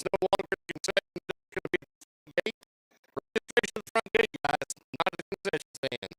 is no longer a concession. It's going to be the gate. Registration to the front gate, guys, not a concession stand.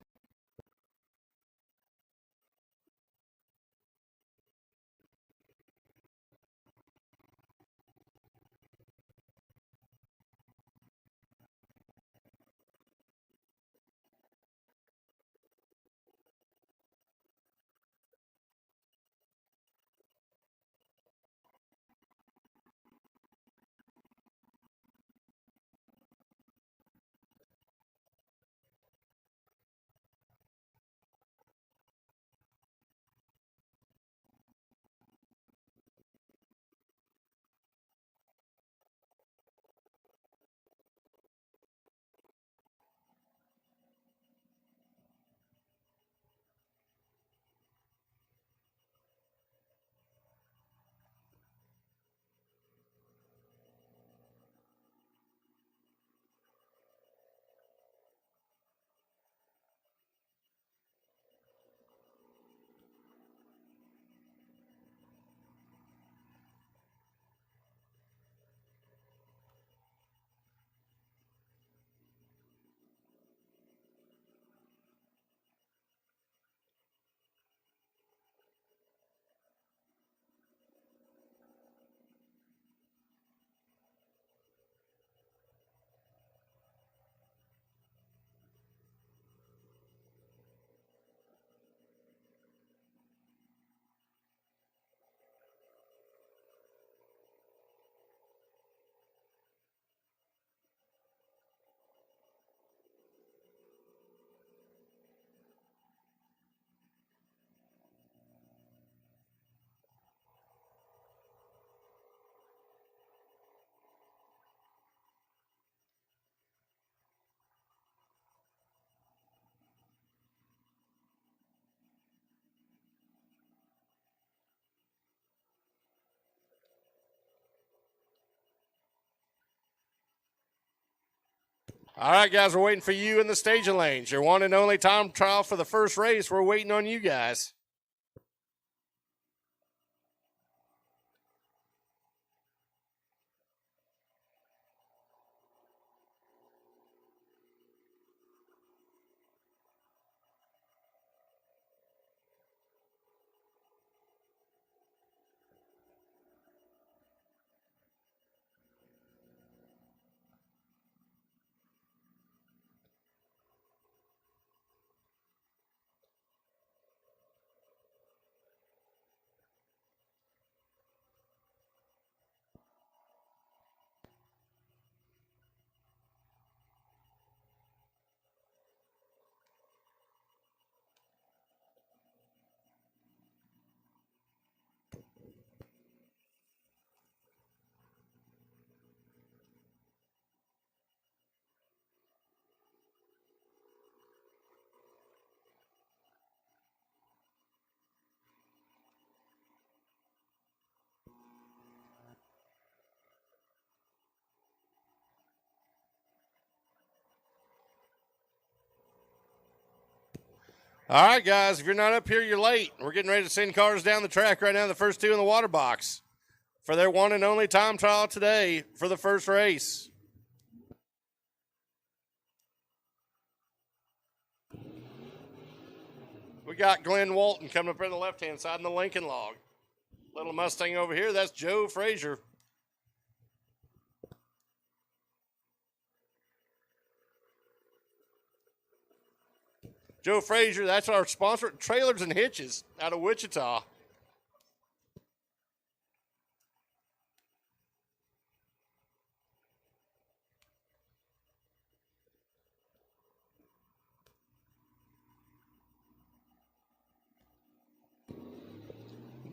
All right, guys, we're waiting for you in the staging lanes. Your one and only time trial for the first race. We're waiting on you guys. All right, guys, if you're not up here, you're late. We're getting ready to send cars down the track right now, the first two in the water box, for their one and only time trial today for the first race. We got Glenn Walton coming up on the left-hand side in the Lincoln log. Little Mustang over here, that's Joe Frazier. Joe Frazier, that's our sponsor, Trailers and Hitches out of Wichita.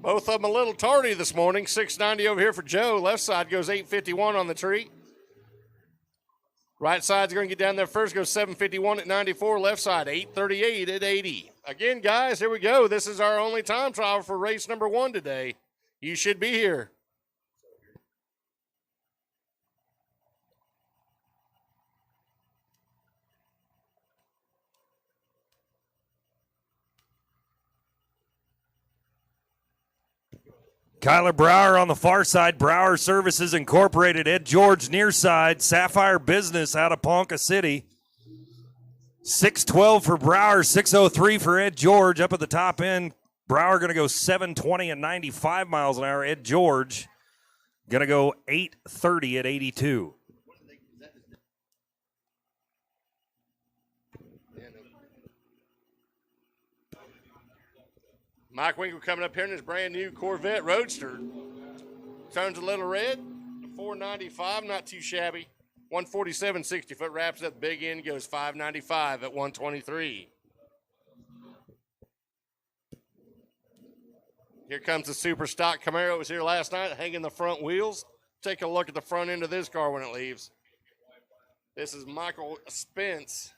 Both of them a little tardy this morning. 690 over here for Joe. Left side goes 851 on the tree. Right side's going to get down there first. Goes 751 at 94. Left side 838 at 80. Again, guys, here we go. This is our only time trial for race number 1 today. You should be here. Kyler Brower on the far side. Brower Services Incorporated. Ed George near side. Sapphire Business out of Ponca City. 612 for Brower, 603 for Ed George. Up at the top end, Brower going to go 720 and 95 miles an hour. Ed George going to go 830 at 82. Mike Winkle coming up here in his brand new Corvette Roadster. Turns a little red. 495, not too shabby. 147 60-foot, wraps up the big end, goes 595 at 123. Here comes the super stock Camaro. It was here last night, hanging the front wheels. Take a look at the front end of this car when it leaves. This is Michael Spence.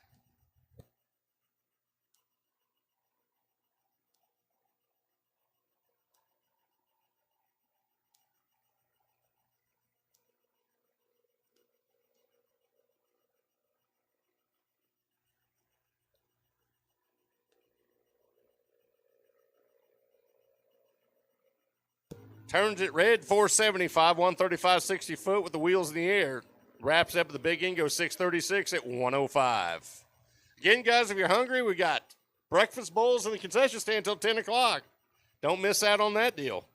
Turns it red, 475, 135 60-foot with the wheels in the air. Wraps up at the big end, goes 636 at 105. Again, guys, if you're hungry, we got breakfast bowls in the concession stand until 10 o'clock. Don't miss out on that deal.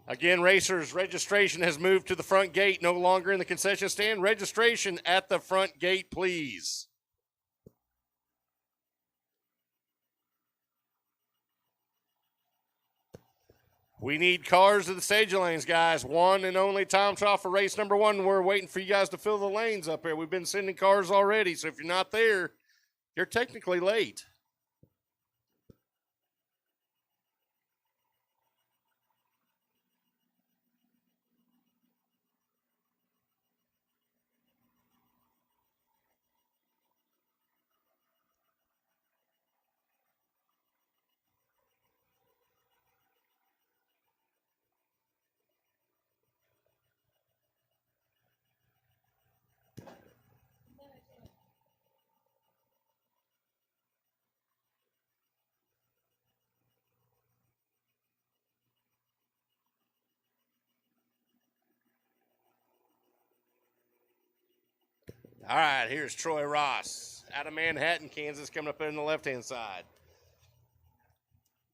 Again, racers, registration has moved to the front gate, no longer in the concession stand. Registration at the front gate, please. We need cars to the stage lanes, guys. One and only time trial for race number 1. We're waiting for you guys to fill the lanes up here. We've been sending cars already, so if you're not there, you're technically late. All right, here's Troy Ross out of Manhattan, Kansas, coming up in the left-hand side.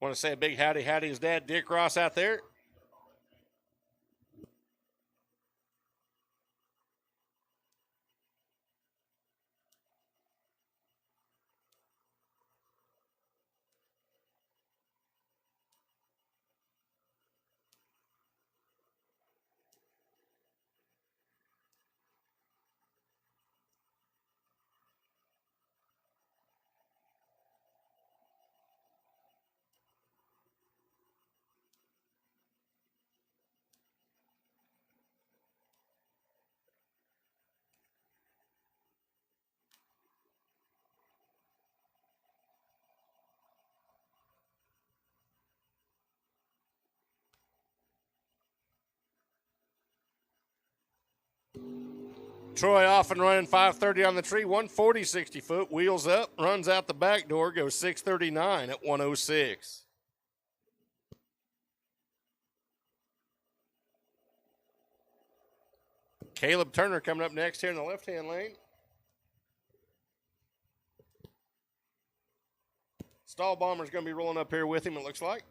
Want to say a big howdy to his dad, Dick Ross, out there. Troy off and running 530 on the tree, 140 60-foot, wheels up, runs out the back door, goes 639 at 106. Caleb Turner coming up next here in the left-hand lane. Stall Bomber's going to be rolling up here with him, it looks like.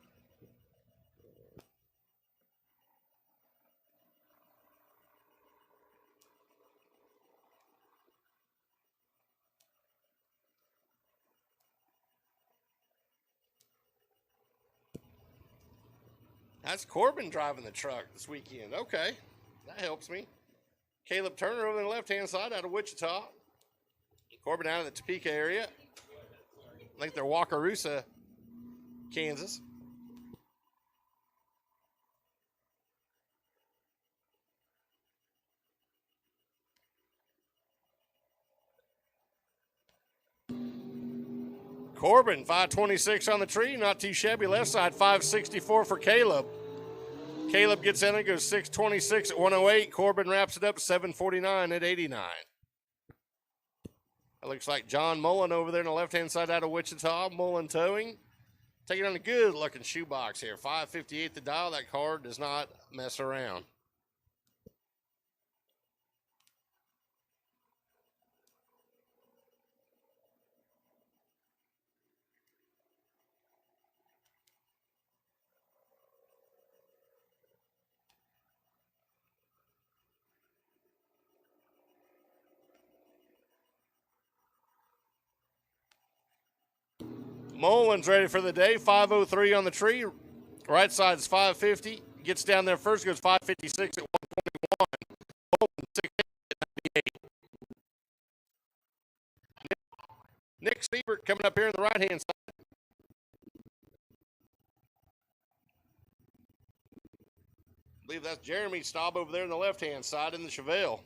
That's Corbin driving the truck this weekend. Okay, that helps me. Caleb Turner over on the left-hand side out of Wichita. Corbin out of the Topeka area. I think they're Wakarusa, Kansas. Corbin, 526 on the tree, not too shabby. Left side, 564 for Caleb. Caleb gets in and goes 626 at 108. Corbin wraps it up 749 at 89. It looks like John Mullen over there on the left-hand side out of Wichita. Mullen towing. Taking on a good-looking shoebox here. 558 the dial. That car does not mess around. Mullen's ready for the day. 503 on the tree. Right side's 550. Gets down there first, goes 556 at 121. Mullen 688. Nick Siebert coming up here on the right-hand side. I believe that's Jeremy Staub over there on the left-hand side in the Chevelle.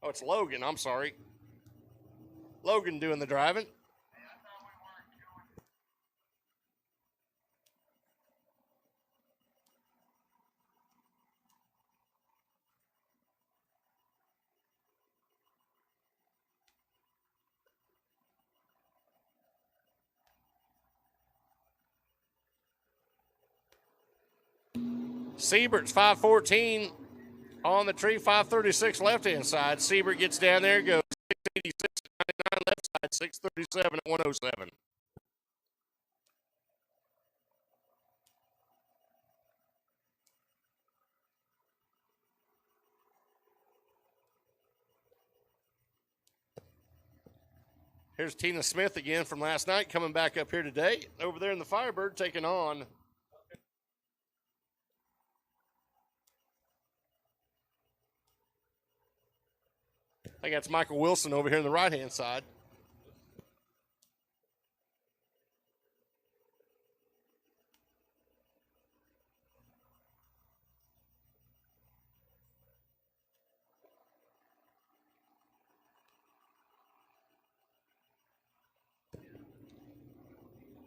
Oh, it's Logan. I'm sorry. Logan doing the driving. Siebert's 514 on the tree, 536 left-hand side. Siebert gets down there, goes 686 99 left side, 637 at 107. Here's Tina Smith again from last night, coming back up here today. Over there in the Firebird, taking on I think that's Michael Wilson over here on the right-hand side.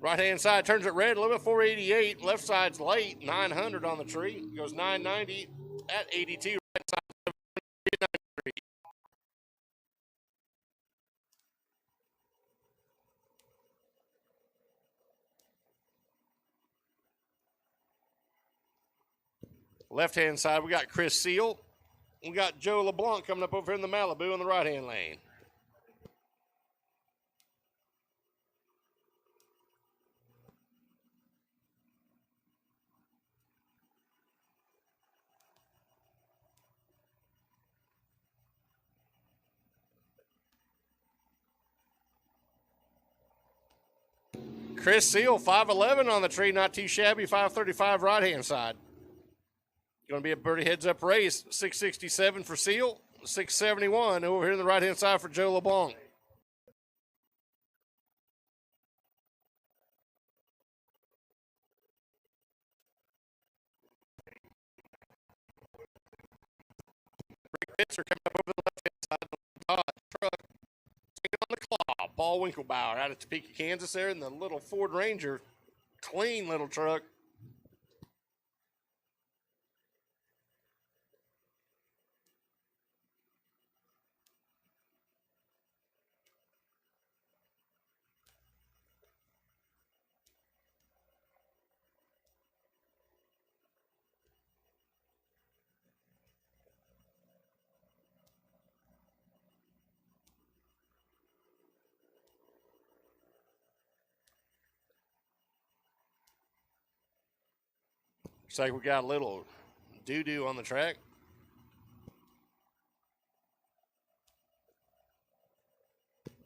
Right-hand side turns it red, a little bit 488. Left side's late, 900 on the tree. Goes 990 at 82. Right side 793. Left-hand side, we got Chris Seal. We got Joe LeBlanc coming up over here in the Malibu in the right-hand lane. Chris Seal, 5'11 on the tree, not too shabby, 535 right-hand side. Going to be a birdie heads-up race. 667 for Seal, 671 over here on the right-hand side for Joe LeBlanc. Rick Pitzer coming up over the left-hand side of the Dodge truck. Taking on the claw. Paul Winklebauer out of Topeka, Kansas there in the little Ford Ranger. Clean little truck. Looks like we got a little doo-doo on the track.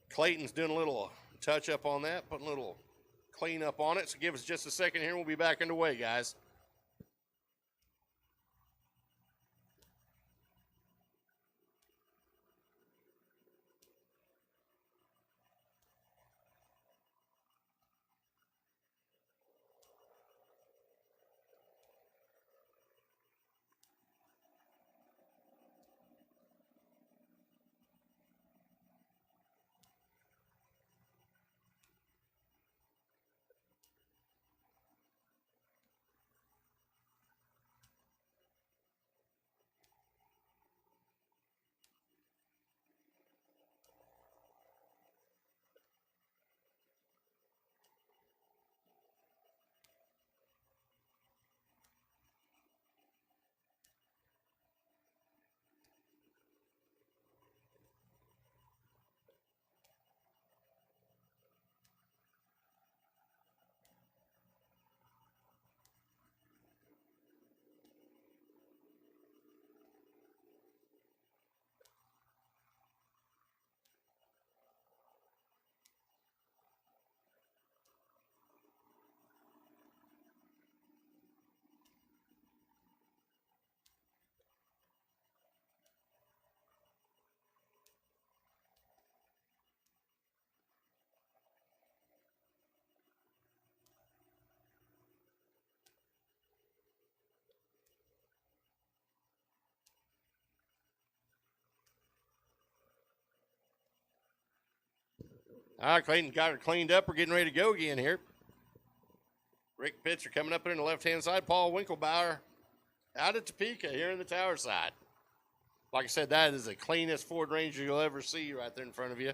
Clayton's doing a little touch-up on that, putting a little clean-up on it. So give us just a second here. We'll be back underway, guys. All right, Clayton got her cleaned up. We're getting ready to go again here. Rick Pitcher coming up in the left-hand side. Paul Winklebauer out at Topeka here in the tower side. Like I said, that is the cleanest Ford Ranger you'll ever see right there in front of you.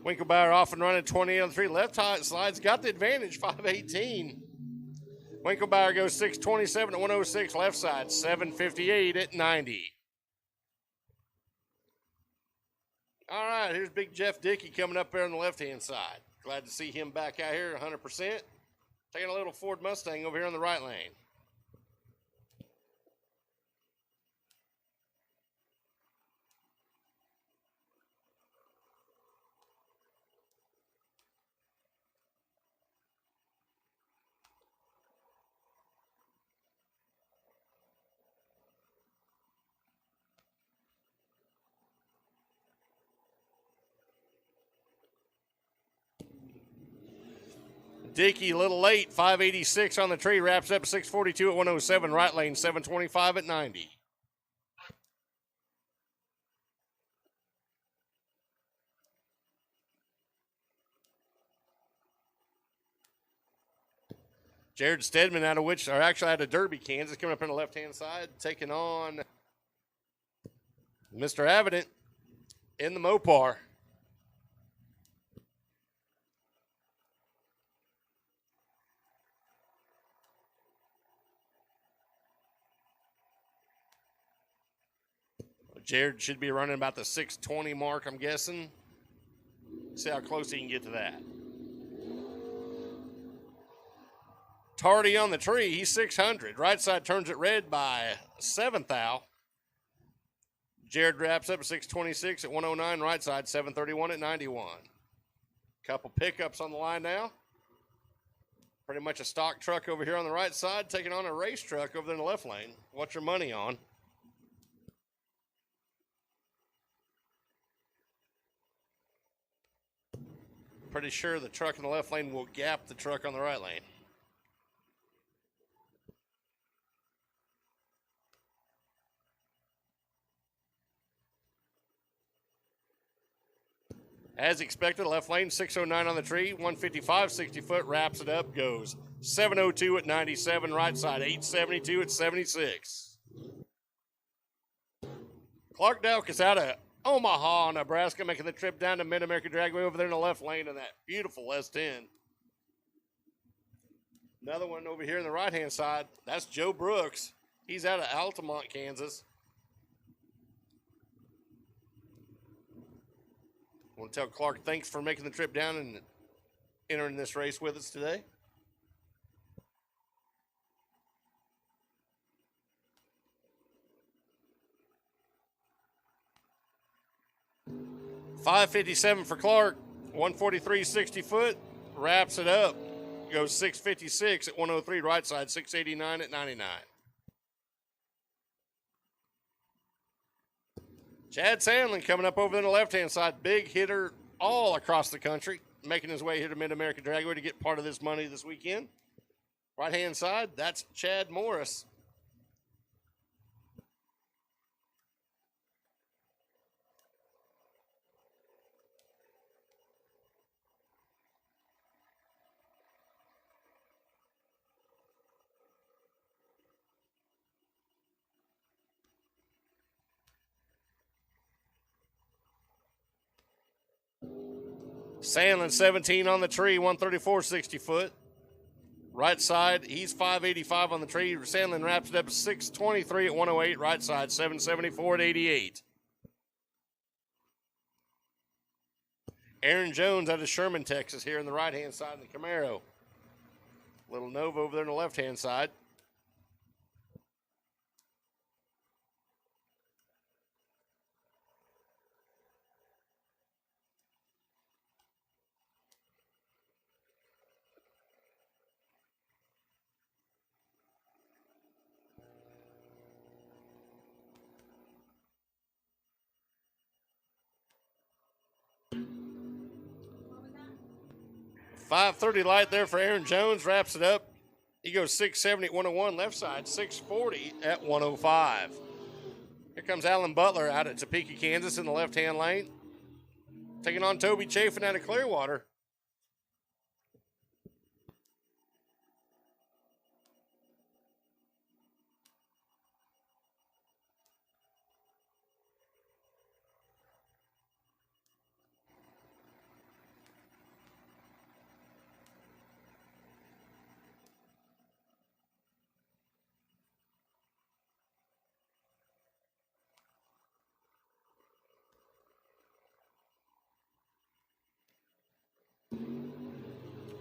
Winklebauer off and running 20 on 3. Left slide's got the advantage, 518. Winklebauer goes 627 at 106. Left side, 758 at 90. All right, here's Big Jeff Dickey coming up there on the left-hand side. Glad to see him back out here 100%. Taking a little Ford Mustang over here on the right lane. Dickey a little late, 586 on the tree, wraps up 642 at 107, right lane, 725 at 90. Jared Stedman out of Derby, Kansas, coming up on the left-hand side, taking on Mr. Avident in the Mopar. Jared should be running about the 620 mark, I'm guessing. See how close he can get to that. Tardy on the tree, he's 600. Right side turns it red by 7th thou. Jared wraps up at 626 at 109. Right side, 731 at 91. Couple pickups on the line now. Pretty much a stock truck over here on the right side, taking on a race truck over there in the left lane. What's your money on? Pretty sure the truck in the left lane will gap the truck on the right lane. As expected, left lane, 609 on the tree, 155, 60 foot, wraps it up, goes 702 at 97, right side, 872 at 76. Clark Delk is out of Omaha, Nebraska, making the trip down to Mid-America Dragway over there in the left lane in that beautiful S10. Another one over here on the right-hand side, that's Joe Brooks. He's out of Altamont, Kansas. I want to tell Clark thanks for making the trip down and entering this race with us today. $557 for Clark, 143, 60 foot, wraps it up, goes 656 at 103, right side, 689 at 99. Chad Sandlin coming up over on the left-hand side, big hitter all across the country, making his way here to Mid-America Dragway to get part of this money this weekend. Right-hand side, that's Chad Morris. Sandlin 17 on the tree, 134, 60 foot. Right side, he's 585 on the tree. Sandlin wraps it up 623 at 108. Right side, 774 at 88. Aaron Jones out of Sherman, Texas, here on the right-hand side of the Camaro. Little Nova over there on the left-hand side. 5:30 light there for Aaron Jones. Wraps it up. He goes 670 at 101. Left side, 640 at 105. Here comes Alan Butler out at Topeka, Kansas in the left-hand lane. Taking on Toby Chafin out of Clearwater.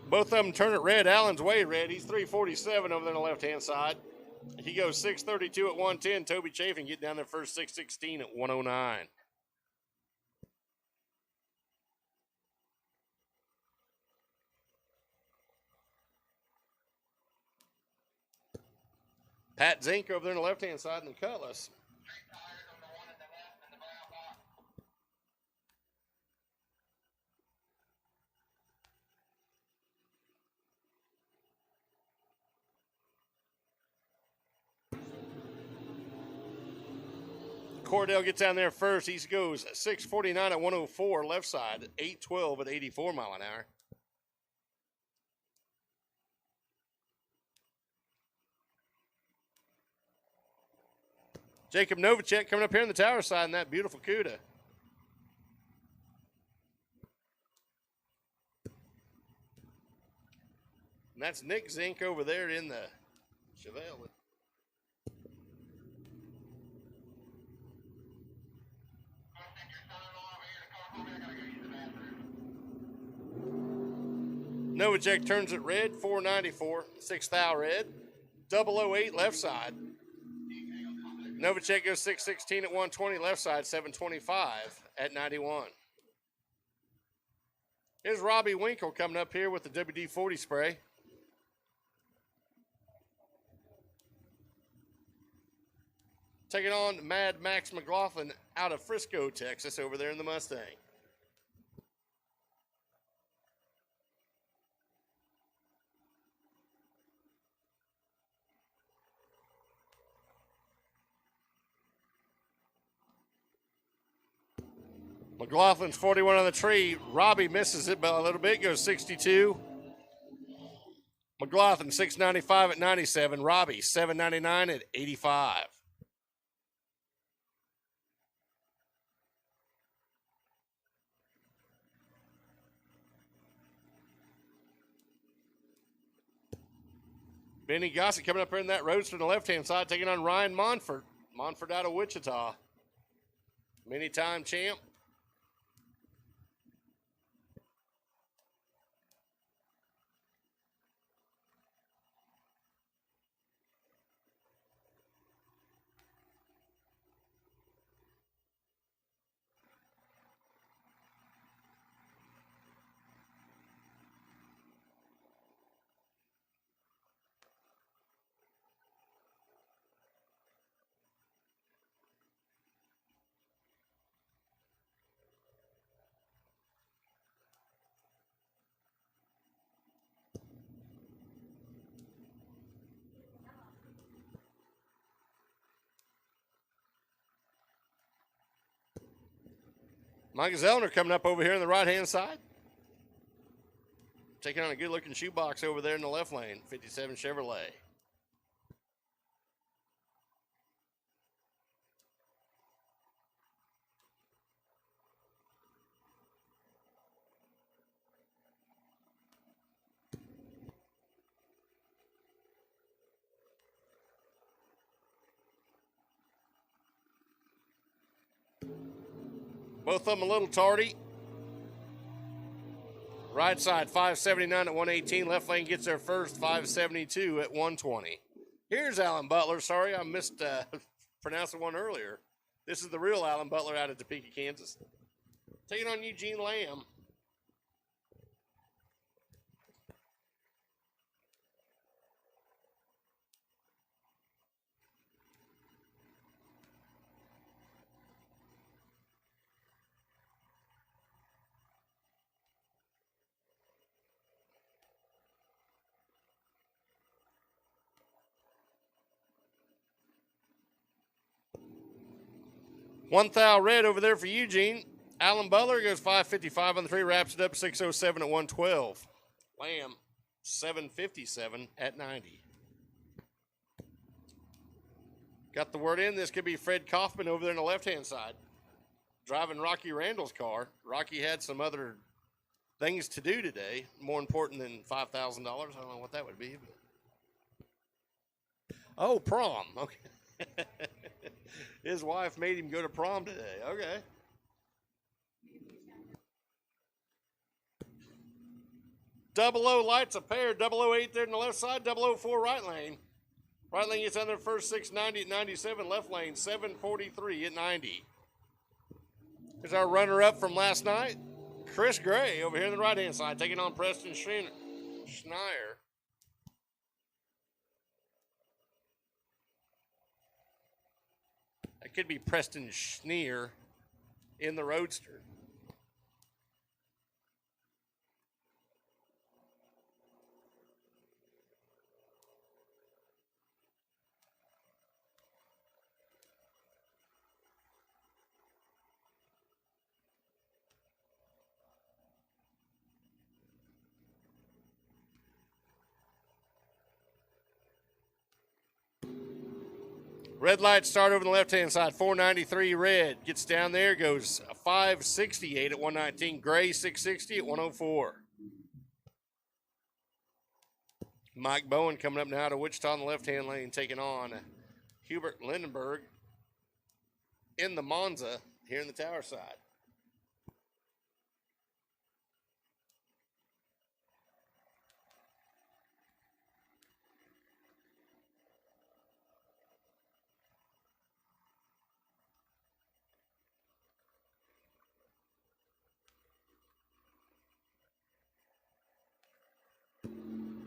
Both of them turn it red. Allen's way red. He's 347 over there on the left-hand side. He goes 632 at 110. Toby Chafin getting down there first 616 at 109. Pat Zink over there on the left-hand side in the Cutlass. Cordell gets down there first. He goes 649 at 104, left side, 812 at 84 mile an hour. Jacob Novacek coming up here on the tower side in that beautiful CUDA. And that's Nick Zink over there in the Chevelle. Novacek turns it red, 494, 6 thou red, 008 left side. Novacek goes 616 at 120, left side, 725 at 91. Here's Robbie Winkle coming up here with the WD-40 spray. Taking on Mad Max McLaughlin out of Frisco, Texas, over there in the Mustang. McLaughlin's 41 on the tree. Robbie misses it by a little bit, goes 62. McLaughlin 695 at 97. Robbie 799 at 85. Benny Gossett coming up here in that roadster on the left-hand side, taking on Ryan Monfort. Monfort out of Wichita. Many-time champ. Mike Zellner coming up over here on the right-hand side. Taking on a good-looking shoebox over there in the left lane, 57 Chevrolet. Both of them a little tardy. Right side, 579 at 118. Left lane gets there first, 572 at 120. Here's Alan Butler. Sorry, I missed pronouncing one earlier. This is the real Alan Butler out of Topeka, Kansas. Taking on Eugene Lamb. One thou red over there for Eugene. Alan Butler goes 555 on the tree, wraps it up 607 at 112. Lamb 757 at 90. Got the word in. This could be Fred Kaufman over there on the left-hand side, driving Rocky Randall's car. Rocky had some other things to do today, more important than $5,000. I don't know what that would be. But... Oh, prom. Okay. His wife made him go to prom today. Okay. Double O lights a pair. 008 there on the left side. 004 right lane. Right lane gets on there first 690 at 97. Left lane 743 at 90. Here's our runner-up from last night. Chris Gray over here on the right-hand side, taking on Preston Schneier. That could be Preston Schneer in the Roadster. Red light start over the left-hand side, 493 red. Gets down there, goes 568 at 119. Gray, 660 at 104. Mike Bowen coming up now to Wichita in the left-hand lane, taking on Hubert Lindenberg in the Monza here in the tower side.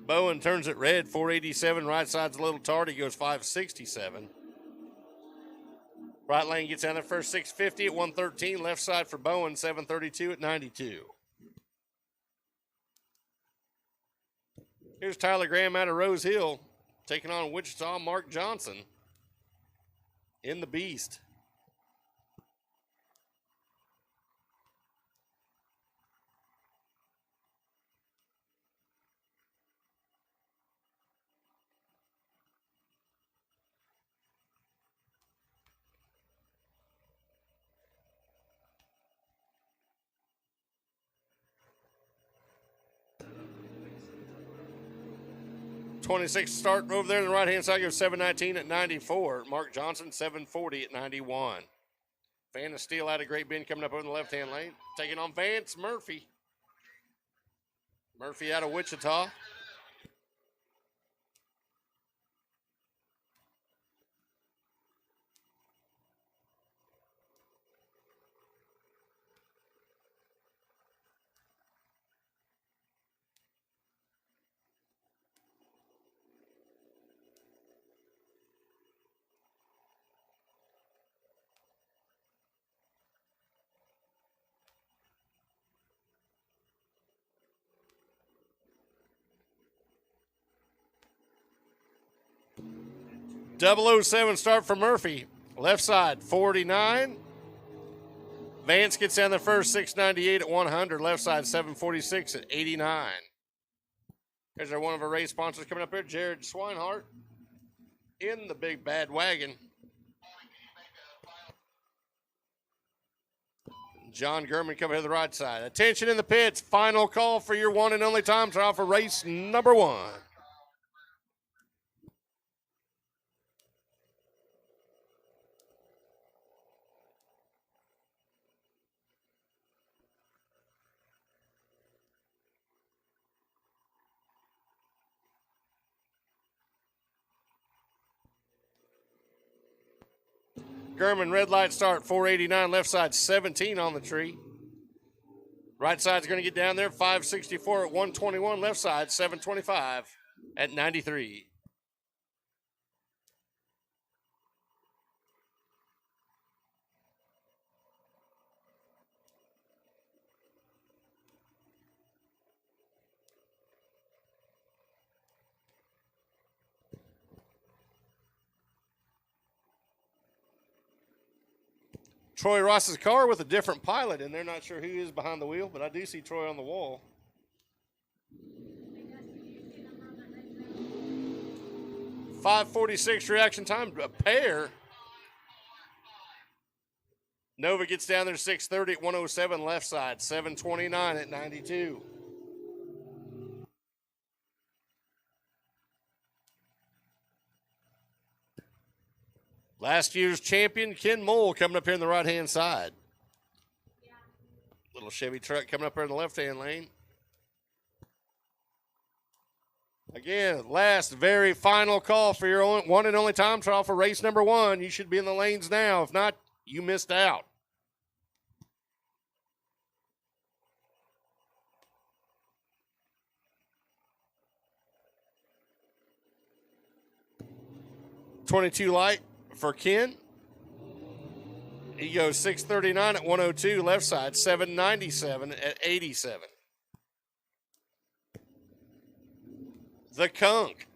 Bowen turns it red, 487. Right side's a little tardy, goes 567. Right lane gets down there first 650 at 113. Left side for Bowen, 732 at 92. Here's Tyler Graham out of Rose Hill, taking on Wichita, Mark Johnson in the Beast. '26 start over there on the right-hand side goes 719 at 94. Mark Johnson, 740 at 91. Fan of Steel out of Great Bend coming up over the left-hand lane. Taking on Vance Murphy. Murphy out of Wichita. .007 start for Murphy. Left side, 49. Vance gets down the first, 698 at 100. Left side, 746 at 89. Here's one of our race sponsors coming up here, Jared Swinehart in the big bad wagon. John Gurman coming to the right side. Attention in the pits. Final call for your one and only time trial for race number 1. Gurman, red light start, 489. Left side, 17 on the tree. Right side's going to get down there, 564 at 121. Left side, 725 at 93. Troy Ross's car with a different pilot, and they're not sure who is behind the wheel, but I do see Troy on the wall. .546 reaction time, a pair. Nova gets down there 6:30 at 107 left side, 7:29 at 92. Last year's champion, Ken Mole, coming up here in the right-hand side. Little Chevy truck coming up here in the left-hand lane. Again, last, very final call for your one and only time trial for race number 1. You should be in the lanes now. If not, you missed out. .22 light for Ken. He goes 6:39 at 102 left side, 7:97 at 87. The Kunk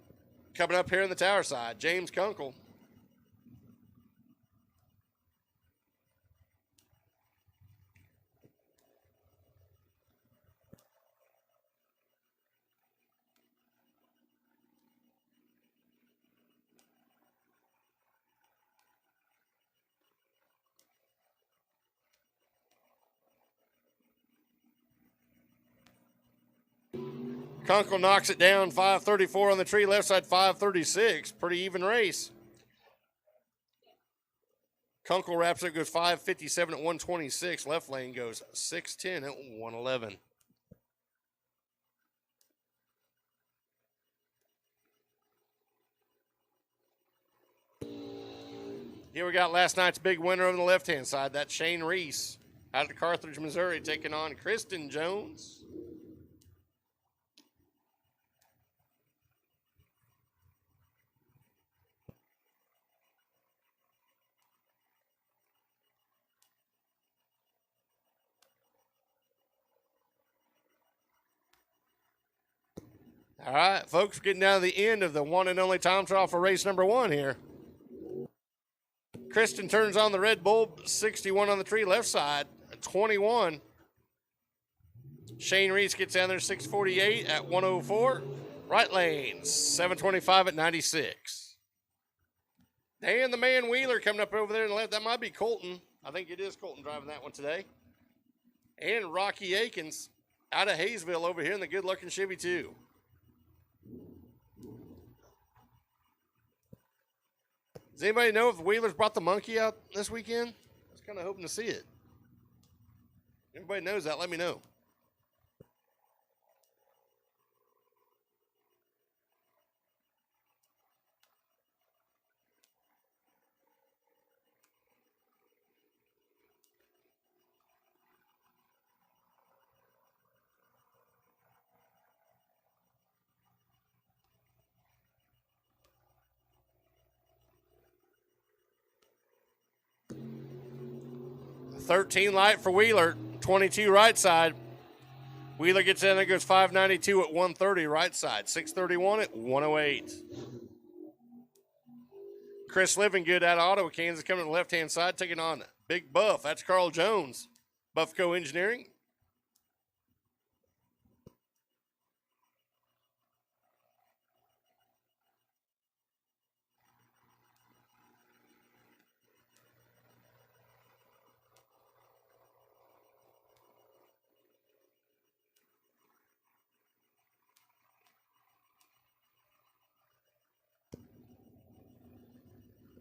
coming up here in the tower side, James Kunkel. Kunkel knocks it down, 5:34 on the tree, left side 5:36. Pretty even race. Kunkel wraps up, goes 5:57 at 126. Left lane goes 6:10 at 111. Here we got last night's big winner on the left-hand side. That's Shane Reese out of Carthage, Missouri, taking on Kristen Jones. All right, folks, getting down to the end of the one and only time trial for race number 1 here. Kristen turns on the red bulb, 61 on the tree, left side, 21. Shane Reese gets down there, 6:48 at 104. Right lane, 7:25 at 96. Dan the Man Wheeler coming up over there in the left. That might be Colton. I think it is Colton driving that one today. And Rocky Akins out of Hayesville over here in the good-looking Chevy 2. Does anybody know if the Wheelers brought the monkey out this weekend? I was kind of hoping to see it. Everybody knows that, let me know. .13 light for Wheeler, 22 right side. Wheeler gets in there, goes 5:92 at 130 right side, 6:31 at 108. Chris Livingood out of Ottawa, Kansas, coming to the left-hand side, taking on Big Buff. That's Carl Jones, Buffco Engineering.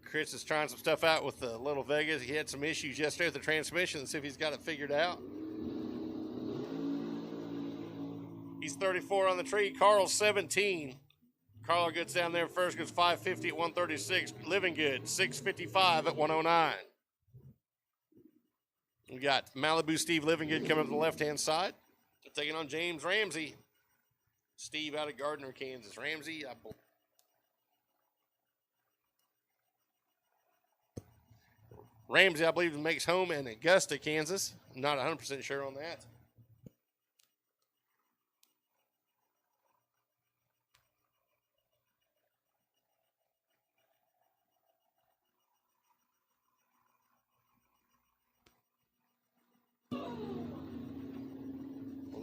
Chris is trying some stuff out with the Little Vegas. He had some issues yesterday with the transmission. Let's see if he's got it figured out. He's 34 on the tree. Carl's 17. Carl gets down there first, goes 5:50 at 136. Livingood, 6:55 at 109. We got Malibu Steve Livingood coming up to the left-hand side, taking on James Ramsey. Steve out of Gardner, Kansas. Ramsey, I believe, makes home in Augusta, Kansas. I'm not 100% sure on that.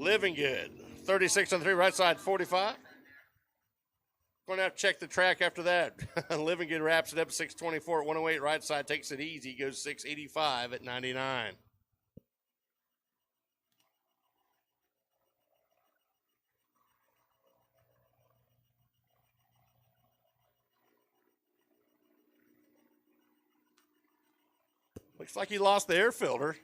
Living Good. 36 on 3, right side 45. Going to have to check the track after that. Living Good wraps it up 624 at 108. Right side takes it easy. Goes 685 at 99. Looks like he lost the air filter.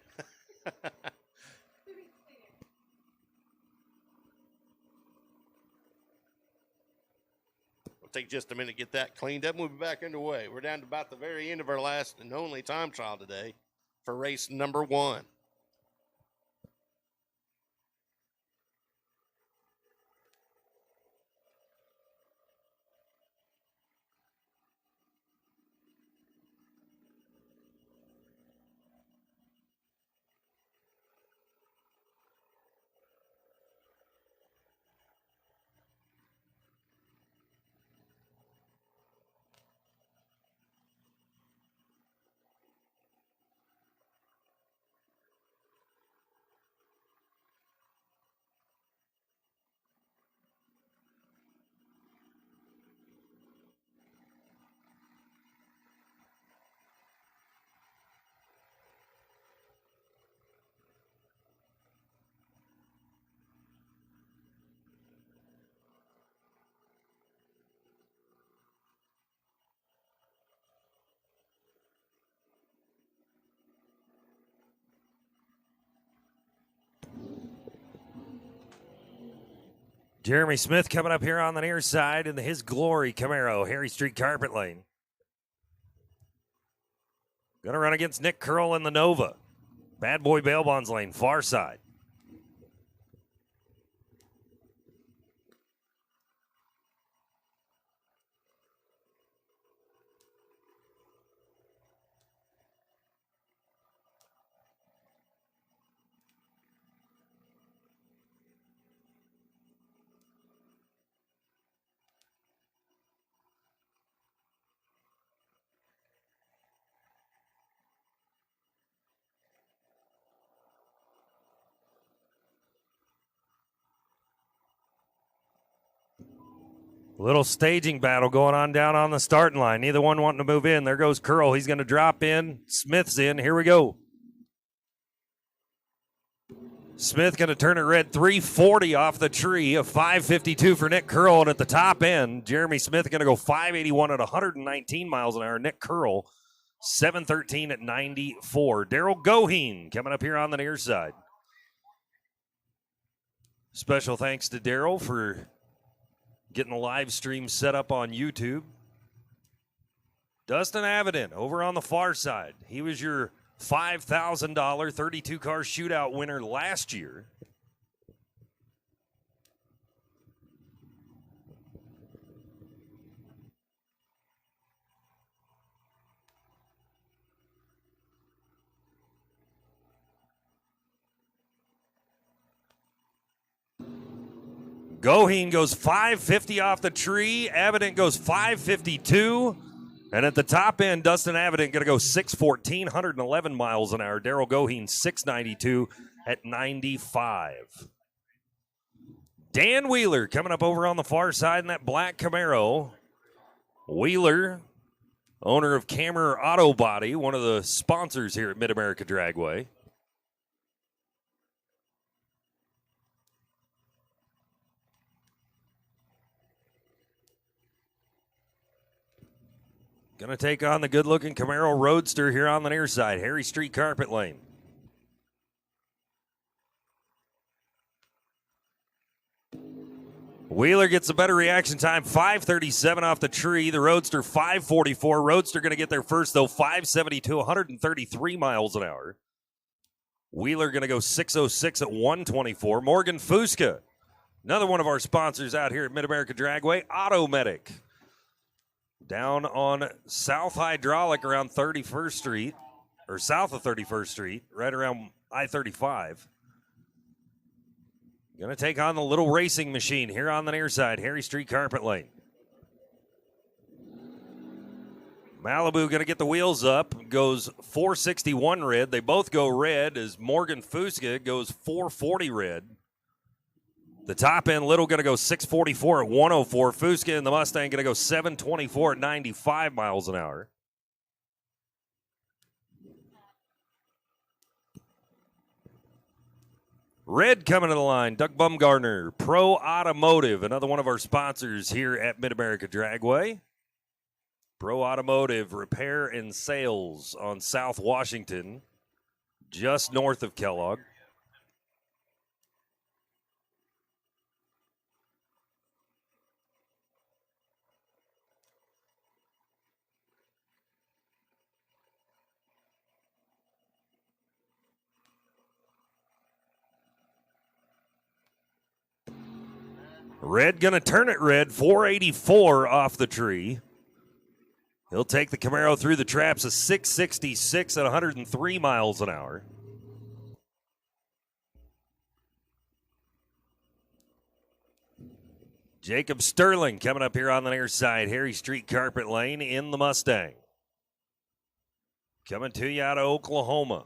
Take just a minute to get that cleaned up. We'll be back underway. We're down to about the very end of our last and only time trial today for race number 1. Jeremy Smith coming up here on the near side in the His Glory Camaro, Harry Street Carpet Lane. Going to run against Nick Curl in the Nova. Bad Boy Bail Bonds Lane, far side. Little staging battle going on down on the starting line. Neither one wanting to move in. There goes Curl. He's going to drop in. Smith's in. Here we go. Smith going to turn it red. 340 off the tree. A 552 for Nick Curl. And at the top end, Jeremy Smith going to go 581 at 119 miles an hour. Nick Curl, 713 at 94. Daryl Goheen coming up here on the near side. Special thanks to Daryl for getting the live stream set up on YouTube. Dustin Avedon over on the far side. He was your $5,000 32-car shootout winner last year. Goheen goes 550 off the tree. Avedon goes 552. And at the top end, Dustin Avedon going to go 614, 111 miles an hour. Daryl Goheen, 692 at 95. Dan Wheeler coming up over on the far side in that black Camaro. Wheeler, owner of Cammer Auto Body, one of the sponsors here at Mid-America Dragway. Going to take on the good-looking Camaro Roadster here on the near side, Harry Street Carpet Lane. Wheeler gets a better reaction time, 537 off the tree. The Roadster, 544. Roadster going to get there first, though, 572, 133 miles an hour. Wheeler going to go 606 at 124. Morgan Fusca, another one of our sponsors out here at Mid-America Dragway, Auto Medic. Down on South Hydraulic around 31st Street, or south of 31st Street, right around I-35. Going to take on the little racing machine here on the near side, Harry Street Carpet Lane. Malibu going to get the wheels up, goes 461 red. They both go red as Morgan Fusca goes 440 red. The top end, Little going to go 644 at 104. Fusca and the Mustang going to go 724 at 95 miles an hour. Red coming to the line, Doug Bumgarner, Pro Automotive, another one of our sponsors here at Mid-America Dragway. Pro Automotive Repair and Sales on South Washington, just north of Kellogg. Red going to turn it red, 484 off the tree. He'll take the Camaro through the traps of 666 at 103 miles an hour. Jacob Sterling coming up here on the near side, Harry Street Carpet Lane in the Mustang. Coming to you out of Oklahoma.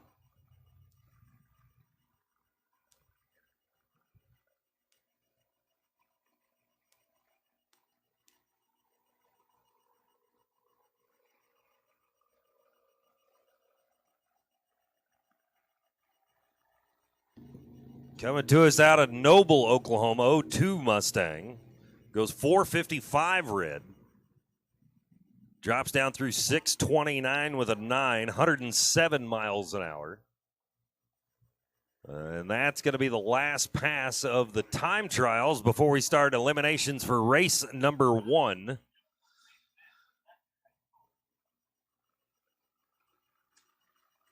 Coming to us out of Noble, Oklahoma, 02 Mustang. Goes 455 red. Drops down through 629 with a 9, 107 miles an hour. And that's going to be the last pass of the time trials before we start eliminations for race number 1.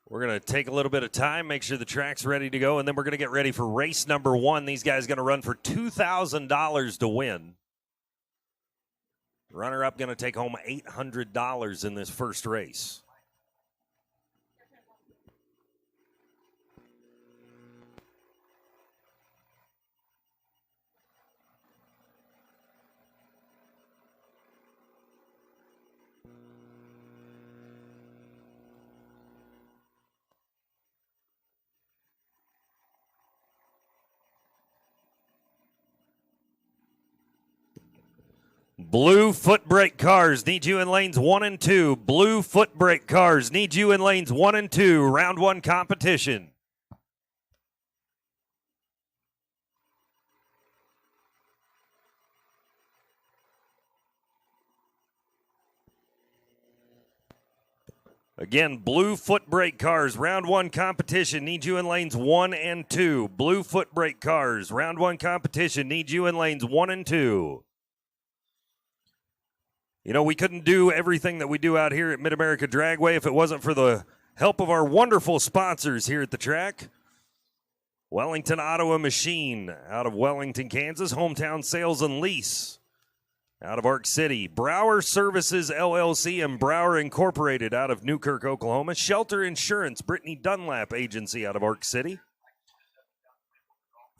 We're going to take a little bit of time, make sure the track's ready to go, and then we're going to get ready for race number 1. These guys going to run for $2,000 to win. Runner-up going to take home $800 in this first race. Blue foot brake cars need you in lanes 1 and 2. Blue foot brake cars need you in lanes 1 and 2. Round 1 competition. Again, blue foot brake cars, round 1 competition, need you in lanes 1 and 2. Blue foot brake cars, round 1 competition, need you in lanes 1 and 2. You know, we couldn't do everything that we do out here at Mid-America Dragway if it wasn't for the help of our wonderful sponsors here at the track. Wellington Auto and Machine out of Wellington, Kansas. Hometown Sales and Lease out of Ark City. Brower Services LLC and Brower Incorporated out of Newkirk, Oklahoma. Shelter Insurance, Brittany Dunlap Agency out of Ark City.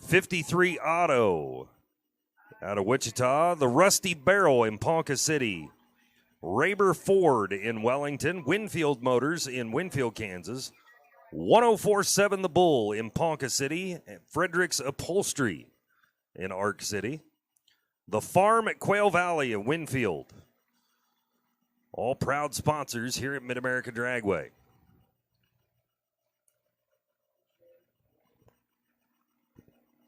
53 Auto out of Wichita. The Rusty Barrel in Ponca City. Raber Ford in Wellington. Winfield Motors in Winfield, Kansas. 1047 The Bull in Ponca City. And Fredericks Upholstery in Ark City. The Farm at Quail Valley in Winfield. All proud sponsors here at Mid-America Dragway.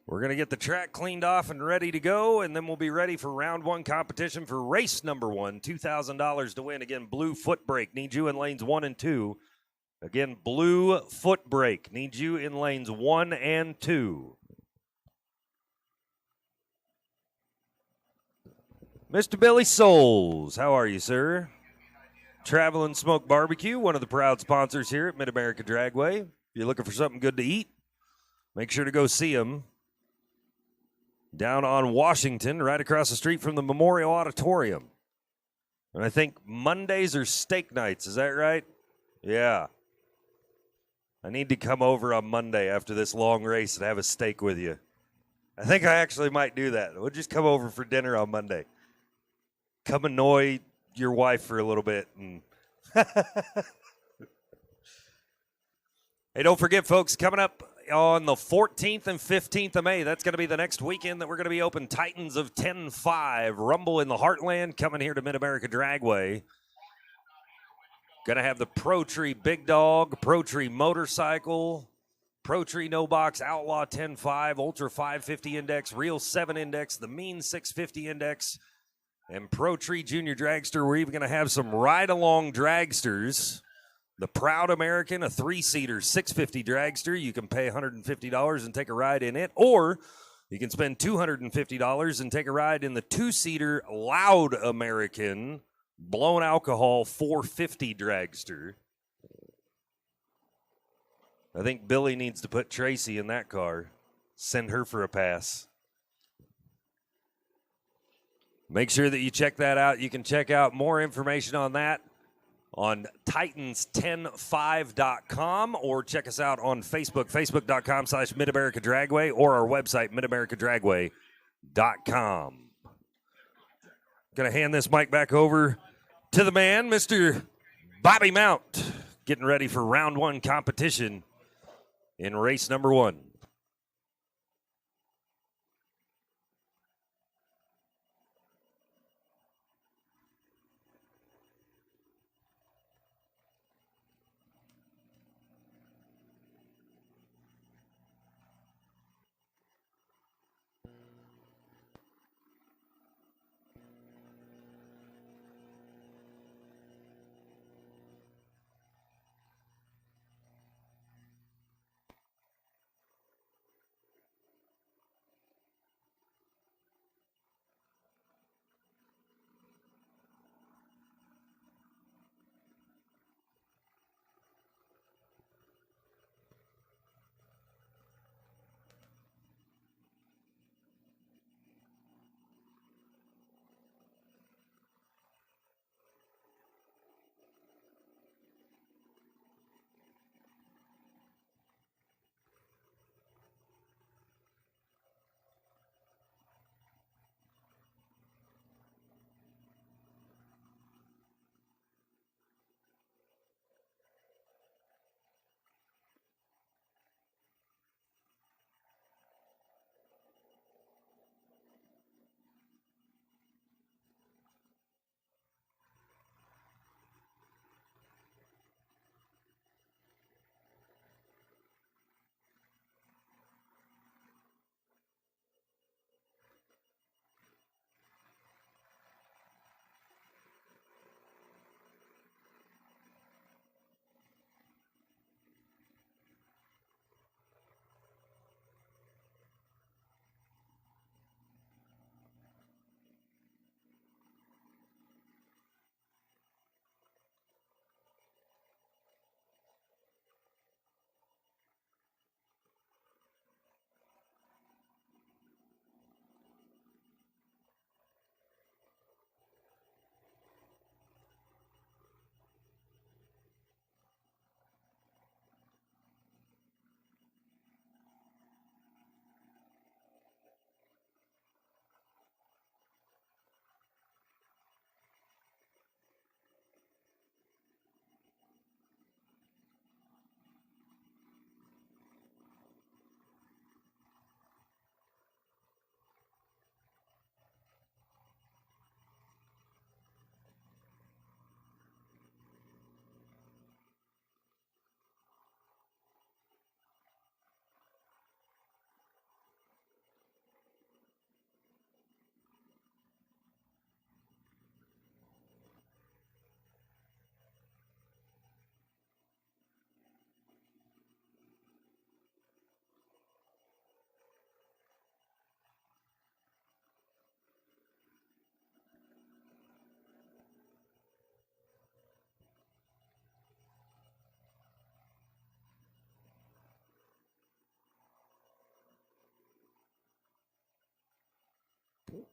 We're going to get the track cleaned off and ready to go, and then we'll be ready for round 1 competition for race number 1. $2,000 to win. Again, blue foot brake. Need you in lanes 1 and 2. Again, blue foot brake. Need you in lanes 1 and 2. Mr. Billy Souls, how are you, sir? Travel and Smoke Barbecue, one of the proud sponsors here at Mid-America Dragway. If you're looking for something good to eat, make sure to go see them down on Washington, right across the street from the Memorial Auditorium. And I think Mondays are steak nights, is that right? Yeah. I need to come over on Monday after this long race and have a steak with you. I think I actually might do that. We'll just come over for dinner on Monday. Come annoy your wife for a little bit. And hey, don't forget, folks, coming up on the 14th and 15th of May. That's going to be the next weekend that we're going to be open. Titans of 10-5. Rumble in the Heartland coming here to Mid-America Dragway. Going to have the Pro Tree Big Dog, Pro Tree Motorcycle, Pro Tree No Box, Outlaw 10-5, Ultra 550 Index, Real 7 Index, the Mean 650 Index, and Pro Tree Junior Dragster. We're even going to have some ride-along dragsters. The Proud American, a 3-seater 650 dragster. You can pay $150 and take a ride in it, or you can spend $250 and take a ride in the 2-seater Loud American blown alcohol 450 dragster. I think Billy needs to put Tracy in that car. Send her for a pass. Make sure that you check that out. You can check out more information on that on Titans105.com, or check us out on Facebook, facebook.com/Mid-America Dragway, or our website, midamericadragway.com. Going to hand this mic back over to the man, Mr. Bobby Mount, getting ready for round 1 competition in race number 1.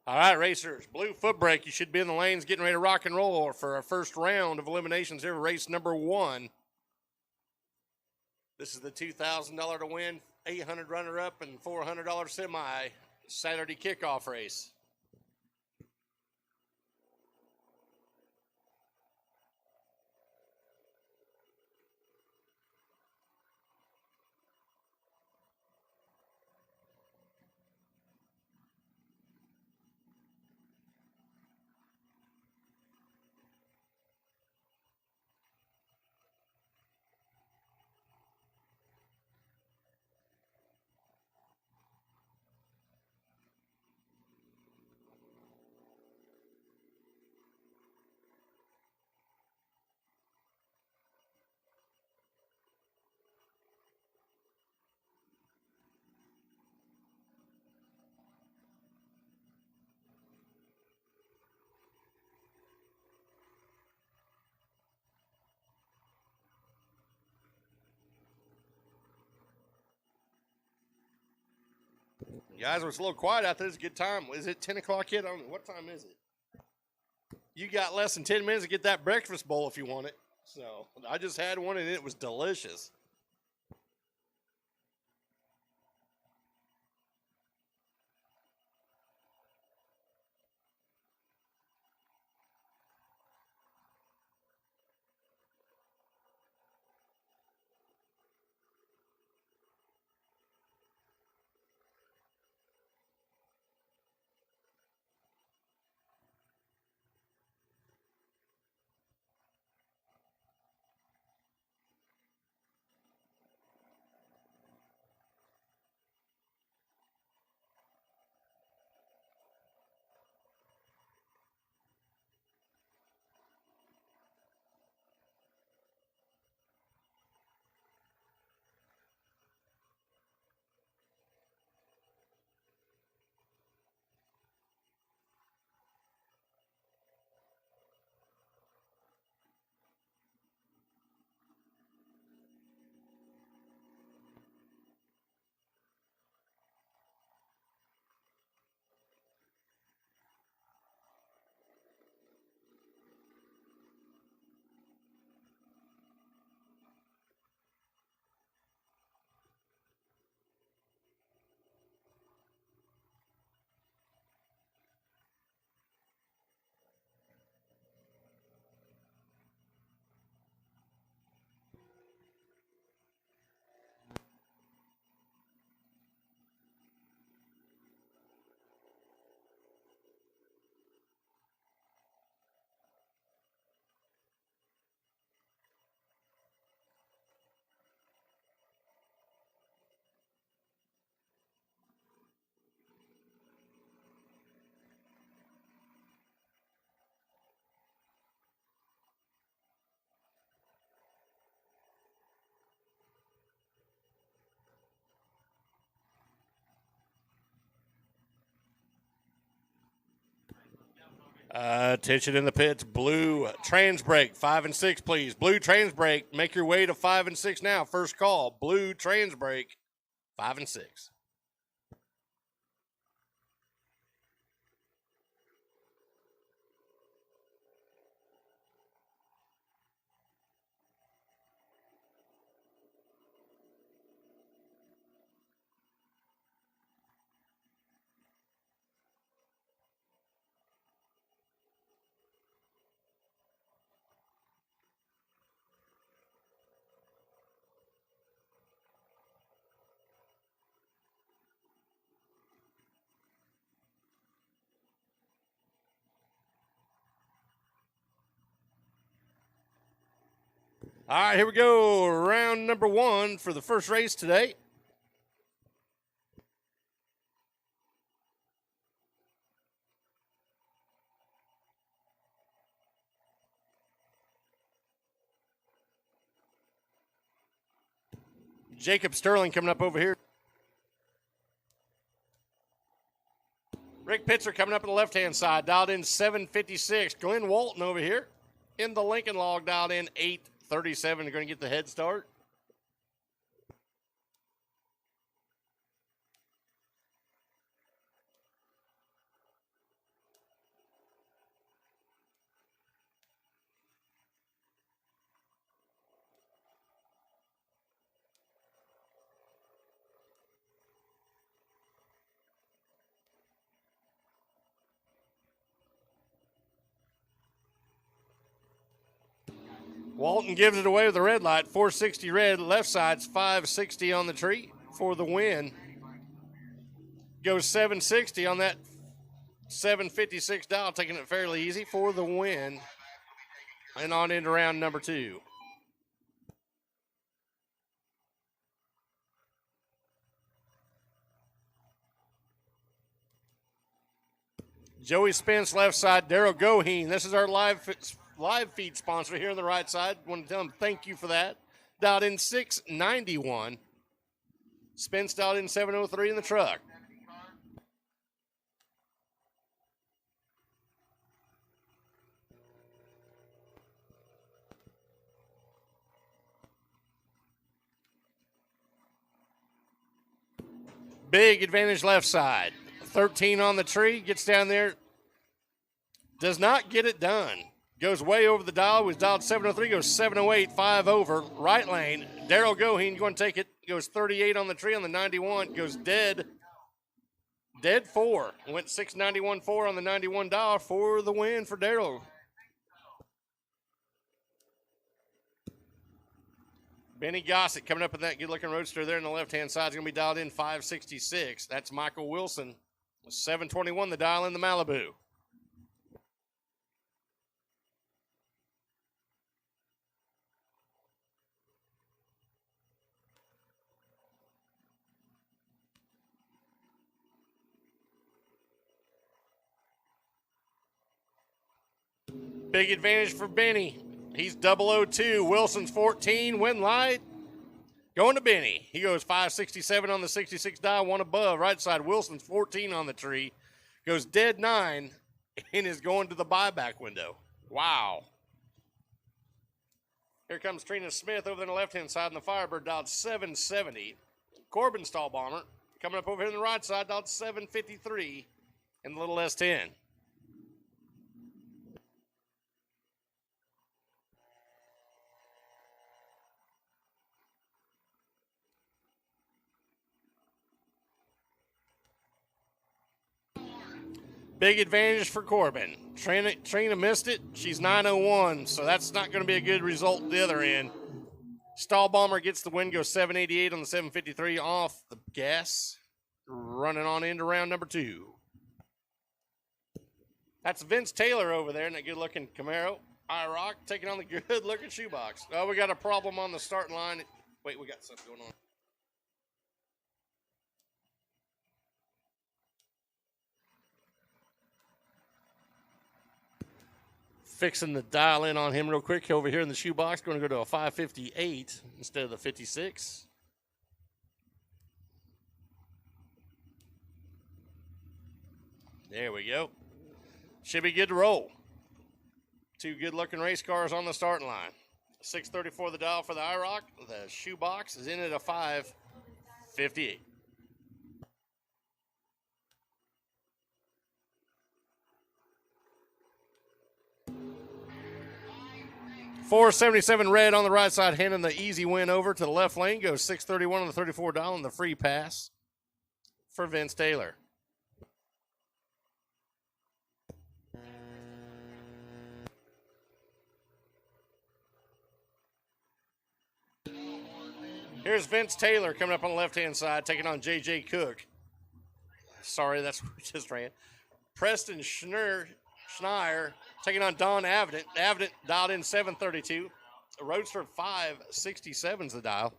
All right, racers, blue foot brake. You should be in the lanes getting ready to rock and roll for our first round of eliminations here, race number 1. This is the $2,000 to win, $800 runner-up, and $400 semi Saturday kickoff race. Guys, it's a little quiet out there. It's a good time. Is it 10 o'clock yet? I don't know. What time is it? You got less than 10 minutes to get that breakfast bowl if you want it. So I just had one and it was delicious. Attention in the pits. Blue trans brake, 5 and 6, please. Blue trans brake, make your way to 5 and 6 now. First call. Blue trans brake, 5 and 6. All right, here we go. Round number 1 for the first race today. Jacob Sterling coming up over here. Rick Pitzer coming up on the left-hand side, dialed in 756. Glenn Walton over here in the Lincoln log, dialed in 837. They're going to get the head start. Walton gives it away with the red light, 460 red. Left side's 560 on the tree for the win. Goes 760 on that 756 dial, taking it fairly easy for the win. And on into round number 2. Joey Spence, left side. Darryl Goheen. This is our live feed sponsor here on the right side. Want to tell him thank you for that. Dialed in 691. Spence dialed in 703 in the truck. Big advantage left side. 13 on the tree, gets down there. Does not get it done. Goes way over the dial. Was dialed 703, goes 708, 5 over. Right lane. Daryl Goheen going to take it. Goes 38 on the tree on the 91. Goes dead. Dead 4. Went 691.4 on the 91 dial for the win for Daryl. Benny Gossett coming up with that good-looking roadster there on the left-hand side is going to be dialed in 566. That's Michael Wilson. 721 the dial in the Malibu. Big advantage for Benny. He's 002. Wilson's 14. Win light. Going to Benny. He goes 567 on the 66 dial, one above. Right side. Wilson's 14 on the tree. Goes dead 9 and is going to the buyback window. Wow. Here comes Trina Smith over on the left-hand side, and the Firebird dialed 770. Corbin Stall Bomber coming up over here on the right side, dialed 753 in the little S10. Big advantage for Corbin. Trina missed it. She's 901, so that's not going to be a good result at the other end. Stall Bomber gets the win, goes 788 on the 753 off the gas. Running on into round number 2. That's Vince Taylor over there in that good-looking Camaro. IROC taking on the good-looking shoebox. Oh, we got a problem on the starting line. Wait, we got something going on. Fixing the dial in on him real quick over here in the shoebox. Going to go to a 558 instead of the 56. There we go. Should be good to roll. 2 good-looking race cars on the starting line. 634 the dial for the IROC. The shoebox is in at a 558. 477 red on the right side, handing the easy win over to the left lane. Goes 631 on the 34 dial and the free pass for Vince Taylor. Here's Vince Taylor coming up on the left-hand side, taking on J.J. Cook. Sorry, that's what we just ran. Preston Schneier taking on Don Avident. Avident dialed in 732. A Roadster 567's the dial.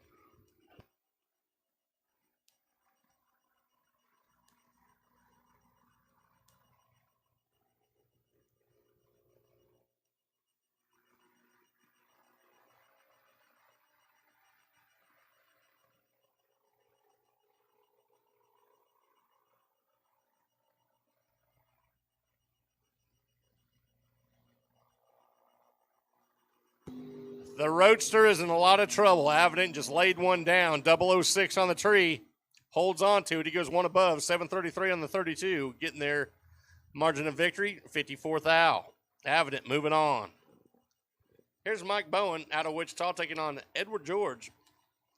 The Roadster is in a lot of trouble. Avident just laid one down. 006 on the tree. Holds on to it. He goes one above. 733 on the 32. Getting there. Margin of victory, 54th thou. Avident moving on. Here's Mike Bowen out of Wichita taking on Edward George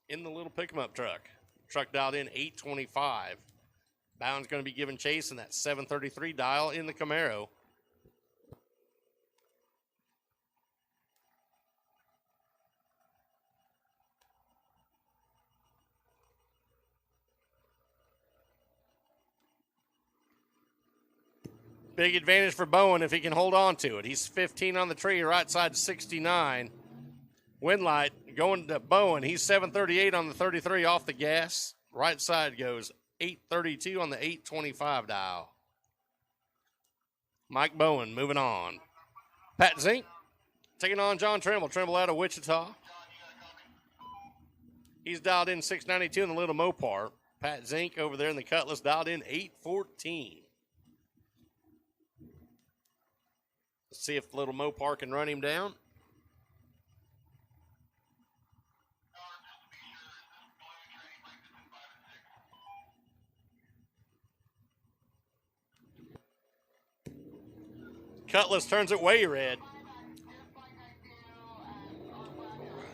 in the little pick-em-up truck. Truck dialed in 825. Bowen's going to be giving chase in that 733 dial in the Camaro. Big advantage for Bowen if he can hold on to it. He's 15 on the tree, right side 69. Windlight going to Bowen. He's 738 on the 33 off the gas. Right side goes 832 on the 825 dial. Mike Bowen moving on. Pat Zink taking on John Trimble. Trimble out of Wichita. He's dialed in 692 in the little Mopar. Pat Zink over there in the Cutlass dialed in 814. Let's see if the little Mopar can run him down. Cutlass turns it way red.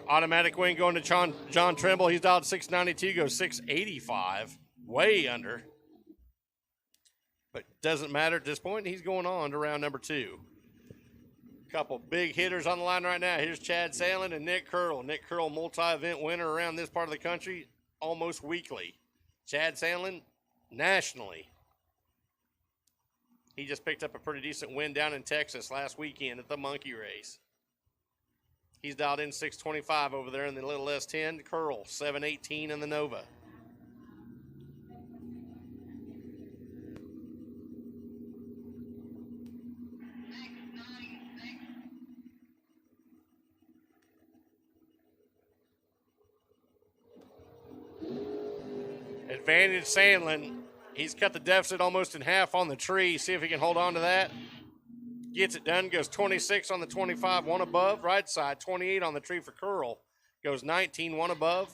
Automatic win going to John Trimble. He's dialed 692, goes 685. Way under. But doesn't matter at this point. He's going on to round number 2. Couple big hitters on the line right now. Here's Chad Sandlin and Nick Curl. Nick Curl, multi-event winner around this part of the country almost weekly. Chad Sandlin, nationally. He just picked up a pretty decent win down in Texas last weekend at the Monkey Race. He's dialed in 625 over there in the little S10. Curl, 718 in the Nova. Advantage Sandlin. He's cut the deficit almost in half on the tree. See if he can hold on to that. Gets it done. Goes 26 on the 25, one above. Right side, 28 on the tree for Curl. Goes 19, one above.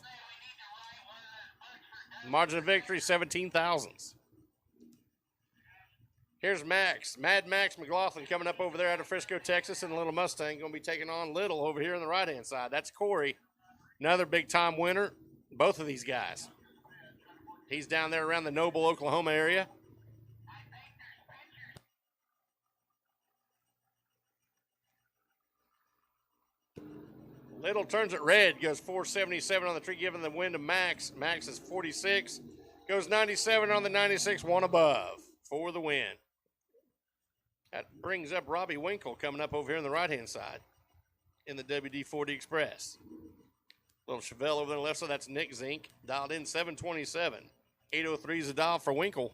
Margin of victory, 17 thousandths. Here's Max. Mad Max McLaughlin coming up over there out of Frisco, Texas in a little Mustang. Going to be taking on Little over here on the right-hand side. That's Corey. Another big-time winner. Both of these guys. He's down there around the Noble, Oklahoma area. Little turns it red, goes 477 on the tree, giving the win to Max. Max is 46, goes 97 on the 96, one above for the win. That brings up Robbie Winkle coming up over here on the right-hand side in the WD-40 Express. Little Chevelle over there on the left side, that's Nick Zink, dialed in 727. 803 is the dial for Winkle.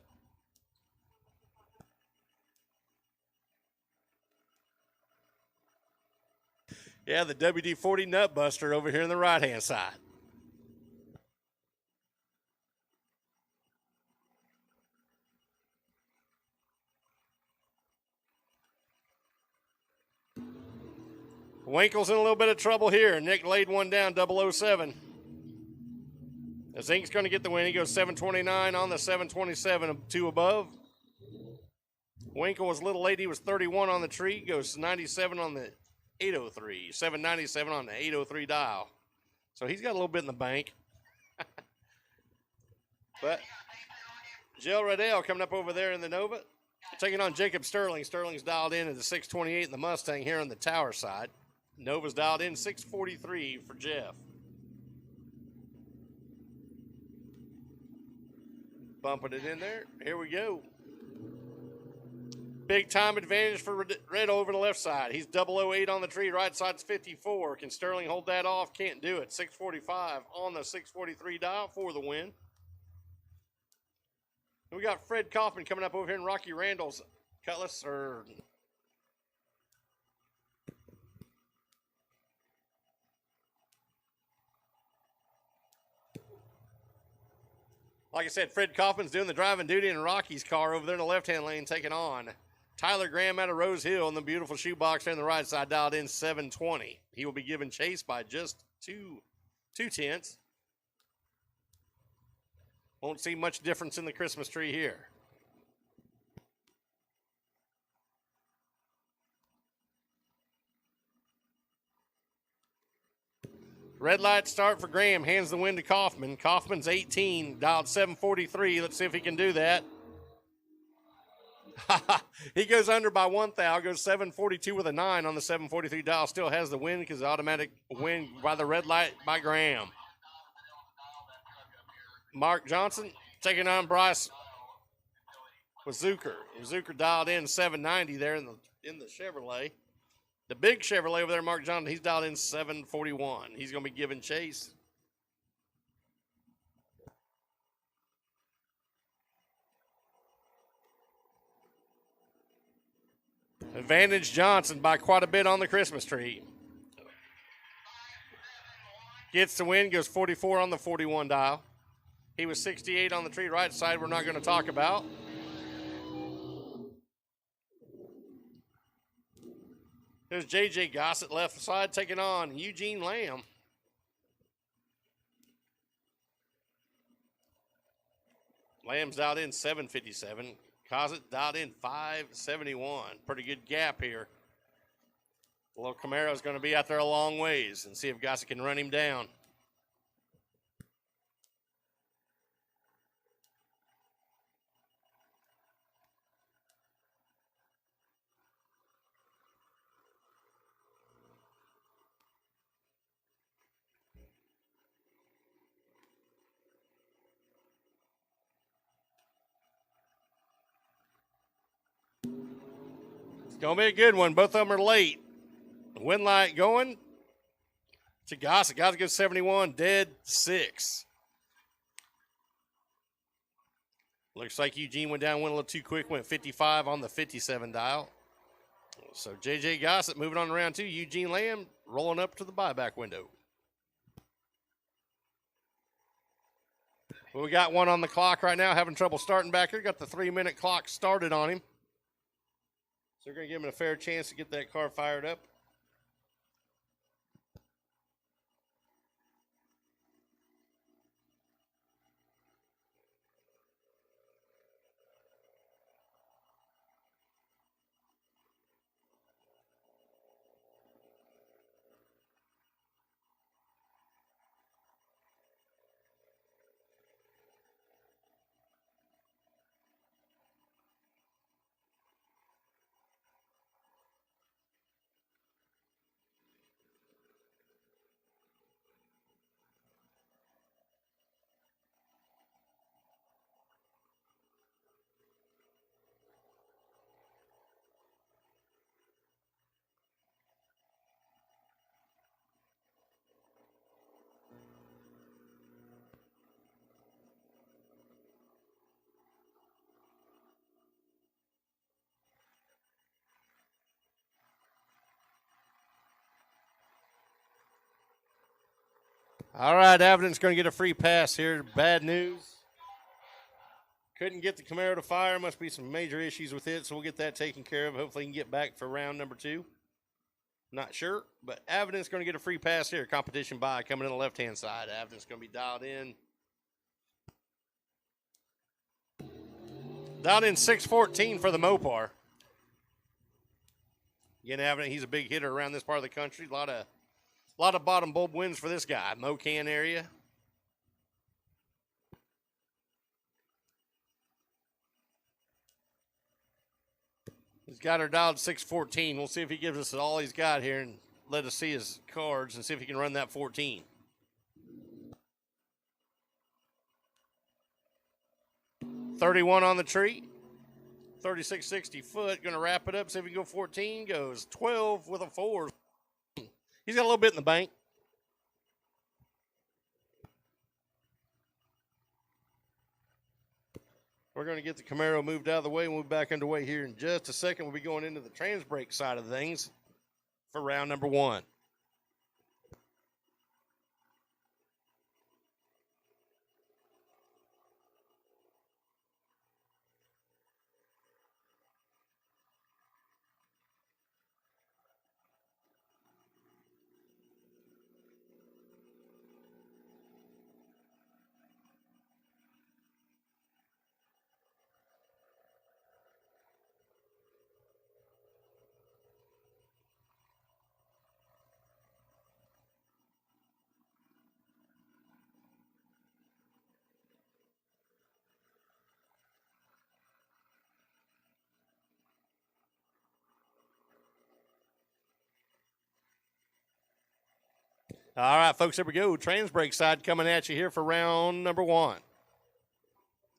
Yeah, the WD-40 Nutbuster over here on the right-hand side. Winkle's in a little bit of trouble here. Nick laid one down, 007. Zink's going to get the win. He goes 729 on the 727, 2 above. Winkle was a little late. He was 31 on the tree. Goes 97 on the 803. 797 on the 803 dial. So he's got a little bit in the bank. But Jill Riddell coming up over there in the Nova. Taking on Jacob Sterling. Sterling's dialed in at the 628 in the Mustang here on the tower side. Nova's dialed in 643 for Jeff. Bumping it in there. Here we go. Big time advantage for Red over the left side. He's 008 on the tree. Right side's 54. Can Sterling hold that off? Can't do it. 645 on the 643 dial for the win. And we got Fred Kaufman coming up over here in Rocky Randall's Cutlass. Like I said, Fred Kaufman's doing the driving duty in Rocky's car over there in the left-hand lane, taking on Tyler Graham out of Rose Hill in the beautiful shoebox there on the right side, dialed in 720. He will be given chase by just two tenths. Won't see much difference in the Christmas tree here. Red light start for Graham. Hands the win to Kaufman. Kaufman's 18, dialed 743. Let's see if he can do that. He goes under by 1 thou. Goes 742 with a 9 on the 743 dial. Still has the win because automatic win by the red light by Graham. Mark Johnson taking on Bryce with Zucker. Zucker dialed in 790 there in the Chevrolet. The big Chevrolet over there, Mark Johnson, he's dialed in 741. He's going to be giving chase. Advantage Johnson by quite a bit on the Christmas tree. Gets the win, goes 44 on the 41 dial. He was 68 on the tree right side, we're not going to talk about. There's J.J. Gossett left side taking on Eugene Lamb. Lamb's out in 757. Gossett dialed in 571. Pretty good gap here. The little Camaro's going to be out there a long ways and see if Gossett can run him down. It's going to be a good one. Both of them are late. Wind light going to Gossett. Gossett gets 71, dead 6. Looks like Eugene went down, went a little too quick, went 55 on the 57 dial. So J.J. Gossett moving on to round 2. Eugene Lamb rolling up to the buyback window. Well, we got one on the clock right now, having trouble starting back here. Got the 3-minute clock started on him. So we're going to give him a fair chance to get that car fired up. All right, Avenant's going to get a free pass here. Bad news. Couldn't get the Camaro to fire. Must be some major issues with it, so we'll get that taken care of. Hopefully he can get back for round number 2. Not sure, but Avenant's going to get a free pass here. Competition buy coming in the left-hand side. Avenant's going to be dialed in. Dialed in 614 for the Mopar. Again, Avenant, he's a big hitter around this part of the country. A lot of bottom bulb wins for this guy. Mocan area. He's got her dialed 614. We'll see if he gives us all he's got here and let us see his cards and see if he can run that 14. $31 on the tree. 3660 foot. Going to wrap it up. See if he can go 14. Goes 12 with a 4. He's got a little bit in the bank. We're going to get the Camaro moved out of the way and we'll be back underway here in just a second. We'll be going into the trans brake side of things for round number 1. All right, folks, here we go. Trans brake side coming at you here for round number 1.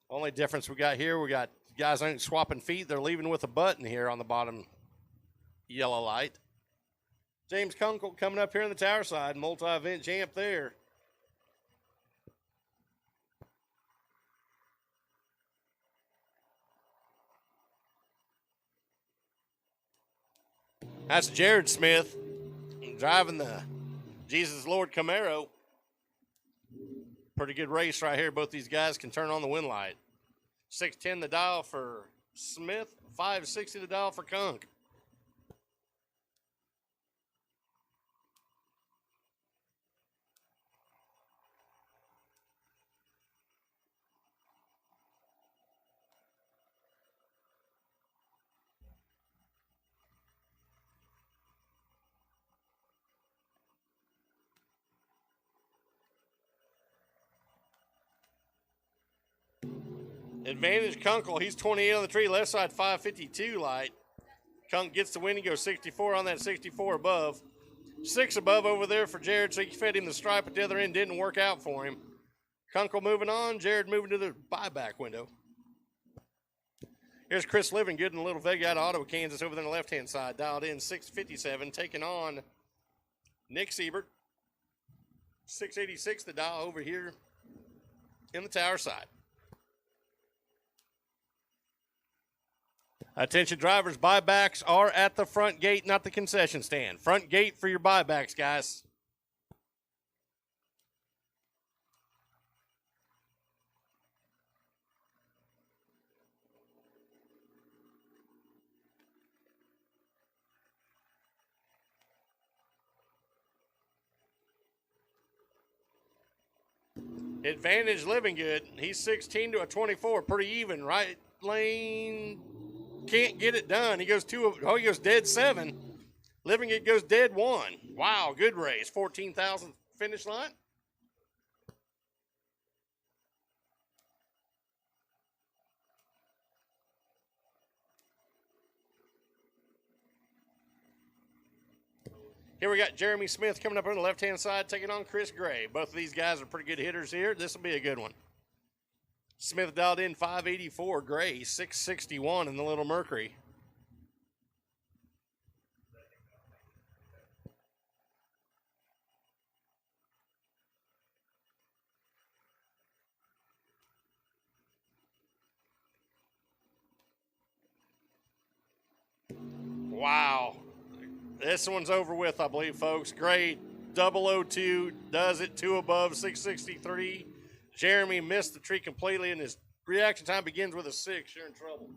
Only difference we got here, we got guys ain't swapping feet. They're leaving with a button here on the bottom yellow light. James Kunkel coming up here on the tower side, multi-event champ there. That's Jared Smith driving the Jesus Lord Camaro. Pretty good race right here. Both these guys can turn on the wind light. 610 the dial for Smith, 560 the dial for Kunk. Advantage Kunkel. He's 28 on the tree. Left side 552 light. Kunk gets the win. He goes 64 on that 64 above. 6 above over there for Jared, so he fed him the stripe at the other end. Didn't work out for him. Kunkel moving on. Jared moving to the buyback window. Here's Chris Livingood in the Little Vega out of Ottawa, Kansas, over there on the left-hand side. Dialed in 657, taking on Nick Siebert. 686, the dial over here in the tower side. Attention drivers, buybacks are at the front gate, not the concession stand. Front gate for your buybacks, guys. Advantage Livingood. He's 16 to a 24, pretty even. Right lane can't get it done. He goes he goes dead 7. Livingood goes dead 1. Wow, good race. 14,000 finish line. Here we got Jeremy Smith coming up on the left-hand side, taking on Chris Gray. Both of these guys are pretty good hitters here. This will be a good one. Smith dialed in 584, Gray 661 in the Little Mercury. Wow. This one's over with, I believe, folks. Gray 002 does it, 2 above, 663. Jeremy missed the tree completely, and his reaction time begins with a 6. You're in trouble.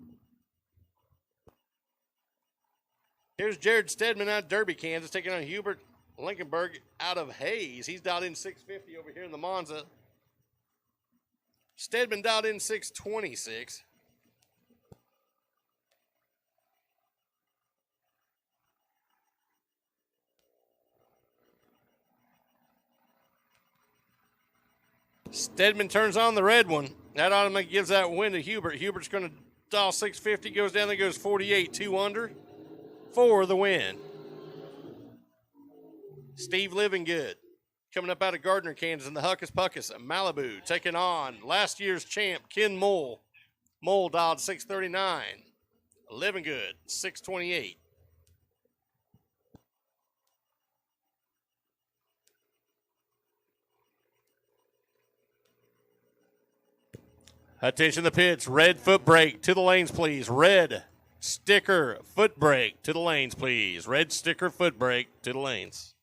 Here's Jared Stedman out of Derby, Kansas, taking on Hubert Linkenberg out of Hayes. He's dialed in 650 over here in the Monza. Stedman dialed in 626. Stedman turns on the red one. That automatically gives that win to Hubert. Hubert's going to dial 650, goes down there, goes 48, 2 under for the win. Steve Livingood coming up out of Gardner, Kansas in the Huckus Puckus at Malibu, taking on last year's champ, Ken Mole. Mole dialed 639. Livingood, 628. Attention the pits. Red foot brake to the lanes, please. Red sticker foot brake to the lanes, please. Red sticker foot brake to the lanes.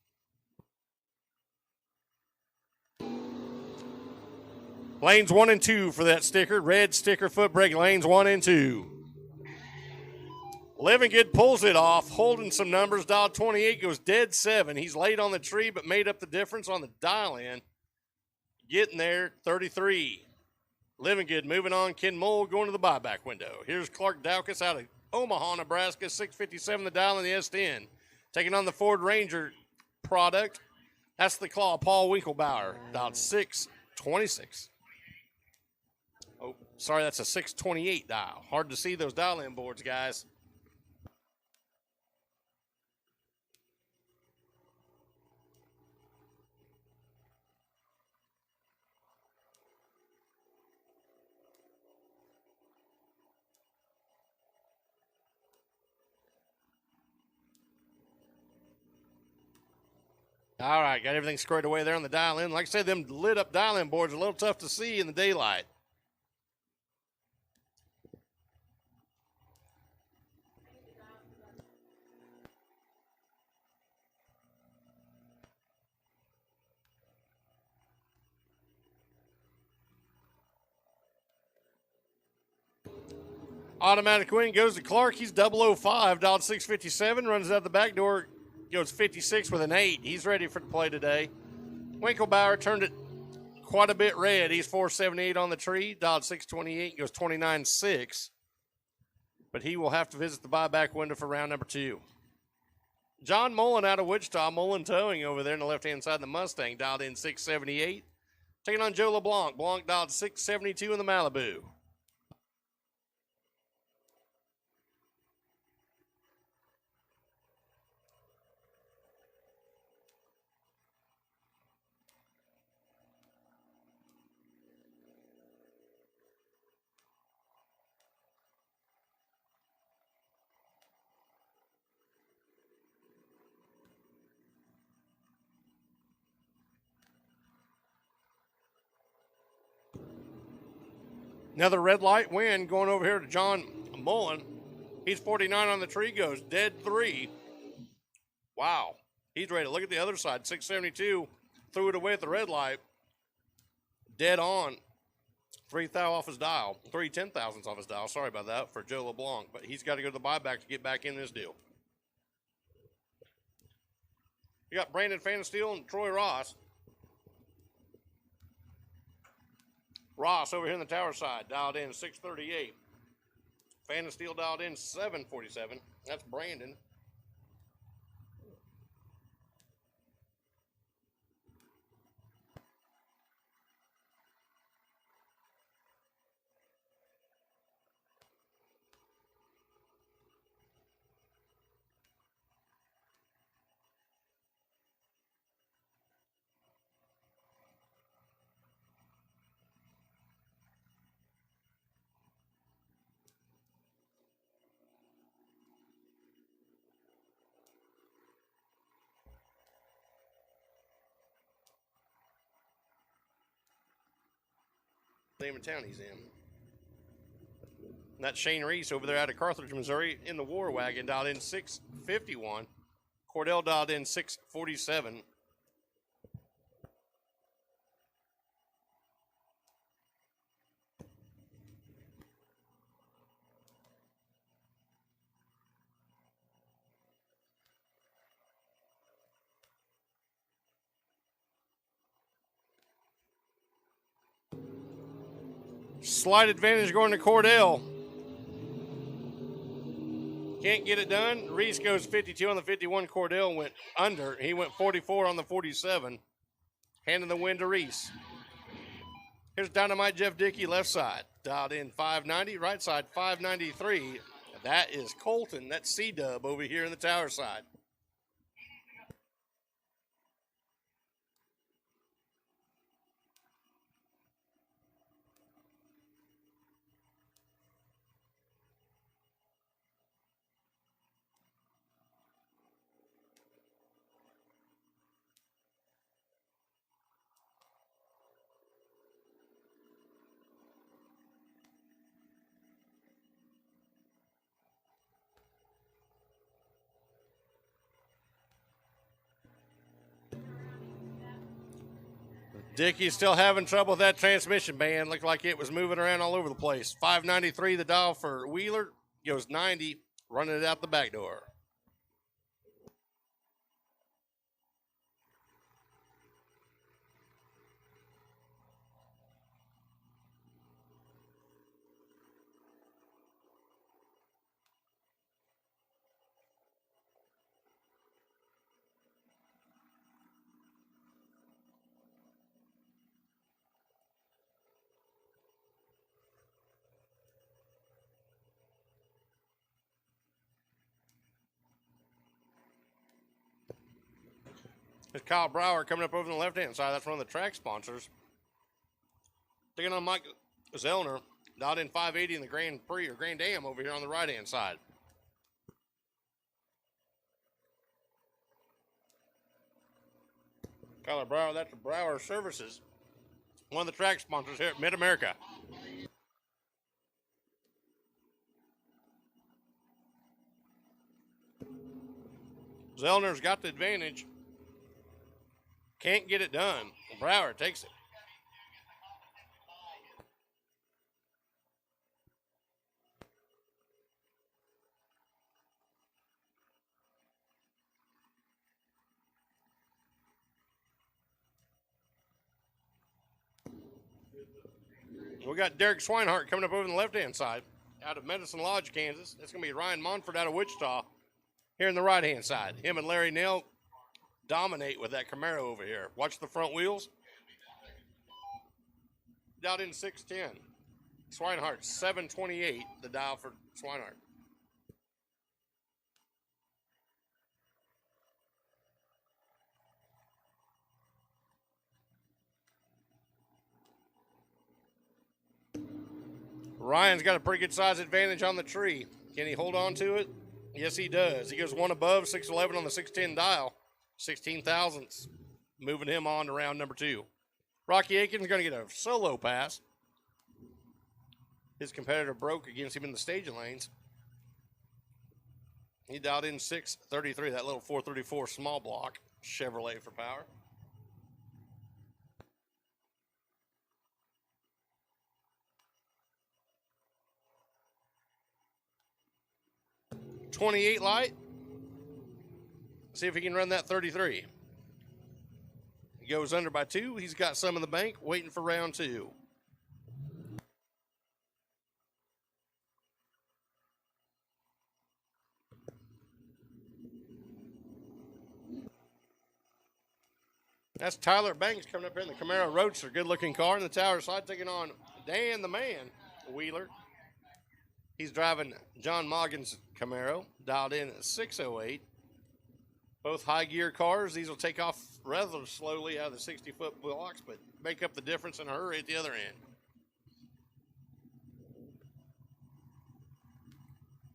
Lanes 1 and 2 for that sticker. Red sticker foot brake, lanes 1 and 2. Livingood pulls it off, holding some numbers. Dial 28 goes dead 7. He's late on the tree, but made up the difference on the dial in. Getting there, 33. Livingood moving on. Ken Mole going to the buyback window. Here's Clark Dowkus out of Omaha, Nebraska, 657 the dial in the S10. Taking on the Ford Ranger product. That's the Claw, Paul Winkelbauer, dialed 626. Oh, sorry, that's a 628 dial. Hard to see those dial-in boards, guys. All right, got everything squared away there on the dial-in. Like I said, them lit-up dial-in boards are a little tough to see in the daylight. Automatic win goes to Clark. He's 005, dialed 657, runs out the back door, goes 56 with an 8. He's ready for the play today. Winkelbauer turned it quite a bit red. He's 478 on the tree, dialed 628, goes 29.6. But he will have to visit the buyback window for round number 2. John Mullen out of Wichita, Mullen towing over there on the left-hand side of the Mustang, dialed in 678. Taking on Joe LeBlanc. Blanc dialed 672 in the Malibu. Another red light win going over here to John Mullen. He's 49 on the tree, goes dead 3. Wow. He's ready to look at the other side. 672, threw it away at the red light. Dead on. 3 thou off his dial. 3 10,000ths off his dial. Sorry about that for Joe LeBlanc, but he's got to go to the buyback to get back in this deal. You got Brandon Fanasteel and Troy Ross. Ross over here in the tower side, dialed in 638. Fanasteel dialed in 747. That's Brandon. Name of town he's in. And that's Shane Reese over there out of Carthage, Missouri, in the War Wagon, dialed in 651. Cordell dialed in 647. Slight advantage going to Cordell. Can't get it done. Reese goes 52 on the 51. Cordell went under. He went 44 on the 47. Handing the win to Reese. Here's Dynamite Jeff Dickey, left side. Dialed in 590. Right side 593. That is Colton. That's C-Dub over here in the tower side. Dickey's still having trouble with that transmission, man. Looked like it was moving around all over the place. 593 the dial for Wheeler. Goes 90, running it out the back door. There's Kyle Brower coming up over on the left-hand side. That's one of the track sponsors. Taking on Mike Zellner. Dialed in 580 in the Grand Prix or Grand Am over here on the right-hand side. Kyle Brower, that's the Brower Services. One of the track sponsors here at Mid-America. Zellner's got the advantage. Can't get it done. Brower takes it. We got Derek Swinehart coming up over on the left-hand side out of Medicine Lodge, Kansas. That's going to be Ryan Monfort out of Wichita here in the right-hand side. Him and Larry Nell dominate with that Camaro over here. Watch the front wheels. Dialed in 610. Swinehart 728, the dial for Swinehart. Ryan's got a pretty good size advantage on the tree. Can he hold on to it? Yes, he does. He goes one above, 611 on the 610 dial. 16 thousandths, moving him on to round number 2. Rocky Aiken's going to get a solo pass. His competitor broke against him in the staging lanes. He dialed in 633, that little 434 small block Chevrolet for power. .28 light. See if he can run that 33. He goes under by 2. He's got some in the bank, waiting for round 2. That's Tyler Banks coming up here in the Camaro Roadster. Good-looking car in the tower side, taking on Dan the Man Wheeler. He's driving John Moggin's Camaro, dialed in at 608. Both high-gear cars. These will take off rather slowly out of the 60-foot blocks, but make up the difference in a hurry at the other end.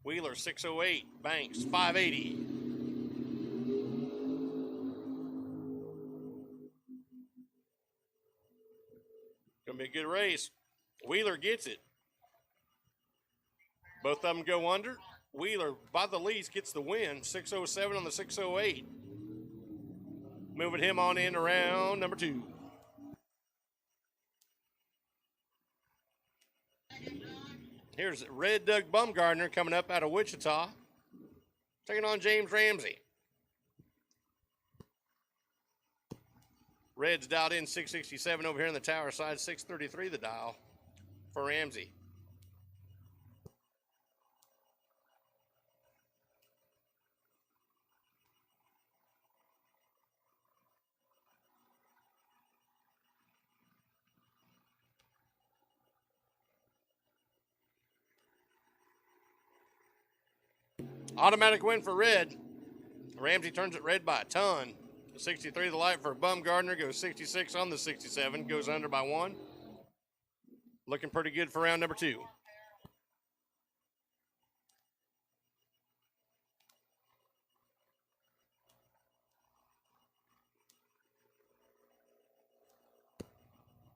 Wheeler, 608. Banks, 580. Gonna be a good race. Wheeler gets it. Both of them go under. Wheeler, by the least, gets the win. 607 on the 608. Moving him on in around number 2. Here's Red Doug Bumgardner coming up out of Wichita, taking on James Ramsey. Red's dialed in 667 over here on the tower side, 633 the dial for Ramsey. Automatic win for Red. Ramsey turns it red by a ton. 63 the light for Bumgardner, goes 66 on the 67, goes under by 1. Looking pretty good for round number 2.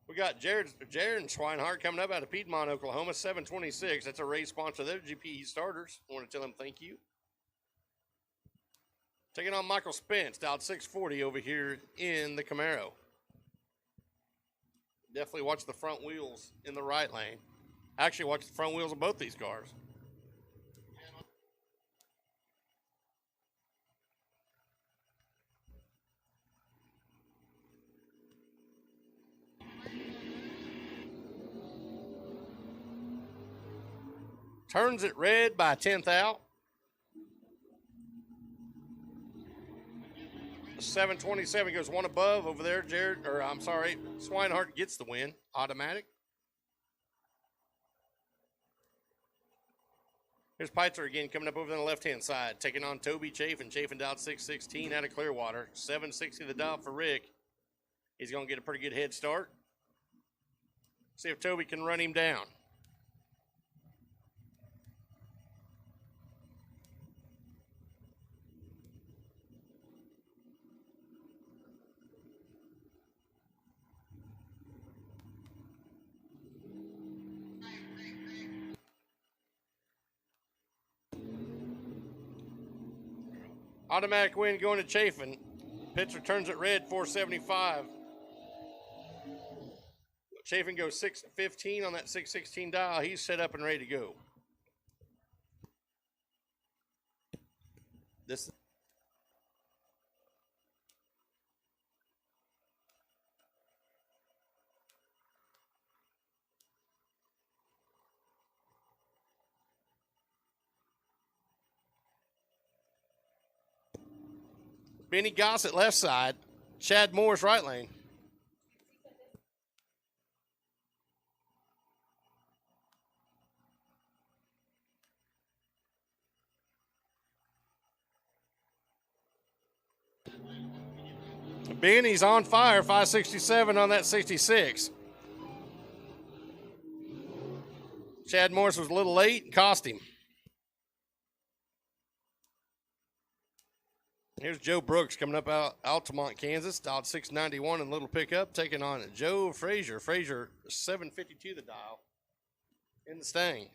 We got Jared Schweinhart coming up out of Piedmont, Oklahoma, 726. That's a race sponsor there, GPE Starters. I want to tell them thank you. Taking on Michael Spence, dialed 640 over here in the Camaro. Definitely watch the front wheels in the right lane. Actually, watch the front wheels of both these cars. Turns it red by 10th out. 727 goes one above over there. Swinehart gets the win. Automatic. Here's Peitzer again coming up over on the left-hand side, taking on Toby Chafin. Chafin dialed 616 out of Clearwater. 760 the dial for Rick. He's going to get a pretty good head start. See if Toby can run him down. Automatic win going to Chafin. Pitcher turns it red, 475. Chafin goes 615 on that 616 dial. He's set up and ready to go. This Benny Gossett left side. Chad Morris right lane. Benny's on fire, 567 on that 66. Chad Morris was a little late and cost him. Here's Joe Brooks coming up out Altamont, Kansas, dialed 691 in little pickup, taking on Joe Frazier. Frazier, 752 the dial in the Stang.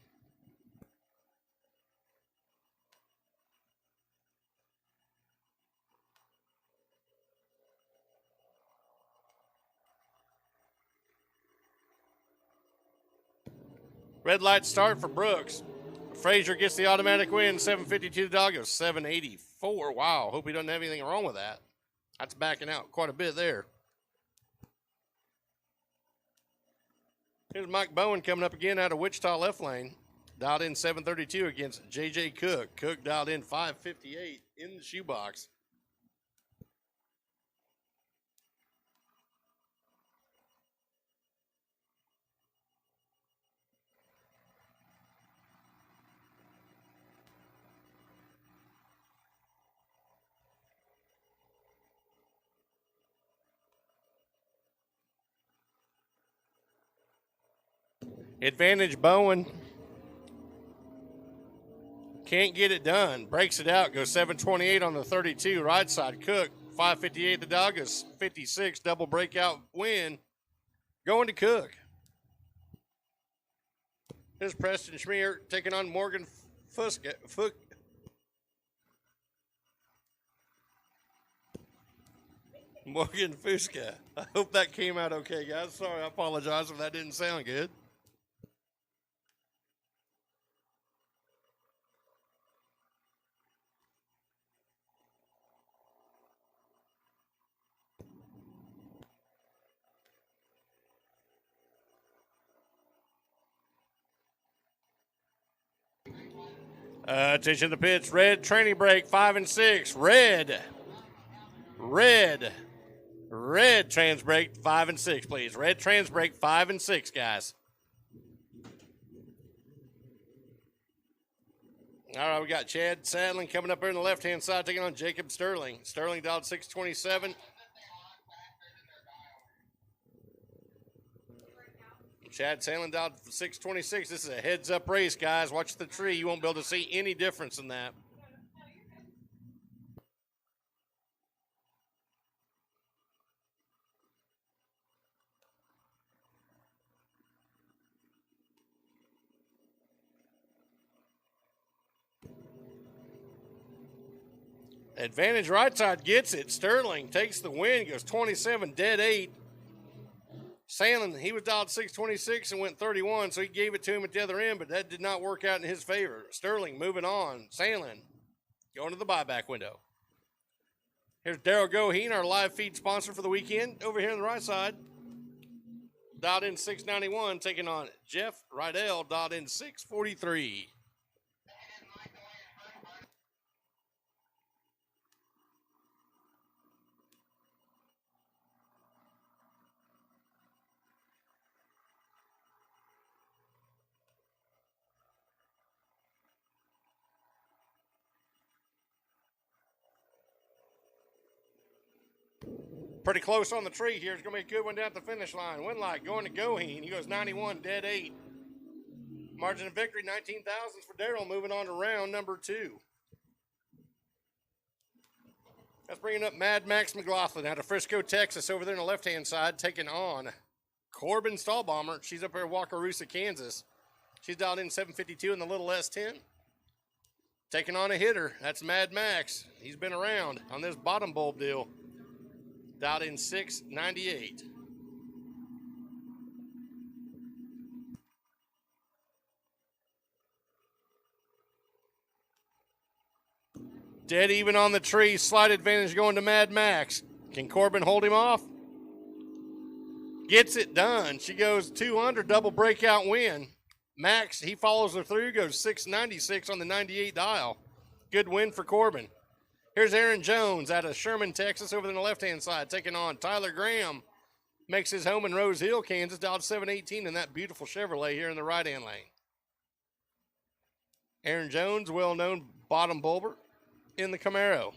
Red light start for Brooks. Frazier gets the automatic win, 752. The dog goes 784. Wow, hope he doesn't have anything wrong with that. That's backing out quite a bit there. Here's Mike Bowen coming up again out of Wichita left lane. Dialed in 732 against J.J. Cook. Cook dialed in 558 in the shoebox. Advantage Bowen. Can't get it done. Breaks it out. Goes 728 on the 32. Right side. Cook. 558. The dog is 56. Double breakout win. Going to Cook. Here's Preston Schmier taking on Morgan Fuska. Morgan Fuska. I hope that came out okay, guys. Sorry, I apologize if that didn't sound good. Attention to the pitch. Red training break, 5 and 6. Red trans break, 5 and 6, please. Red trans break, 5 and 6, guys. All right, we got Chad Sadling coming up here on the left-hand side, taking on Jacob Sterling. Sterling dialed 627. Chad Sadling dialed 626. This is a heads-up race, guys. Watch the tree. You won't be able to see any difference in that. Advantage right side gets it. Sterling takes the win, goes 27, dead 8. Sandlin, he was dialed 626 and went 31, so he gave it to him at the other end, but that did not work out in his favor. Sterling moving on. Sandlin going to the buyback window. Here's Daryl Goheen, our live feed sponsor for the weekend, over here on the right side. Dialed in 691, taking on Jeff Rydell, dialed in 643. Pretty close on the tree here. It's going to be a good one down at the finish line. Winlight going to Goheen. He goes 91, dead 8. Margin of victory, 19 thousandths for Darrell. Moving on to round number 2. That's bringing up Mad Max McLaughlin out of Frisco, Texas, over there on the left-hand side, taking on Corbin Stallbomber. She's up here in Wakarusa, Kansas. She's dialed in 752 in the little S10. Taking on a hitter. That's Mad Max. He's been around on this bottom bulb deal. Dialed in 698. Dead even on the tree. Slight advantage going to Mad Max. Can Corbin hold him off? Gets it done. She goes 200, double breakout win. Max, he follows her through, goes 696 on the 98 dial. Good win for Corbin. Here's Aaron Jones out of Sherman, Texas, over on the left-hand side, taking on Tyler Graham. Makes his home in Rose Hill, Kansas, dialed 718 in that beautiful Chevrolet here in the right-hand lane. Aaron Jones, well-known bottom bulber in the Camaro.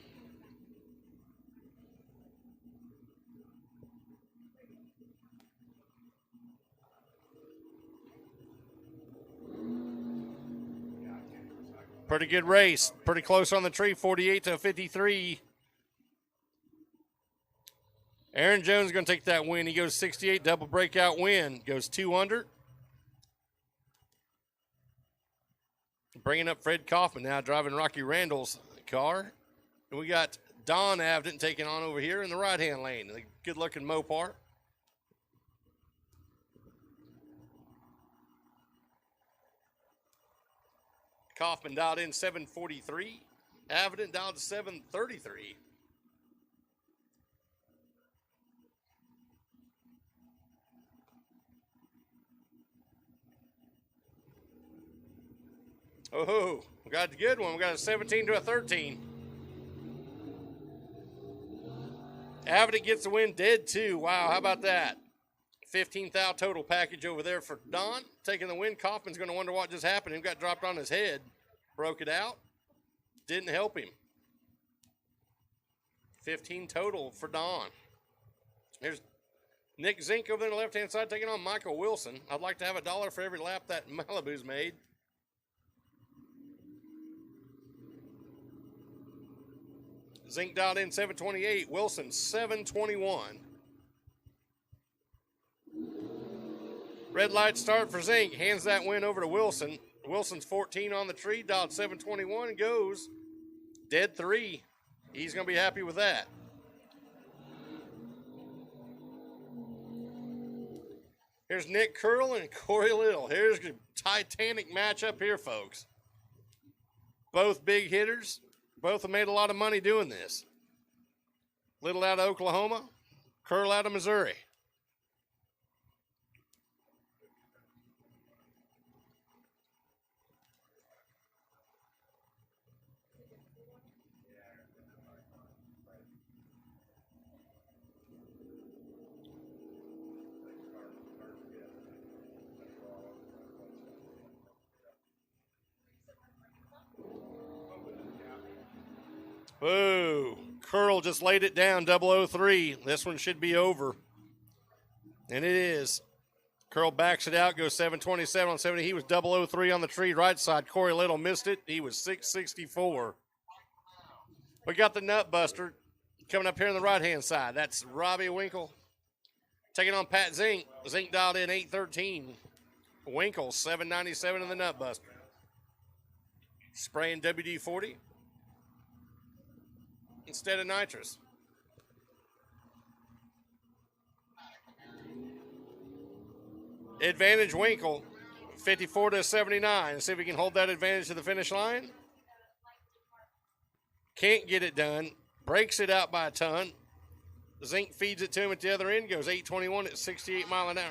Pretty good race. Pretty close on the tree, 48 to 53. Aaron Jones is going to take that win. He goes 68, double breakout win. Goes 2 under. Bringing up Fred Kaufman now, driving Rocky Randall's car. And we got Don Avden taking on over here in the right-hand lane. The good-looking Mopar. Kaufman dialed in 743. Avden dialed to 733. Oh, we got a good one. We got a 17 to a 13. Avden gets the win, dead too. Wow, how about that? 15,000 total package over there for Don. Taking the win. Kaufman's going to wonder what just happened. He got dropped on his head. Broke it out. Didn't help him. 15 total for Don. Here's Nick Zink over there on the left-hand side taking on Michael Wilson. I'd like to have $1 for every lap that Malibu's made. Zink dialed in 728. Wilson 721. Red light start for Zink. Hands that win over to Wilson. Wilson's 14 on the tree. Dialed 721 and goes dead 3. He's going to be happy with that. Here's Nick Curl and Corey Little. Here's a titanic matchup here, folks. Both big hitters. Both have made a lot of money doing this. Little out of Oklahoma, Curl out of Missouri. Whoa, Curl just laid it down, 003. This one should be over. And it is. Curl backs it out, goes 727 on 70. He was 003 on the tree right side. Corey Little missed it. He was 664. We got the Nut Buster coming up here on the right-hand side. That's Robbie Winkle taking on Pat Zink. Zink dialed in 813. Winkle 797 in the Nut Buster. Spraying WD-40 instead of nitrous. Advantage Winkle, 54 to 79. Let's see if we can hold that advantage to the finish line. Can't get it done. Breaks it out by a ton. Zink feeds it to him at the other end. Goes 821 at 68 mile an hour.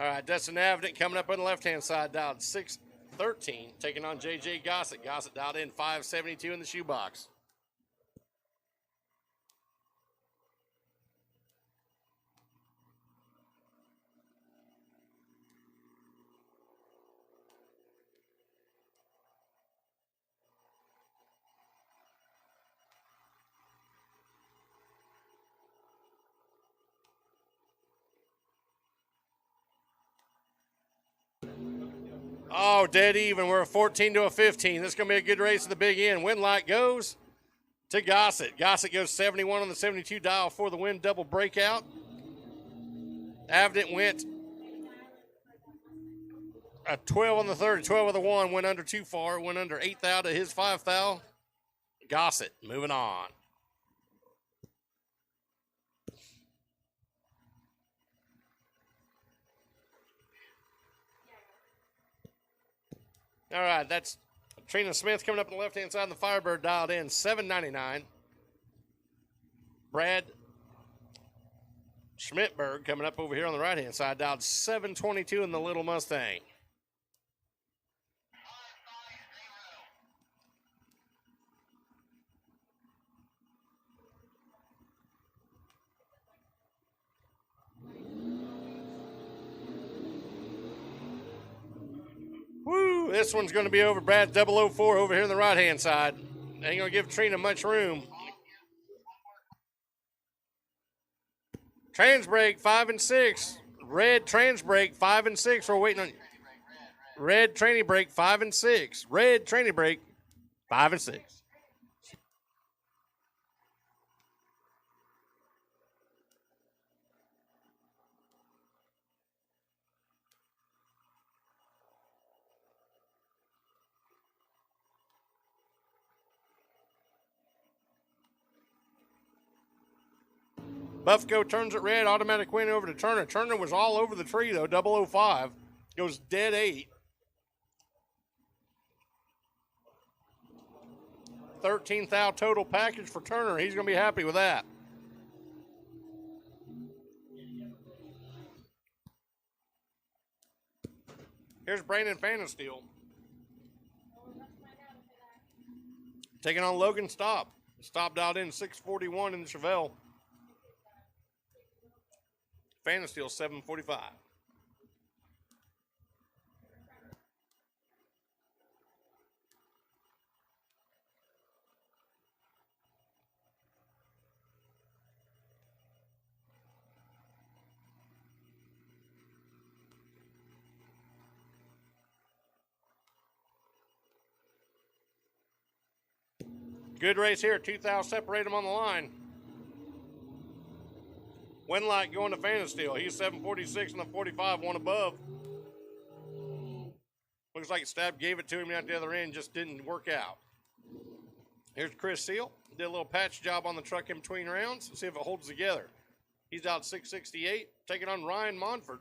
All right, Dustin Avden coming up on the left-hand side, dialed 613, taking on J.J. Gossett. Gossett dialed in 572 in the shoebox. Oh, dead even. We're a 14 to a 15. This is going to be a good race at the big end. Win light goes to Gossett. Gossett goes 71 on the 72 dial for the win, double breakout. Avden went a 12 on the 30, 12 on the 1, went under too far, went under 8 thou to his 5 thou. Gossett moving on. All right, that's Trina Smith coming up on the left-hand side, and the Firebird dialed in 799. Brad Schmidtberg coming up over here on the right-hand side, dialed 722 in the Little Mustang. Woo, this one's going to be over. Brad 004 over here on the right-hand side. Ain't going to give Trina much room. Trans brake 5 and 6. Red trans brake 5 and 6. We're waiting on you. Red tranny brake 5 and 6. Red tranny brake 5 and 6. Buffco turns it red. Automatic win over to Turner. Turner was all over the tree, though. 005. Goes dead 8. 13th out total package for Turner. He's going to be happy with that. Here's Brandon Fanasteel. Taking on Logan Stopp. Stopp dialed in 641 in the Chevelle. Fanasteel 745. Good race here. 2,000 separate them on the line. Winlight going to Fanasteel. He's 746 and the 45, one above. Looks like Stab gave it to him at the other end, just didn't work out. Here's Chris Seal. Did a little patch job on the truck in between rounds. See if it holds together. He's out 668, taking on Ryan Monfort.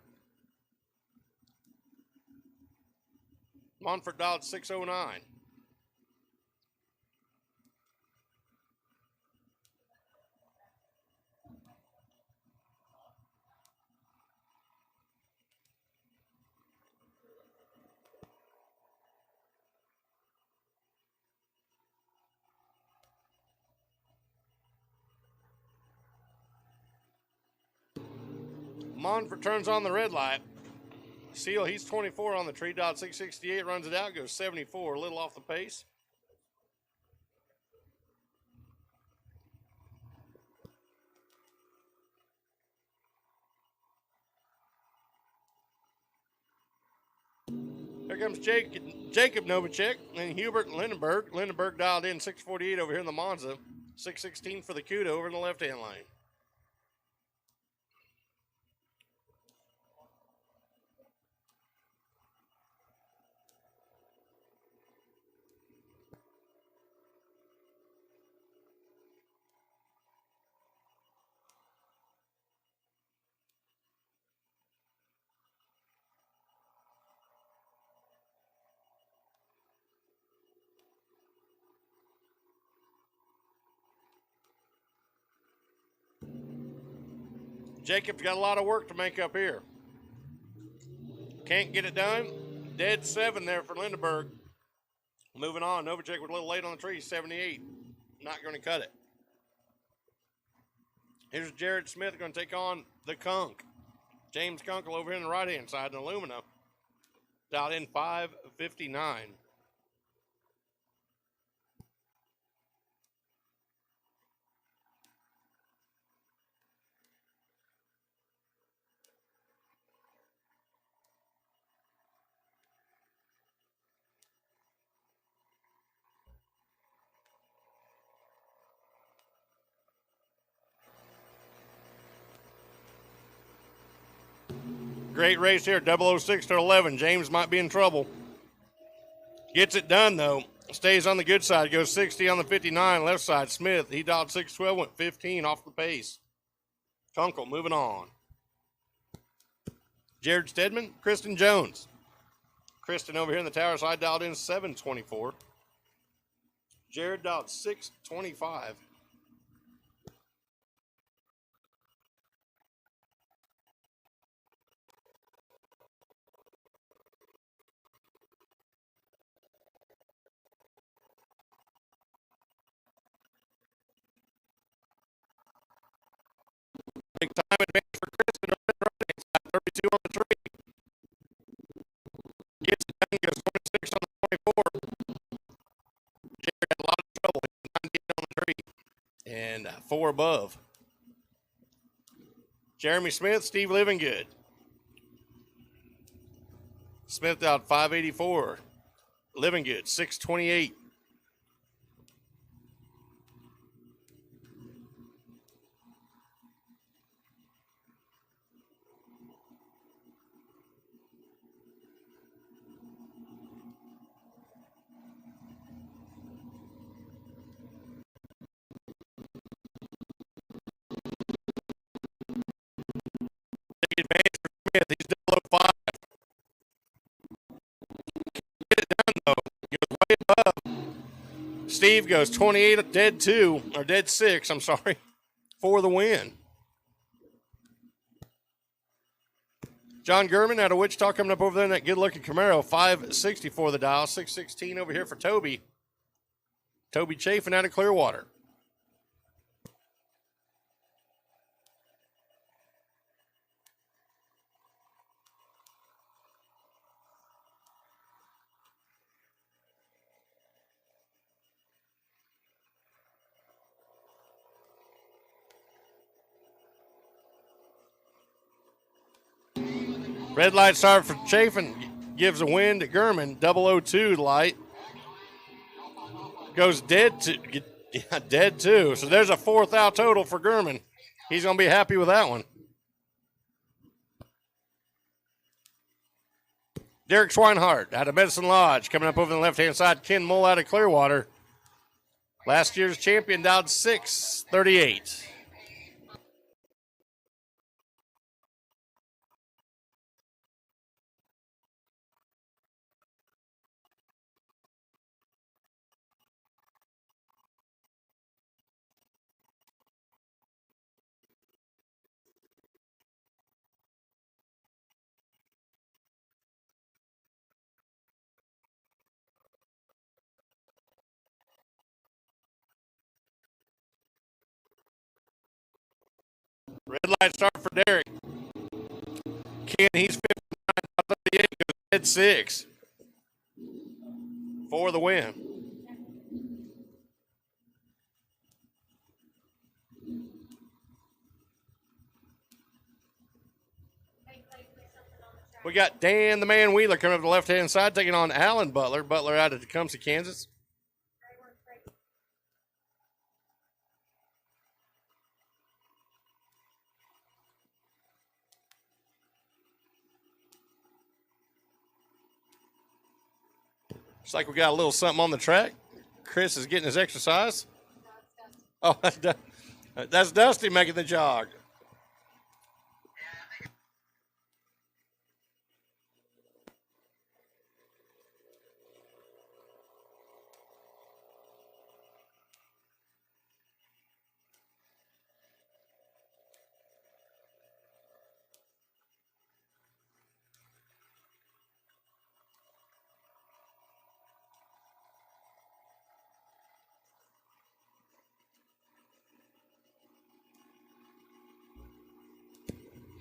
Monfort dialed 609. Monfort turns on the red light. Seal, he's 24 on the tree, dialed 668, runs it out, goes 74, a little off the pace. Here comes Jacob Novacek and Hubert Lindenberg. Lindenberg dialed in 648 over here in the Monza, 616 for the Cuda over in the left-hand lane. Jacob's got a lot of work to make up here. Can't get it done. Dead 7 there for Lindenberg. Moving on. Novacek was a little late on the tree, 78. Not going to cut it. Here's Jared Smith going to take on the Kunk. James Kunkel over here on the right-hand side in Illumina. Dialed in 559. Great race here, 006 to 11. James might be in trouble. Gets it done, though. Stays on the good side. Goes 60 on the 59, left side. Smith, he dialed 612, went 15 off the pace. Kunkel moving on. Jared Stedman, Kristen Jones. Kristen over here in the tower side dialed in 724. Jared dialed 625. Big time advance for Kristen over the right side, 32 on the tree. Gets it done, goes 26 on the 24. Jared had a lot of trouble. He's 98 on the tree. And 4 above. Jeremy Smith, Steve Livingood. Smith out 584. Livingood, 628. Steve goes 28 dead 2, or dead 6, I'm sorry, for the win. John Gurman out of Wichita coming up over there in that good-looking Camaro, 560 for the dial, 616 over here for Toby. Toby Chafin out of Clearwater. Red light start for Chafin, gives a win to Gurman, 002 light. Goes dead dead 2. So there's a 4th out total for Gurman. He's going to be happy with that one. Derek Schweinhardt out of Medicine Lodge coming up over the left-hand side. Ken Mull out of Clearwater. Last year's champion dialed 638. Red light start for Derek. Ken, he's 59, 38, goes dead 6 for the win. We got Dan the Man Wheeler coming up the left-hand side, taking on Alan Butler. Butler out of Tecumseh, Kansas. Looks like we got a little something on the track. Chris is getting his exercise. Oh, that's Dusty making the jog.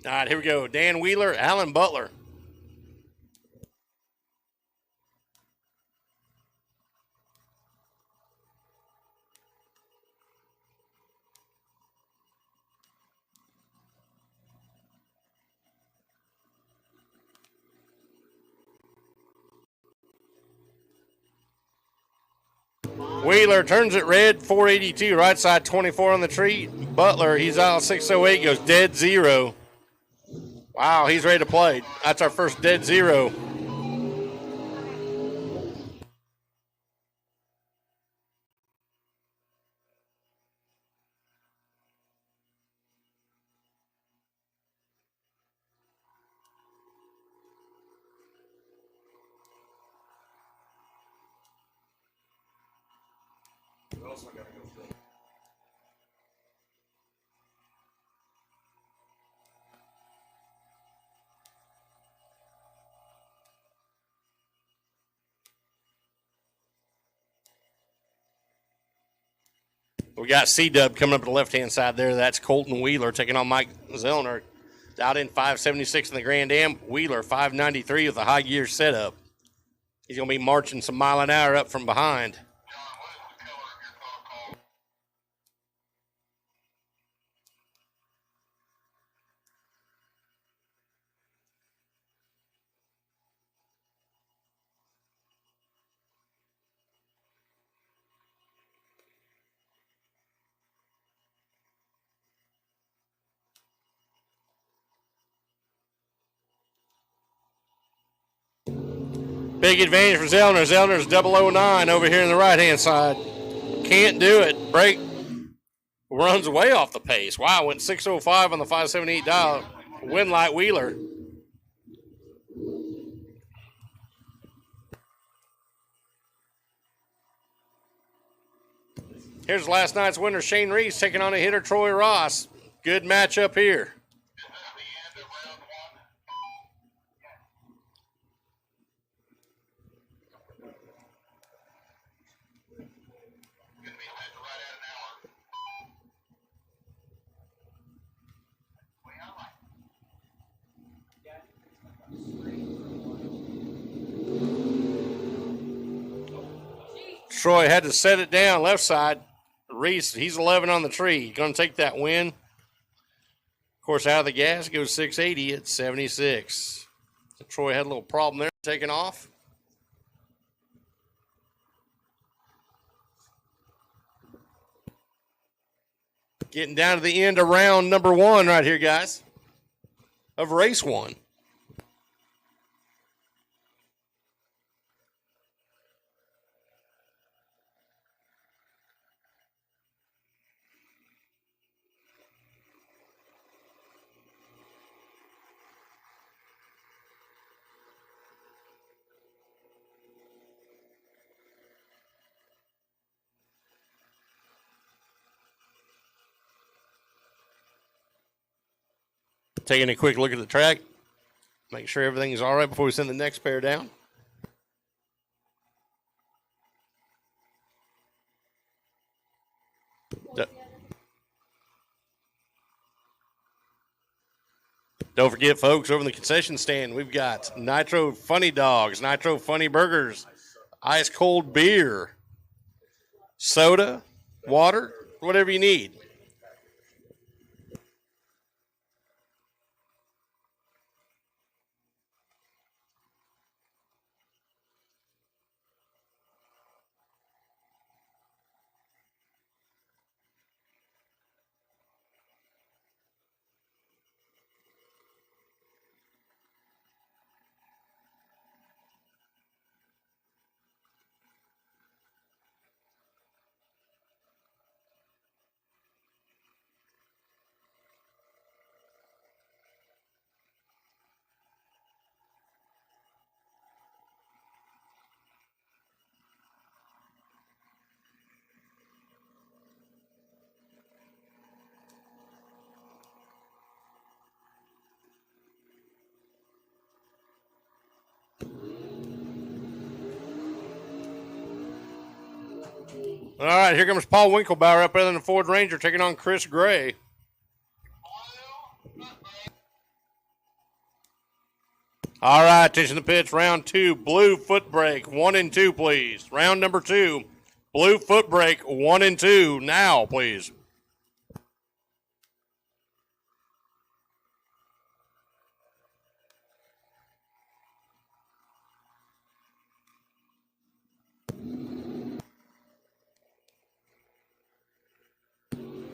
All right, here we go. Dan Wheeler, Alan Butler. Wheeler turns it red, 482, right side 24 on the tree. Butler, he's out 608, goes dead 0. Wow, he's ready to play. That's our first dead 0. We got C-Dub coming up to the left-hand side there. That's Colton Wheeler taking on Mike Zellner. Out in 576 in the Grand Am. Wheeler 593 with a high gear setup. He's going to be marching some mile an hour up from behind. Big advantage for Zellner. Zellner's 009 over here on the right-hand side. Can't do it. Break runs way off the pace. Wow, went 605 on the 578 dial. Win light Wheeler. Here's last night's winner, Shane Reese, taking on a hitter, Troy Ross. Good matchup here. Troy had to set it down left side. Reese, he's 11 on the tree. Going to take that win. Of course, out of the gas, goes 680 at 76. So Troy had a little problem there, taking off. Getting down to the end of round number 1 right here, guys, of race 1. Taking a quick look at the track. Make sure everything's all right before we send the next pair down. Don't forget, folks, over in the concession stand, we've got Nitro Funny Dogs, Nitro Funny Burgers, ice cold beer, soda, water, whatever you need. All right, here comes Paul Winklebauer up there in the Ford Ranger taking on Chris Gray. All right, attention to the pitch, round 2, blue foot brake, 1 and 2, please. Round number 2, blue foot brake, 1 and 2, now, please.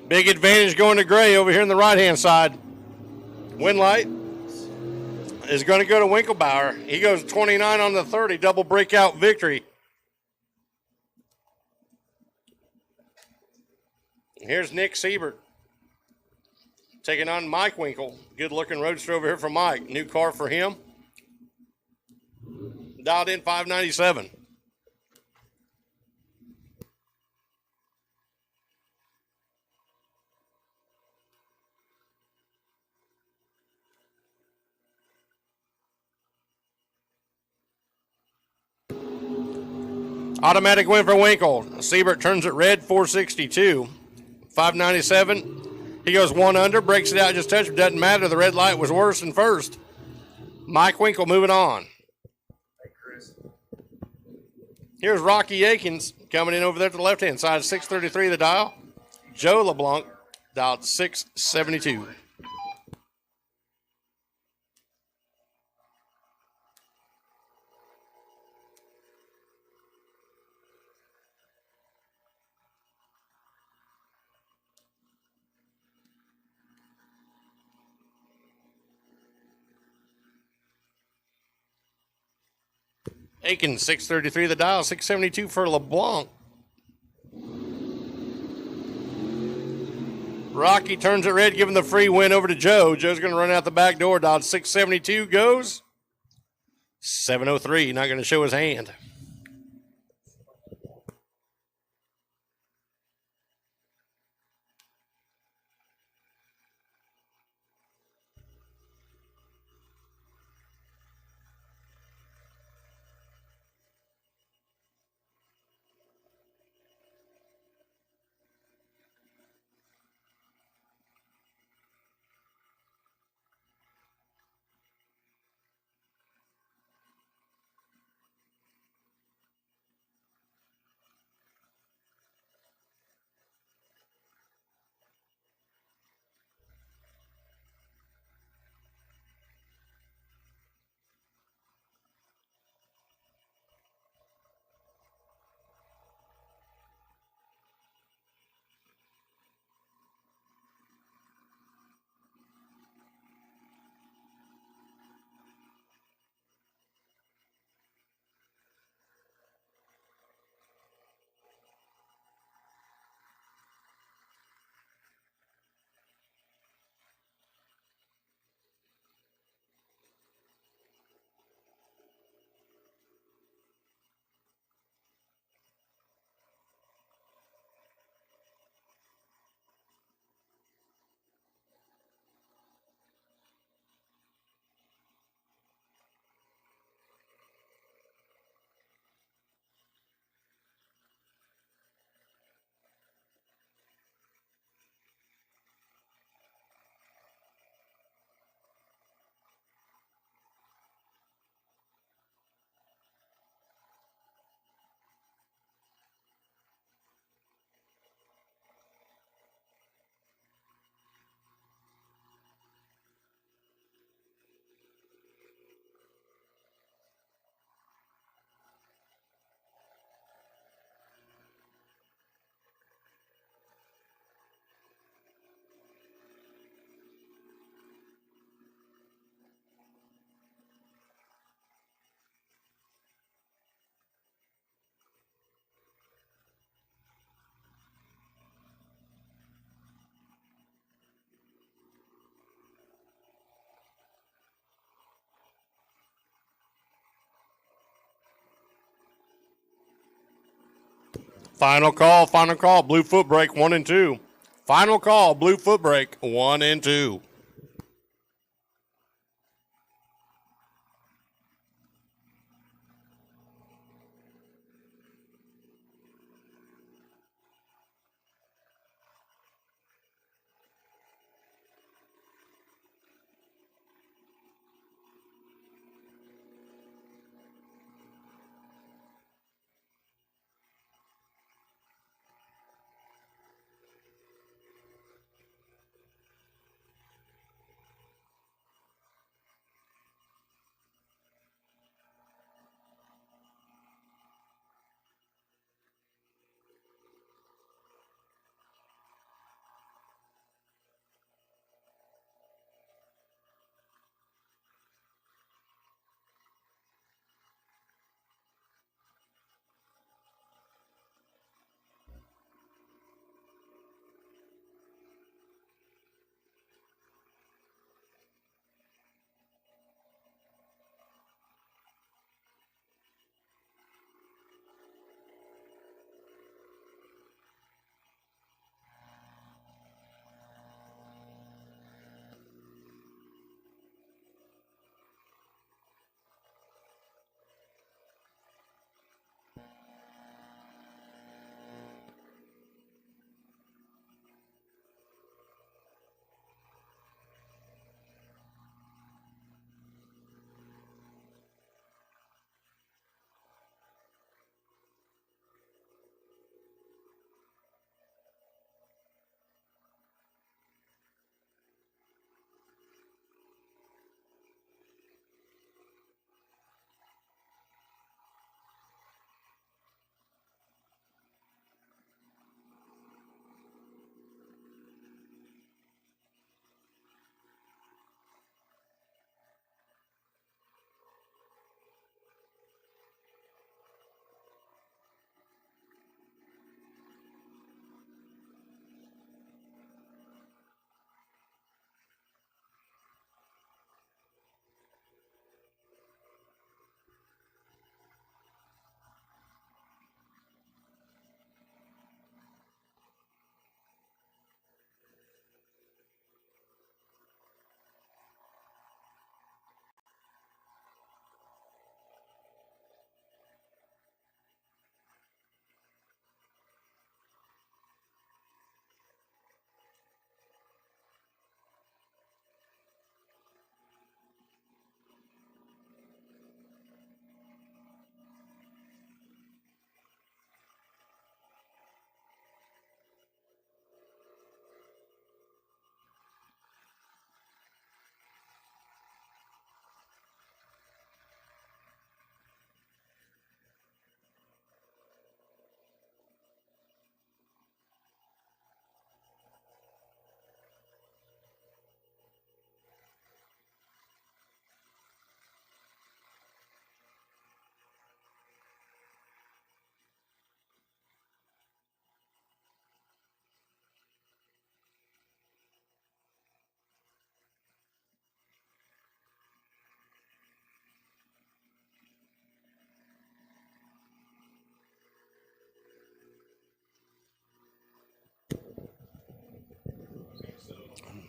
Big advantage going to Gray over here on the right-hand side. Win light is going to go to Winklebauer. He goes 29 on the 30, double breakout victory. Here's Nick Siebert taking on Mike Winkle. Good-looking roadster over here for Mike. New car for him. Dialed in 597. Automatic win for Winkle. Siebert turns it red, 462. 597. He goes 1 under, breaks it out just touch. Doesn't matter. The red light was worse than first. Mike Winkle moving on. Here's Rocky Akins coming in over there to the left-hand side. 633 the dial. Joe LeBlanc dialed 672. Aiken, 633 the dial, 672 for LeBlanc. Rocky turns it red, giving the free win over to Joe. Joe's going to run out the back door. Dialed 672 goes 703. Not going to show his hand. Final call, final call. Blue foot brake 1 and 2. Final call, blue foot brake 1 and 2.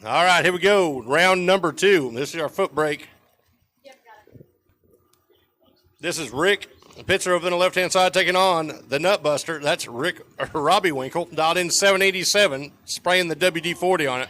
All right, here we go. Round number 2. This is our foot brake. This is Rick, pitcher over on the left-hand side, taking on the nut buster. That's Robbie Winkle, dialed in 787, spraying the WD-40 on it.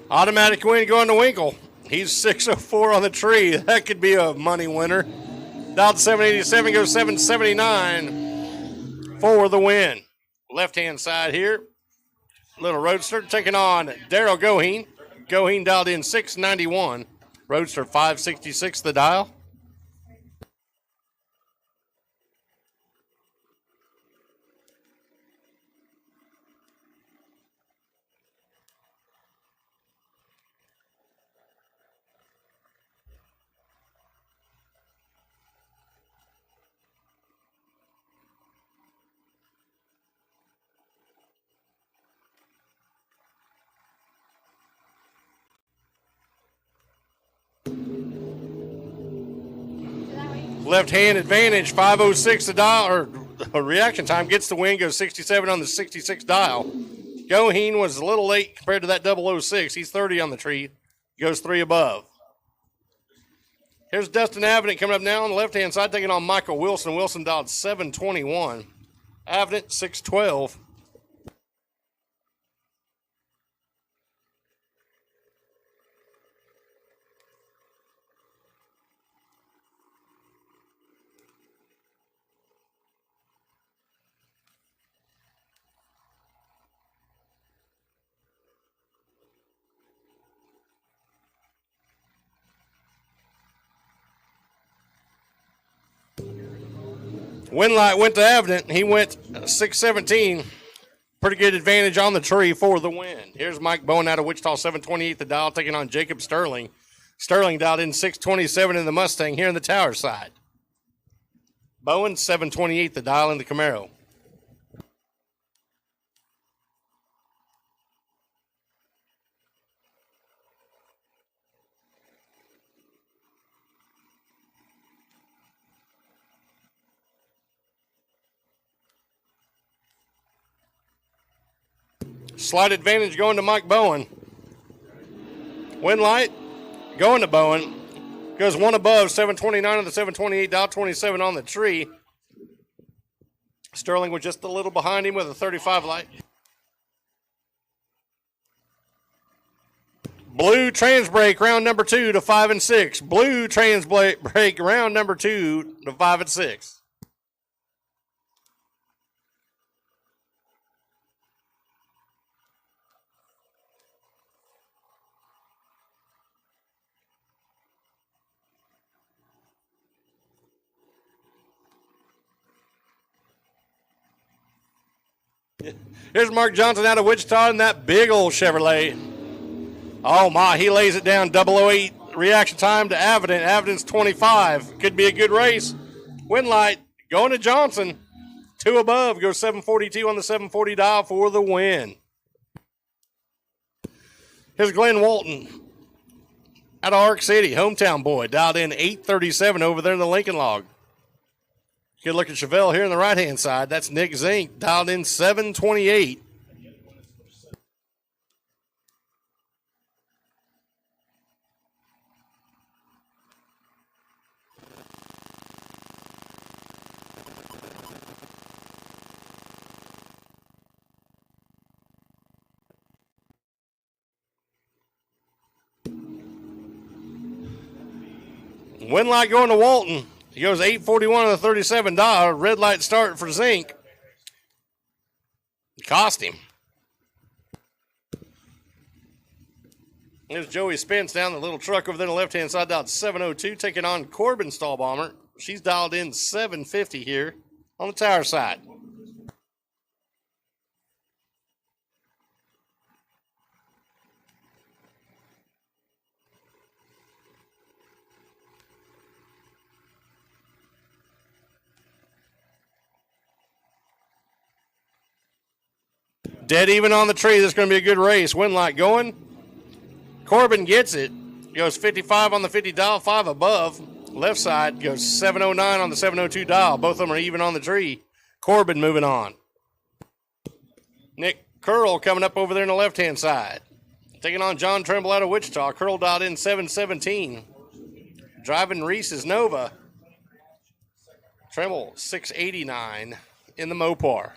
Automatic win going to Winkle. He's 604 on the tree. That could be a money winner. Dialed 787, goes 779 for the win. Left-hand side here, little roadster taking on Daryl Goheen. Goheen dialed in 691. Roadster 566 the dial. Left hand advantage, 506 the dial, or reaction time, gets the win, goes 67 on the 66 dial. Goheen was a little late compared to that 006. He's 30 on the tree, goes 3 above. Here's Dustin Avenant coming up now on the left-hand side, taking on Michael Wilson. Wilson dialed 721. Avenant, 612. Winlight went to Avenant. He went 617. Pretty good advantage on the tree for the win. Here's Mike Bowen out of Wichita, 728 the dial, taking on Jacob Sterling. Sterling dialed in 627 in the Mustang here in the tower side. Bowen, 728 the dial in the Camaro. Slight advantage going to Mike Bowen. Winlight going to Bowen. Goes 1 above, 729 on the 728 dial, 27 on the tree. Sterling was just a little behind him with a 35 light. Blue trans brake round number 2 to 5 and 6. Blue trans brake round number 2 to 5 and 6. Here's Mark Johnson out of Wichita in that big old Chevrolet. Oh my, he lays it down. 008 reaction time to Avenant. Avenant's 25. Could be a good race. Winlight going to Johnson. 2 above, goes 742 on the 740 dial for the win. Here's Glenn Walton out of Ark City, hometown boy. Dialed in 837 over there in the Lincoln log. Good look at Chevelle here on the right-hand side. That's Nick Zink, dialed in 728. Winlight going to Walton. He goes 841 on the 37 dial. Red light start for Zink. Cost him. There's Joey Spence down the little truck over there on the left-hand side, dialed 702, taking on Corbin Stallbomber. She's dialed in 750 here on the tower side. Dead even on the tree. This is going to be a good race. Winlight going. Corbin gets it. Goes 55 on the 50 dial, 5 above. Left side goes 709 on the 702 dial. Both of them are even on the tree. Corbin moving on. Nick Curl coming up over there on the left-hand side. Taking on John Trimble out of Wichita. Curl dialed in 717. Driving Reese's Nova. Trimble 689 in the Mopar.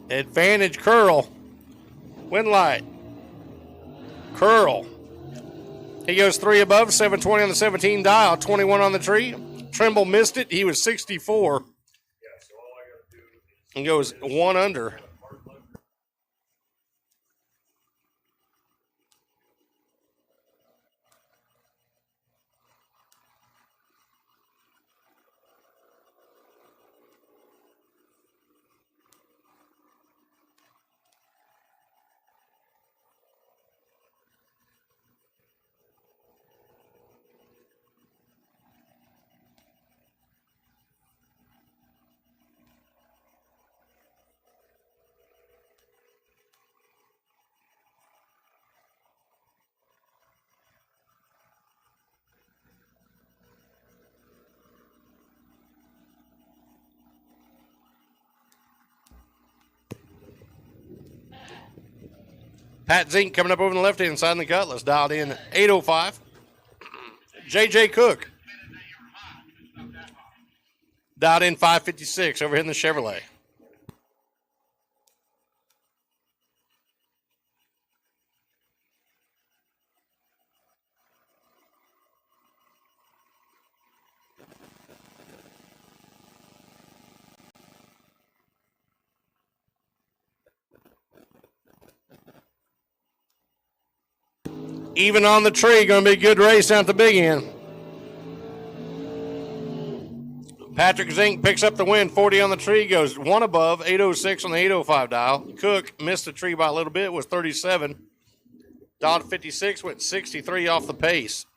Advantage Curl. Winlight. Curl. He goes 3 above, 720 on the 17 dial, 21 on the tree. Trimble missed it. He was 64. And goes 1 under. Pat Zink coming up over on the left-hand side in the Cutlass, dialed in 805. J.J. Cook, dialed in 556 over here in the Chevrolet. Even on the tree, going to be a good race down at the big end. Patrick Zink picks up the win, 40 on the tree, goes one above, 806 on the 805 dial. Cook missed the tree by a little bit, was 37. Dialed 56, went 63 off the pace.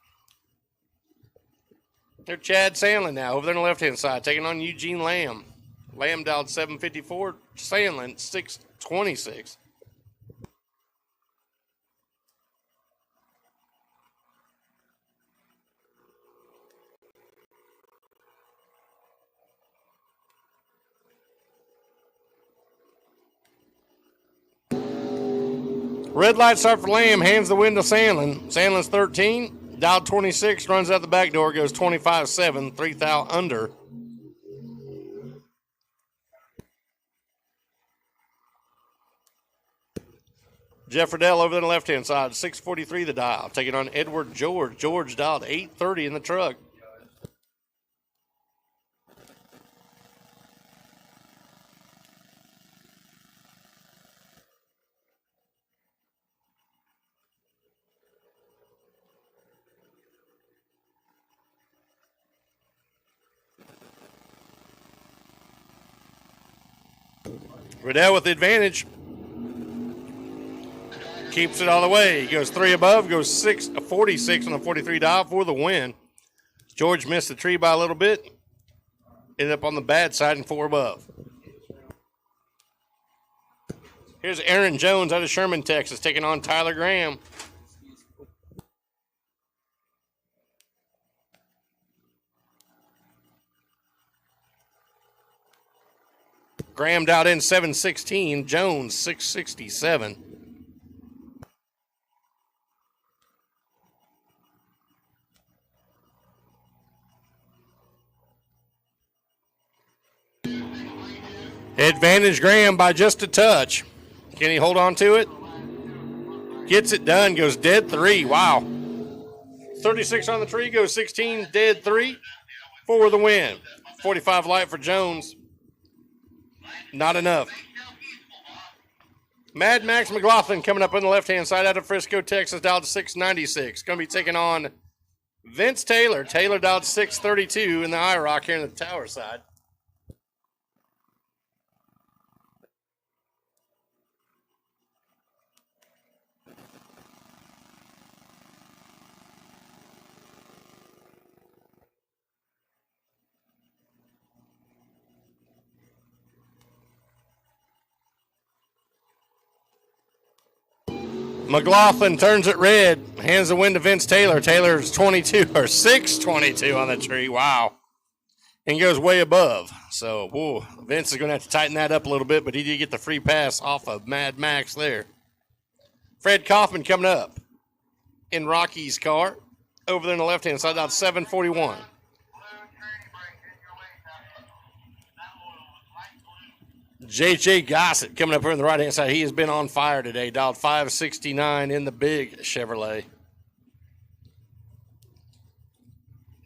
They're Chad Sandlin now over there on the left-hand side, taking on Eugene Lamb. Lamb dialed 754, Sandlin 626. Red light start for Lamb, hands the win to Sandlin. Sandlin's 13, dialed 26, runs out the back door, goes 25-7, 3 thou under. Jeff Riddell over there on the left-hand side, 643 the dial, taking on Edward George. George dialed 830 in the truck. Riddell with the advantage. Keeps it all the way. He goes 3 above, goes 46 on the 43 dial for the win. George missed the tree by a little bit. Ended up on the bad side and 4 above. Here's Aaron Jones out of Sherman, Texas, taking on Tyler Graham. Graham dialed in 716, Jones 667. Advantage Graham by just a touch. Can he hold on to it? Gets it done, goes dead 3. Wow. 36 on the tree, goes 16, dead 3 for the win. 45 light for Jones. Not enough. Mad Max McLaughlin coming up on the left-hand side out of Frisco, Texas, dialed to 696. Going to be taking on Vince Taylor. Taylor dialed 632 in the IROC here in the tower side. McLaughlin turns it red, hands the win to Vince Taylor. Taylor's 22 or 622 on the tree. Wow. And goes way above. So, whoa, Vince is going to have to tighten that up a little bit, but he did get the free pass off of Mad Max there. Fred Kaufman coming up in Rocky's car over there on the left-hand side, out 741. J.J. Gossett coming up here on the right-hand side. He has been on fire today. Dialed 569 in the big Chevrolet.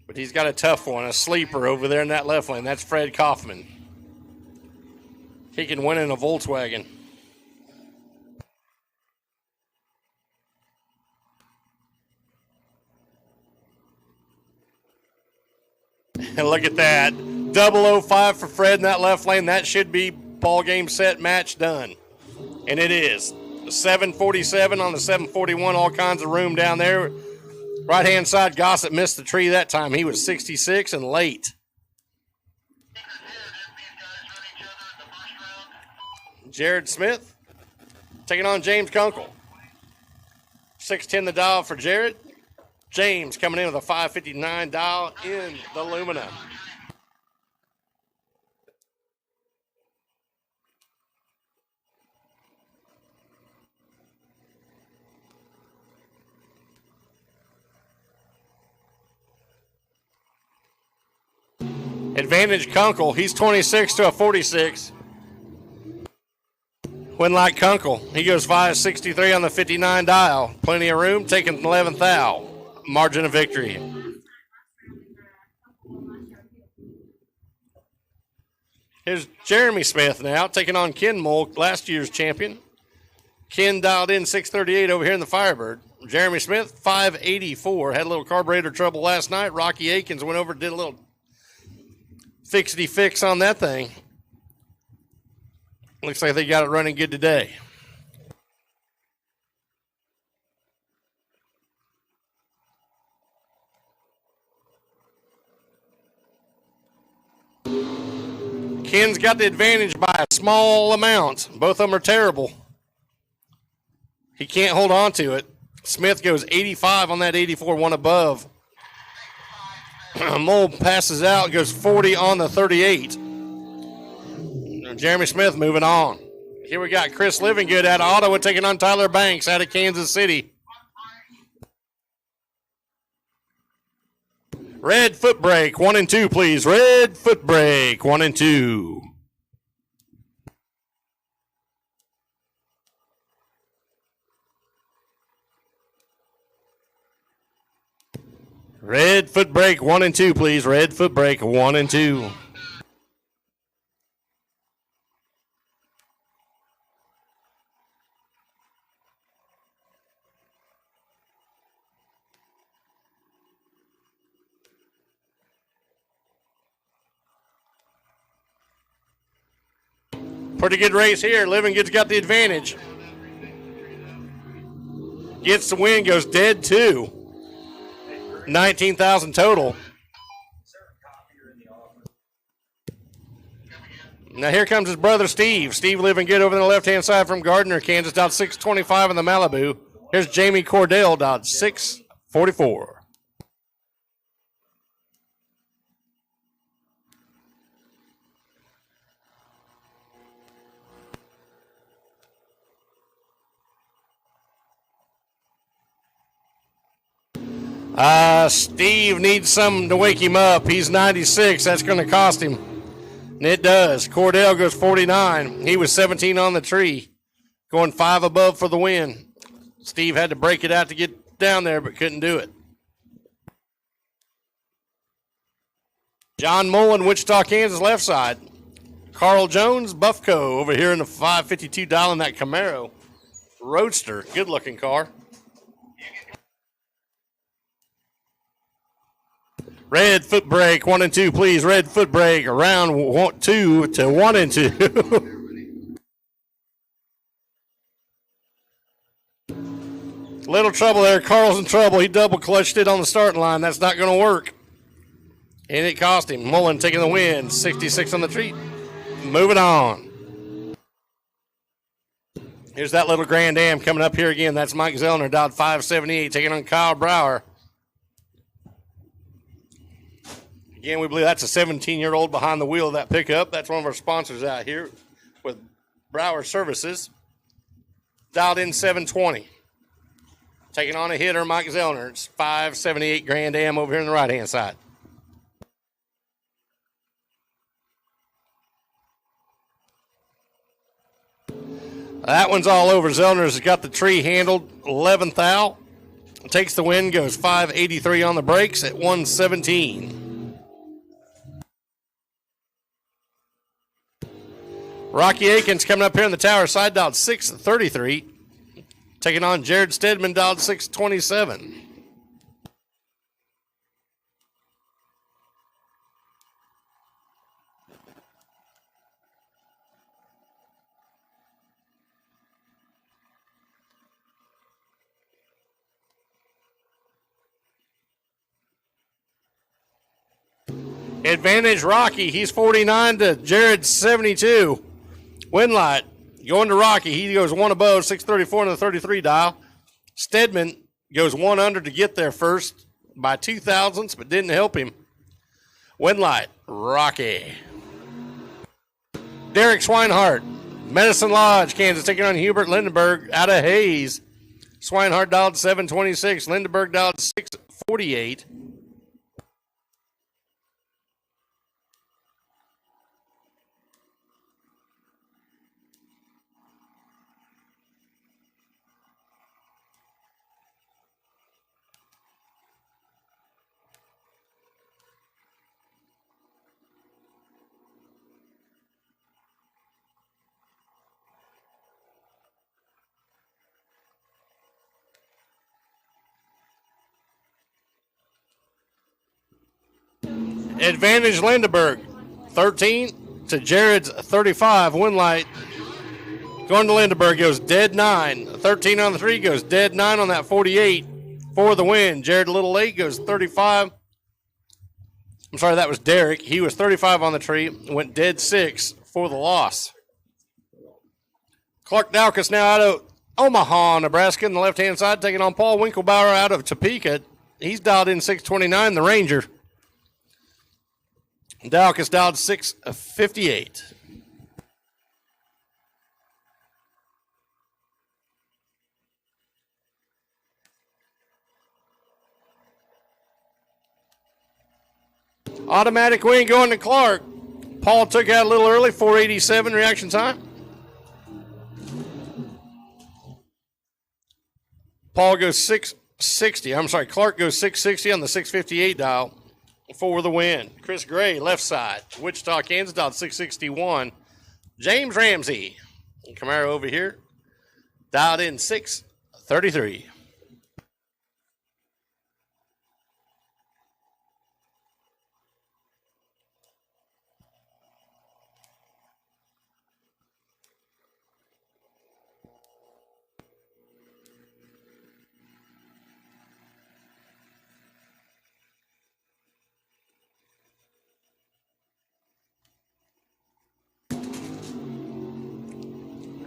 But he's got a tough one, a sleeper over there in that left lane. That's Fred Kaufman. He can win in a Volkswagen. And look at that. 005 for Fred in that left lane. That should be ball game, set, match, done. And it is. 747 on the 741, all kinds of room down there. Right-hand side, Gossett missed the tree that time. He was 66 and late. Jared Smith taking on James Kunkel. 610 the dial for Jared. James coming in with a 559 dial in the Lumina. Advantage Kunkel. He's 26 to a 46. Winlight Kunkel. He goes 563 on the 59 dial. Plenty of room. Taking 11th out. Margin of victory. Here's Jeremy Smith now taking on Ken Mole, last year's champion. Ken dialed in 638 over here in the Firebird. Jeremy Smith, 584. Had a little carburetor trouble last night. Rocky Akins went over and did a little fixity fix on that thing. Looks like they got it running good today. Ken's got the advantage by a small amount. Both of them are terrible. He can't hold on to it. Smith goes 85 on that 84, one above. Mole passes out, goes 40 on the 38. Jeremy Smith moving on. Here we got Chris Livingood out of Ottawa taking on Tyler Banks out of Kansas City. Red foot brake, 1 and 2, please. Red foot brake, 1 and 2. Red foot brake, 1 and 2, please. Red foot brake, 1 and 2. Pretty good race here. Livingood's got the advantage. Gets the win, goes dead two. 19,000 total. Now here comes his brother Steve. Steve Livingood over on the left-hand side from Gardner, Kansas, dialed 625 in the Malibu. Here's Jamie Cordell, dialed 644. Steve needs something to wake him up. He's 96. That's going to cost him. And it does. Cordell goes 49. He was 17 on the tree, going 5 above for the win. Steve had to break it out to get down there, but couldn't do it. John Mullen, Wichita, Kansas, left side. Carl Jones, Buffco, over here in the 552 dial in that Camaro Roadster. Good-looking car. Red foot brake, 1 and 2, please. Red foot brake, around 2 to 1 and 2. Little trouble there. Carl's in trouble. He double clutched it on the starting line. That's not going to work. And it cost him. Mullen taking the win. 66 on the treat. Moving on. Here's that little Grand Am coming up here again. That's Mike Zellner, dialed 578, taking on Kyle Brower. Again, we believe that's a 17-year-old behind the wheel of that pickup. That's one of our sponsors out here with Brower Services. Dialed in 720. Taking on a hitter, Mike Zellner. It's 578 Grand Am over here on the right-hand side. That one's all over. Zellner's got the tree handled. 11th out. Takes the win, goes 583 on the brakes at 117. Rocky Akins coming up here in the tower side, dialed 633. Taking on Jared Stedman, dialed 627. Advantage Rocky. He's 49 to Jared 72. Winlight going to Rocky. He goes 1 above, 634 on the 33 dial. Stedman goes 1 under to get there first by 2 thousandths, but didn't help him. Winlight, Rocky. Derek Swinehart, Medicine Lodge, Kansas, taking on Hubert Lindenberg out of Hayes. Swinehart dialed 726. Lindenberg dialed 648. Advantage Lindenberg, 13 to Jared's 35. Win light. Going to Lindenberg goes dead 9. 13 on the 3 goes dead 9 on that 48 for the win. Jared a little late goes 35. I'm sorry, that was Derek. He was 35 on the tree. Went dead 6 for the loss. Clark Dowkus now out of Omaha, Nebraska, on the left-hand side, taking on Paul Winkelbauer out of Topeka. He's dialed in 629, the Ranger. Dowkus dialed 658. Automatic win going to Clark. Paul took out a little early, 487 reaction time. Paul goes 660. I'm sorry, Clark goes 660 on the 658 dial for the win. Chris Gray, left side. Wichita, Kansas, dialed 661. James Ramsey, Camaro over here, dialed in 633.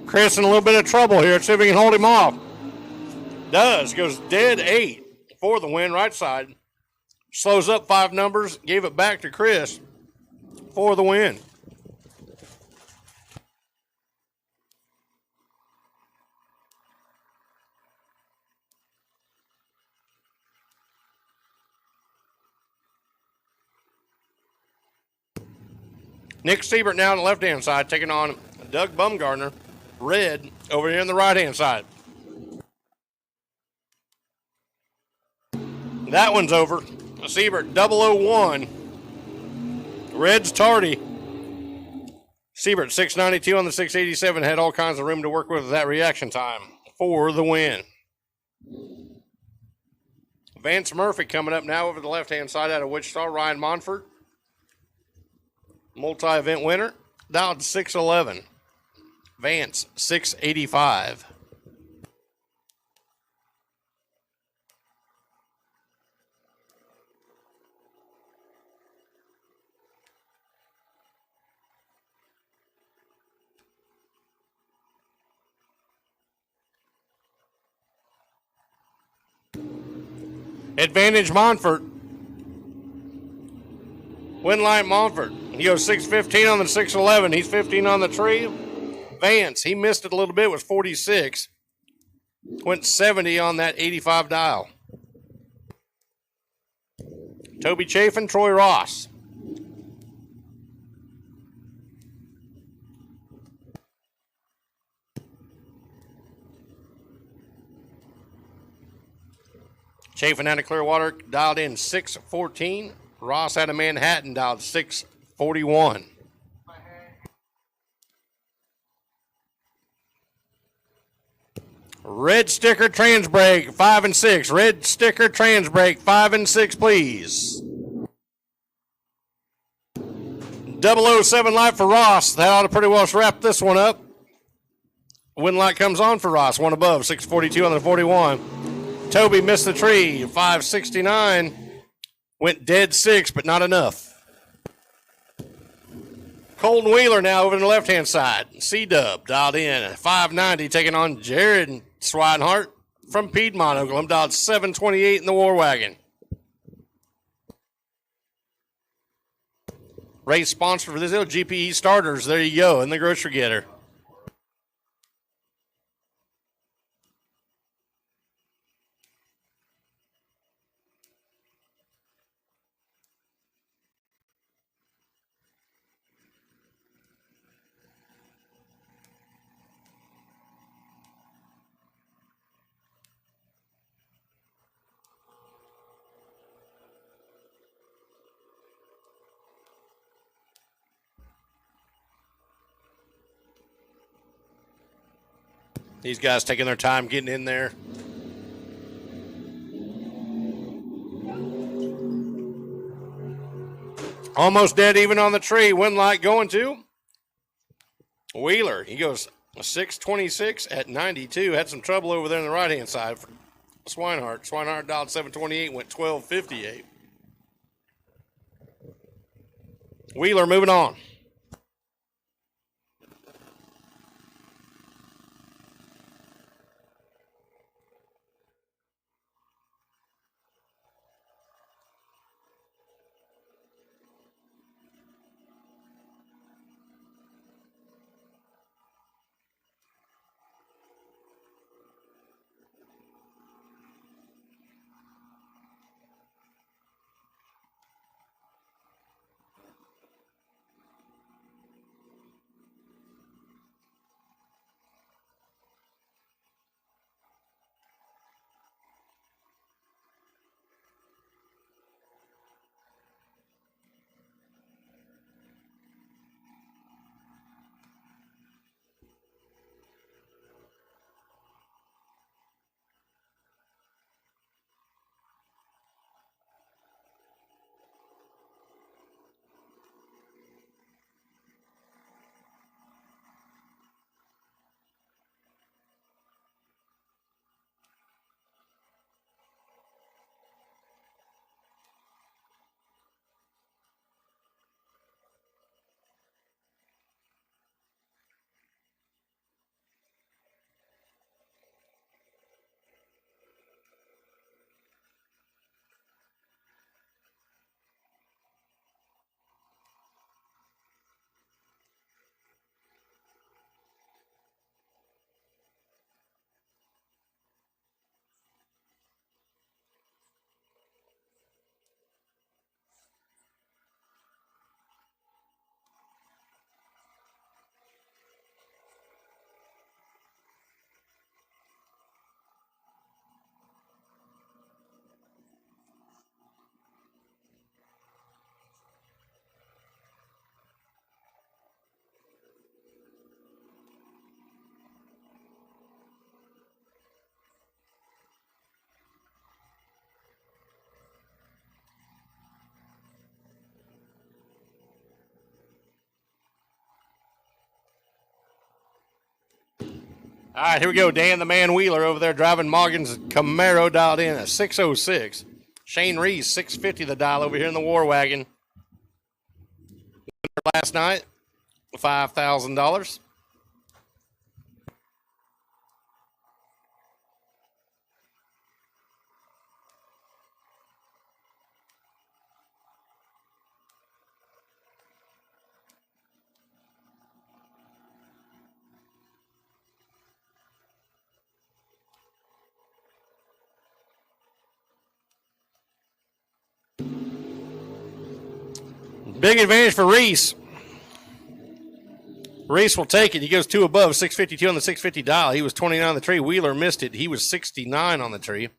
Chris in a little bit of trouble here. See if he can hold him off. Does. Goes dead 8 for the win, right side. Slows up 5 numbers. Gave it back to Chris for the win. Nick Siebert now on the left-hand side, taking on Doug Bumgardner. Red over here on the right-hand side. That one's over. Siebert 001. Red's tardy. Siebert 692 on the 687. Had all kinds of room to work with that reaction time for the win. Vance Murphy coming up now over the left-hand side out of Wichita. Ryan Monfort, multi-event winner, dialed 611. Vance, 685. Advantage Monfort. Winlight Monfort. He goes 615 on the 611. He's 15 on the tree. Vance, he missed it a little bit, was 46. Went 70 on that 85 dial. Toby Chafin, Troy Ross. Chafin out of Clearwater, dialed in 614. Ross out of Manhattan, dialed 641. Red sticker trans brake, 5 and 6. Red sticker trans brake, 5 and 6, please. 007 light for Ross. That ought to pretty well wrap this one up. Win light comes on for Ross, one above, 642 on the 41. Toby missed the tree, 569. Went dead 6, but not enough. Colton Wheeler now over to the left-hand side. C-Dub dialed in, 590, taking on Jared Swinehart from Piedmont, Oklahoma, dialed 728 in the War Wagon. Race sponsor for this GPE Starters. There you go, in the grocery getter. These guys taking their time getting in there. Almost dead even on the tree. Wind light going to Wheeler. He goes 626 at 92. Had some trouble over there on the right-hand side for Swinehart. Swinehart dialed 728, went 1258. Wheeler moving on. All right, here we go. Dan the Man Wheeler over there driving Morgan's Camaro dialed in at 606. Shane Reese, 650 the dial over here in the War Wagon. Last night, $5,000. Big advantage for Reese. Reese will take it. He goes two above, 652 on the 650 dial. He was 29 on the tree. Wheeler missed it. He was 69 on the tree.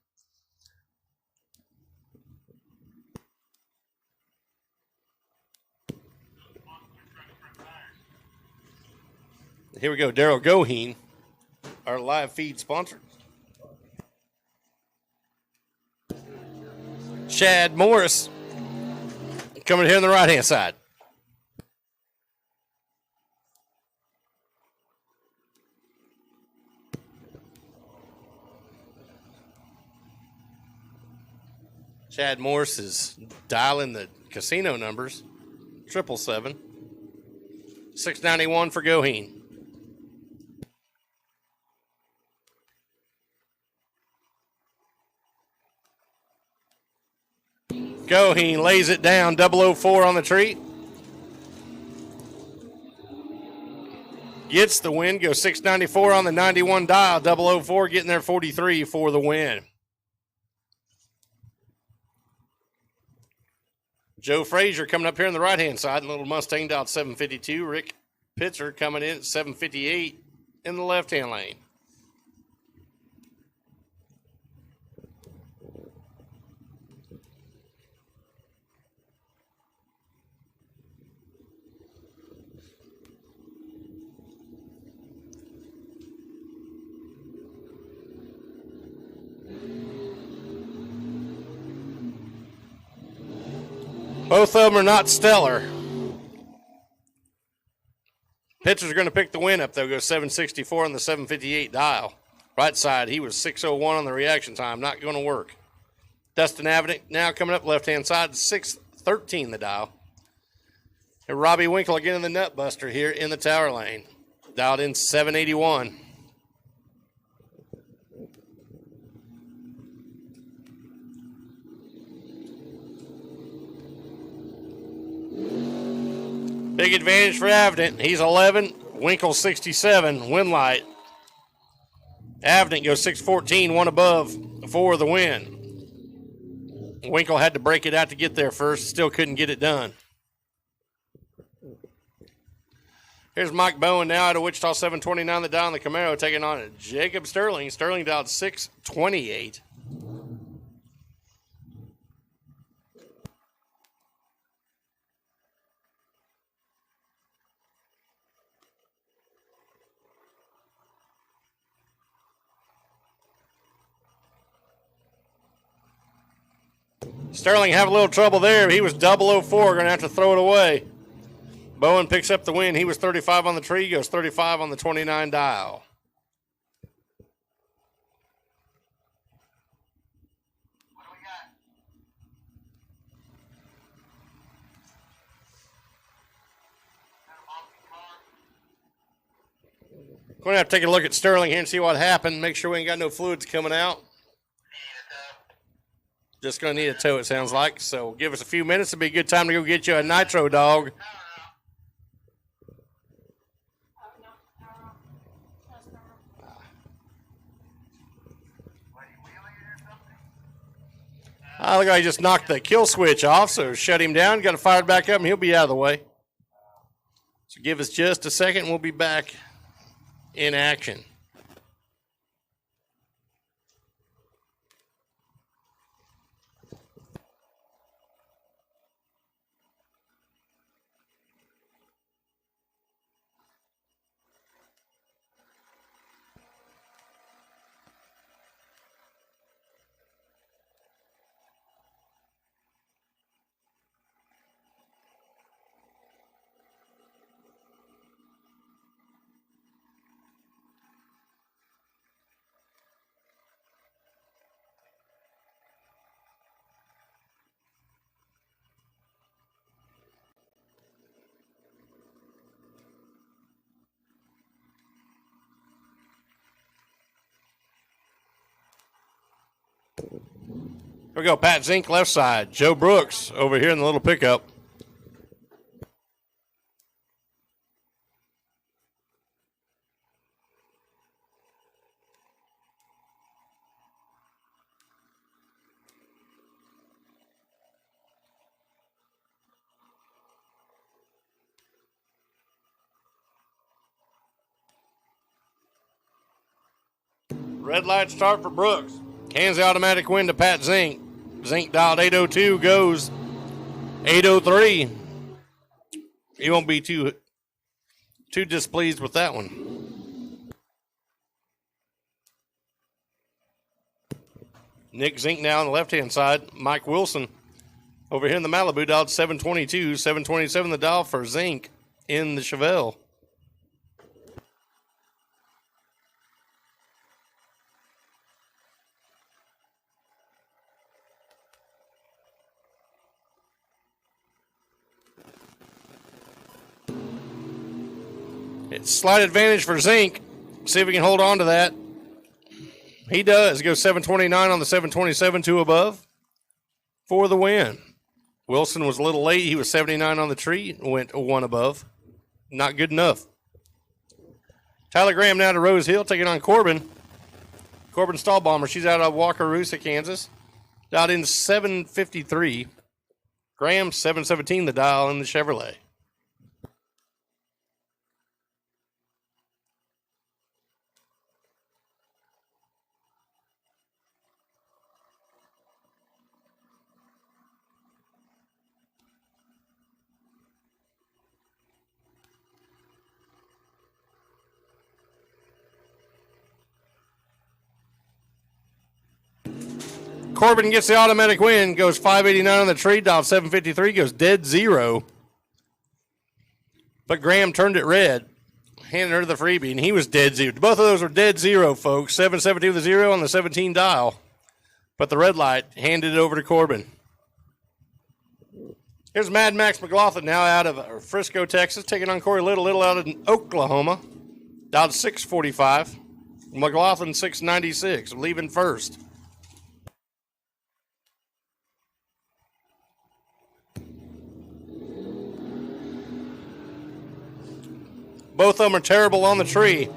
Here we go. Daryl Goheen, our live feed sponsor. Chad Morris coming here on the right-hand side. Chad Morris is dialing the casino numbers. 777. 691 for Goheen. Goheen lays it down, 004 on the tree. Gets the win, goes 694 on the 91 dial, 004 getting there 43 for the win. Joe Frazier coming up here on the right-hand side, little Mustang dialed 752. Rick Pitzer coming in at 758 in the left-hand lane. Both of them are not stellar. Pitchers are going to pick the win up. They'll go 764 on the 758 dial. Right side, he was 601 on the reaction time. Not going to work. Dustin Avenant now coming up left-hand side, 613 the dial. And Robbie Winkle again in the nut buster here in the tower lane. Dialed in 781. Big advantage for Avenant. He's 11. Winkle 67. Win light. Avenant goes 614, one above for the win. Winkle had to break it out to get there first. Still couldn't get it done. Here's Mike Bowen now out of Wichita, 729 the dial on the Camaro, taking on Jacob Sterling. Sterling dialed 628. Sterling have a little trouble there. He was 004, going to have to throw it away. Bowen picks up the win. He was 35 on the tree, goes 35 on the 29 dial. What do we got? Going to have to take a look at Sterling here and see what happened. Make sure we ain't got no fluids coming out. Just going to need a tow, it sounds like. So give us a few minutes. It'll be a good time to go get you a nitro dog. I look like he just knocked the kill switch off, so shut him down. Got to fire it back up, and he'll be out of the way. So give us just a second, and we'll be back in action. Here we go, Pat Zink left side. Joe Brooks over here in the little pickup. Red light start for Brooks. Hands the automatic win to Pat Zink. Zink dialed 802, goes 803. He won't be too displeased with that one. Nick Zink now on the left-hand side. Mike Wilson over here in the Malibu dialed 722, 727 the dial for Zink in the Chevelle. It's slight advantage for Zink. See if we can hold on to that. He does. Goes 729 on the 727, two above for the win. Wilson was a little late. He was 79 on the tree, went one above. Not good enough. Tyler Graham now to Rose Hill, taking on Corbin. Corbin Stahlbomber. She's out of Wakarusa, Kansas. Dialed in 753. Graham 717 the dial in the Chevrolet. Corbin gets the automatic win, goes 589 on the tree, dialed 753, goes dead zero. But Graham turned it red, handed her the freebie, and he was dead zero. Both of those were dead zero, folks. 772 with a zero on the 17 dial. But the red light handed it over to Corbin. Here's Mad Max McLaughlin now out of Frisco, Texas, taking on Corey Little. Little out of Oklahoma. Dialed 645. McLaughlin 696, leaving first. Both of them are terrible on the tree.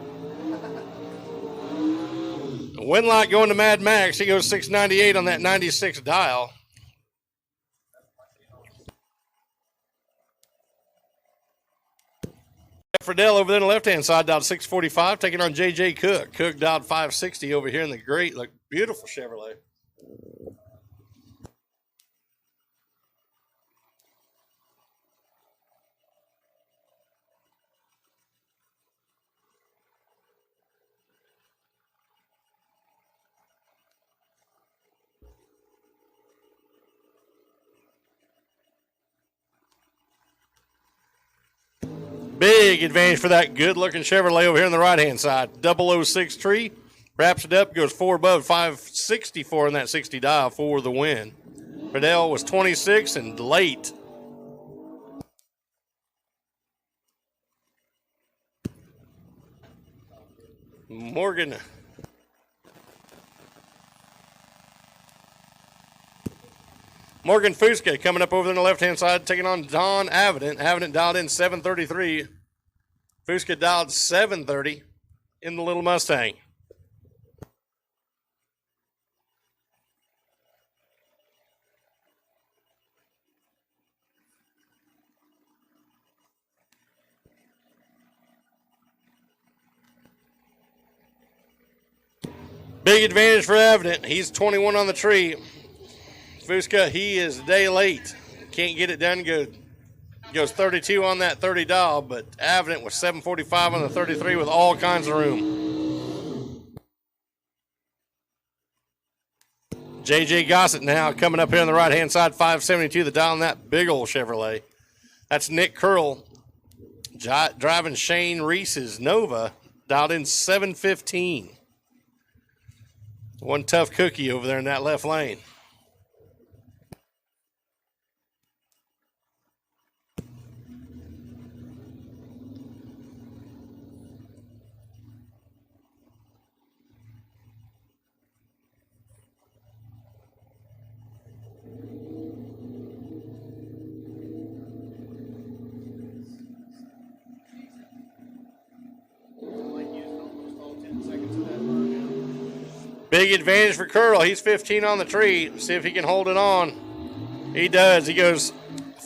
Wind light going to Mad Max. He goes 698 on that 96 dial. Friedel over there on the left-hand side dialed 645, taking on J.J. Cook. Cook dialed 560 over here in the great, look, beautiful Chevrolet. Big advantage for that good-looking Chevrolet over here on the right-hand side. 006 tree, wraps it up, goes 4 above, 564 on that 60 dial for the win. Friedel was 26 and late. Morgan Fusca coming up over there on the left-hand side, taking on Don Avident. Avident dialed in 733. Fusca dialed 730 in the little Mustang. Big advantage for Avident. He's 21 on the tree. Fusca, he is a day late. Can't get it done good. Goes 32 on that 30 dial, but Avident was 745 on the 33 with all kinds of room. J.J. Gossett now coming up here on the right-hand side, 572 the dial on that big old Chevrolet. That's Nick Curl driving Shane Reese's Nova, dialed in 715. One tough cookie over there in that left lane. Big advantage for Curl. He's 15 on the tree. See if he can hold it on. He does. He goes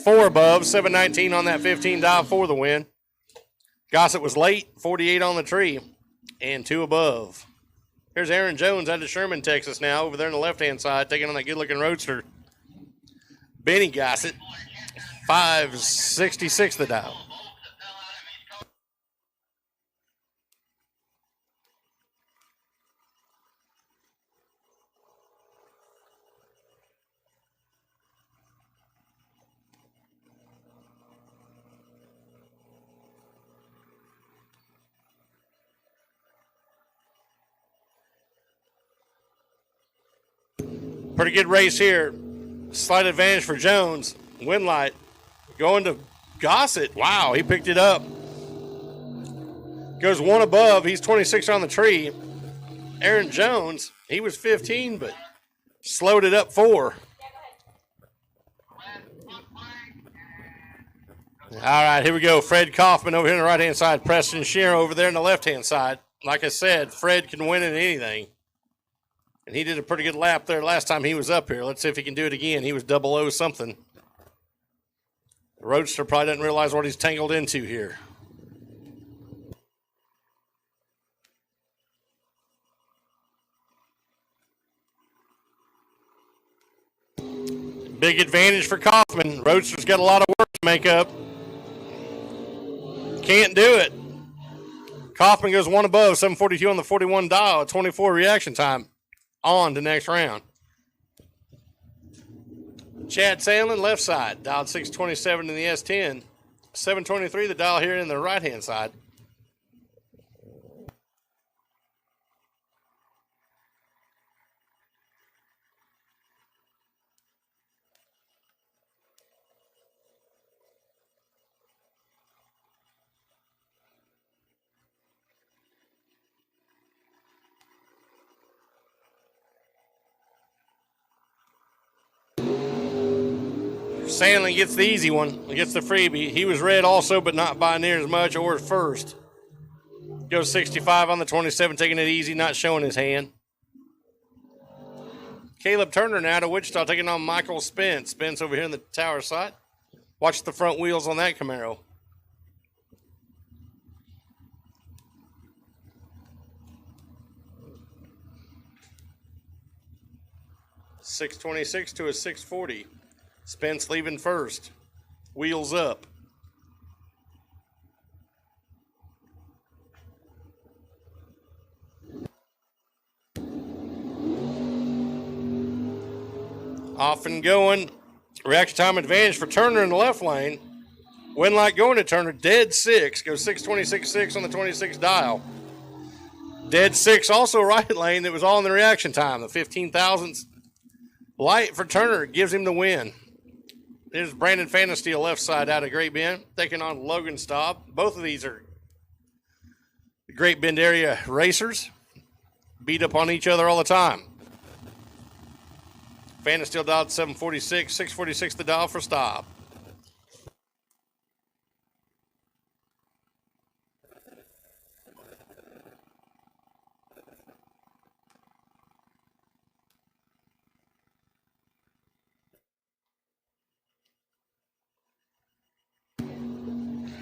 4 above, 719 on that 15 dial for the win. Gossett was late, 48 on the tree, and 2 above. Here's Aaron Jones out of Sherman, Texas now, over there on the left-hand side, taking on that good-looking roadster. Benny Gossett, 566 the dial. Pretty good race here. Slight advantage for Jones. Wind light going to Gossett. Wow, he picked it up. Goes 1 above. He's 26 on the tree. Aaron Jones, he was 15, but slowed it up 4. All right, here we go. Fred Kaufman over here on the right-hand side. Preston Shearer over there on the left-hand side. Like I said, Fred can win in anything. And he did a pretty good lap there last time he was up here. Let's see if he can do it again. He was 00 something. The roadster probably doesn't realize what he's tangled into here. Big advantage for Kaufman. Roadster's got a lot of work to make up. Can't do it. Kaufman goes 1 above, 742 on the 41 dial, 24 reaction time. On to next round. Chad Sandlin, left side, dialed 627 in the S10. 723, the dial here in the right-hand side. Sandlin gets the easy one, gets the freebie. He was red also, but not by near as much, or first. Goes 65 on the 27, taking it easy, not showing his hand. Caleb Turner now to Wichita, taking on Michael Spence. Spence over here in the tower side. Watch the front wheels on that Camaro. .626 to a 640. Spence leaving first. Wheels up. Off and going. Reaction time advantage for Turner in the left lane. Win light going to Turner. Dead 6. Goes 626.6 on the 26 dial. Dead 6 also right lane. That was all in the reaction time. The 15 thousandths. Light for Turner gives him the win. There's Brandon Fanasteel left side out of Great Bend, taking on Logan Staub. Both of these are Great Bend area racers. Beat up on each other all the time. Fanasteel dialed 746, 646 the dial for Staub.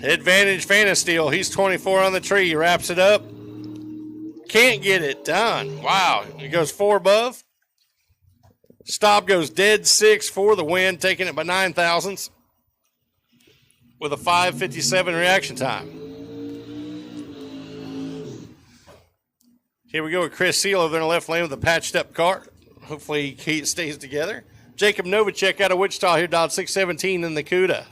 Advantage Fanasteel. He's 24 on the tree. Wraps it up. Can't get it done. Wow. He goes 4 above. Staub goes dead 6 for the win, taking it by 9 thousandths with a 5:57 reaction time. Here we go with Chris Seal over there in the left lane with a patched up car. Hopefully he stays together. Jacob Novacek out of Wichita here, dialed 617 in the CUDA.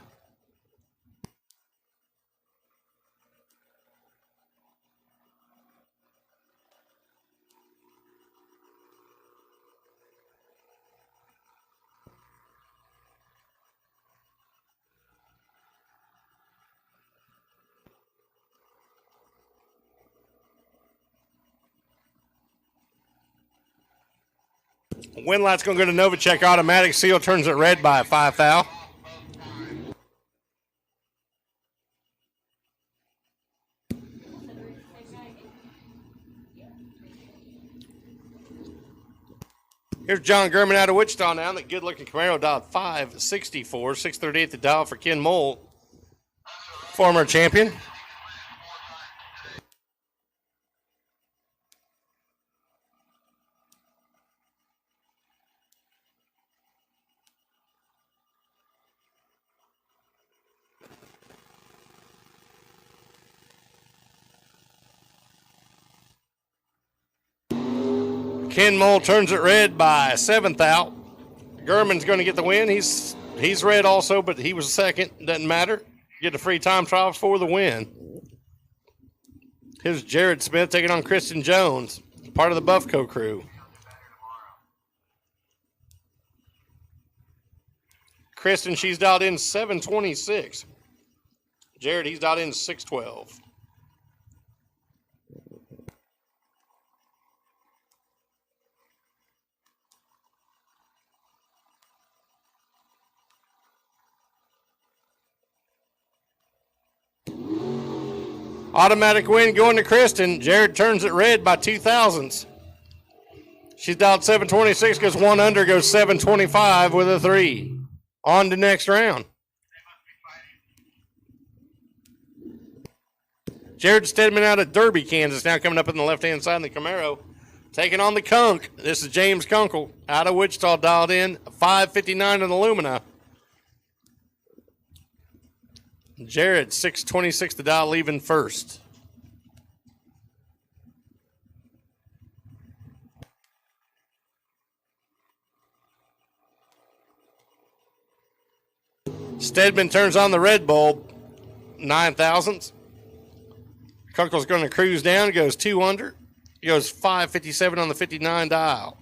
Win light's going to go to Novacek automatic. Seal turns it red by a 5 foul. Here's John Gurman out of Wichita now. That good-looking Camaro dialed 564, 638 the dial for Ken Mole, former champion. Ken Mole turns it red by 7th out. Gurman's going to get the win. He's red also, but he was second. Doesn't matter. Get a free time trial for the win. Here's Jared Smith taking on Kristen Jones, part of the Buffco crew. Kristen, she's dialed in 726. Jared, he's dialed in 612. Automatic win going to Kristen. Jared turns it red by 2 thousandths. She's dialed 726, goes 1 under, goes 725 with a 3. On to next round. Jared Stedman out of Derby, Kansas, now coming up in the left-hand side in the Camaro. Taking on the Kunk. This is James Kunkel out of Wichita, dialed in 559 in the Lumina. Jared, 626 the dial, leaving first. Stedman turns on the red bulb, 9 thousandths. Kunkel's going to cruise down, goes 2 under. He goes 557 on the 59 dial.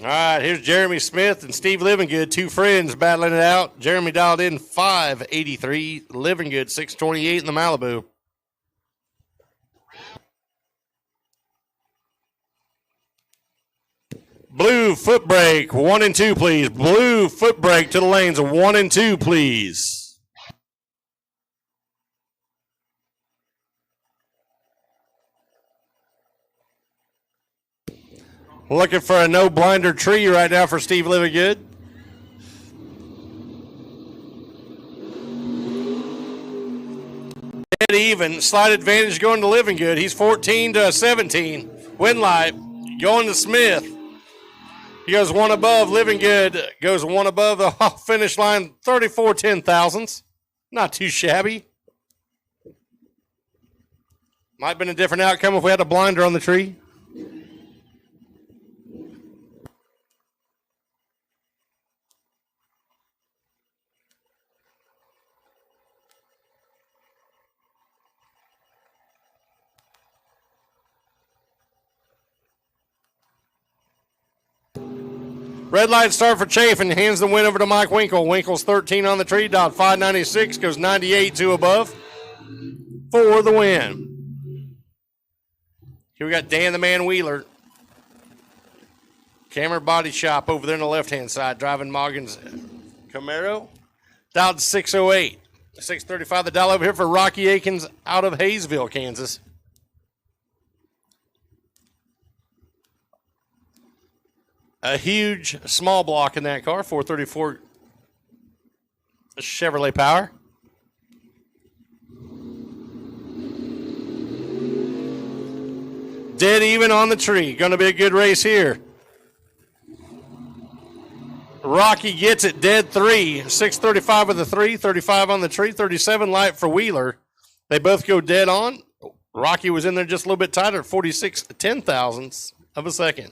All right, here's Jeremy Smith and Steve Livingood, two friends battling it out. Jeremy dialed in 583, Livingood 628 in the Malibu. Blue foot brake, 1 and 2, please. Blue foot brake to the lanes, 1 and 2, please. Looking for a no blinder tree right now for Steve Livingood. Dead even, slight advantage going to Livingood. He's 14 to 17. Winlight going to Smith. He goes one above. Livingood goes one above the finish line, 34 10 thousandths. Not too shabby. Might have been a different outcome if we had a blinder on the tree. Red light start for Chafin. Hands the win over to Mike Winkle. Winkle's 13 on the tree. Dot 596. Goes 98 to above for the win. Here we got Dan the Man Wheeler. Camera Body Shop over there on the left-hand side. Driving Morgan's Camaro. Dialed 608. 635 the dial over here for Rocky Akins out of Hayesville, Kansas. A huge small block in that car, 434 Chevrolet Power. Dead even on the tree. Going to be a good race here. Rocky gets it, dead 3. 635 with the 3, 35 on the tree, 37 light for Wheeler. They both go dead on. Rocky was in there just a little bit tighter, 46 10 thousandths of a second.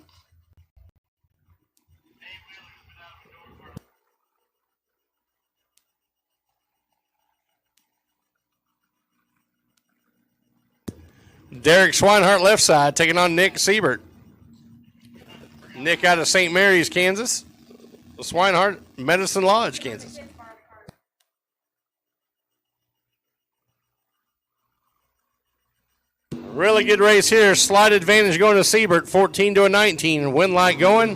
Derek Schweinhart left side taking on Nick Siebert. Nick out of St. Mary's, Kansas. Schweinhart, Medicine Lodge, Kansas. Really good race here. Slight advantage going to Siebert, 14 to a 19. Win light going.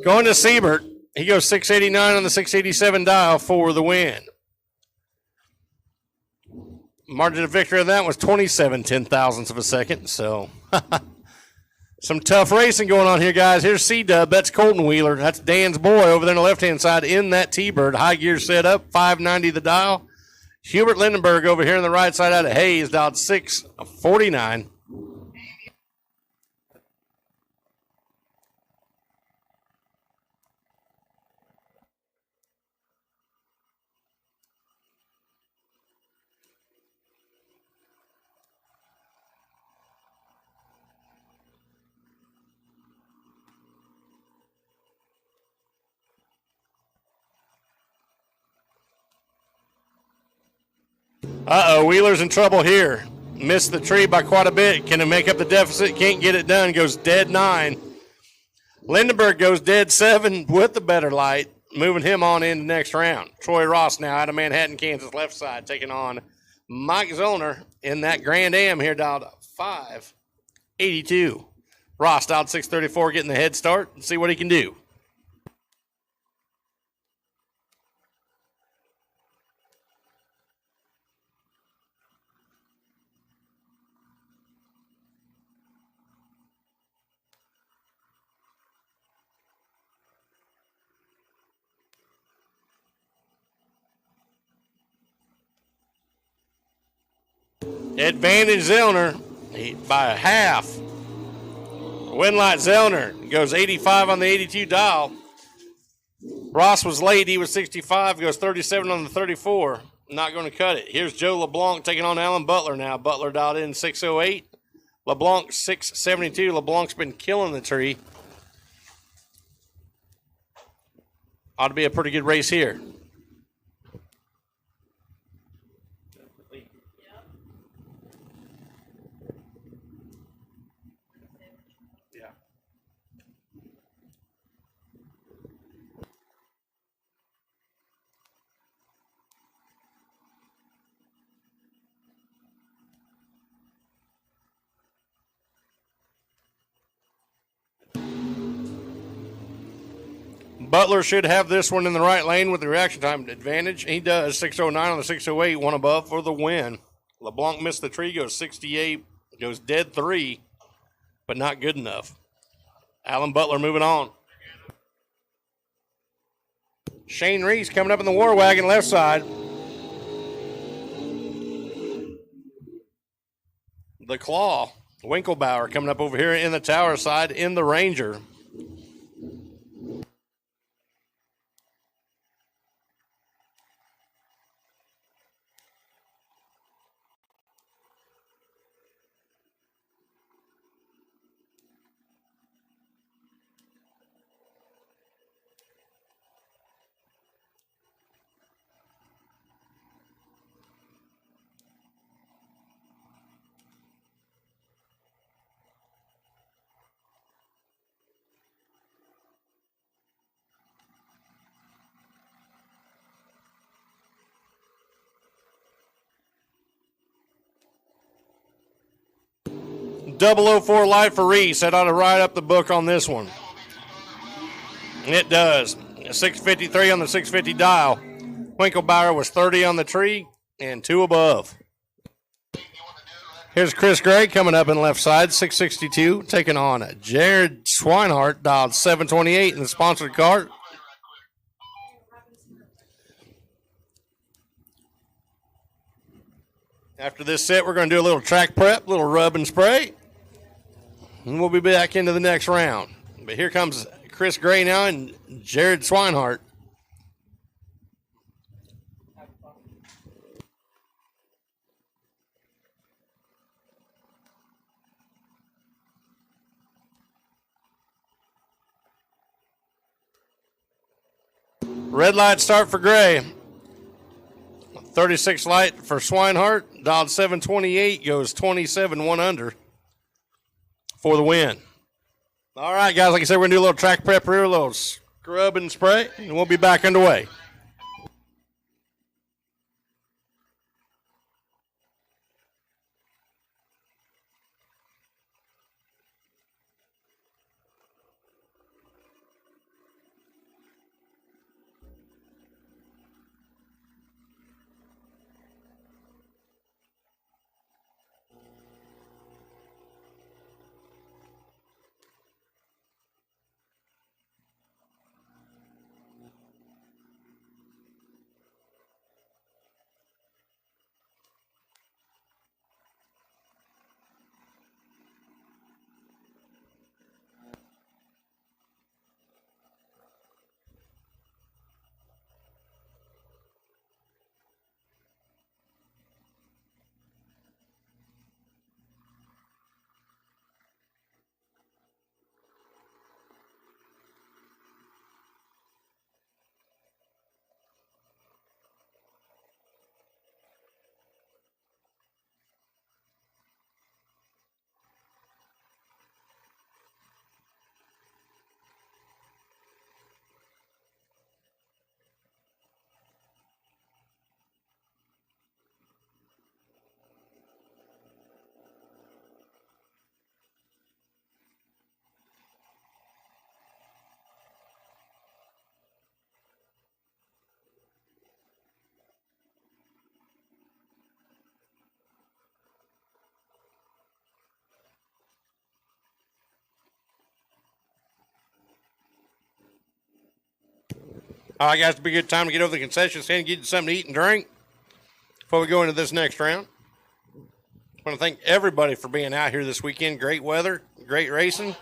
Going to Siebert. He goes 689 on the 687 dial for the win. Margin of victory of that was 27 10 thousandths of a second. So, some tough racing going on here, guys. Here's C-Dub. That's Colton Wheeler. That's Dan's boy over there on the left-hand side in that T-Bird. High gear set up, 590 the dial. Hubert Lindenberg over here on the right side out of Hayes, dialed 649. Uh-oh, Wheeler's in trouble here. Missed the tree by quite a bit. Can it make up the deficit? Can't get it done. Goes dead 9. Lindenberg goes dead 7 with the better light, moving him on in the next round. Troy Ross now out of Manhattan, Kansas, left side, taking on Mike Zollner in that Grand Am here, dialed 582. Ross dialed 634, getting the head start. Let's see what he can do. Advantage Zellner by a half. Winlight Zellner goes 85 on the 82 dial. Ross was late. He was 65. Goes 37 on the 34. Not going to cut it. Here's Joe LeBlanc taking on Alan Butler now. Butler dialed in 608. LeBlanc 672. LeBlanc's been killing the tree. Ought to be a pretty good race here. Butler should have this one in the right lane with the reaction time advantage. He does. 609 on the 608, one above for the win. LeBlanc missed the tree, goes 68, goes dead 3, but not good enough. Alan Butler moving on. Shane Reese coming up in the War Wagon left side. The Claw, Winklebauer coming up over here in the Tower side in the Ranger. .004 light for Reese. That ought to ride up the book on this one. It does. 653 on the 650 dial. Winklebauer was 30 on the tree and 2 above. Here's Chris Gray coming up in left side, 662, taking on Jared Swinehart, dialed 728 in the sponsored cart. After this set, we're going to do a little track prep, a little rub and spray. And we'll be back into the next round. But here comes Chris Gray now and Jared Swinehart. Red light start for Gray. 36 light for Swinehart. Dialed 728, goes 27, 1 under for the win. All right, guys, like I said, we're going to do a little track prep here, a little scrub and spray, and we'll be back underway. All right, guys, it'll be a good time to get over the concession stand and get something to eat and drink before we go into this next round. I want to thank everybody for being out here this weekend. Great weather, great racing.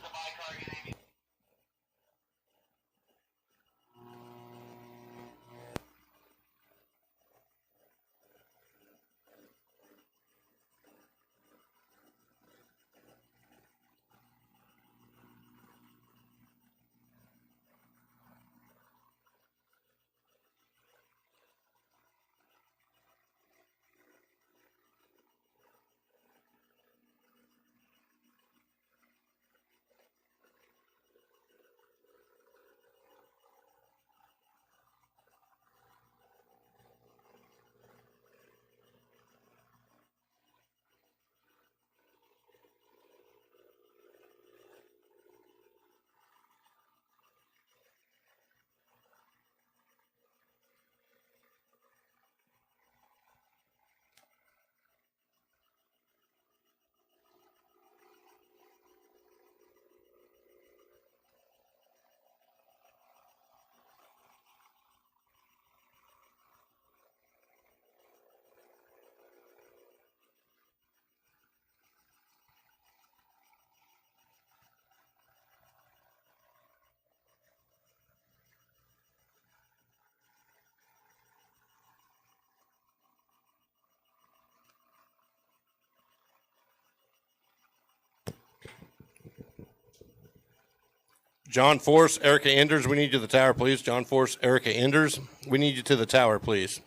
John Force, Erica Enders, we need you to the tower, please. John Force, Erica Enders, we need you to the tower, please.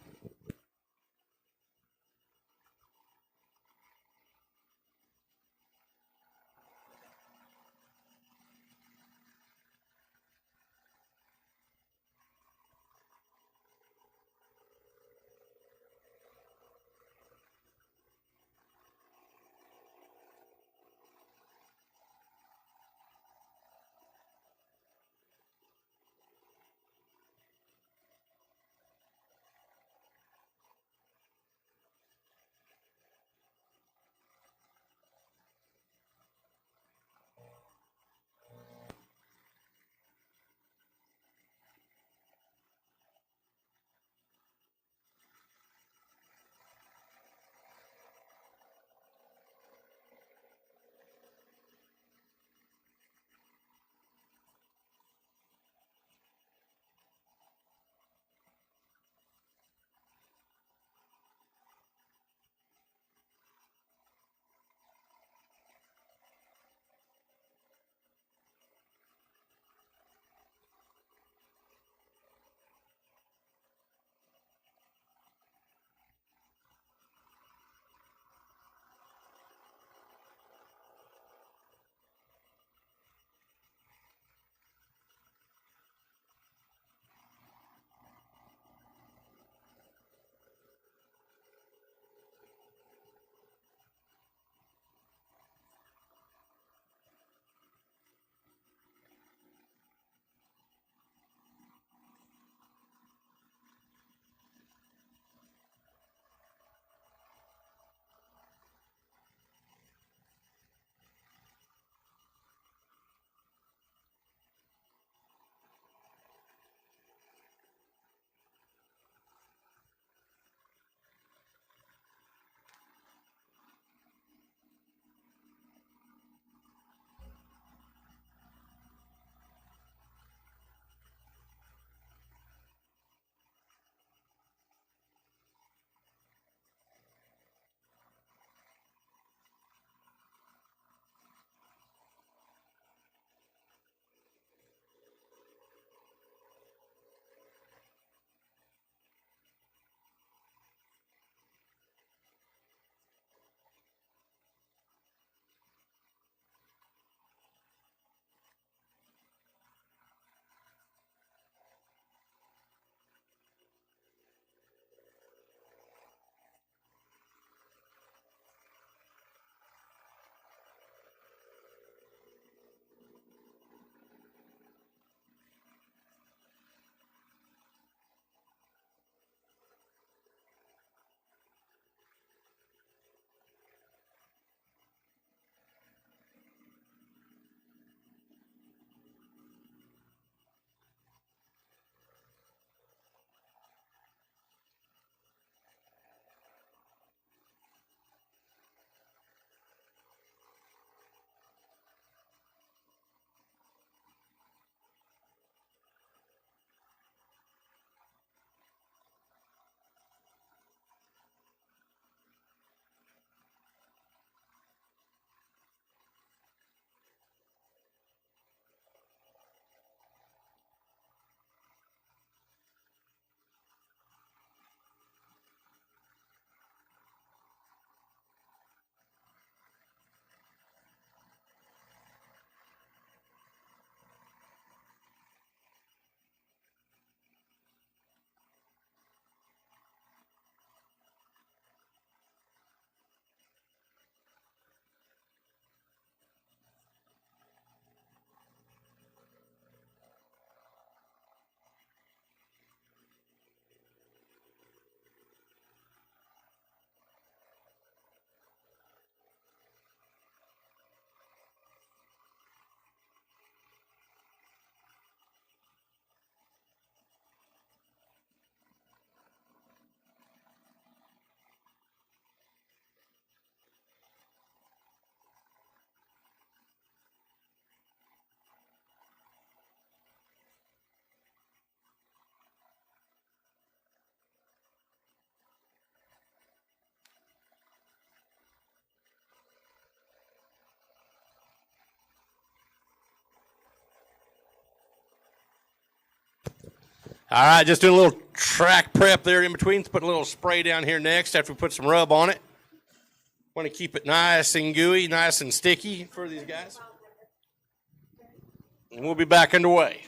All right, just doing a little track prep there in between. Put a little spray down here next after we put some rub on it. Want to keep it nice and gooey, nice and sticky for these guys. And we'll be back underway.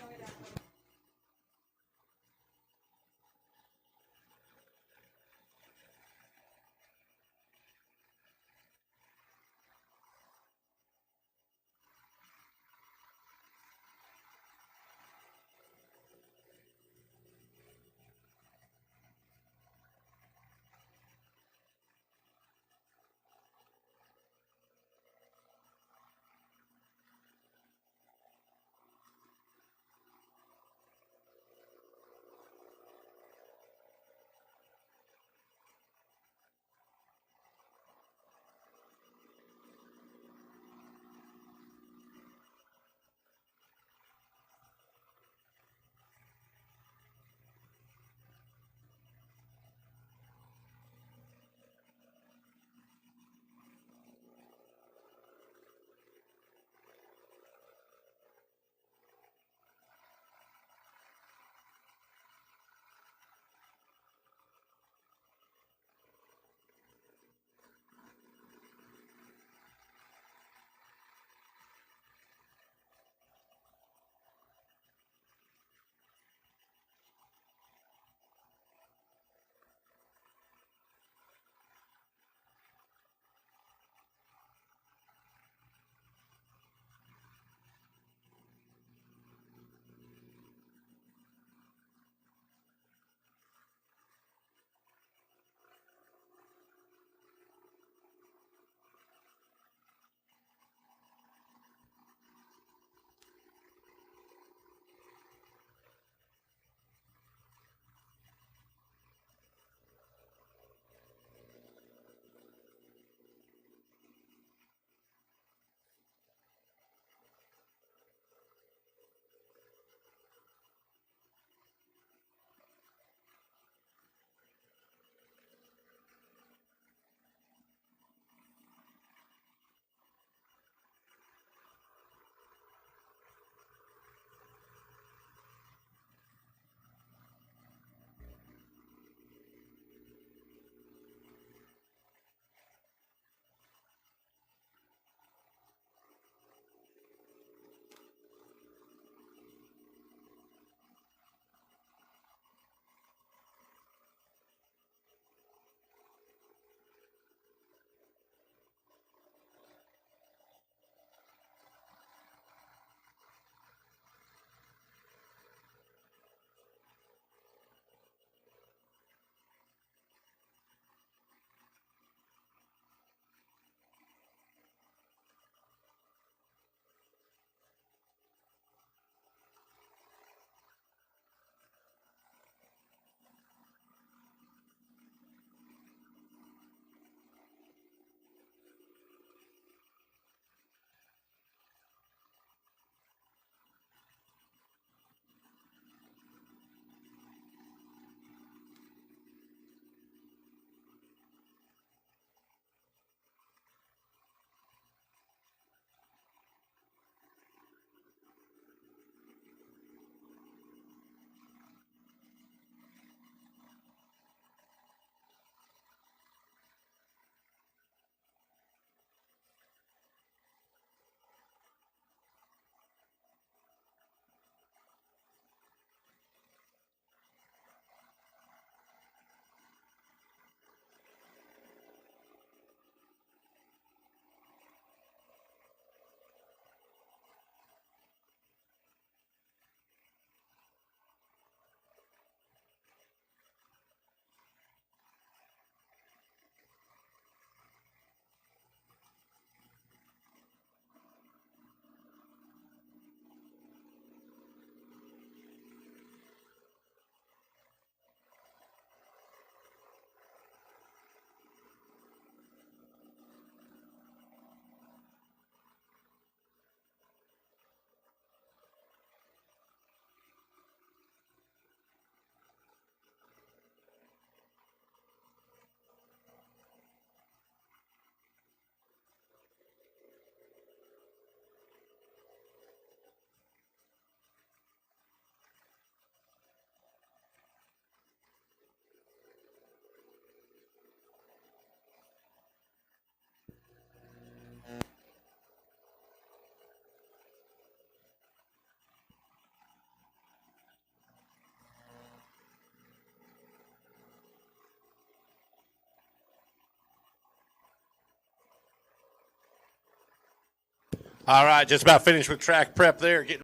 All right, just about finished with track prep there. Getting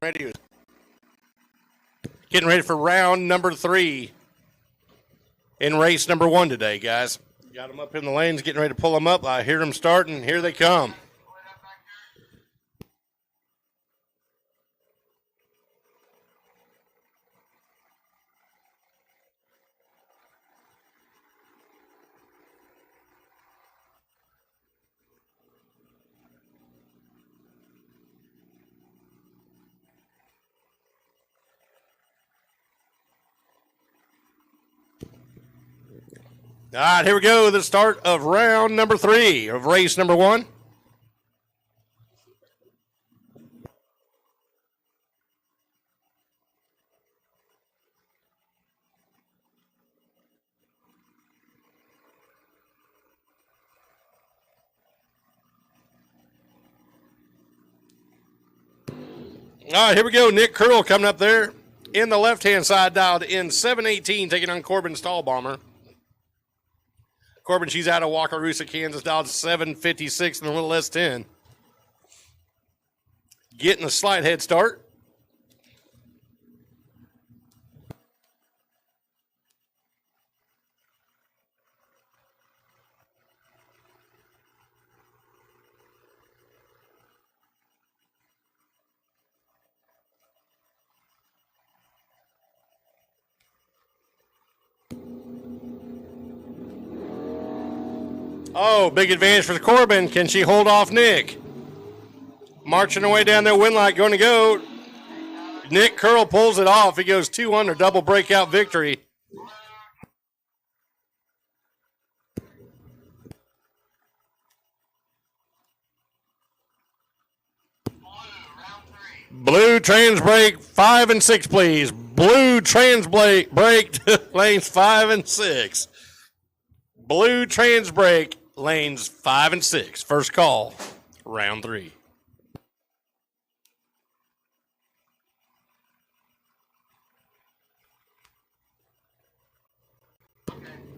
ready for round number 3 in race number 1 today, guys. Got them up in the lanes, getting ready to pull them up. I hear them starting. Here they come. All right, here we go. The start of round number 3 of race number 1. All right, here we go. Nick Curl coming up there in the left-hand side, dialed in 718, taking on Corbin Stall Bomber. Corbin, she's out of Wakarusa, Kansas, dialed 756 in the little S10. Getting a slight head start. Oh, big advantage for Corbin. Can she hold off Nick? Marching away down there, Winlight going to go. Nick Curl pulls it off. He goes 2 under, double breakout victory. Blue trans brake 5 and 6, please. Blue trans brake lanes 5 and 6. Blue trans brake lanes 5 and 6. First call, round 3.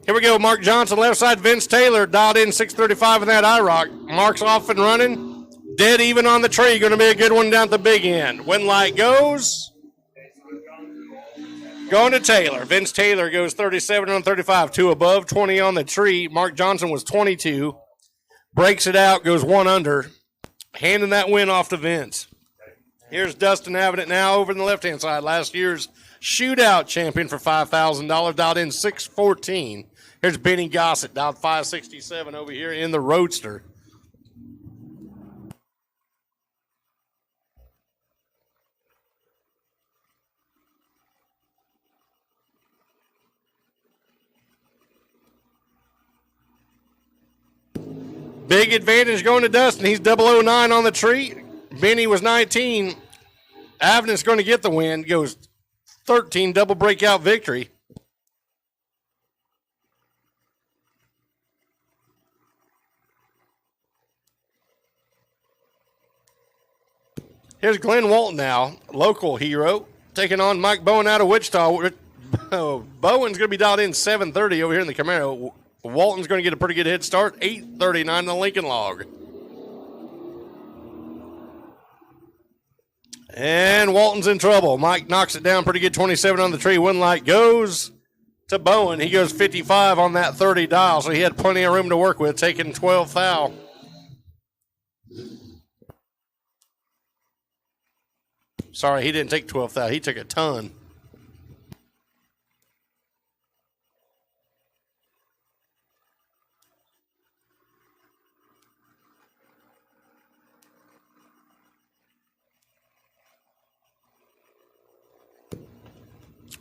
Here we go. Mark Johnson, left side. Vince Taylor dialed in 635 in that IROC. Mark's off and running. Dead even on the tree. Going to be a good one down at the big end. When light goes, going to Taylor. Vince Taylor goes 37 on 35. 2 above, 20 on the tree. Mark Johnson was 22. Breaks it out, goes 1 under. Handing that win off to Vince. Here's Dustin having it now over in the left-hand side. Last year's shootout champion for $5,000. Dialed in 614. Here's Benny Gossett, dialed 567 over here in the Roadster. Big advantage going to Dustin. He's 009 on the tree. Benny was 19. Avnet's going to get the win. Goes 13, double breakout victory. Here's Glenn Walton now, local hero, taking on Mike Bowen out of Wichita. Bowen's going to be dialed in 730 over here in the Camaro. Walton's going to get a pretty good head start, 839 in the Lincoln Log. And Walton's in trouble. Mike knocks it down pretty good, 27 on the tree. One light goes to Bowen. He goes 55 on that 30 dial, so he had plenty of room to work with, taking 12 thou. Sorry, he didn't take 12 thou. He took a ton.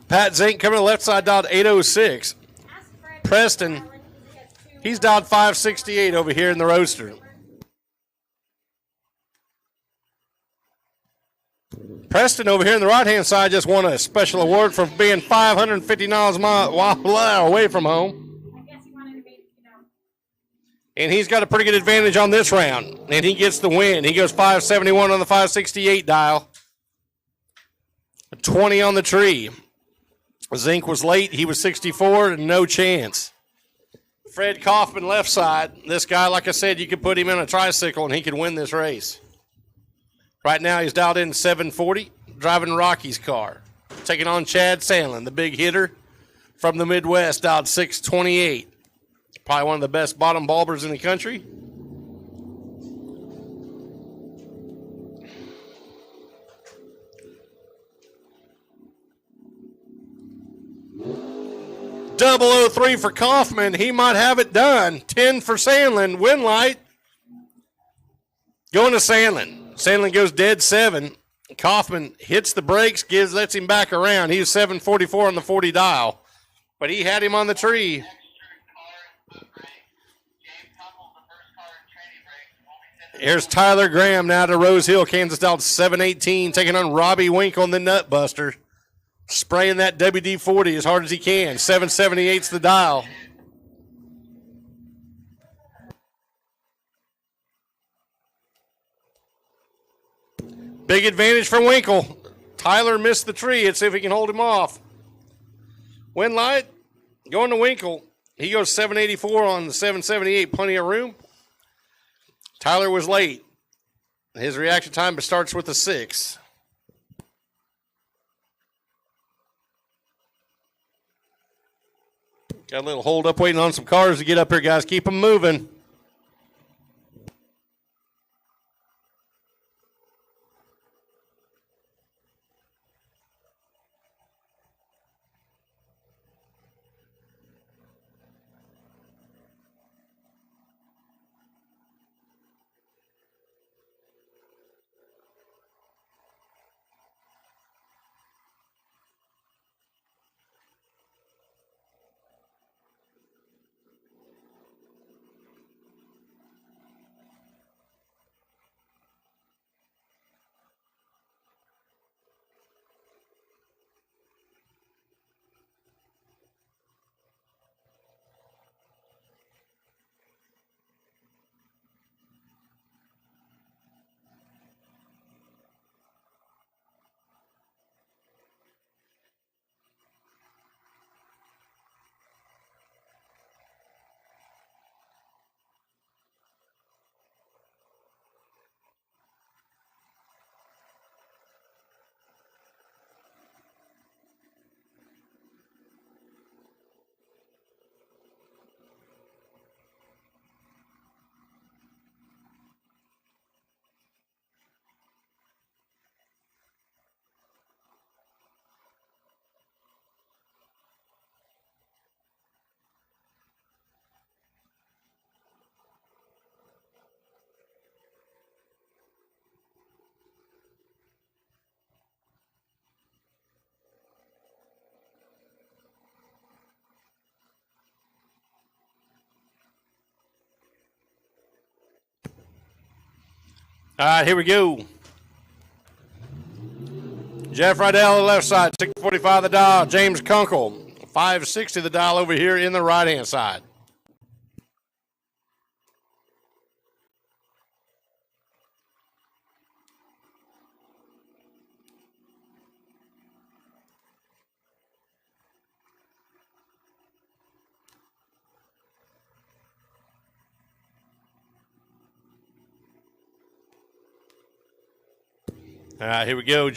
Pat Zink coming to the left side, dialed 806. Preston, he's dialed 568 over here in the Roadster. Preston over here in the right-hand side just won a special award for being 550 miles away from home. And he's got a pretty good advantage on this round. And he gets the win. He goes 571 on the 568 dial. 20 on the tree. Zink was late. He was 64 and no chance. Fred Kaufman left side. This guy, like I said, you could put him in a tricycle and he could win this race. Right now he's dialed in 740, driving Rocky's car. Taking on Chad Sandlin, the big hitter from the Midwest, dialed 628. Probably one of the best bottom bulbers in the country. Double 03 for Kaufman. He might have it done. 10 for Sandlin. Win light. Going to Sandlin. Sandlin goes dead 7. Kaufman hits the brakes, lets him back around. He was 744 on the 40 dial, but he had him on the tree. Here's Tyler Graham now to Rose Hill, Kansas, dialed 718, taking on Robbie Winkle in the Nutbuster. Spraying that WD-40 as hard as he can. 778's the dial. Big advantage for Winkle. Tyler missed the tree. Let's see if he can hold him off. Win light, going to Winkle. He goes 784 on the 778, plenty of room. Tyler was late. His reaction time starts with a 6. Got a little hold up waiting on some cars to get up here, guys. Keep them moving. All right, here we go. Jeff Rydell, the left side, 645 the dial. James Kunkel, 560 the dial over here in the right-hand side. All right, here we go.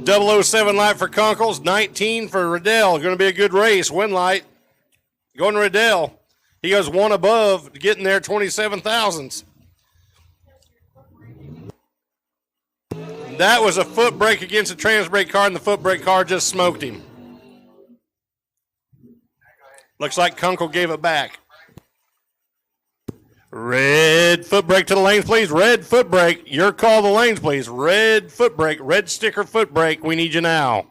007 light for Kunkles, 19 for Riddell. Going to be a good race. Win light. Going to Riddell. He goes one above, getting there 27 thousandths. That was a foot brake against a trans brake car, and the foot brake car just smoked him. Looks like Kunkel gave it back. Red foot brake to the lanes, please. Red foot brake. Your call, the lanes, please. Red foot brake. Red sticker foot brake. We need you now.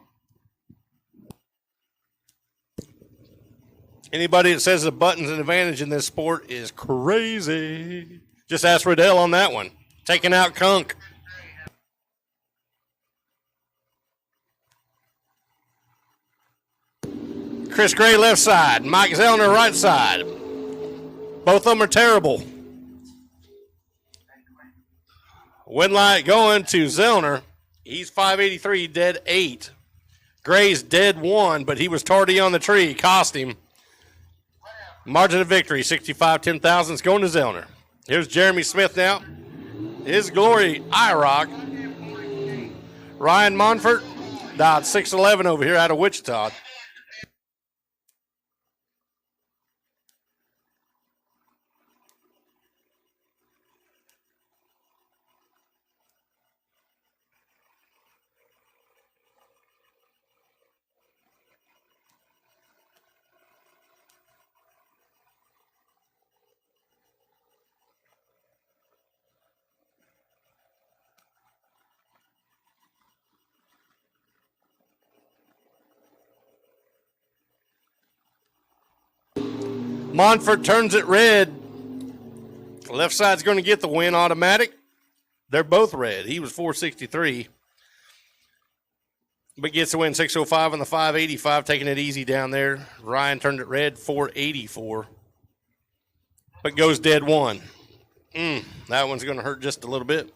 Anybody that says the button's an advantage in this sport is crazy. Just ask Riddell on that one. Taking out Kunk. Chris Gray left side. Mike Zellner right side. Both of them are terrible. Win light going to Zellner. He's 583, dead 8. Gray's dead 1, but he was tardy on the tree. Cost him. Margin of victory, 65 10,000. Going to Zellner. Here's Jeremy Smith now. His Glory, IROC. Ryan Monfort dialed 611 over here out of Wichita. Monfort turns it red. Left side's going to get the win automatic. They're both red. He was 463. But gets the win 605 on the 585, taking it easy down there. Ryan turned it red 484. But goes dead one. That one's going to hurt just a little bit.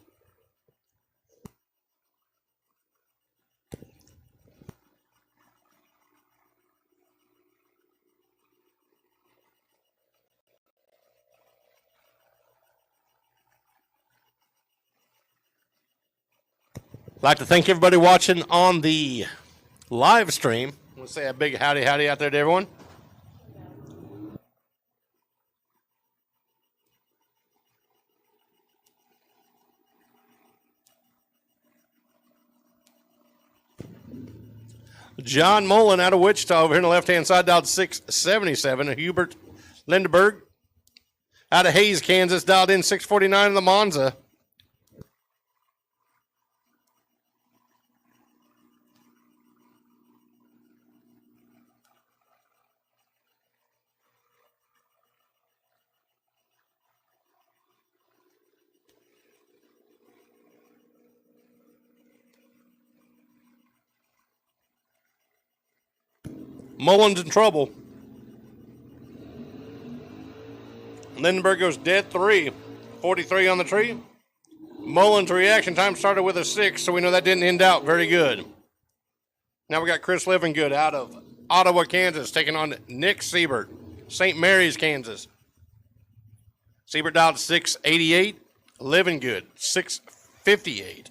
I'd like to thank everybody watching on the live stream. I want to say a big howdy out there to everyone. John Mullen out of Wichita over here on the left-hand side, dialed 677. Hubert Lindeberg out of Hayes, Kansas, dialed in 649 in the Monza. Mullen's in trouble. Lindenberg goes dead 3. 43 on the tree. Mullen's reaction time started with a 6, so we know that didn't end out very good. Now we got Chris Livingood out of Ottawa, Kansas, taking on Nick Siebert, St. Mary's, Kansas. Siebert dialed 688. Livingood 658.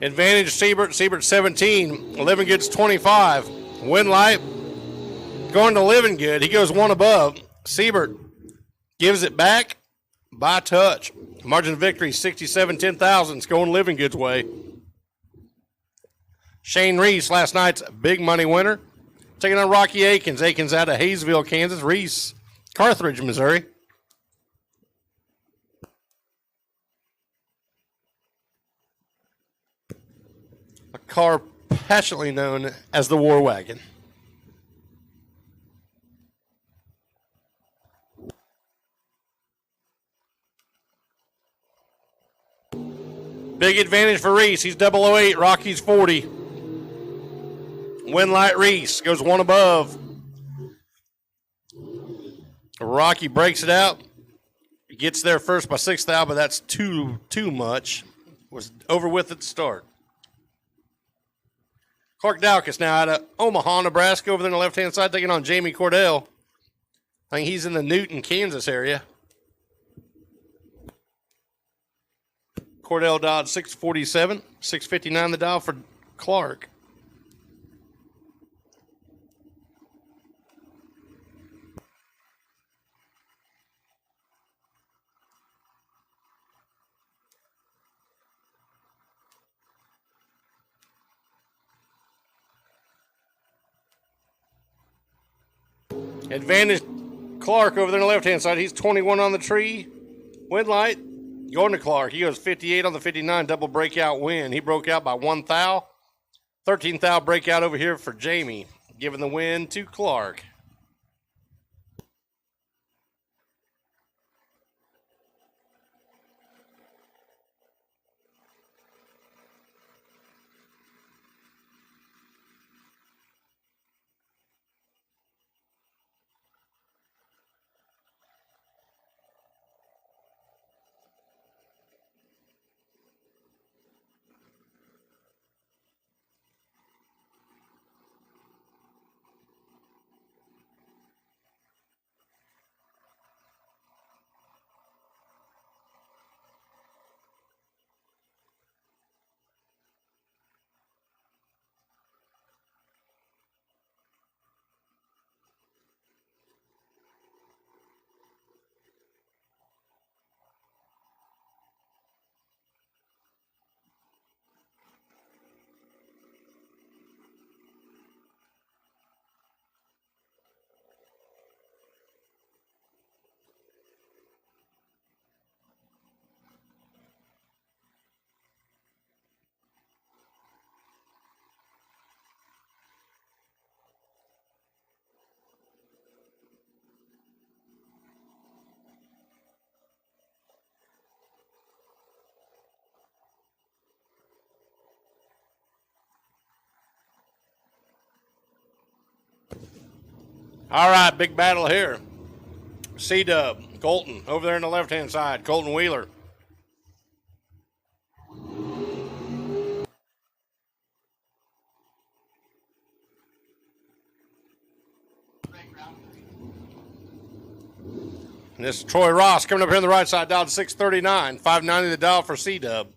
Advantage Siebert. Siebert 17. Livingood's 25. Win light. Going to Livingood. He goes one above. Siebert gives it back by touch. Margin of victory 67-10,000. It's going Livingood's way. Shane Reese, last night's big money winner, taking on Rocky Akins. Akins out of Hayesville, Kansas. Reese, Carthage, Missouri. A car passionately known as the War Wagon. Big advantage for Reese. He's 008. Rocky's 40. Win light Reese goes one above. Rocky breaks it out. He gets there first by 6 thou, but that's too much. Was over with at the start. Clark Dowkus now out of Omaha, Nebraska, over there on the left-hand side, taking on Jamie Cordell. I think he's in the Newton, Kansas area. Cordell dialed 647, 659 the dial for Clark. Advantage Clark over there on the left-hand side. He's 21 on the tree. Win light. Going to Clark. He goes 58 on the 59, double breakout win. He broke out by 1 thou. 13 thou breakout over here for Jamie, giving the win to Clark. All right, big battle here. C-Dub, Colton, over there on the left-hand side. Colton Wheeler. And this is Troy Ross coming up here on the right side, dialed 639. 590 the dial for C-Dub.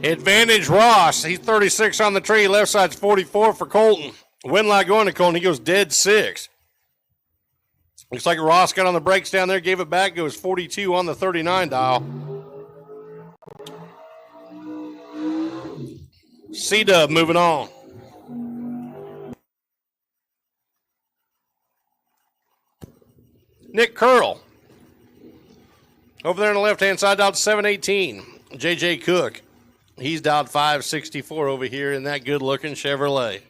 Advantage Ross. He's 36 on the tree. Left side's 44 for Colton. Wind line going to Colton. He goes dead 6. Looks like Ross got on the brakes down there, gave it back, goes 42 on the 39 dial. C-Dub moving on. Nick Curl. Over there on the left-hand side, dialed 718. J.J. Cook. He's dialed 564 over here in that good-looking Chevrolet.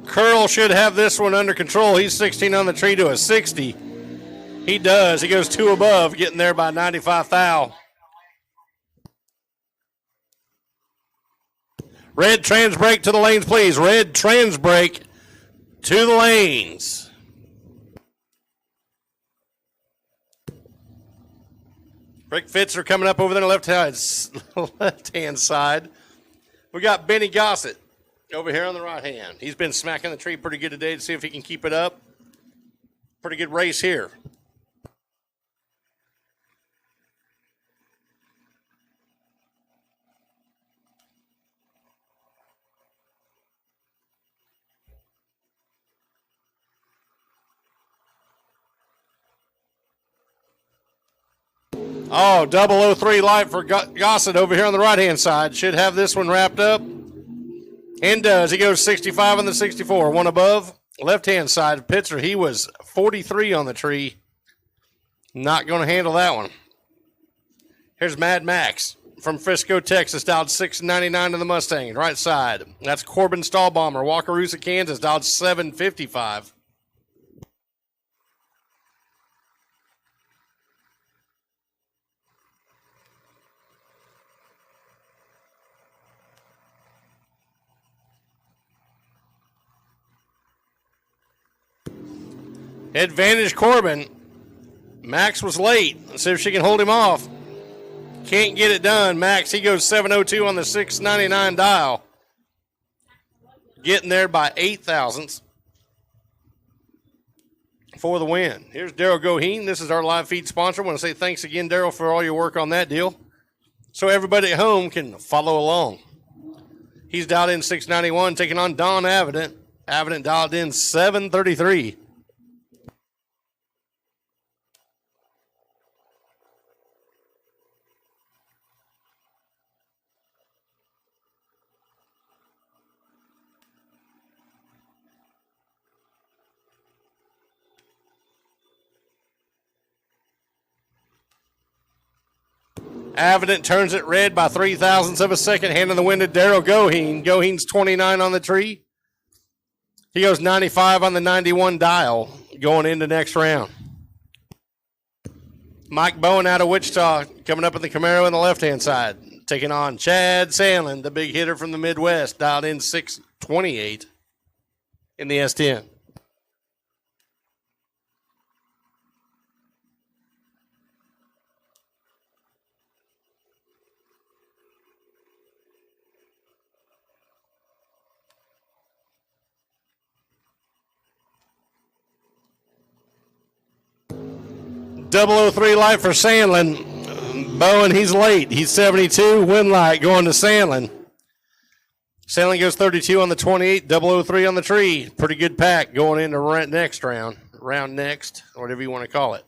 Curl should have this one under control. He's 16 on the tree to a 60. He does. He goes 2 above, getting there by 95 thou. Red trans brake to the lanes, please. Red trans brake to the lanes. Rick Fitzer coming up over there on the left-hand side. We got Benny Gossett over here on the right hand. He's been smacking the tree pretty good today to see if he can keep it up. Pretty good race here. Oh, 003 light for Gossett over here on the right-hand side. Should have this one wrapped up. And does. He goes 65 on the 64. One above. Left-hand side, Pitzer, he was 43 on the tree. Not going to handle that one. Here's Mad Max from Frisco, Texas, dialed 699 to the Mustang. Right side. That's Corbin Stahlbomber, Wakarusa, Kansas, dialed 755. Advantage Corbin. Max was late. Let's see if she can hold him off. Can't get it done. Max, he goes 702 on the 699 dial. Getting there by 8 thousandths for the win. Here's Daryl Goheen. This is our live feed sponsor. I want to say thanks again, Daryl, for all your work on that deal. So everybody at home can follow along. He's dialed in 691, taking on Don Avident. Avident dialed in 733. Avident turns it red by 3 thousandths of a second, handing the win to Daryl Goheen. Goheen's 29 on the tree. He goes 95 on the 91 dial going into next round. Mike Bowen out of Wichita coming up in the Camaro on the left-hand side. taking on Chad Sandlin, the big hitter from the Midwest, dialed in 628 in the S10. .003 light for Sandlin. Bowen, he's late. He's 72. Wind light going to Sandlin. Sandlin goes 32 on the 28, 003 on the tree. Pretty good pack going into next round. Round next, or whatever you want to call it.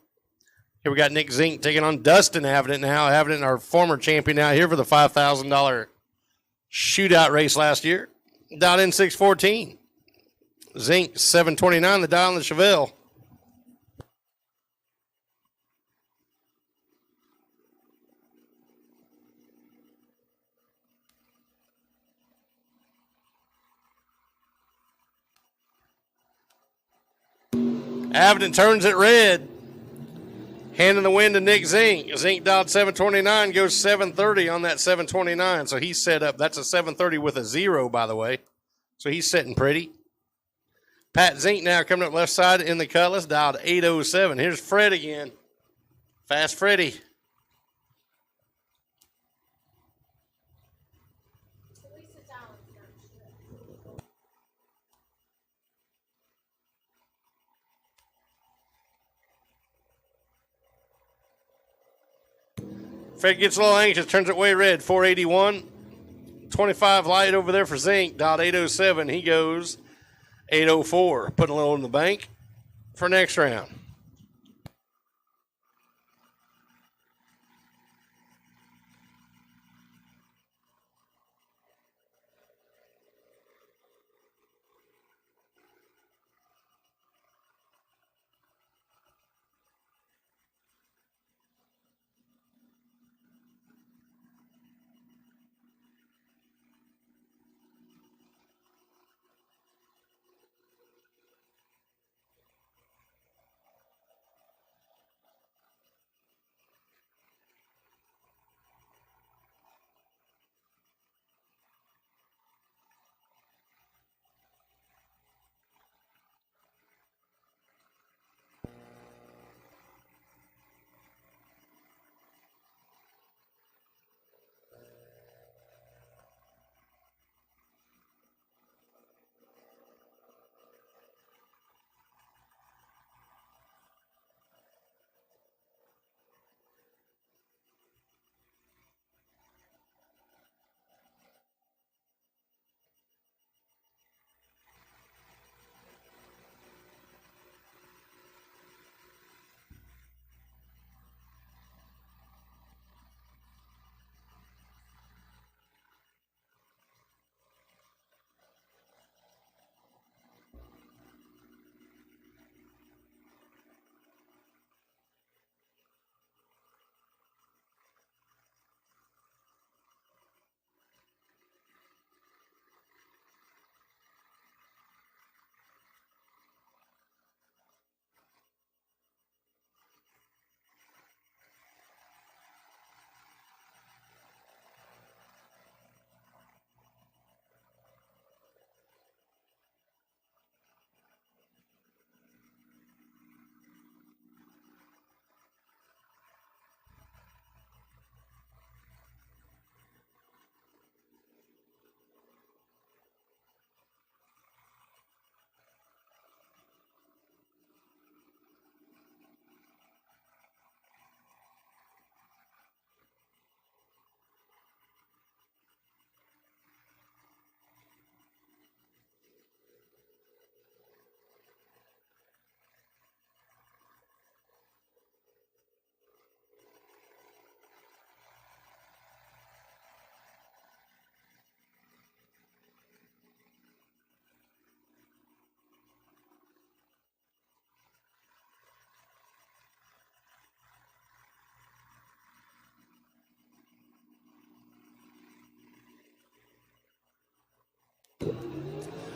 Here we got Nick Zink taking on Dustin Avenant now. Avenant, our former champion, out here for the $5,000 shootout race last year. Dialed in 614. Zink 729, the dial on the Chevelle. Avenant turns it red. Hand in the wind to Nick Zink. Zink dialed 729, goes 730 on that 729. So he's set up. That's a 730 with a 0, by the way. So he's sitting pretty. Pat Zink now coming up left side in the Cutlass, dialed 807. Here's Fred again. Fast Freddy. Fred gets a little anxious, turns it way red, 481. 25 light over there for Zink, dialed 807. He goes 804. Putting a little in the bank for next round.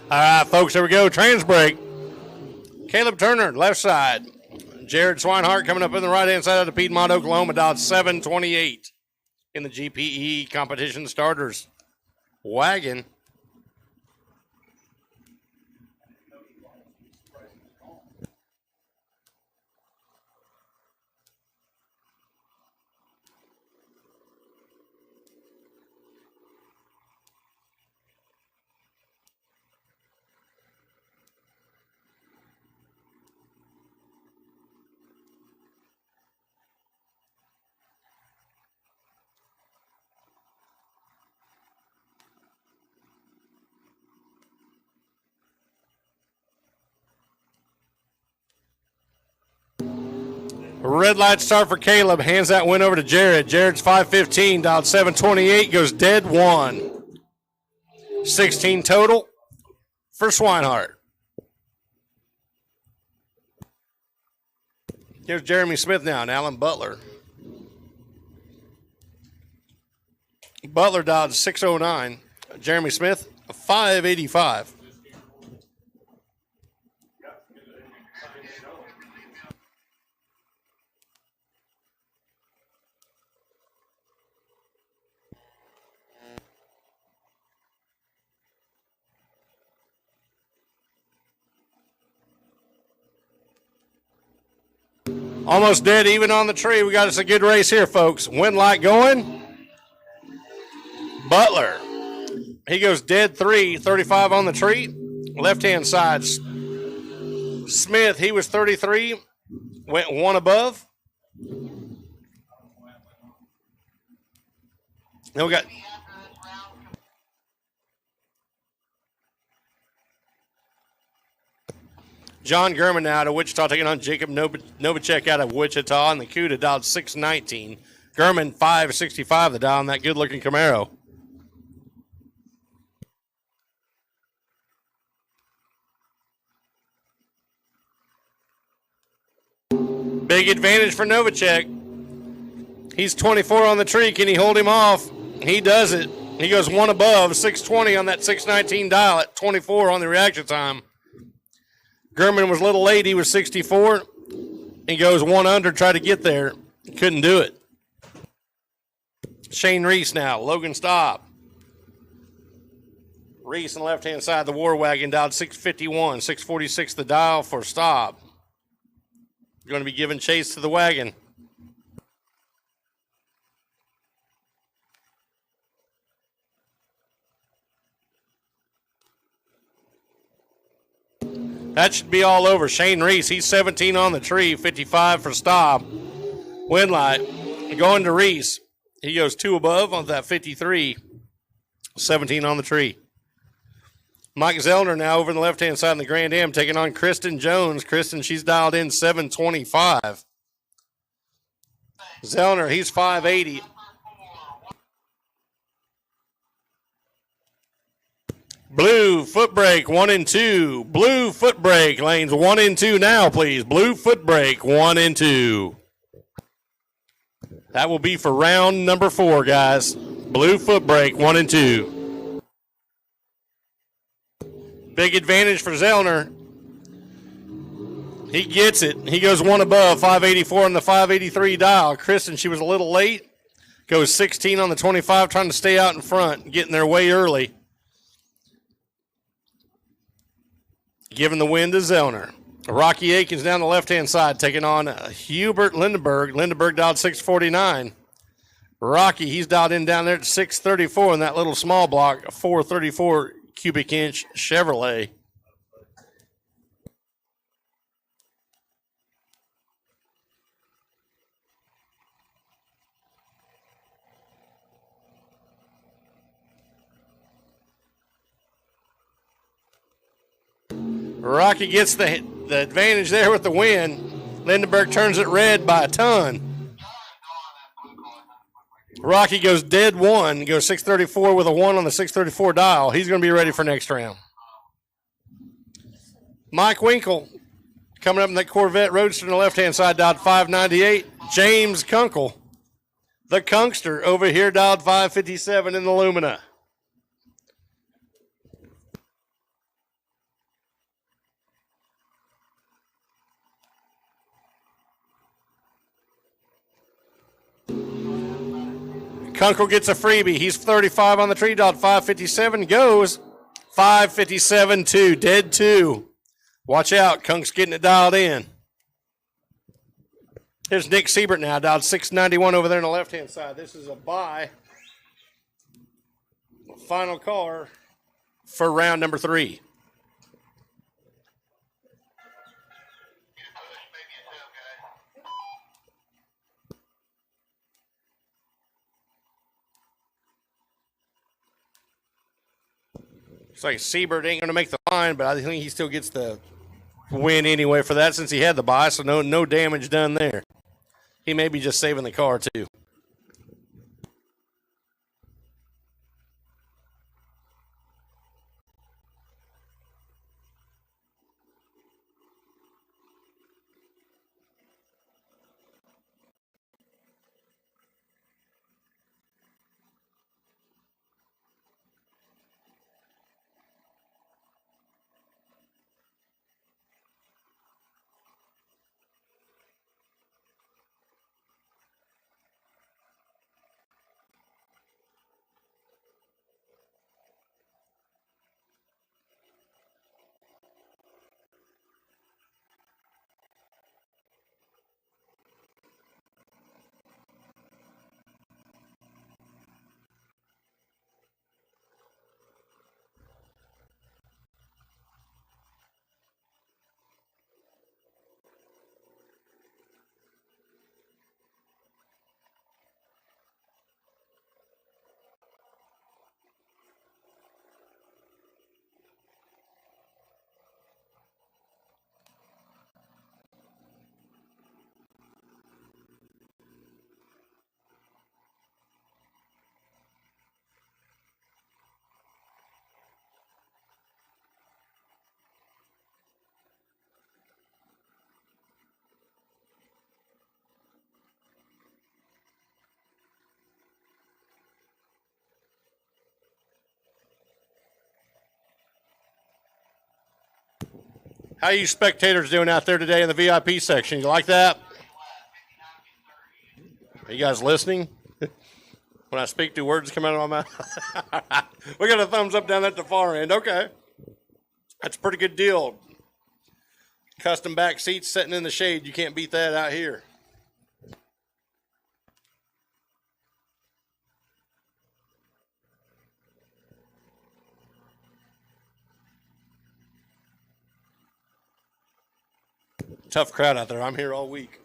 All right, folks, here we go. Trans break. Caleb Turner, left side. Jared Swinehart coming up in the right-hand side of the Piedmont, Oklahoma, dialed 728 in the GPE competition starters. Wagon. Red light start for Caleb. Hands that win over to Jared. Jared's 5:15, dialed 7:28, goes dead one. 16 total for Swinehart. Here's Jeremy Smith now and Alan Butler. Butler dialed 6:09. Jeremy Smith, 5:85. Almost dead even on the tree. We got us a good race here, folks. Wind light going. Butler. He goes dead 3, 35 on the tree. Left-hand side. Smith, he was 33. Went one above. Then we got John Gurman now out of Wichita taking on Jacob Novacek out of Wichita, and the CUDA dialed 6:19. Gurman 5:65 the dial on that good-looking Camaro. Big advantage for Novacek. He's 24 on the tree. Can he hold him off? He does it. He goes one above, 6:20 on that 6:19 dial at 24 on the reaction time. Gurman was a little late. He was 64. He goes one under, tried to get there. Couldn't do it. Shane Reese now. Logan Staub. Reese on the left-hand side of the War Wagon dialed 6:51. 6:46 the dial for Staub. Going to be giving chase to the wagon. That should be all over. Shane Reese, he's 17 on the tree, 55 for Staub. Wind light going to Reese. He goes two above on that 53, 17 on the tree. Mike Zellner now over on the left-hand side of the Grand Am taking on Kristen Jones. Kristen, she's dialed in 7:25. Zellner, he's 5:80. Blue foot brake 1 and 2. Blue foot brake lanes 1 and 2 now, please. Blue foot brake 1 and 2. That will be for round number 4, guys. Blue foot brake 1 and 2. Big advantage for Zellner. He gets it. He goes one above, 584 on the 583 dial. Kristen, she was a little late. Goes 16 on the 25, trying to stay out in front, getting their way early. Giving the win to Zellner. Rocky Aikens down the left-hand side, taking on Hubert Lindenberg. Lindenberg dialed 649. Rocky, he's dialed in down there at 634 in that little small block, a 434 cubic inch Chevrolet. Rocky gets the advantage there with the win. Lindenberg turns it red by a ton. Rocky goes dead one, goes 634 with a 1 on the 634 dial. He's going to be ready for next round. Mike Winkle coming up in that Corvette Roadster on the left-hand side, dialed 598. James Kunkel, the Kunkster, over here dialed 557 in the Lumina. Kunkel gets a freebie. He's 35 on the tree dot. 557 goes. 557 2. Dead 2. Watch out. Kunk's getting it dialed in. Here's Nick Siebert now. Dialed 691 over there on the left-hand side. This is a bye. Final car for round number 3. Looks like Siebert ain't going to make the line, but I think he still gets the win anyway for that since he had the bye, so no damage done there. He may be just saving the car, too. How you spectators doing out there today in the VIP section? You like that? Are you guys listening? When I speak, do words come out of my mouth? We got a thumbs up down at the far end. Okay. That's a pretty good deal. Custom back seats sitting in the shade. You can't beat that out here. Tough crowd out there. I'm here all week.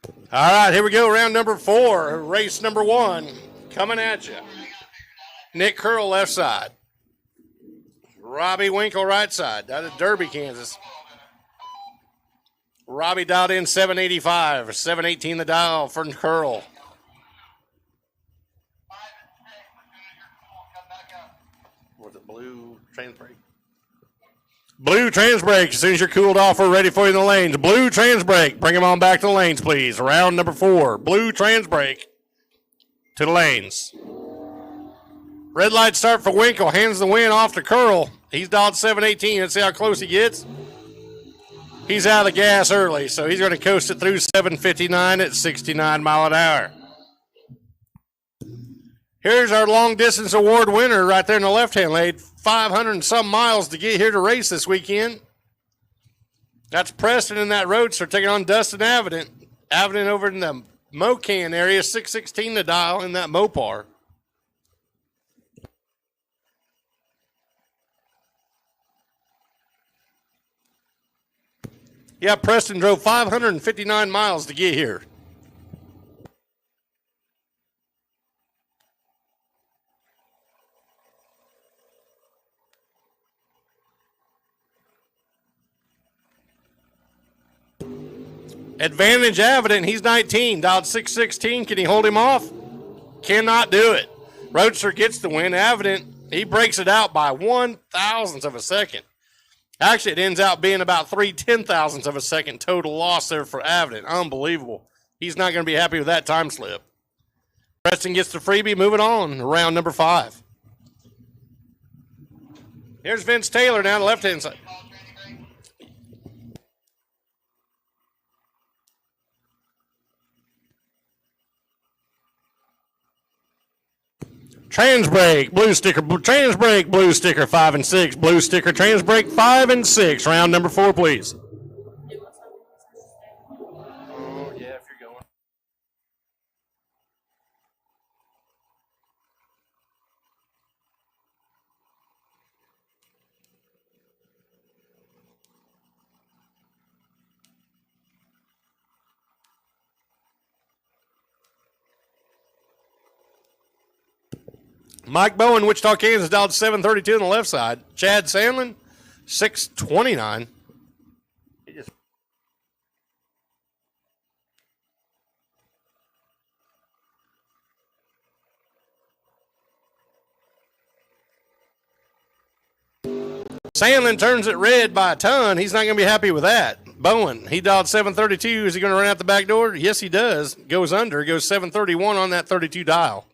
All right, here we go. Round number 4, race number 1. Coming at you. Nick Curl, left side. Robbie Winkle, right side. Out of Derby, Kansas. Robbie dialed in 785, 718 the dial for Curl. Was it blue trans brake? Blue trans brake. As soon as you're cooled off, we're ready for you in the lanes. Blue trans brake. Bring them on back to the lanes, please. Round number 4. Blue trans brake to the lanes. Red light start for Winkle. Hands the win off to Curl. He's dialed 718. Let's see how close he gets. He's out of the gas early, so he's going to coast it through 759 at 69 mile an hour. Here's our long distance award winner right there in the left-hand lane. 500 and some miles to get here to race this weekend. That's Preston in that roadster taking on Dustin Avident. Avident over in the Mocan area, 616 to dial in that Mopar. Yeah, Preston drove 559 miles to get here. Advantage Avident, he's 19, dialed 616. Can he hold him off? Cannot do it. Roadster gets the win. Avident, he breaks it out by 1/1000th of a second. Actually, it ends out being about 3/10,000ths of a second total loss there for Avident. Unbelievable. He's not going to be happy with that time slip. Preston gets the freebie. Moving on, round number 5. Here's Vince Taylor down the left-hand side. Trans brake, blue sticker, trans brake, blue sticker 5 and 6, blue sticker, trans brake 5 and 6. Round number 4, please. Oh, yeah, if you're going. Mike Bowen, Wichita, Kansas, dialed 732 on the left side. Chad Sandlin, 629. Sandlin turns it red by a ton. He's not going to be happy with that. Bowen, he dialed 732. Is he going to run out the back door? Yes, he does. Goes under. Goes 731 on that 32 dial.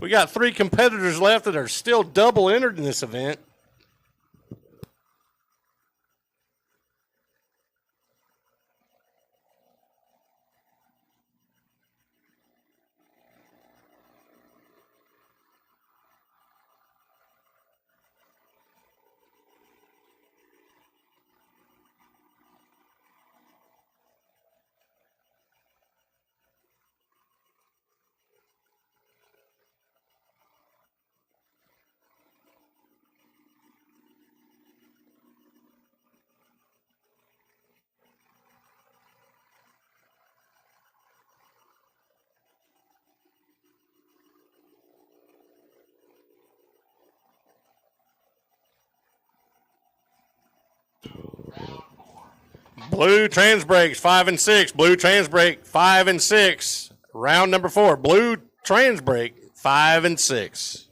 We got 3 competitors left that are still double entered in this event. Blue trans brakes 5 and 6. Blue trans brake 5 and 6. Round number 4. Blue trans brake 5 and 6.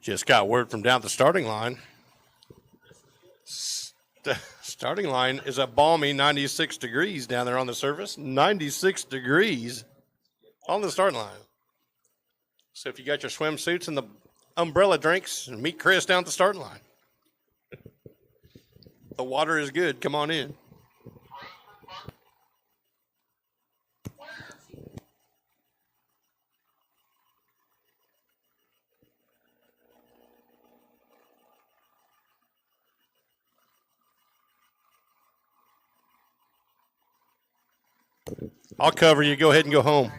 Just got word from down at the starting line. The starting line is a balmy 96 degrees down there on the surface. 96 degrees on the starting line. So if you got your swimsuits and the umbrella drinks, meet Chris down at the starting line. The water is good. Come on in. I'll cover you. Go ahead and go home.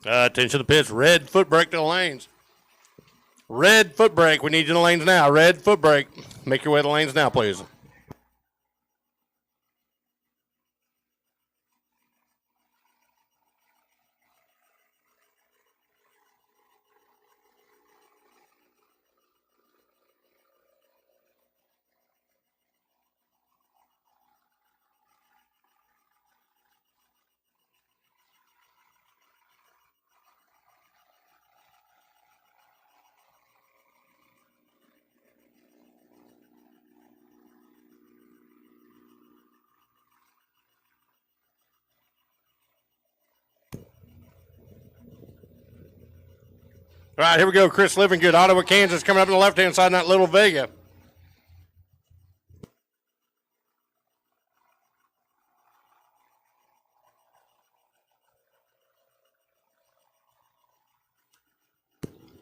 Attention to the pitch. Red foot brake to the lanes. Red foot brake. We need you in the lanes now. Red foot brake. Make your way to the lanes now, please. All right, here we go. Chris Livingood, Ottawa, Kansas, coming up on the left-hand side in that Little Vega.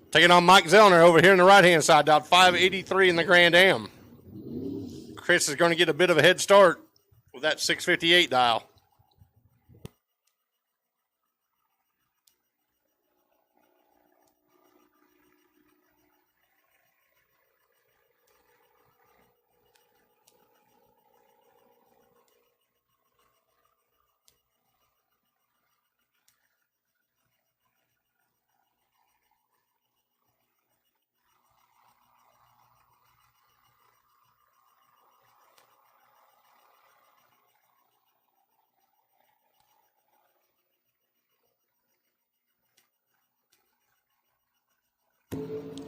Taking on Mike Zellner over here on the right-hand side, about 583 in the Grand Am. Chris is going to get a bit of a head start with that 658 dial.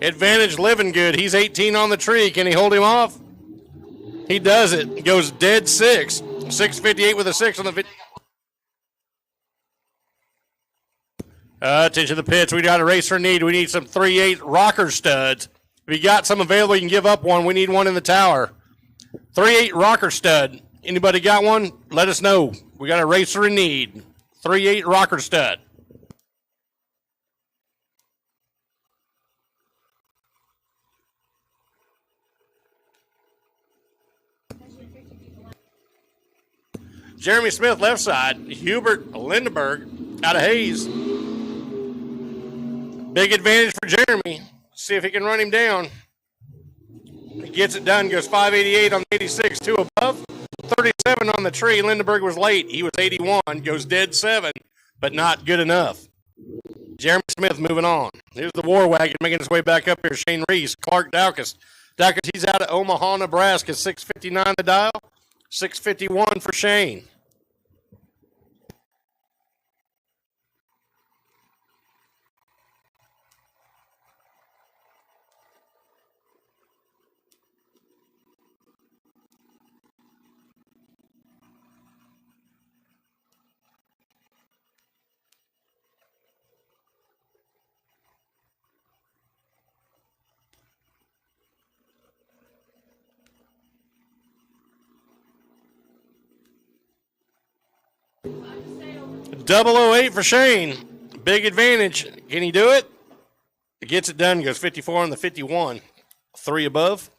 Advantage living good. He's 18 on the tree. Can he hold him off? He does it. Goes dead 6. 658 with a 6 on the 50. Attention to the pitch. We got a race for need. We need some 3/8 rocker studs. If you got some available, you can give up one. We need one in the tower. 3/8 rocker stud. Anybody got one? Let us know. We got a racer in need. 3/8 rocker stud. Jeremy Smith, left side. Hubert Lindenberg out of Hayes. Big advantage for Jeremy. See if he can run him down. He gets it done. Goes 588 on 86. 2 above. 37 on the tree. Lindenberg was late. He was 81. Goes dead 7, but not good enough. Jeremy Smith moving on. Here's the War Wagon making his way back up here. Shane Reese. Clark Dowkus. Dowkus, he's out of Omaha, Nebraska. 659 the dial. 651 for Shane. Double 08 for Shane. Big advantage. Can he do it? He gets it done. Goes 54 on the 51. 3 above.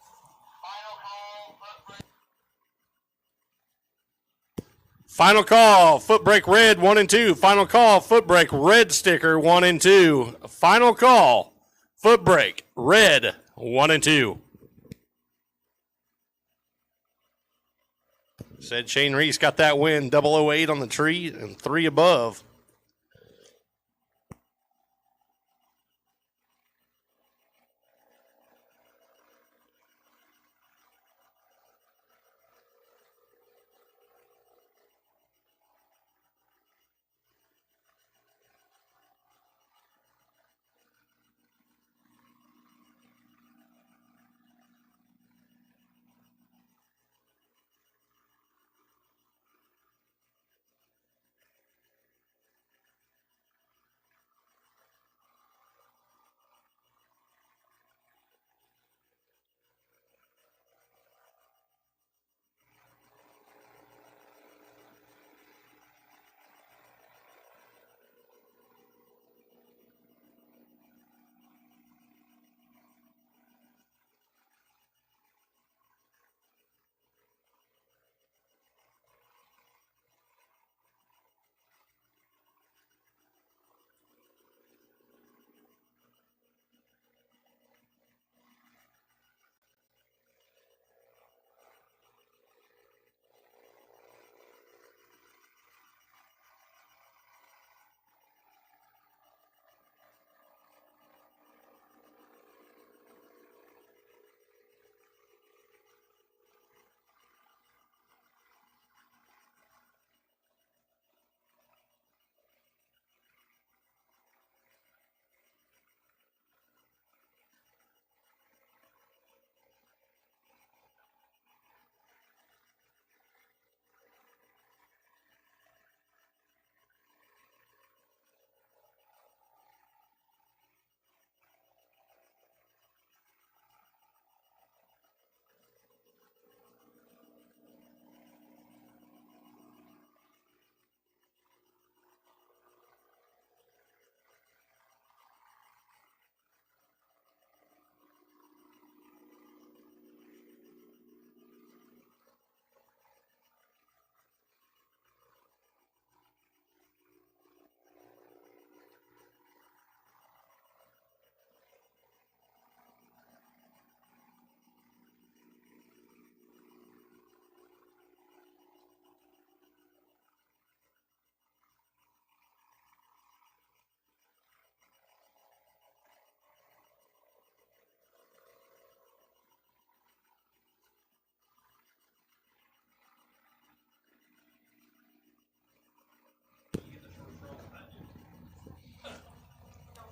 Final call. Foot brake red 1 and 2. Final call. Foot brake red sticker 1 and 2. Final call. Foot brake red 1 and 2. Said Shane Reese got that win. 008 on the tree and 3 above.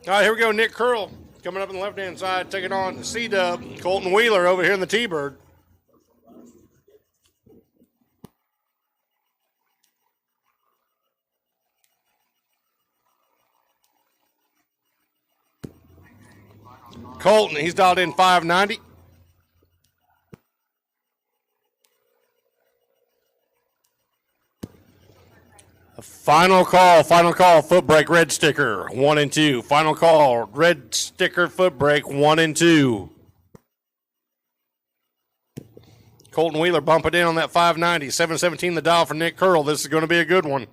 All right, here we go. Nick Curl coming up on the left-hand side, taking on C-Dub. Colton Wheeler over here in the T-Bird. Colton, he's dialed in 590. Final call, foot brake, red sticker, 1 and 2. Final call, red sticker, foot brake, 1 and 2. Colton Wheeler bumping in on that 590, 717 the dial for Nick Curl. This is going to be a good one.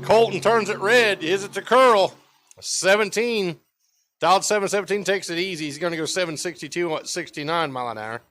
Colton turns it red. Is it to Curl? 17. Dialed 717 takes it easy. He's going to go 762 at 69 mile an hour.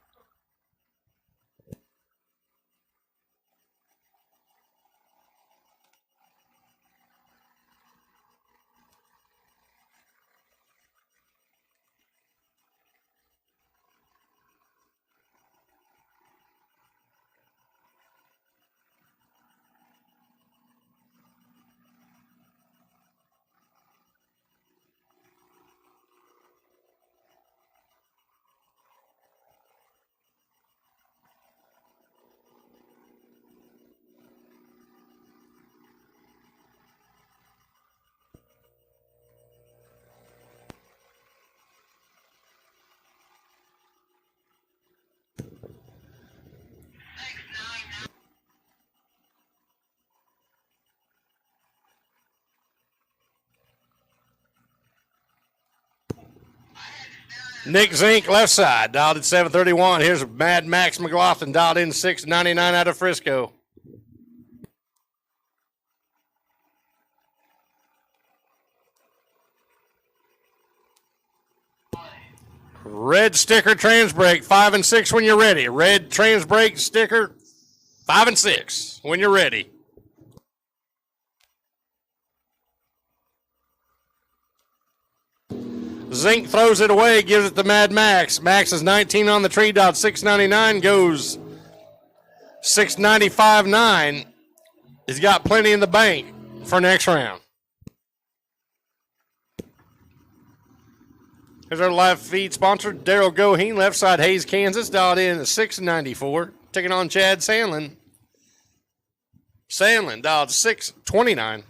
Nick Zink, left side, dialed at 731. Here's Mad Max McLaughlin, dialed in 699 out of Frisco. Red sticker trans brake, 5 and 6 when you're ready. Red trans brake sticker, 5 and 6 when you're ready. Zink throws it away, gives it to Mad Max. Max is 19 on the tree dot, 699 goes 695.9. He's got plenty in the bank for next round. Here's our live feed sponsor, Daryl Goheen, left side Hayes, Kansas, dialed in at 694. Taking on Chad Sandlin. Sandlin dialed 629.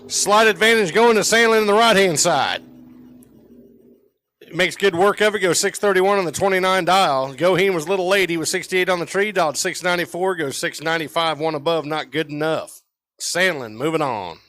Slight advantage going to Sandlin on the right-hand side. Makes good work of it. Goes 631 on the 29 dial. Goheen was a little late. He was 68 on the tree. Dialed 694. Goes 695. One above. Not good enough. Sandlin moving on.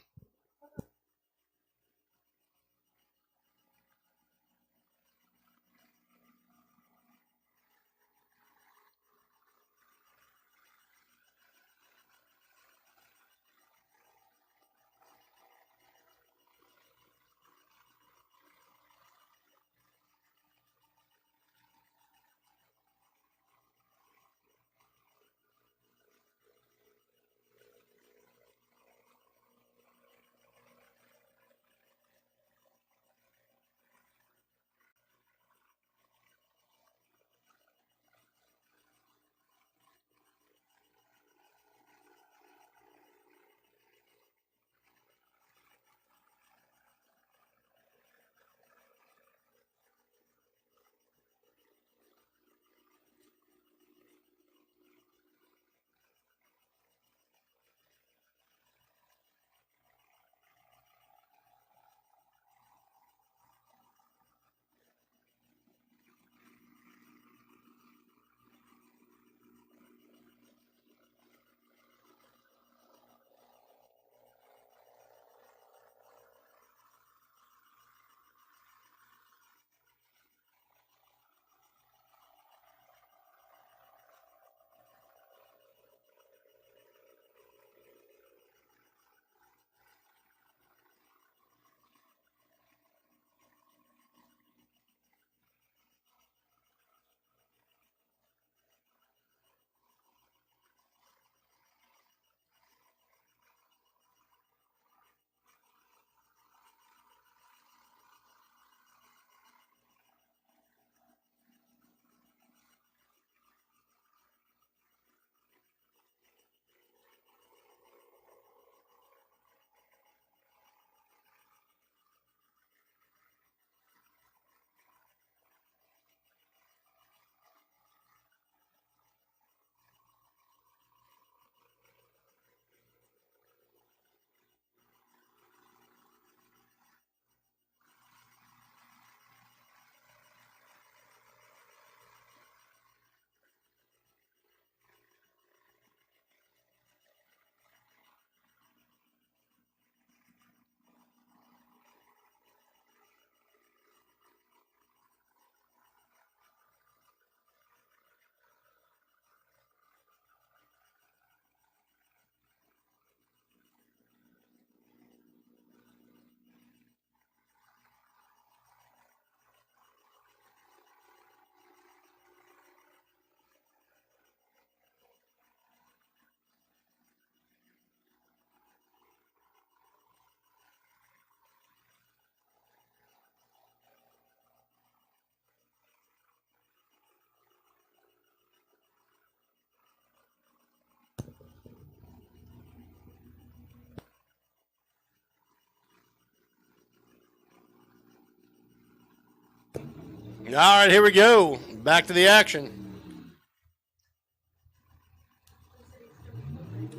All right, here we go. Back to the action.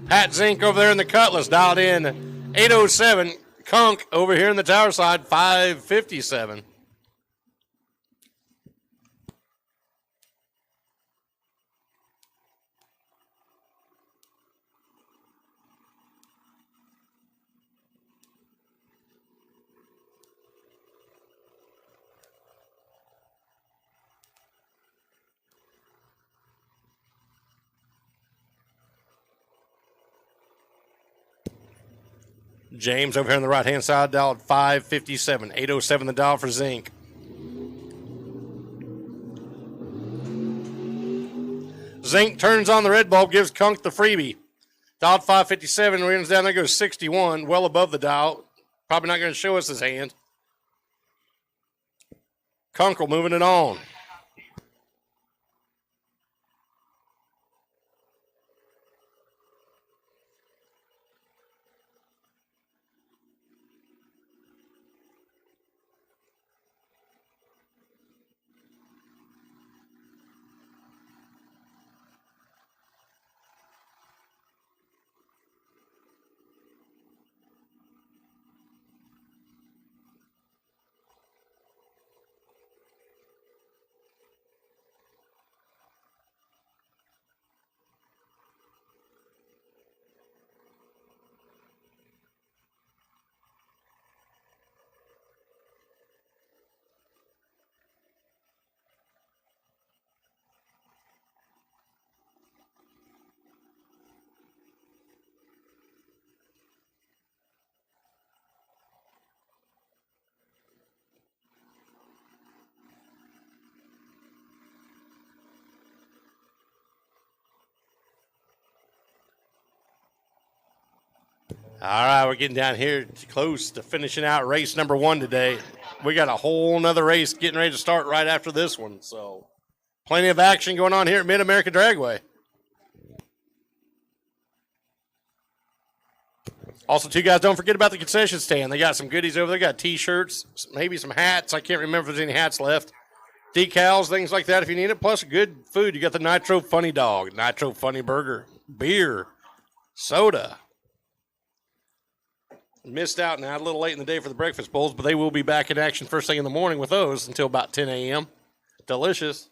Pat Zink over there in the Cutlass dialed in 807. Kunk over here in the tower side 557. James over here on the right-hand side, dial at 557. 807 the dial for Zink. Zink turns on the red bulb, gives Kunk the freebie. Dial at 557, runs down there, goes 61, well above the dial. Probably not going to show us his hand. Kunkel moving it on. All right, we're getting down here close to finishing out race number 1 today. We got a whole nother race getting ready to start right after this one. So plenty of action going on here at Mid-America Dragway. Also, too, guys, don't forget about the concession stand. They got some goodies over there. Got T-shirts, maybe some hats. I can't remember if there's any hats left. Decals, things like that if you need it. Plus, good food. You got the Nitro Funny Dog, Nitro Funny Burger, beer, soda. Missed out now, a little late in the day for the breakfast bowls, but they will be back in action first thing in the morning with those until about 10 a.m. Delicious.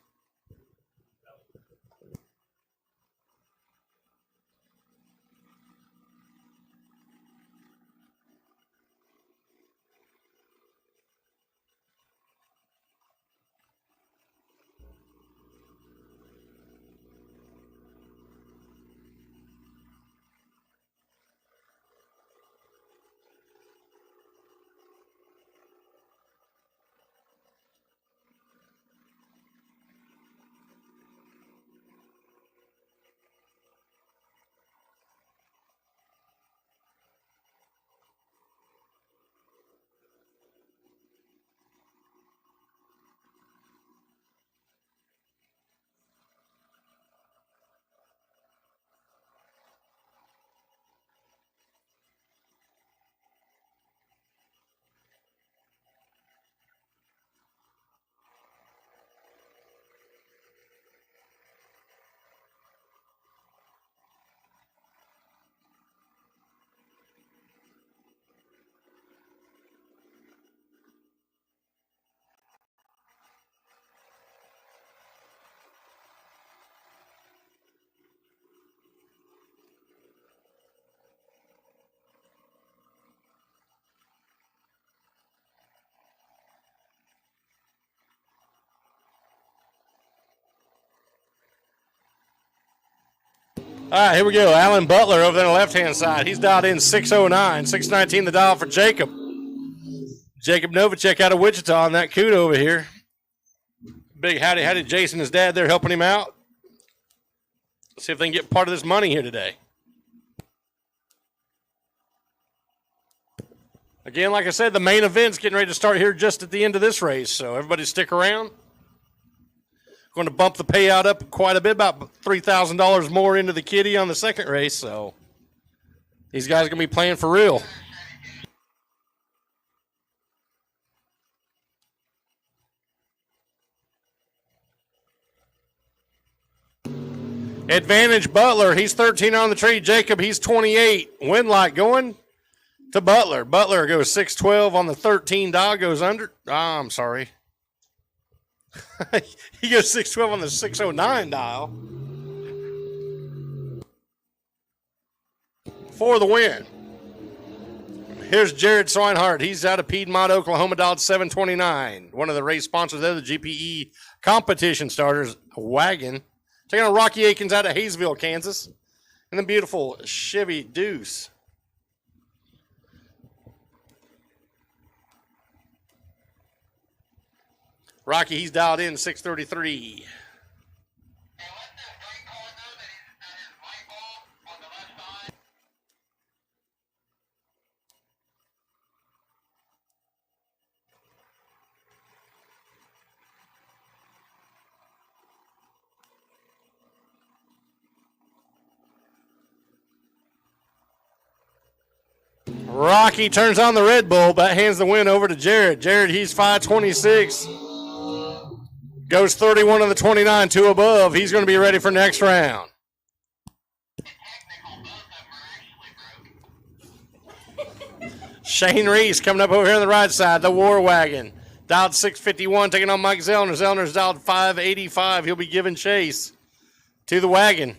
All right, here we go. Alan Butler over there on the left-hand side. He's dialed in 609, 619 the dial for Jacob. Jacob Novacek out of Wichita on that coot over here. Big howdy. Jason, his dad there helping him out. See if they can get part of this money here today. Again, like I said, the main event's getting ready to start here just at the end of this race, so everybody stick around. Going to bump the payout up quite a bit, about $3,000 more into the kitty on the second race, so these guys are going to be playing for real. Advantage Butler. He's 13 on the tree. Jacob, he's 28. Winlight going to Butler. Butler goes 612 on the 13 dial. Goes under. I'm sorry. He goes 612 on the 609 dial. For the win. Here's Jared Swinehart. He's out of Piedmont, Oklahoma, dialed 729. One of the race sponsors there, the GPE Competition Starters wagon. Taking on Rocky Akins out of Hayesville, Kansas. And the beautiful Chevy Deuce. Rocky, he's dialed in 633. Rocky turns on the Red Bull, but hands the win over to Jared. Jared, he's 526. Goes 31 on the 29, 2 above. He's going to be ready for next round. Shane Reese coming up over here on the right side, the War Wagon. Dialed 651, taking on Mike Zellner. Zellner's dialed 585. He'll be giving chase to the wagon.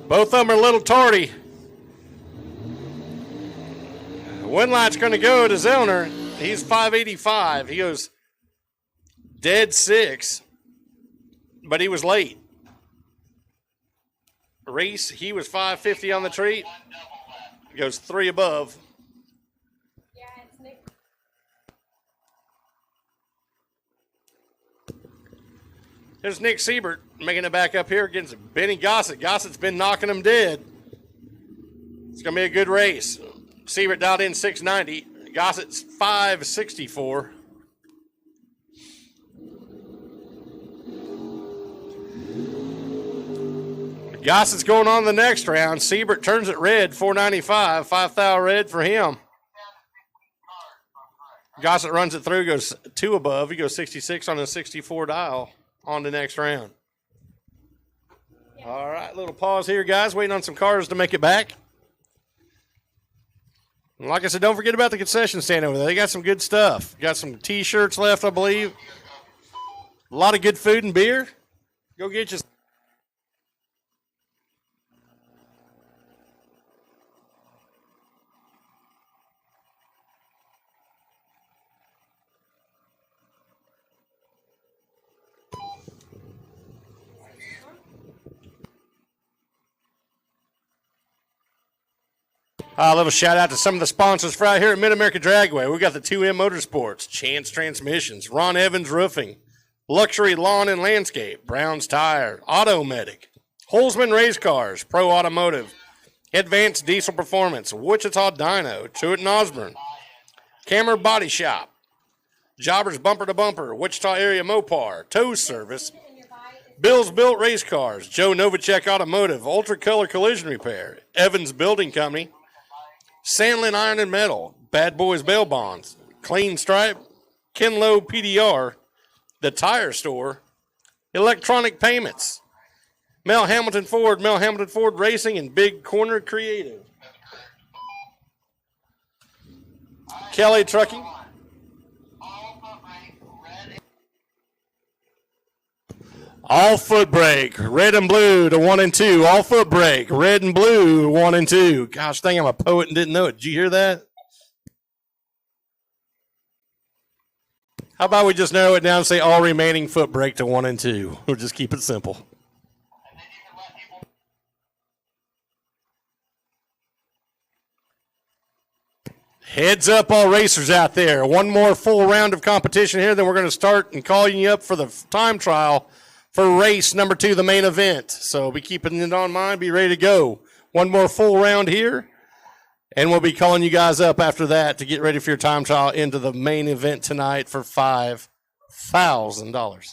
Both of them are a little tardy. Winlight's going to go to Zellner. He's 585. He goes dead 6, but he was late. Reese, he was 550 on the treat. Goes 3 above. Yeah, it's Nick. There's Nick Siebert making it back up here against Benny Gossett. Gossett's been knocking him dead. It's going to be a good race. Siebert dialed in 690. Gossett's 564. Gossett's going on the next round. Siebert turns it red, 495. 5,000 red for him. Gossett runs it through, goes 2 above. He goes 66 on the 64 dial on the next round. All right, little pause here, guys. Waiting on some cars to make it back. And like I said, don't forget about the concession stand over there. They got some good stuff. Got some T-shirts left, I believe. A lot of good food and beer. Go get you. A little shout out to some of the sponsors for out here at Mid-America Dragway. We got the 2M Motorsports, Chance Transmissions, Ron Evans Roofing, Luxury Lawn and Landscape, Brown's Tire, Auto Medic, Holzman Race Cars, Pro Automotive, Advanced Diesel Performance, Wichita Dyno, Truett and Osborne, Camera Body Shop, Jobbers Bumper to Bumper, Wichita Area Mopar, Tow Service, Bill's Built Race Cars, Joe Novacek Automotive, Ultra Color Collision Repair, Evans Building Company, Sandlin Iron and Metal, Bad Boys Bail Bonds, Clean Stripe, Ken Lowe PDR, The Tire Store, Electronic Payments, Mel Hamilton Ford Racing, and Big Corner Creative. Kelly Trucking. All foot brake, red and blue to 1 and 2. All foot brake, red and blue, 1 and 2. Gosh dang, I'm a poet and didn't know it. Did you hear that? How about we just narrow it down and say all remaining foot brake to 1 and 2? We'll just keep it simple. Heads up, all racers out there. One more full round of competition here, then we're going to start and calling you up for the time trial for race number 2, the main event. So be keeping it on mind, be ready to go. One more full round here, And we'll be calling you guys up after that to get ready for your time trial into the main event tonight for $5,000.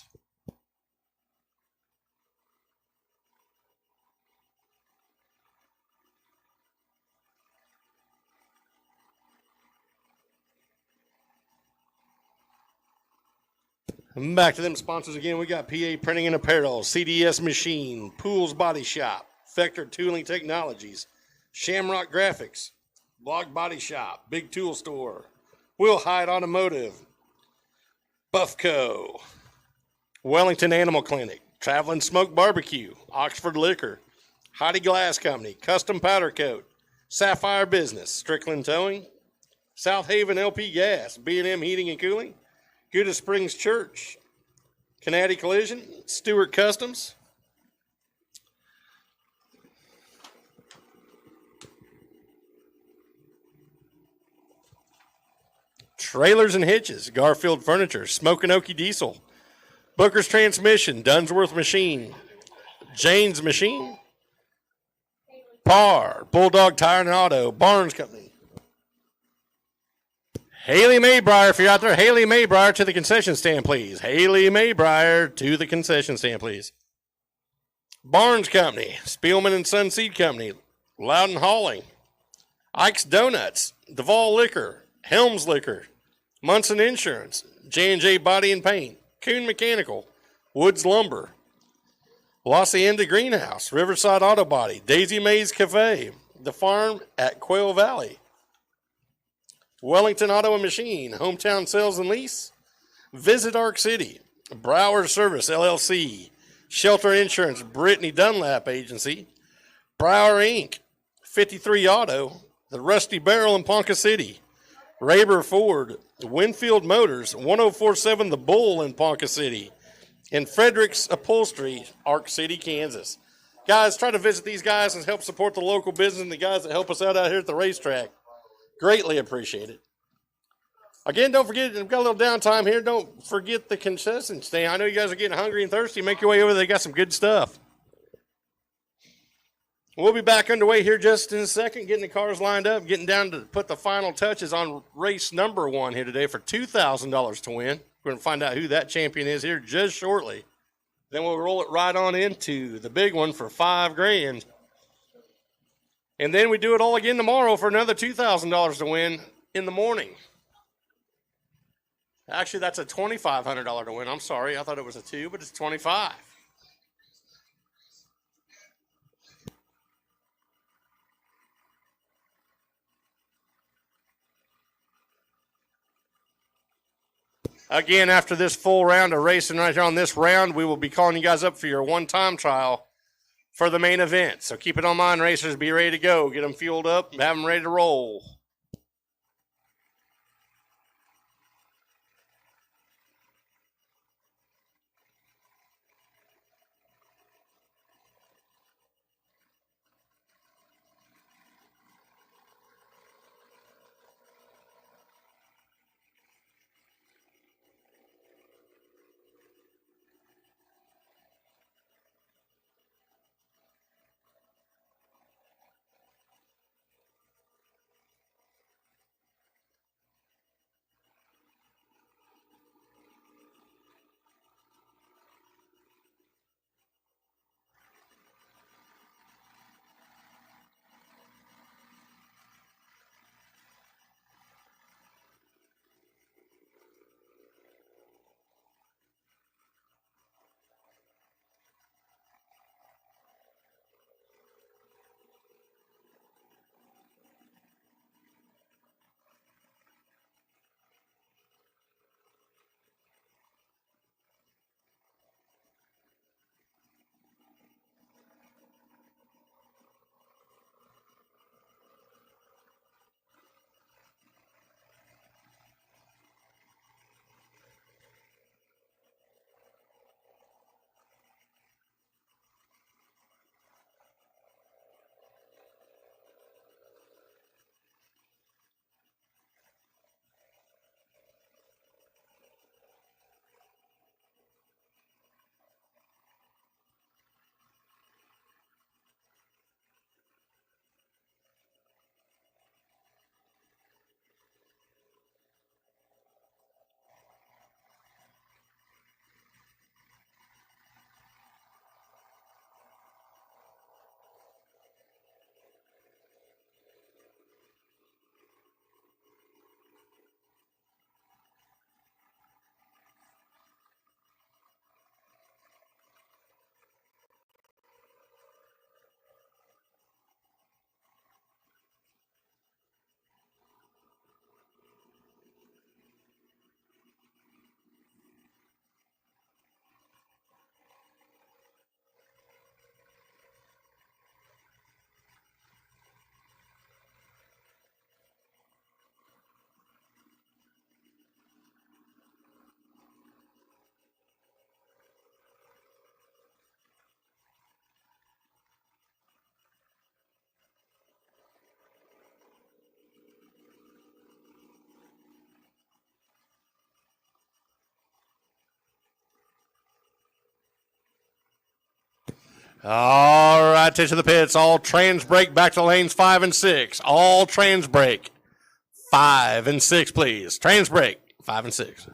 Back to them sponsors again. We got PA Printing and Apparel, CDS Machine, Pools Body Shop, Vector Tooling Technologies, Shamrock Graphics, Blog Body Shop, Big Tool Store, Will Hyde Automotive, Buffco, Wellington Animal Clinic, Traveling Smoke Barbecue, Oxford Liquor, Heidi Glass Company, Custom Powder Coat, Sapphire Business, Strickland Towing, South Haven LP Gas, B&M Heating and Cooling, Gouda Springs Church, Canady Collision, Stewart Customs, Trailers and Hitches, Garfield Furniture, Smokinokie Diesel, Booker's Transmission, Dunsworth Machine, Jane's Machine, Parr, Bulldog Tire and Auto, Barnes Company, Haley Maybrier, if you're out there, Haley Maybrier to the concession stand, please. Haley Maybrier to the concession stand, please. Barnes Company, Spielman and Son Seed Company, Loudon Hauling, Ike's Donuts, Duval Liquor, Helms Liquor, Munson Insurance, J&J Body and Paint, Coon Mechanical, Woods Lumber, La Hacienda Greenhouse, Riverside Auto Body, Daisy Mays Cafe, The Farm at Quail Valley, Wellington Auto and Machine, Hometown Sales and Lease, Visit Arc City, Brower Service LLC, Shelter Insurance, Brittany Dunlap Agency, Brower Inc., 53 Auto, The Rusty Barrel in Ponca City, Raber Ford, Winfield Motors, 1047 The Bull in Ponca City, and Fredericks Upholstery, Arc City, Kansas. Guys, try to visit these guys and help support the local business and the guys that help us out here at the racetrack. Greatly appreciate it. Again, don't forget, we've got a little downtime here. Don't forget the concession stand. I know you guys are getting hungry and thirsty. Make your way over there. They got some good stuff. We'll be back underway here just in a second, getting the cars lined up, getting down to put the final touches on race number 1 here today for $2,000 to win. We're going to find out who that champion is here just shortly. Then we'll roll it right on into the big one for $5,000. And then we do it all again tomorrow for another $2,000 to win in the morning. Actually, that's a $2,500 to win. I'm sorry. I thought it was a 2, but it's 25. Again, after this full round of racing right here on this round, we will be calling you guys up for your one-time trial for the main event. So keep it on mind, racers. Be ready to go. Get them fueled up and have them ready to roll. All right, to the pits. All trans break back to lanes 5 and 6. All trans break 5 and 6, please. Trans break 5 and 6.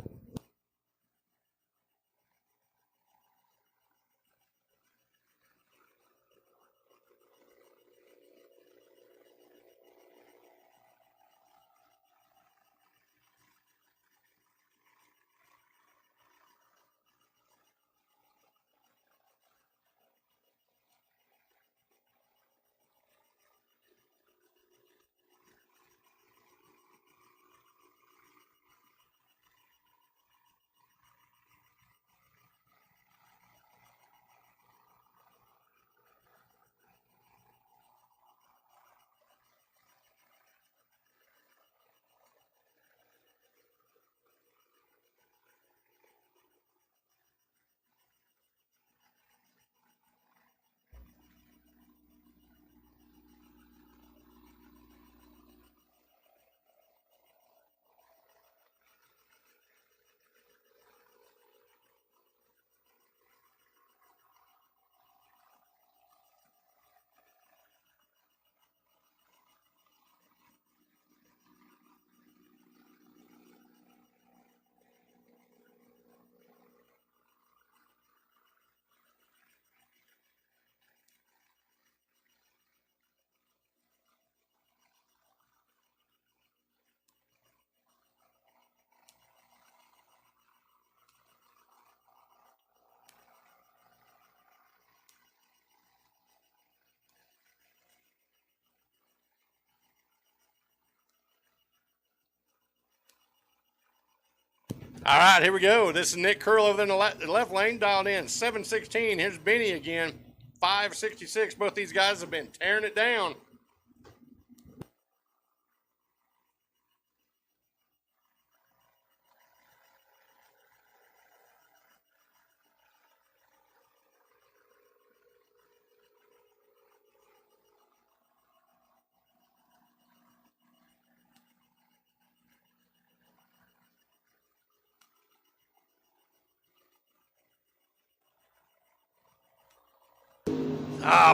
All right, here we go. This is Nick Curl over there in the left lane, dialed in. 716. Here's Benny again. 566. Both these guys have been tearing it down.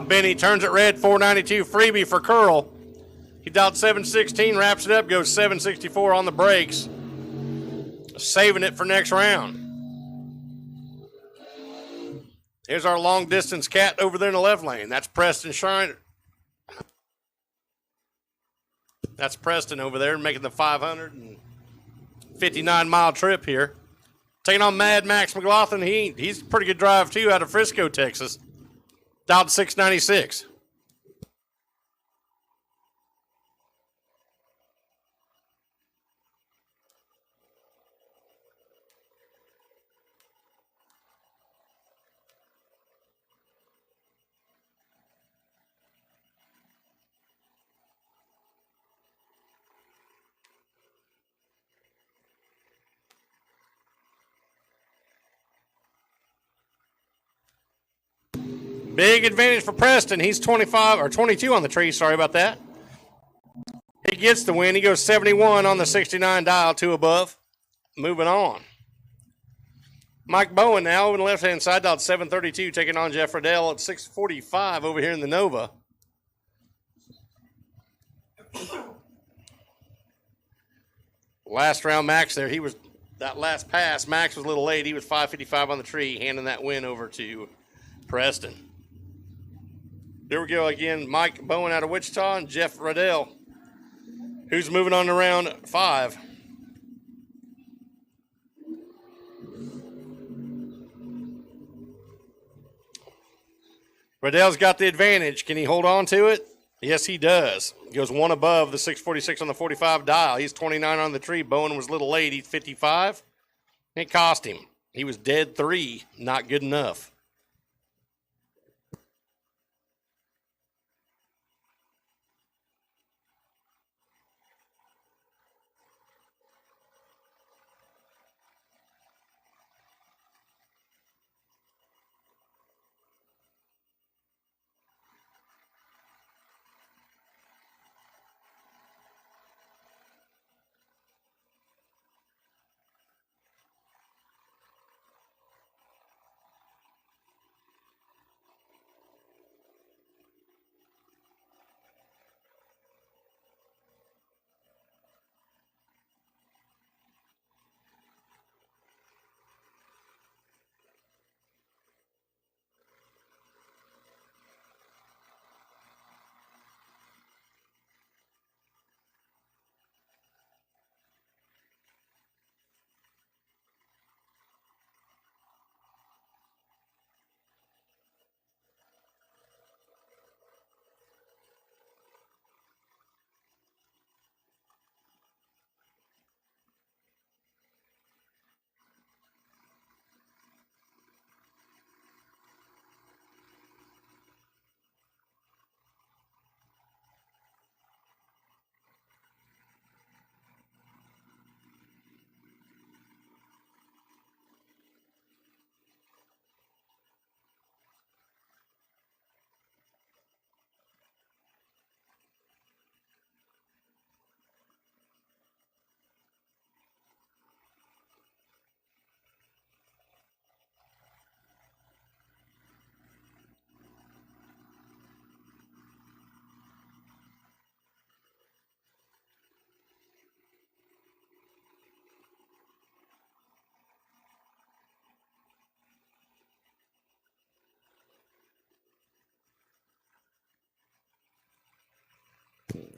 Benny turns it red, 492 freebie for Curl. He dialed 716, wraps it up, goes 764 on the brakes. Saving it for next round. Here's our long distance cat over there in the left lane. That's Preston Shiner. That's Preston over there making the 559 mile trip here. Taking on Mad Max McLaughlin. He's a pretty good drive too out of Frisco, Texas. Dialed 696. Big advantage for Preston. He's 25 or 22 on the tree. Sorry about that. He gets the win. He goes 71 on the 69 dial, 2 above. Moving on. Mike Bowen now over the left-hand side, dialed 732, taking on Jeff Riddell at 645 over here in the Nova. Last round, Max there. That last pass, Max was a little late. He was 555 on the tree, handing that win over to Preston. There we go again. Mike Bowen out of Wichita and Jeff Riddell, who's moving on to round 5. Riddell's got the advantage. Can he hold on to it? Yes, he does. He goes 1 above the 646 on the 45 dial. He's 29 on the tree. Bowen was a little late. He's 55. It cost him. He was dead 3. Not good enough.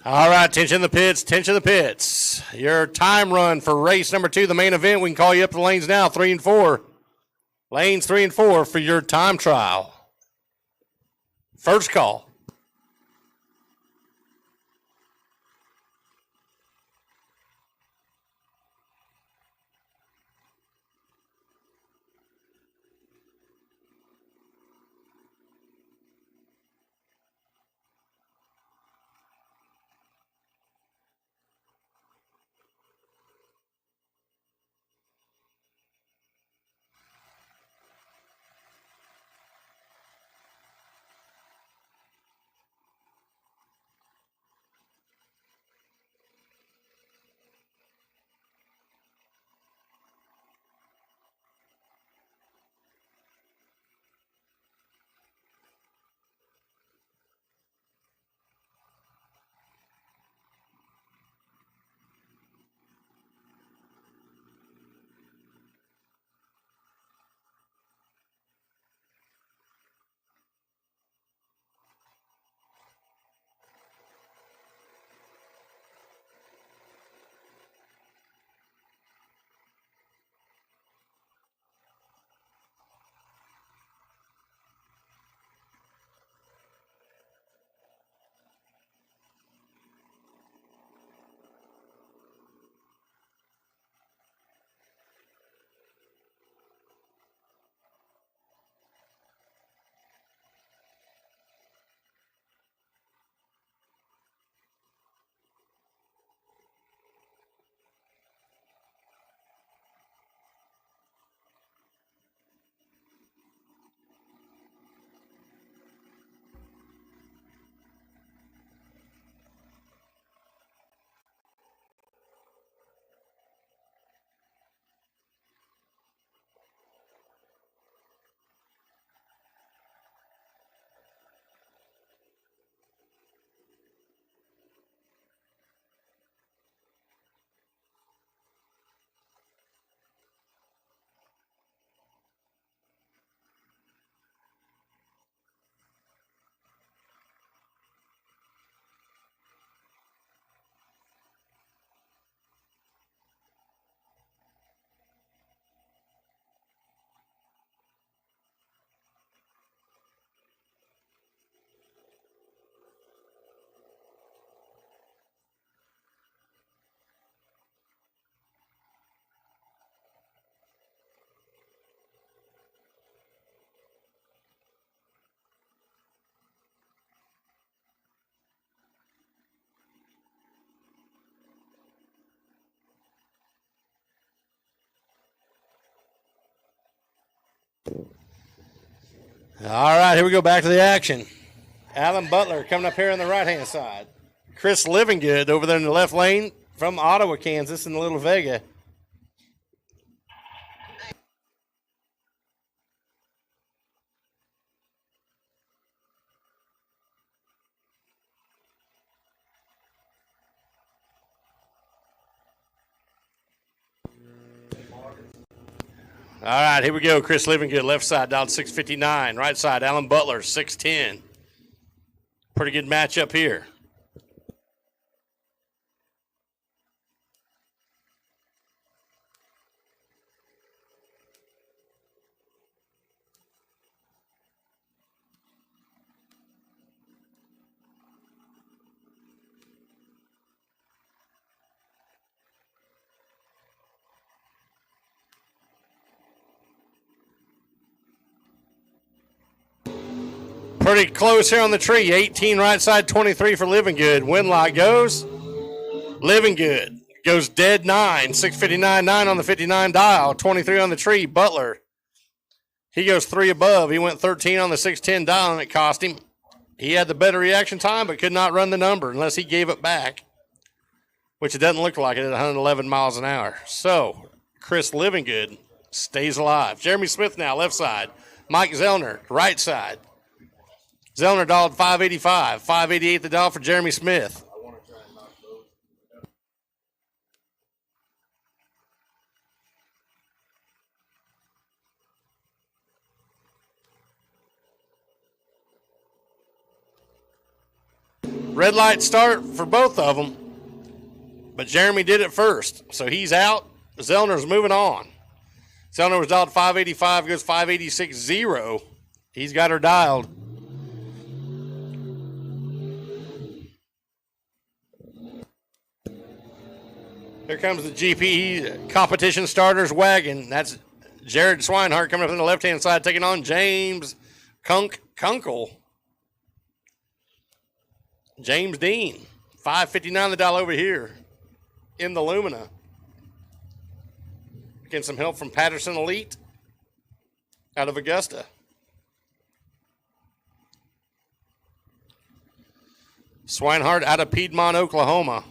All right, attention the pits, attention the pits. Your time run for race number 2, the main event. We can call you up to lanes now, 3 and 4. Lanes 3 and 4 for your time trial. First call. All right, here we go back to the action. Alan Butler coming up here on the right-hand side. Chris Livingood over there in the left lane from Ottawa, Kansas in the Little Vega. All right, here we go. Chris Livingood, left side, down 659. Right side, Alan Butler, 610. Pretty good matchup here. Pretty close here on the tree. 18 right side, 23 for Livingood. Winlock goes. Livingood goes dead 9. 659.9 on the 59 dial. 23 on the tree. Butler. He goes 3 above. He went 13 on the 610 dial, and it cost him. He had the better reaction time, but could not run the number unless he gave it back, which it doesn't look like it at 111 miles an hour. So Chris Livingood stays alive. Jeremy Smith now, left side. Mike Zellner, right side. Zellner dialed 585. 588 the dial for Jeremy Smith. Red light start for both of them, but Jeremy did it first, so he's out. Zellner's moving on. Zellner was dialed 585, goes 586.0. He's got her dialed. Here comes the GPE Competition Starters wagon. That's Jared Swinehart coming up on the left-hand side, taking on James Kunkel. James Dean, 559 the dial over here in the Lumina. Getting some help from Patterson Elite out of Augusta. Swinehart out of Piedmont, Oklahoma.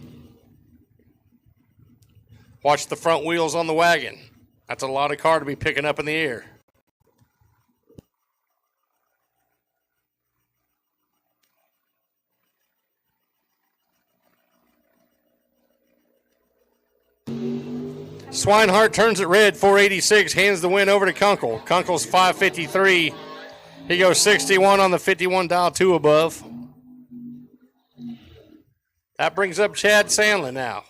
Watch the front wheels on the wagon. That's a lot of car to be picking up in the air. Swinehart turns it red, 486, hands the win over to Kunkel. Kunkel's 553. He goes 61 on the 51 dial, 2 above. That brings up Chad Sandlin now.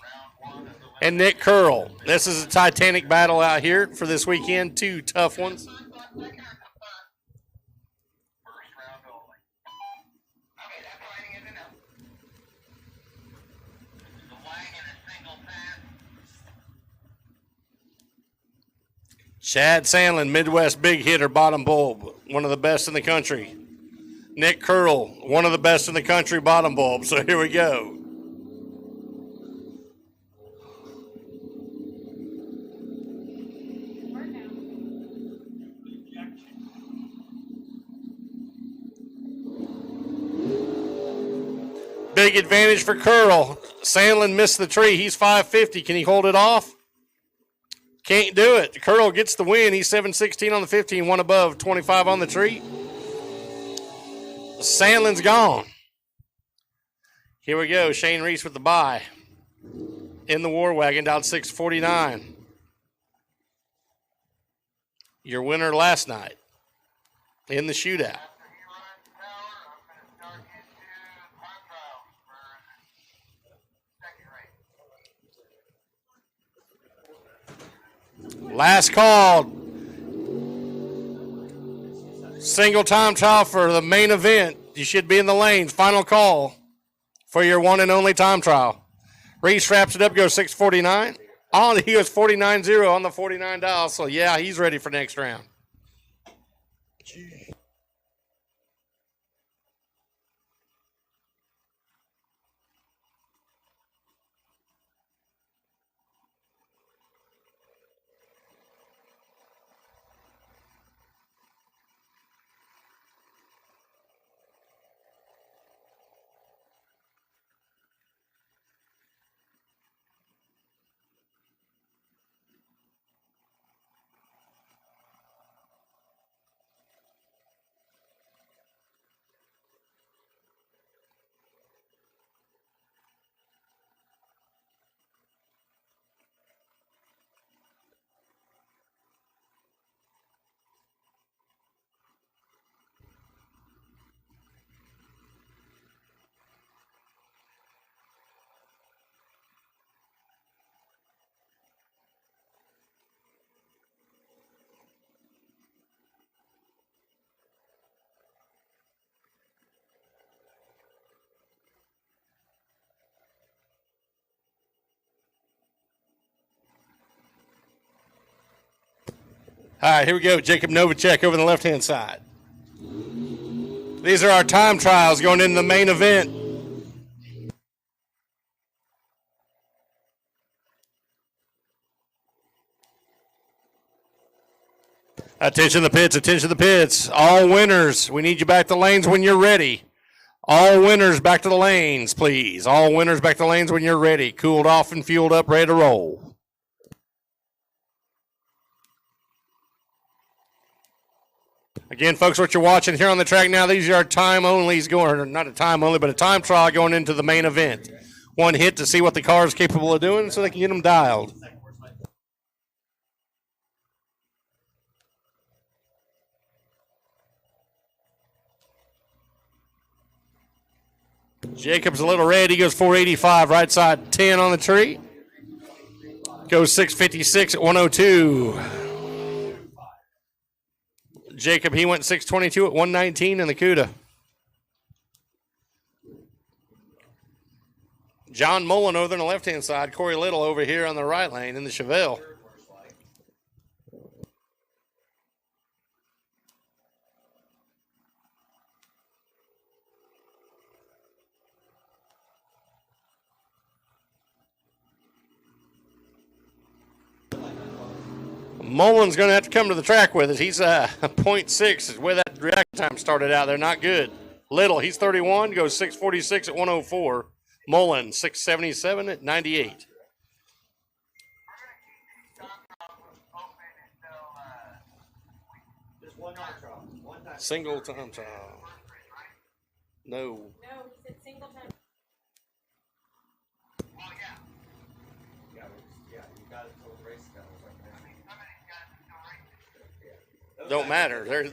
And Nick Curl. This is a titanic battle out here for this weekend. 2 tough ones. Chad Sandlin, Midwest big hitter, bottom bulb, one of the best in the country. Nick Curl, one of the best in the country, bottom bulb. So here we go. Big advantage for Curl. Sandlin missed the tree. He's 550. Can he hold it off? Can't do it. Curl gets the win. He's 716 on the 15, 1 above, 25 on the tree. Sandlin's gone. Here we go. Shane Reese with the bye. In the War Wagon, down 649. Your winner last night in the shootout. Last call. Single time trial for the main event. You should be in the lanes. Final call for your one and only time trial. Reese wraps it up, goes 649. He goes 49-0 on the 49 dial. So, yeah, he's ready for next round. All right, here we go. Jacob Novacek over the left-hand side. These are our time trials going into the main event. Attention to the pits, attention to the pits. All winners, we need you back to the lanes when you're ready. All winners back to the lanes, please. All winners back to the lanes when you're ready. Cooled off and fueled up, ready to roll. Again, folks, what you're watching here on the track now, these are time onlys going, not a time only, but a time trial going into the main event. One hit to see what the car is capable of doing so they can get them dialed. Jacob's a little red. He goes 485. Right side 10 on the tree. Goes 656 at 102. Jacob, he went 622 at 119 in the CUDA. John Mullen over there on the left-hand side. Corey Little over here on the right lane in the Chevelle. Mullen's going to have to come to the track with us. He's 0.6 is where that reaction time started out. They're not good. Little, he's 31, goes 646 at 104. Mullen, 677 at 98. Just one time trial. One time. Single time trial. No. No, he said single time. Yeah, you got it till the race goes. Don't matter. There's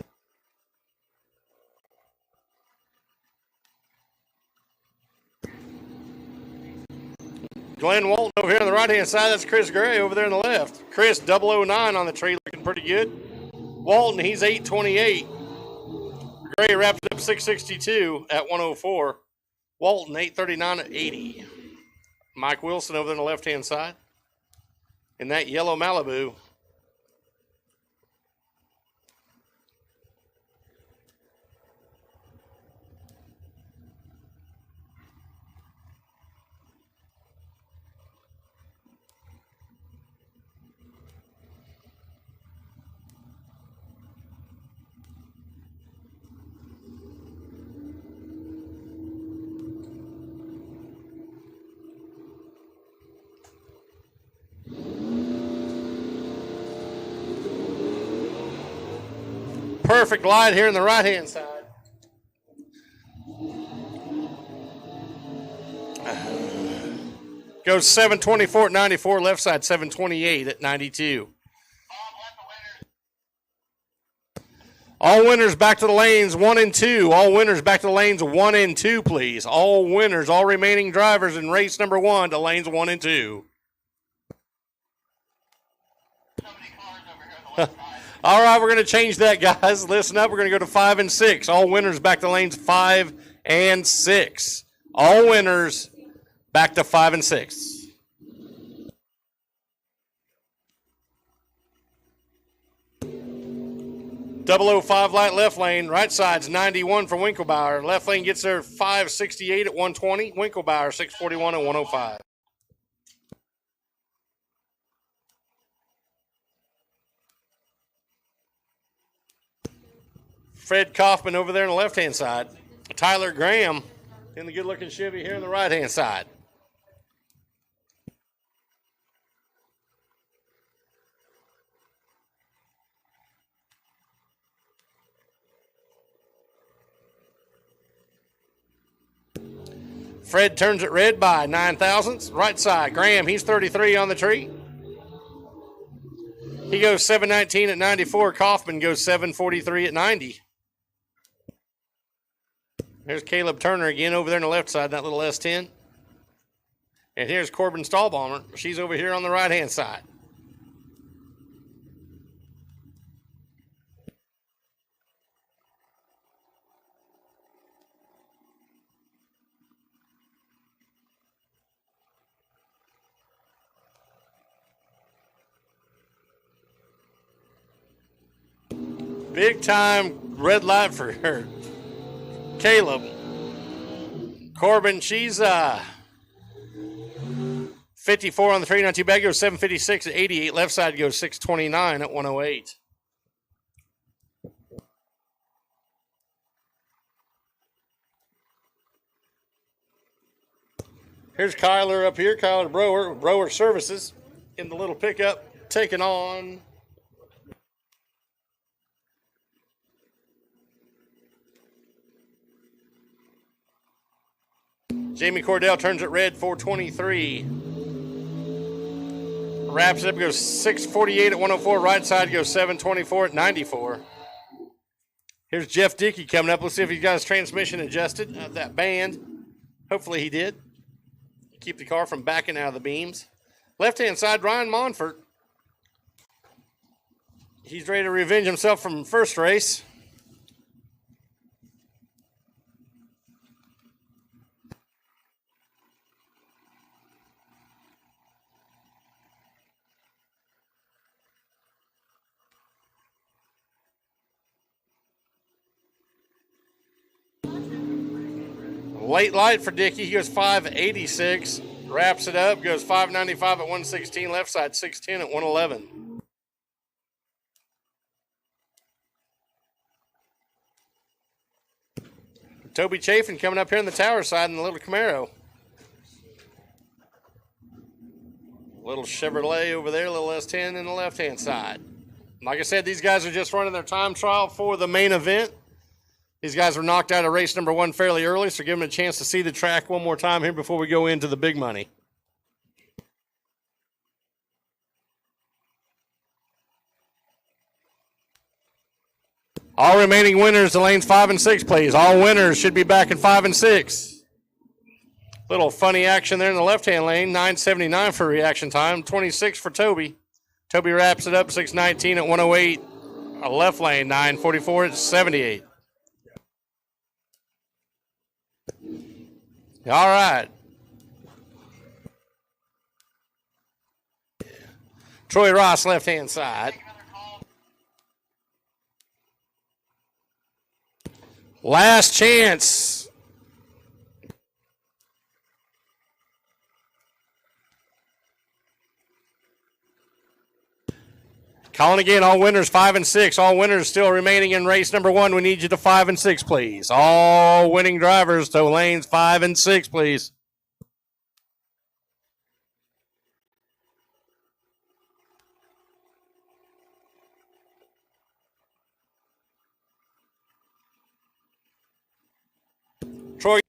Glenn Walton over here on the right-hand side. That's Chris Gray over there on the left. Chris, 009 on the tree, looking pretty good. Walton, he's 828. Gray wraps up 662 at 104. Walton, 839 at 80. Mike Wilson over there on the left-hand side. In that yellow Malibu. Perfect light here on the right-hand side. Goes 724 at 94, left side 728 at 92. All winners back to the lanes 1 and 2. All winners back to the lanes 1 and 2, please. All winners, all remaining drivers in race number 1 to lanes 1 and 2. All right, we're going to change that, guys. Listen up. We're going to go to 5 and 6. All winners back to lanes 5 and 6. All winners back to 5 and 6. .005 light left lane. Right side's 91 for Winklebauer. Left lane gets there 568 at 120. Winklebauer 641 at 105. Fred Kaufman over there on the left-hand side. Tyler Graham in the good-looking Chevy here on the right-hand side. Fred turns it red by 9 thousandths. Right side, Graham, he's 33 on the tree. He goes 719 at 94. Kaufman goes 743 at 90. There's Caleb Turner again over there on the left side, that little S10. And here's Corbin Stahlbaumer. She's over here on the right-hand side. Big time red light for her. Caleb. Corbin, she's 54 on the tree, not too bad. Goes 756 at 88. Left side goes 629 at 108. Here's Kyler up here, Kyler Brower Services in the little pickup, taking on Jamie Cordell. Turns it red, 423. Wraps it up, goes 648 at 104. Right side goes 724 at 94. Here's Jeff Dickey coming up. Let's see if he's got his transmission adjusted. That band. Hopefully he did. Keep the car from backing out of the beams. Left-hand side, Ryan Monfort. He's ready to revenge himself from first race. Late light for Dickey. He goes 586. Wraps it up. Goes 595 at 116. Left side 610 at 111. Toby Chafin coming up here on the tower side in the little Camaro. Little Chevrolet over there, little S10 in the left-hand side. Like I said, these guys are just running their time trial for the main event. These guys were knocked out of race number 1 fairly early, so give them a chance to see the track one more time here before we go into the big money. All remaining winners to lanes 5 and 6, please. All winners should be back in 5 and 6. Little funny action there in the left-hand lane. 9:79 for reaction time. 26 for Toby. Toby wraps it up 6:19 at 108. A left lane 9:44 at 78. All right. Troy Ross, left-hand side. Last chance. Calling again, all winners 5 and 6. All winners still remaining in race number 1. We need you to 5 and 6, please. All winning drivers to lanes 5 and 6, please. Troy.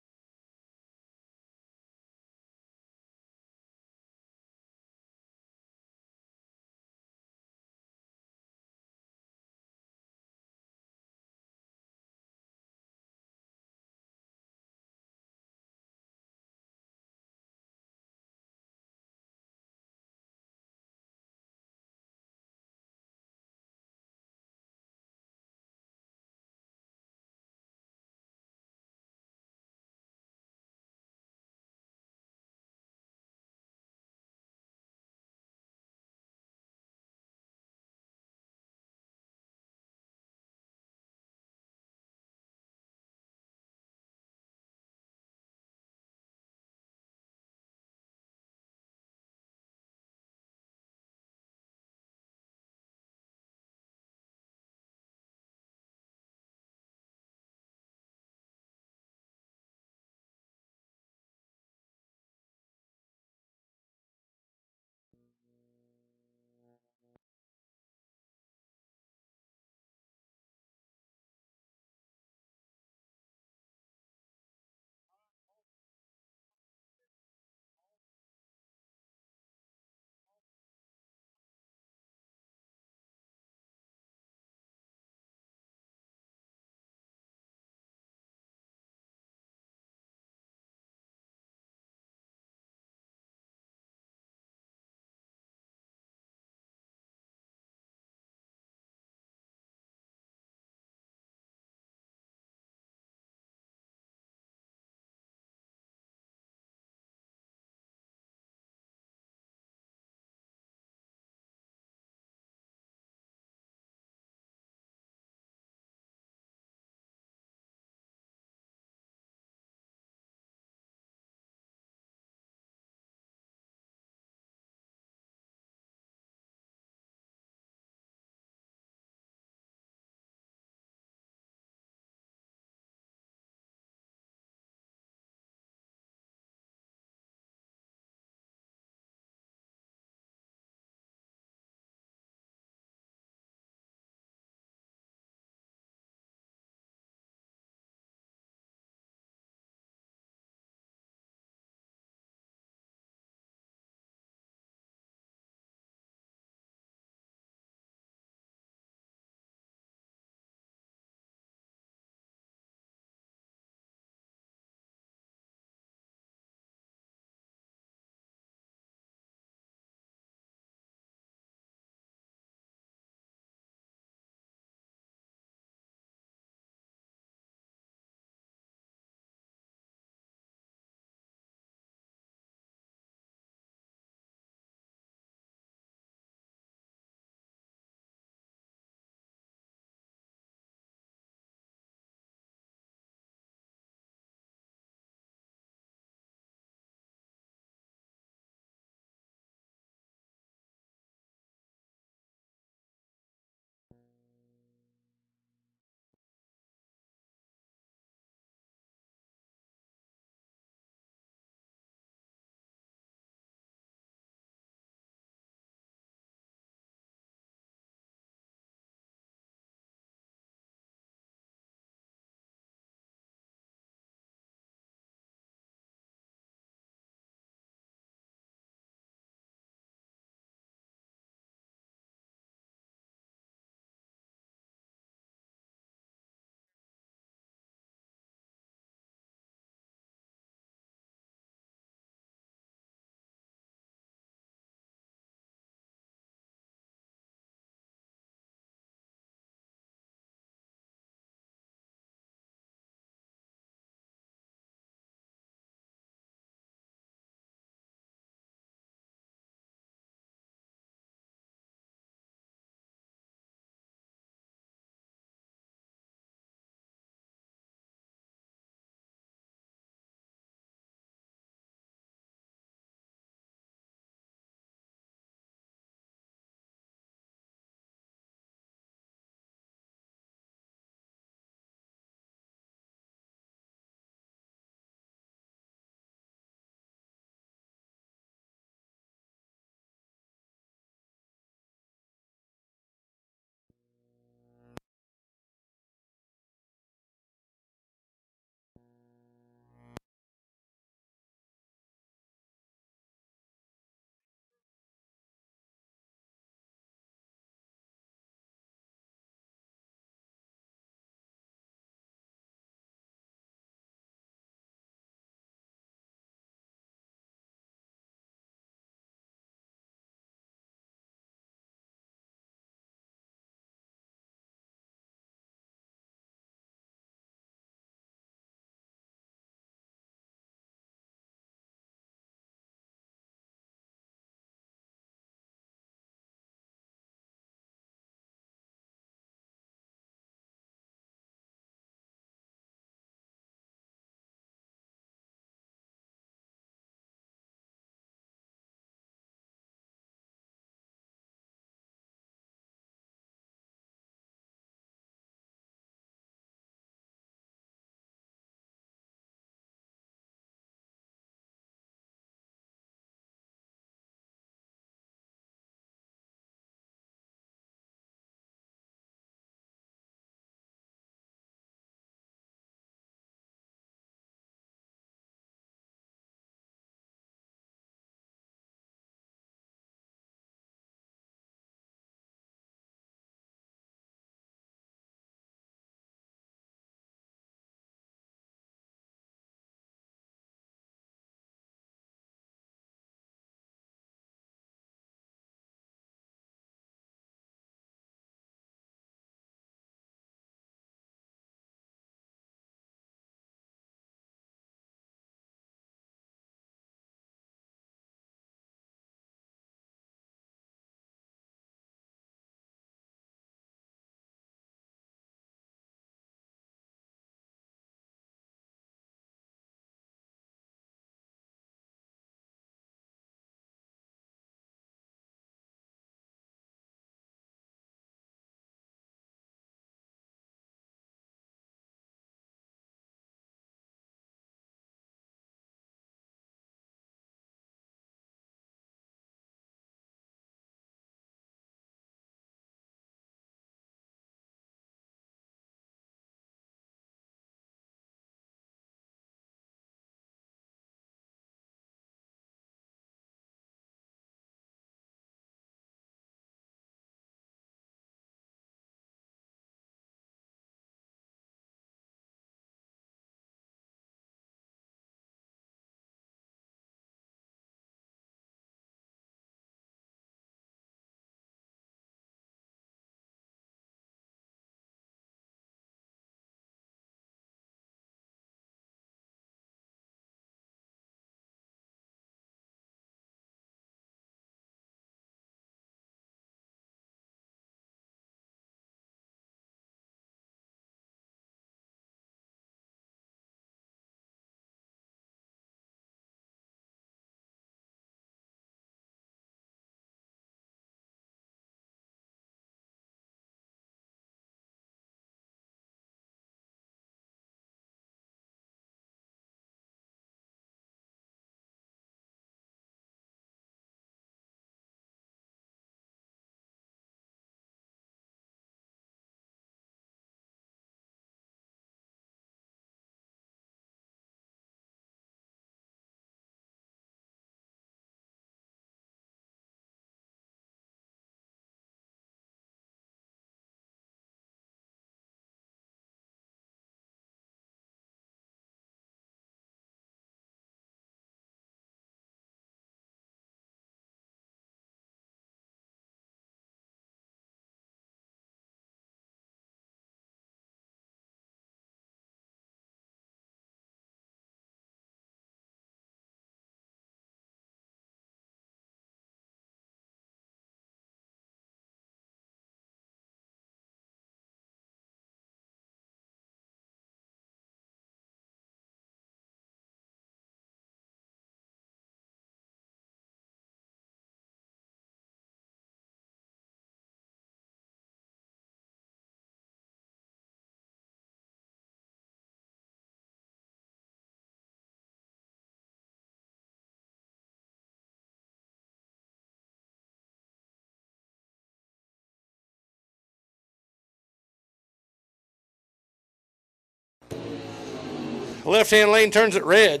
Left-hand lane turns it red.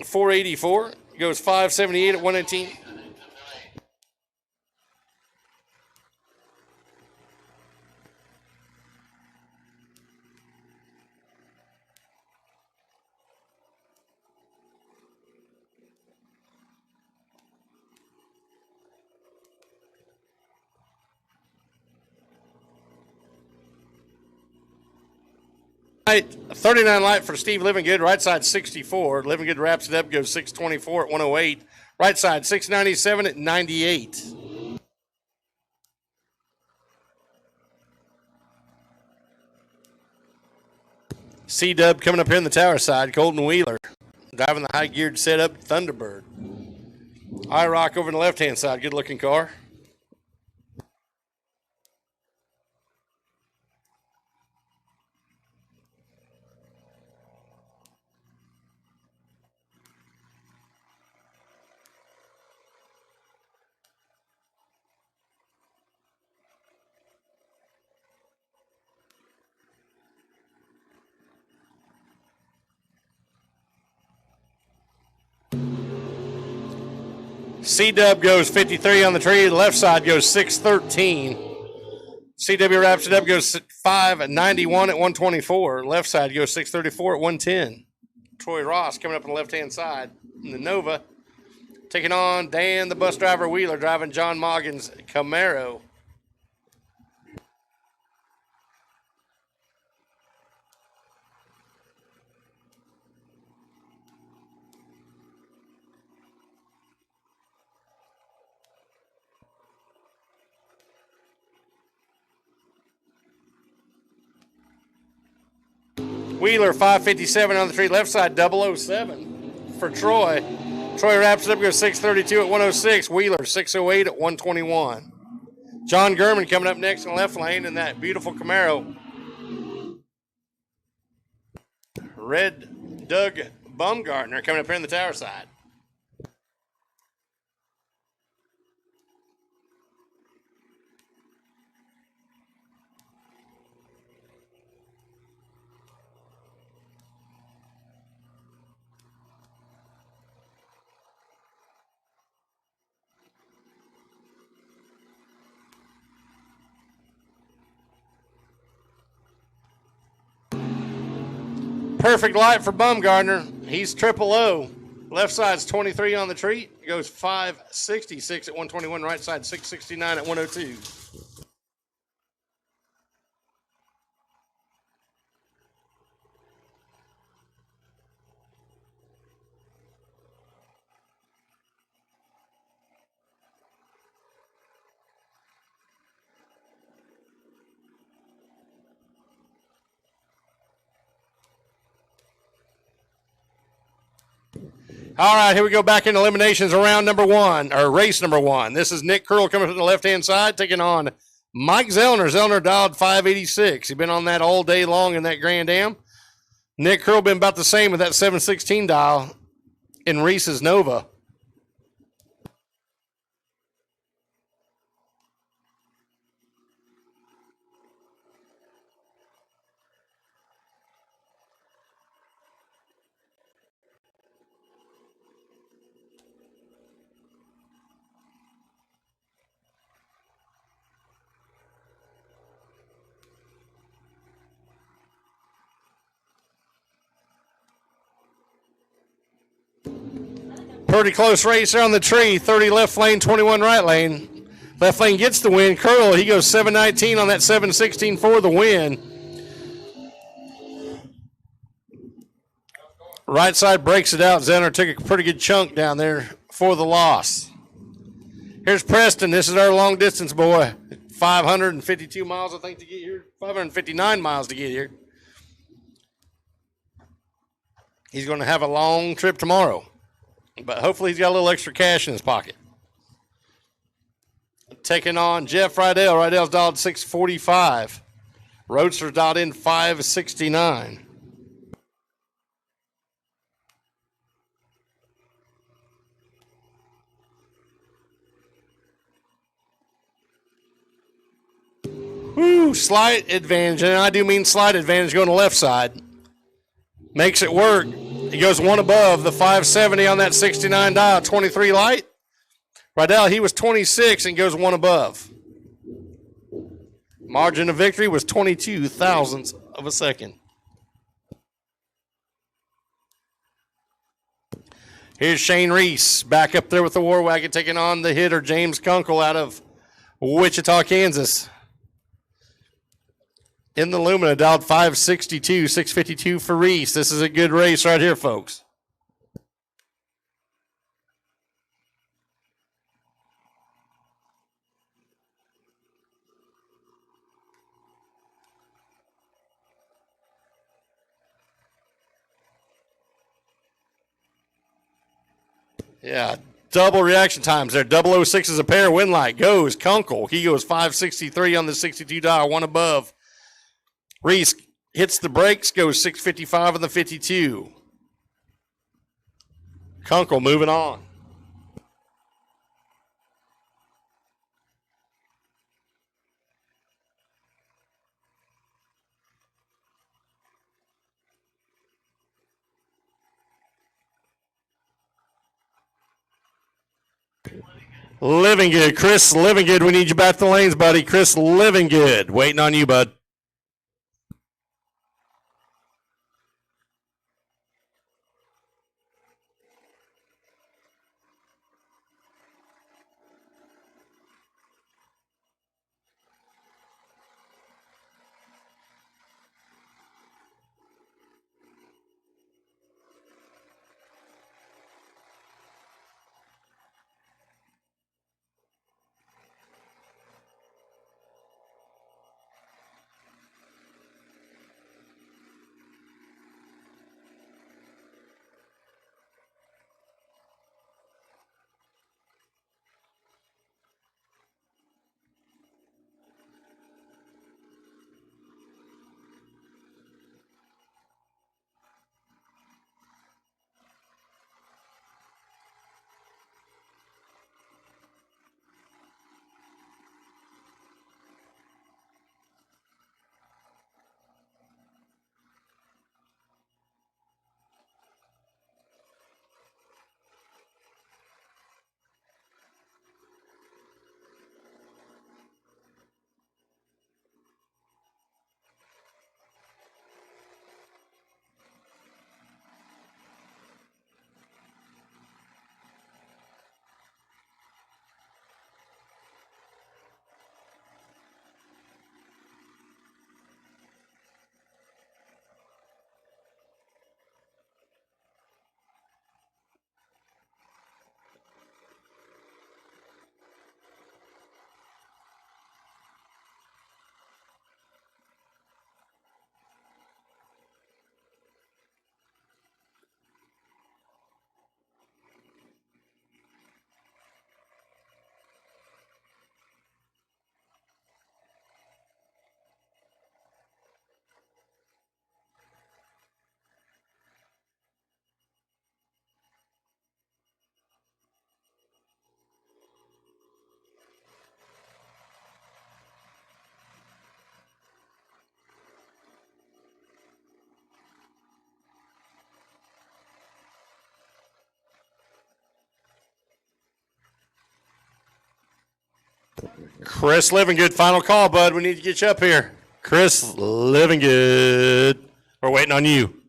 484. Goes 578 at 118. Right, 39 light for Steve Livingood. Right side 64. Livingood wraps it up, goes 624 at 108. Right side 697 at 98. C-Dub coming up here in the tower side. Colton Wheeler driving the high geared setup Thunderbird. I-Rock over on the left hand side. Good looking car. C-Dub goes 53 on the tree. The left side goes 613. CW wraps it up, goes 591 at 124. Left side goes 634 at 110. Troy Ross coming up on the left-hand side in the Nova. Taking on Dan, the bus driver Wheeler, driving John Moggin's Camaro. Wheeler 557 on the tree, left side 007 for Troy. Troy wraps it up, goes 632 at 106. Wheeler 608 at 121. John Gurman coming up next in the left lane in that beautiful Camaro. Red Doug Bumgardner coming up here in the tower side. Perfect light for Bumgardner. He's triple O. Left side's 23 on the treat. Goes 566 at 121. Right side 669 at 102. All right, here we go back in eliminations around number one, or race number one. This is Nick Curl coming from the left-hand side, taking on Mike Zellner. Zellner dialed 586. He's been on that all day long in that Grand Am. Nick Curl been about the same with that 716 dial in Reese's Nova. Pretty close race there on the tree. 30 left lane, 21 right lane. Left lane gets the win. Curl, he goes 719 on that 716 for the win. Right side breaks it out. Zenner took a pretty good chunk down there for the loss. Here's Preston. This is our long distance boy. 552 miles, I think, to get here. 559 miles to get here. He's going to have a long trip tomorrow. But hopefully he's got a little extra cash in his pocket. Taking on Jeff Rydell. Rydell's dialed 645. Roadster's dialed in 569. Woo, slight advantage. And I do mean slight advantage going to the left side. Makes it work. He goes one above the 570 on that 69 dial, 23 light. Rydell, he was 26 and goes one above. Margin of victory was 22 thousandths of a second. Here's Shane Reese back up there with the War Wagon taking on the hitter James Kunkel out of Wichita, Kansas. In the Lumina, dialed 562, 652 for Reese. This is a good race right here, folks. Yeah, double reaction times there. 006 is a pair. Winlight goes Kunkel. He goes 563 on the 62 dial, one above. Reese hits the brakes, goes 655 on the 52. Kunkel moving on. Living good. Chris Living good. We need you back to the lanes, buddy. Chris Living good. Waiting on you, bud. Chris Living good. Final call, bud. We need to get you up here. Chris Living good. We're waiting on you.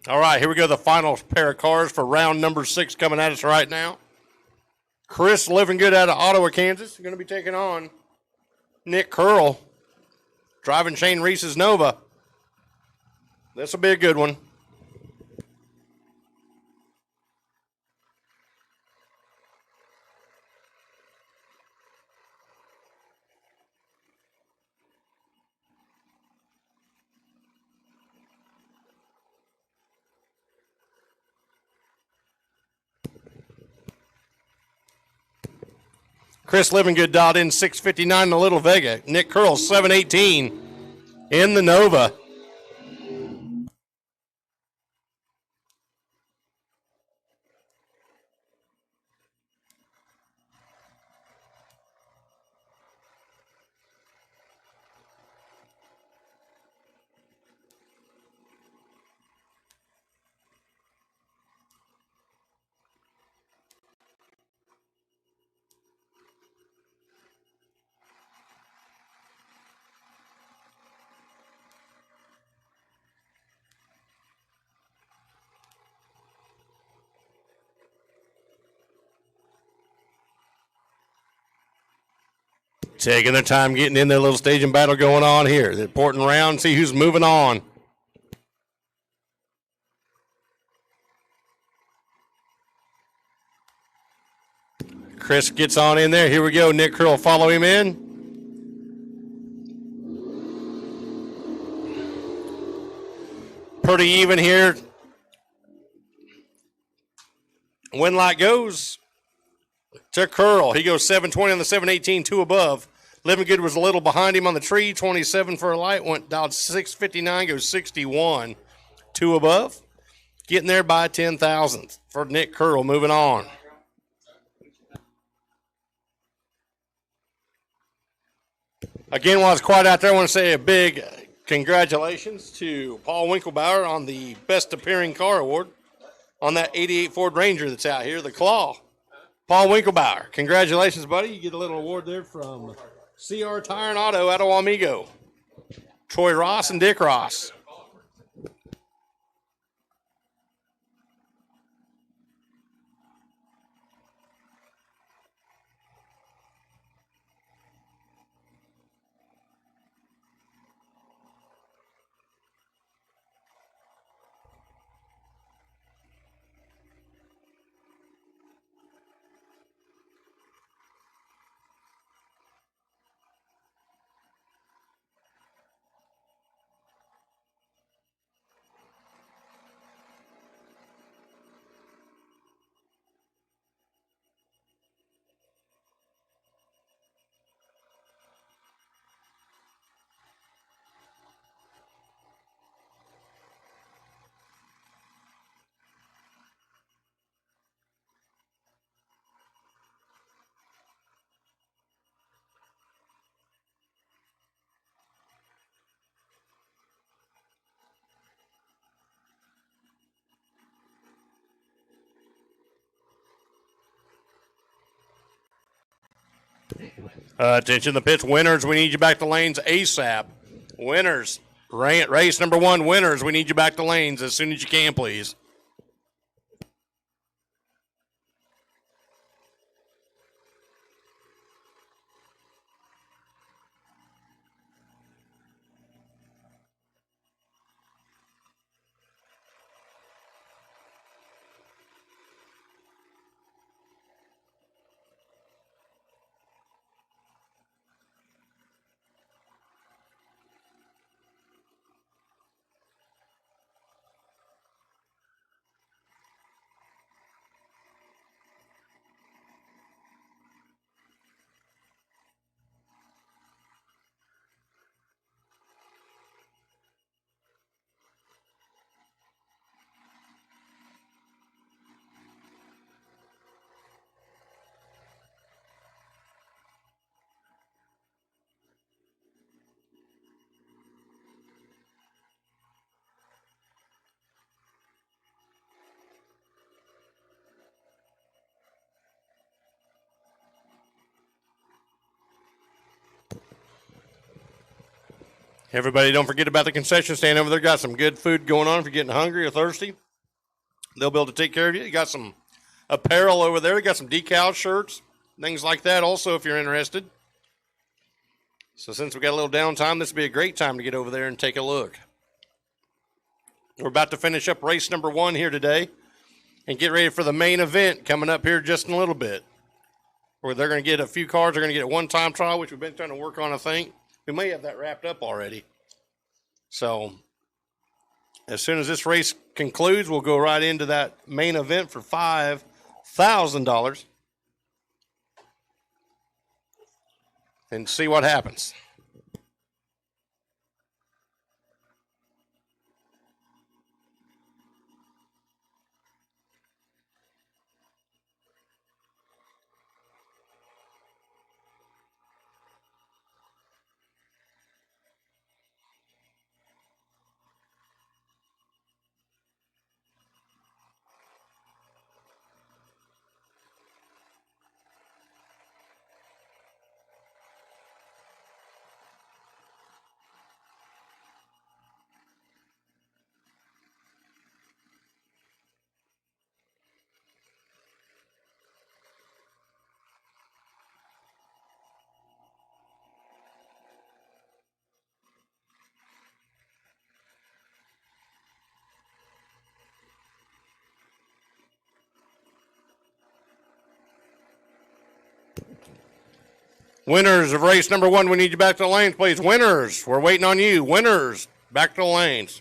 All right, here we go. The final pair of cars for round number 6 coming at us right now. Chris Living Good out of Ottawa, Kansas, going to be taking on Nick Curl, driving Shane Reese's Nova. This will be a good one. Chris Living Good dialed in 659 in the Little Vega. Nick Curl 718 in the Nova. Taking their time getting in their little staging battle going on here. The important round, see who's moving on. Chris gets on in there. Here we go. Nick Curl follow him in. Pretty even here. Win light goes to Curl. He goes 720 on the 718, 2 above. Living Good was a little behind him on the tree, 27 for a light, went down 659, goes 61, 2 above. Getting there by 10,000 for Nick Curl, moving on. Again, while it's quiet out there, I want to say a big congratulations to Paul Winklebauer on the Best Appearing Car Award on that 88 Ford Ranger that's out here, the Claw. Paul Winklebauer, congratulations, buddy. You get a little award there from CR Tire and Auto out of Wamego. Troy Ross and Dick Ross. Attention the pits. Winners, we need you back to lanes ASAP. Winners, race number 1, winners, we need you back to lanes as soon as you can, please. Everybody, don't forget about the concession stand over there. Got some good food going on if you're getting hungry or thirsty. They'll be able to take care of you. You got some apparel over there. You got some decal shirts, things like that also if you're interested. So since we got a little downtime, this would be a great time to get over there and take a look. We're about to finish up race number 1 here today and get ready for the main event coming up here just in a little bit, where they're going to get a few cars. They're going to get a one-time trial, which we've been trying to work on, I think. We may have that wrapped up already. So as soon as this race concludes, we'll go right into that main event for $5,000 and see what happens. Winners of race number 1, we need you back to the lanes, please. Winners, we're waiting on you. Winners, back to the lanes.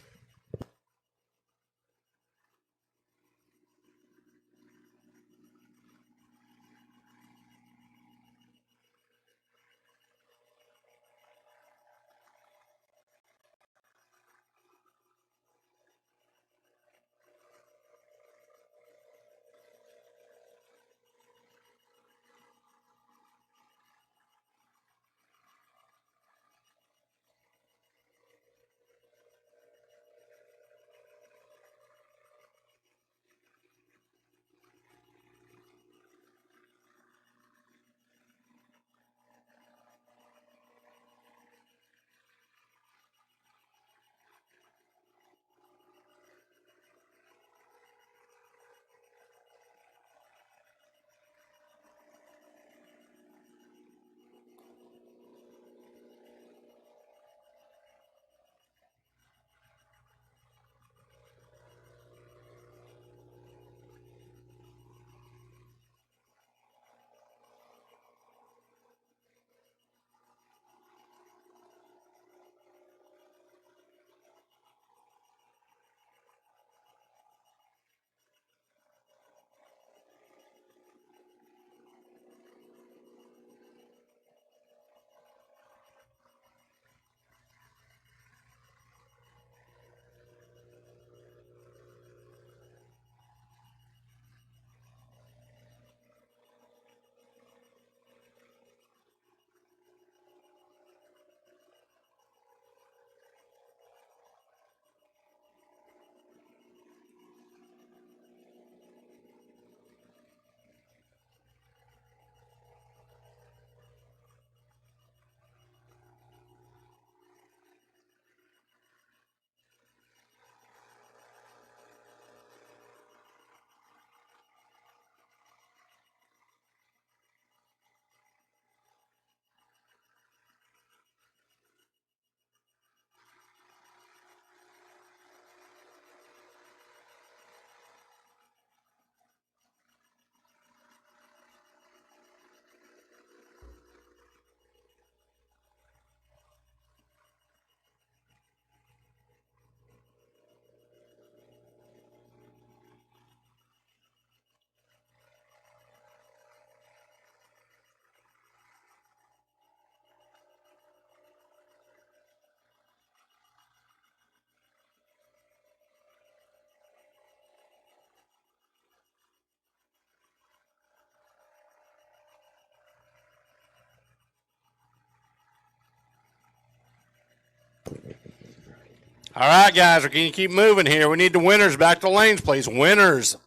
All right, guys, we can keep moving here. We need the winners back to lanes, please. Winners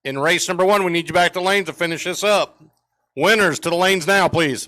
in race number 1, we need you back to lanes to finish this up. Winners to the lanes now, please.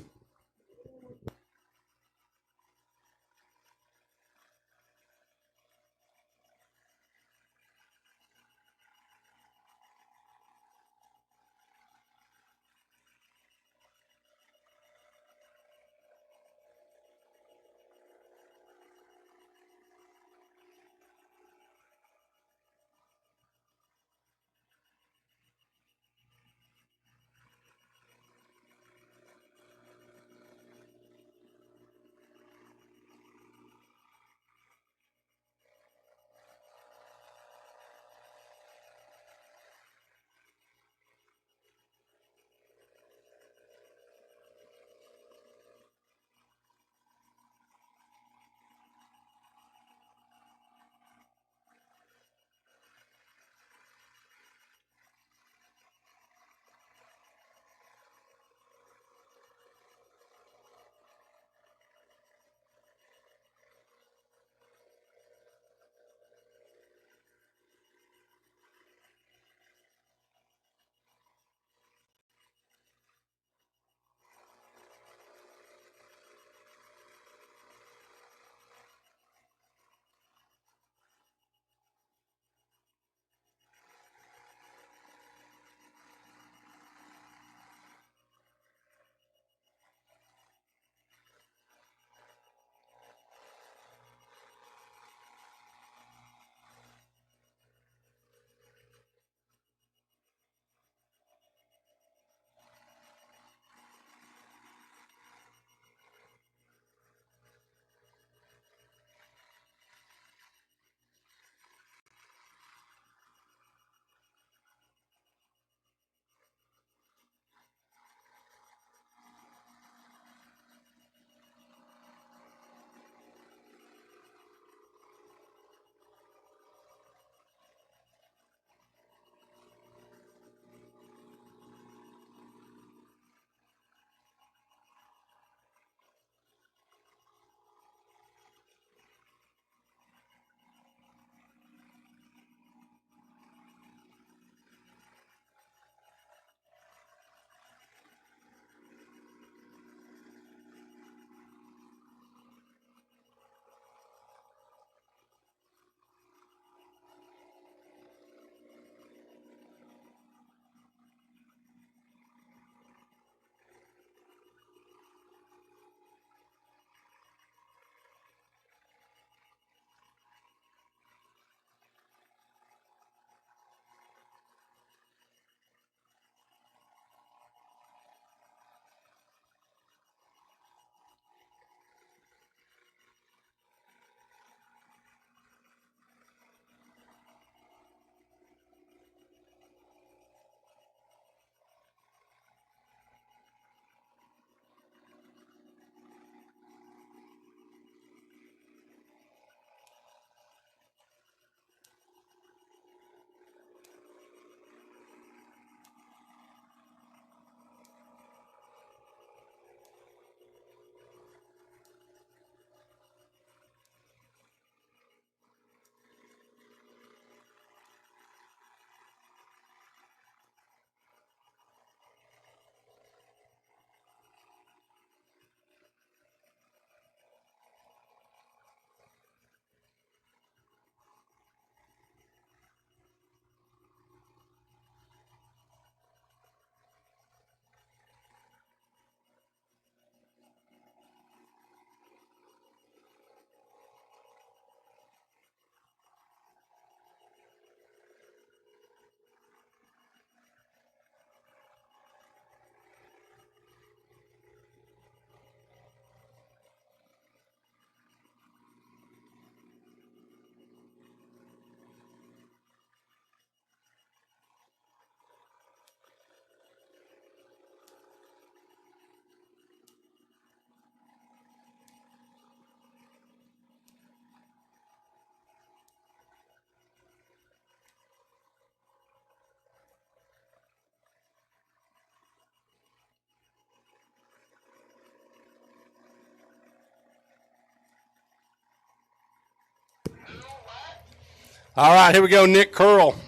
All right, here we go. Nick Curl.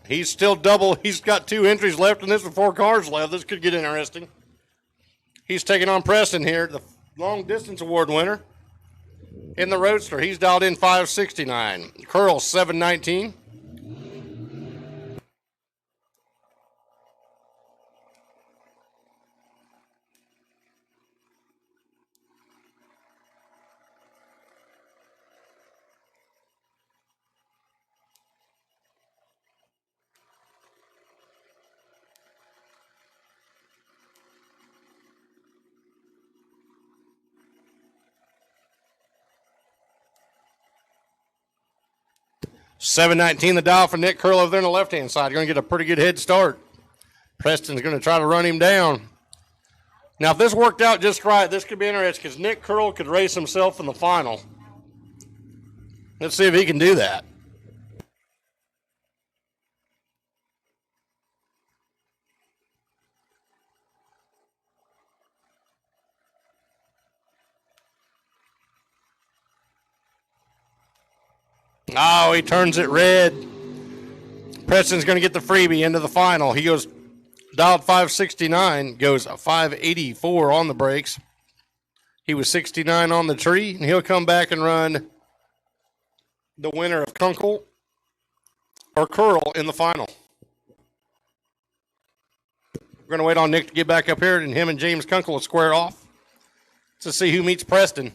He's still double. He's got 2 entries left in this with 4 cars left. This could get interesting. He's taking on Preston here, the long distance award winner in the Roadster. He's dialed in 569. Curl 719. $7.19 the dial for Nick Curl over there on the left-hand side. You're going to get a pretty good head start. Preston's going to try to run him down. Now, if this worked out just right, this could be interesting because Nick Curl could race himself in the final. Let's see if he can do that. Oh, he turns it red. Preston's going to get the freebie into the final. He goes dialed 569, goes 584 on the brakes. He was 69 on the tree, and he'll come back and run the winner of Kunkel or Curl in the final. We're going to wait on Nick to get back up here, and him and James Kunkel will square off to see who meets Preston.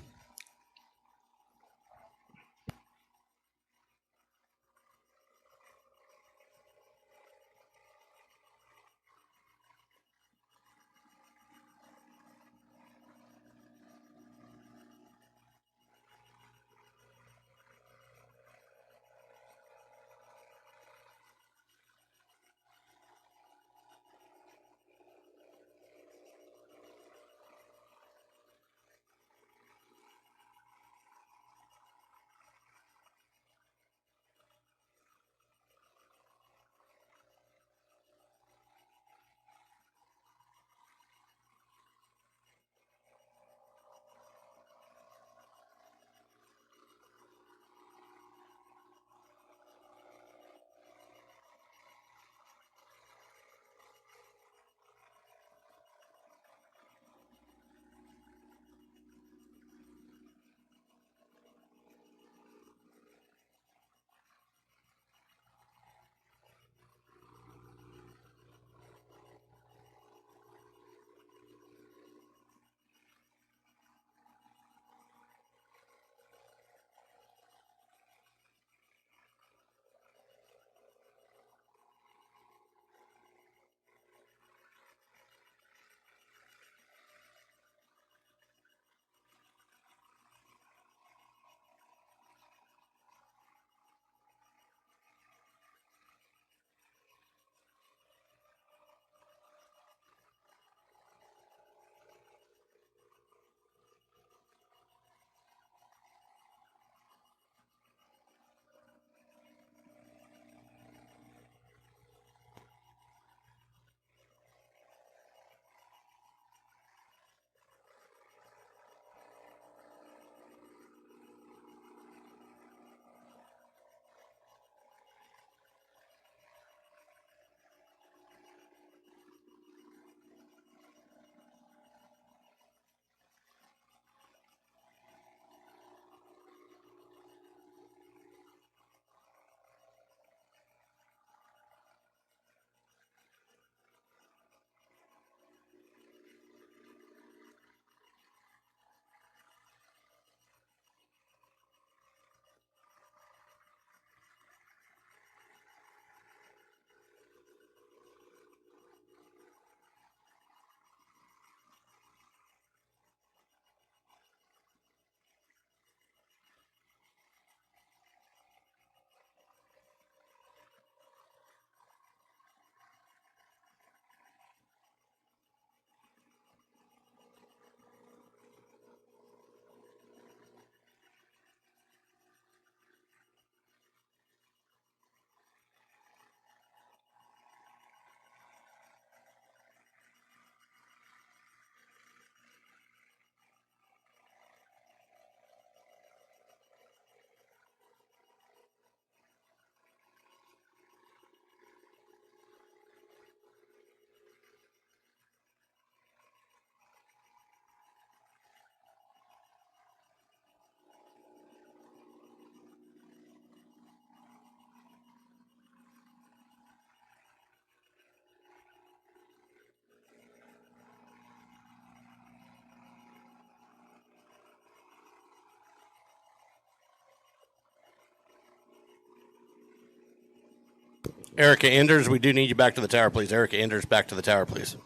Erica Enders, we do need you back to the tower, please. Erica Enders, back to the tower, please.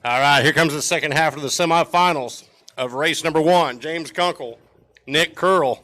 All right, here comes the second half of the semifinals of race number 1. James Kunkel, Nick Curl.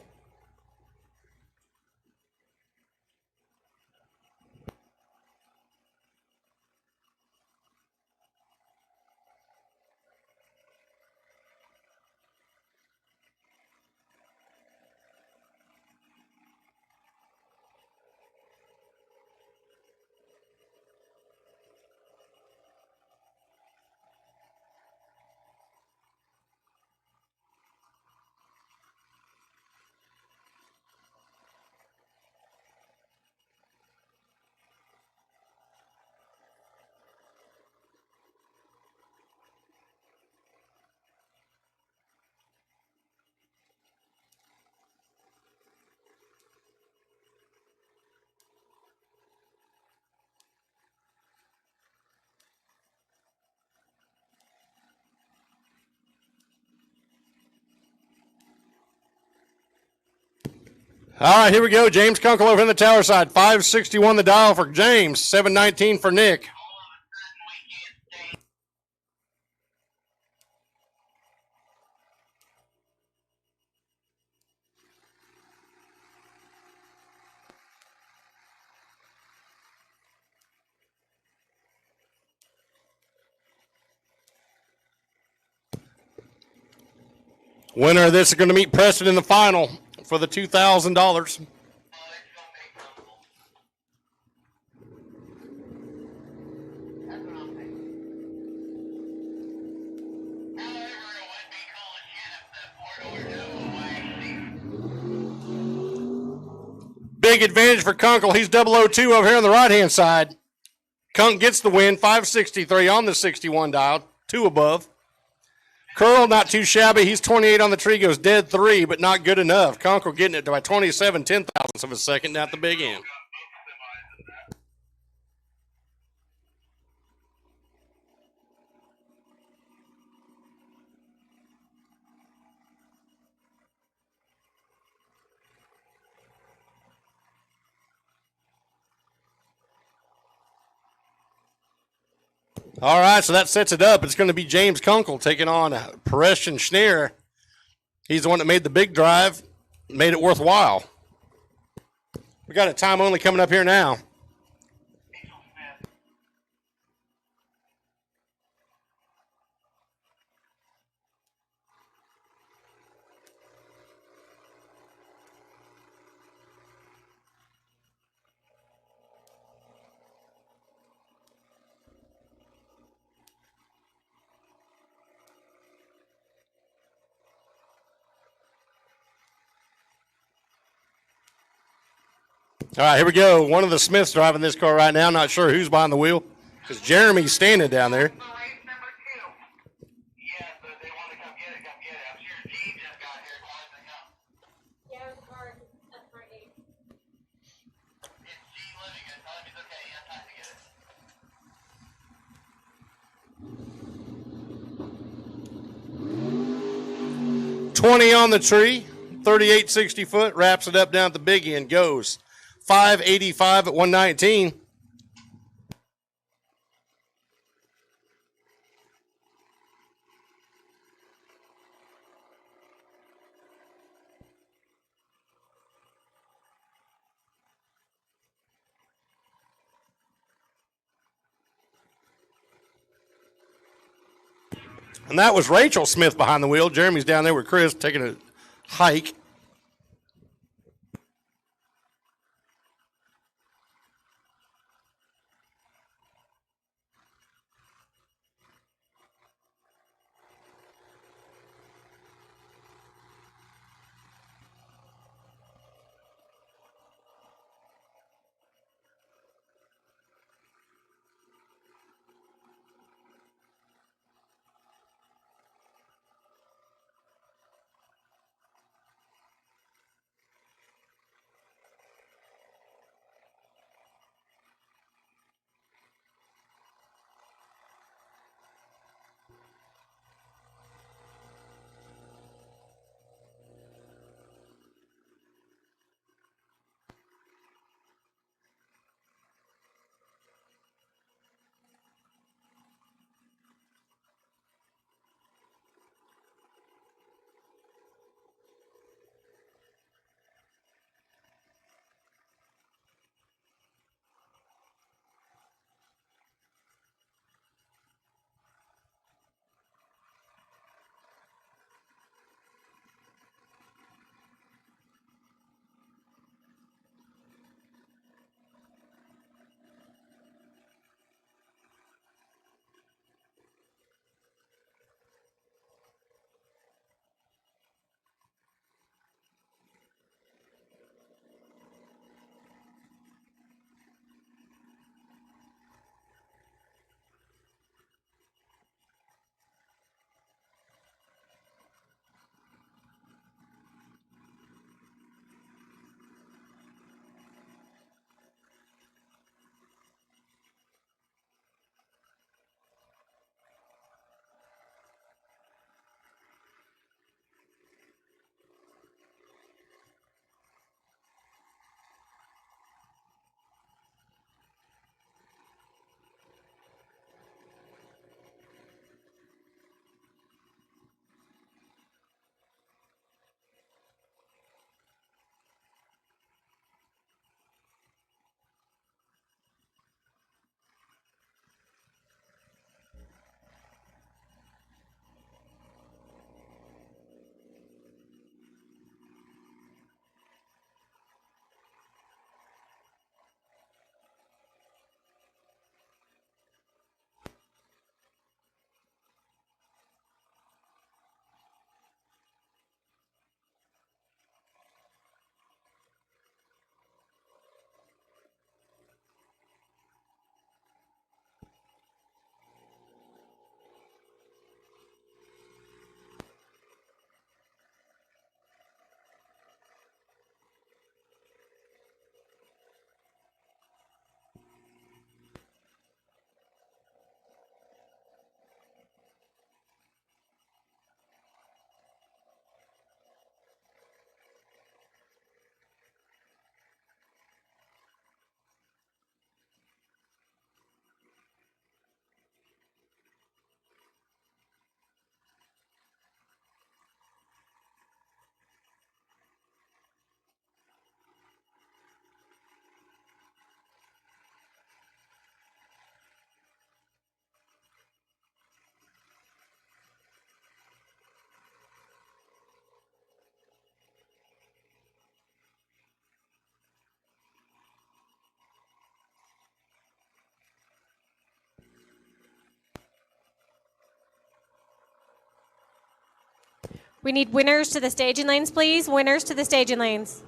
All right, here we go. James Kunkel over in the tower side. 561 the dial for James. 719 for Nick. Winner of this is going to meet Preston in the final for the $2,000. Big advantage for Kunkel. He's 002 over here on the right-hand side. Kunk gets the win, 563 on the 61 dial, 2 above. Curl, not too shabby. He's 28 on the tree, goes dead 3, but not good enough. Kunkel getting it by 27 10,000ths of a second at the big end. All right, so that sets it up. It's going to be James Kunkel taking on Preston Schneer. He's the one that made the big drive, made it worthwhile. We got a time only coming up here now. All right, here we go. One of the Smiths driving this car right now. Not sure who's behind the wheel because Jeremy's standing down there. Yeah, it was a car at the front gate. 20 on the tree, 38 60 foot, wraps it up down at the big end, goes 585 at 119. And that was Rachel Smith behind the wheel. Jeremy's down there with Chris taking a hike. We need winners to the staging lanes, please. Winners to the staging lanes.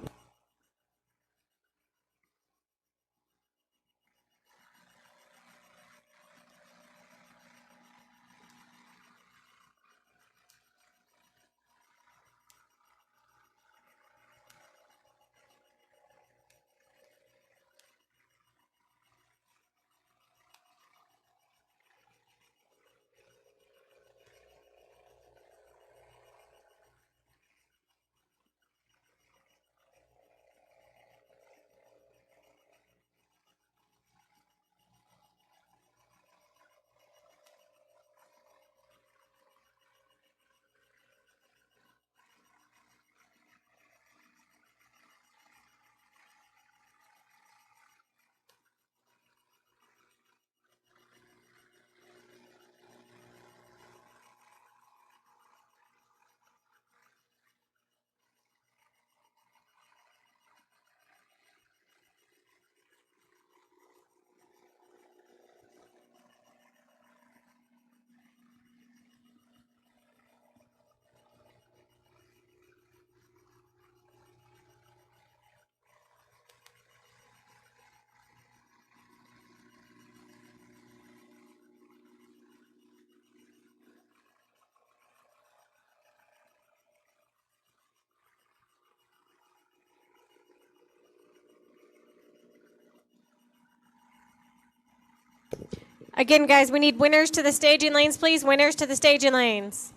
Again, guys, we need winners to the staging lanes, please. Winners to the staging lanes.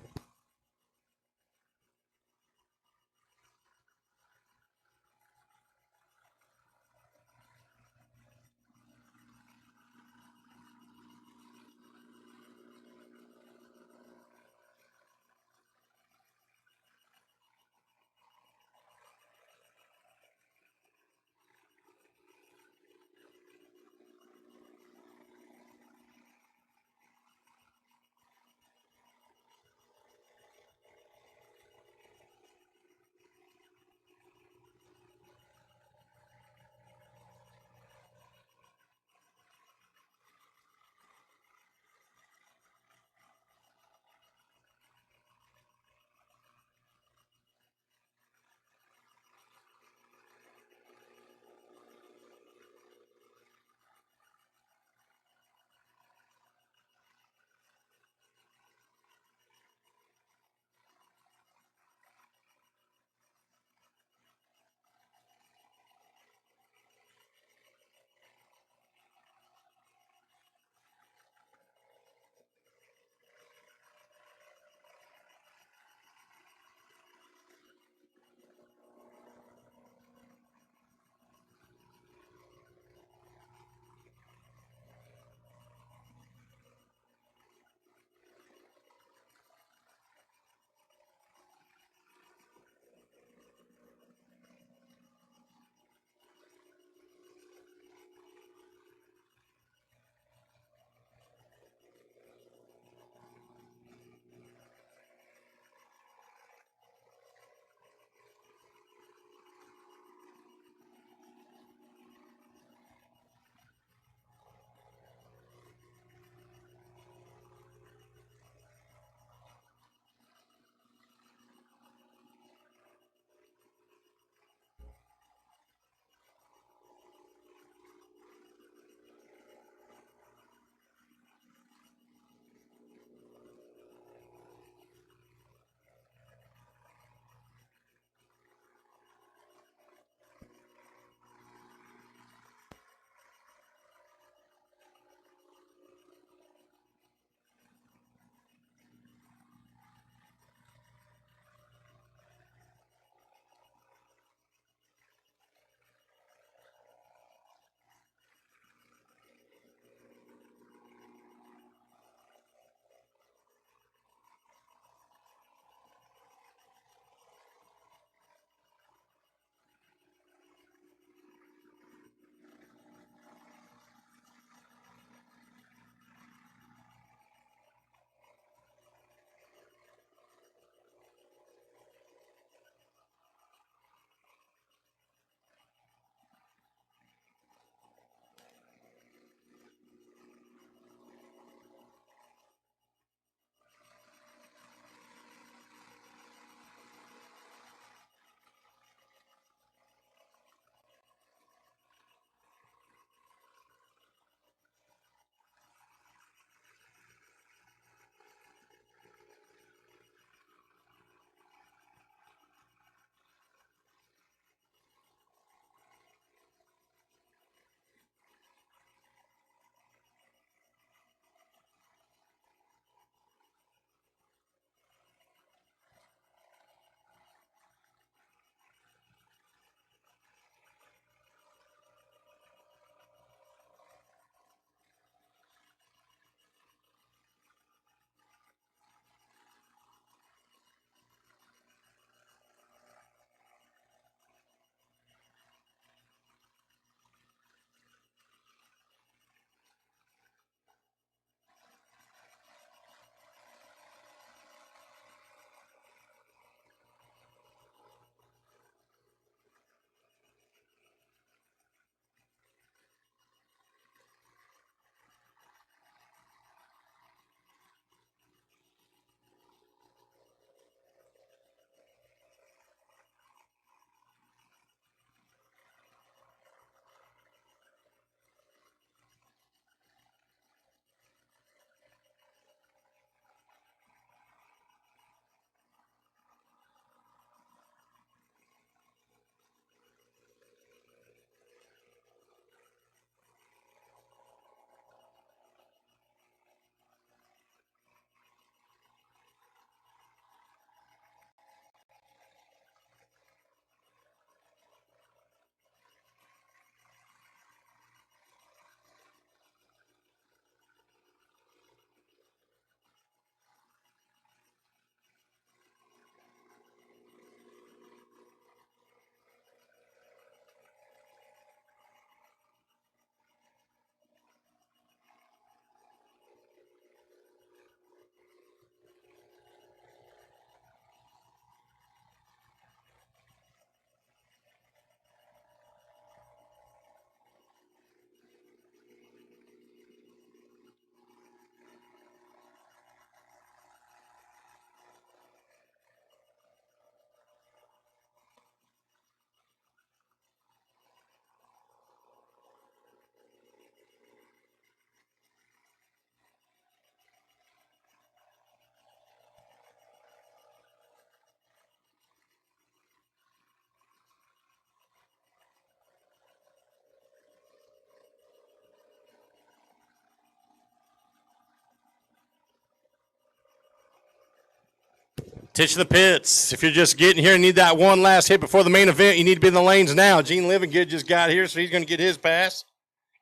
Titch in the pits. If you're just getting here and need that one last hit before the main event, you need to be in the lanes now. Gene Livingood just got here, so he's going to get his pass.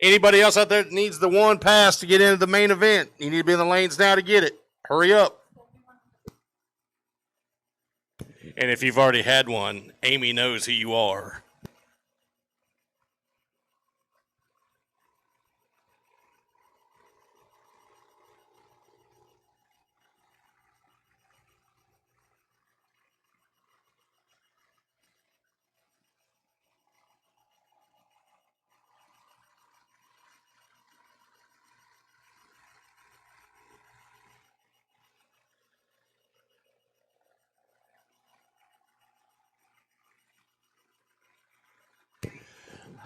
Anybody else out there that needs the one pass to get into the main event, you need to be in the lanes now to get it. Hurry up. And if you've already had one, Amy knows who you are.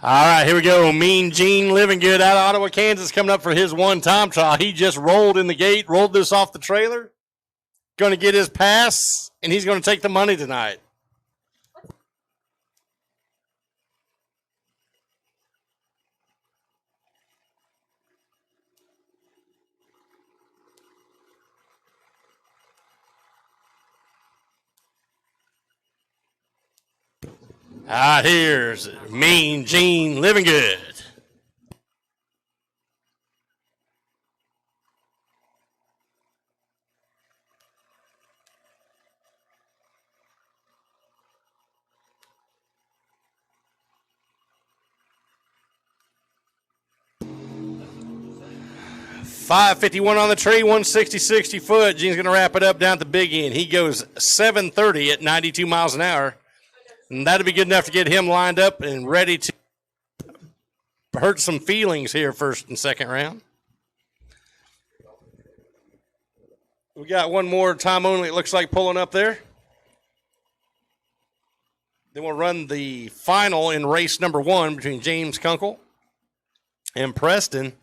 All right, here we go. Mean Gene Livingood out of Ottawa, Kansas, coming up for his one time trial. He just rolled in the gate, rolled this off the trailer. Going to get his pass, and he's going to take the money tonight. All right, here's Mean Gene Livingood. $551 on the tree, 160, 60 foot. Gene's going to wrap it up down at the big end. He goes 730 at 92 miles an hour. And that'll be good enough to get him lined up and ready to hurt some feelings here first and second round. We got one more time only, it looks like, pulling up there. Then we'll run the final in race number 1 between James Kunkel and Preston.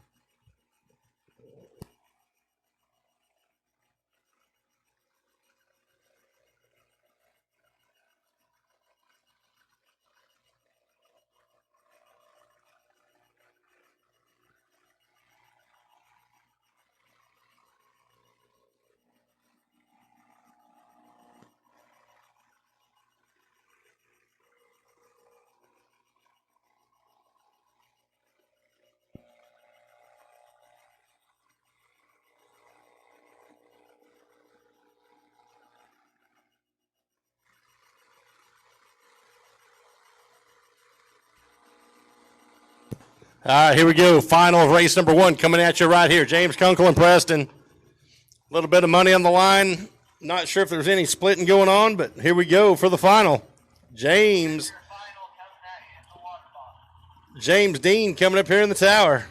All right, here we go. Final of race number 1 coming at you right here. James Kunkel and Preston. A little bit of money on the line. Not sure if there's any splitting going on, but here we go for the final. James Dean coming up here in the tower.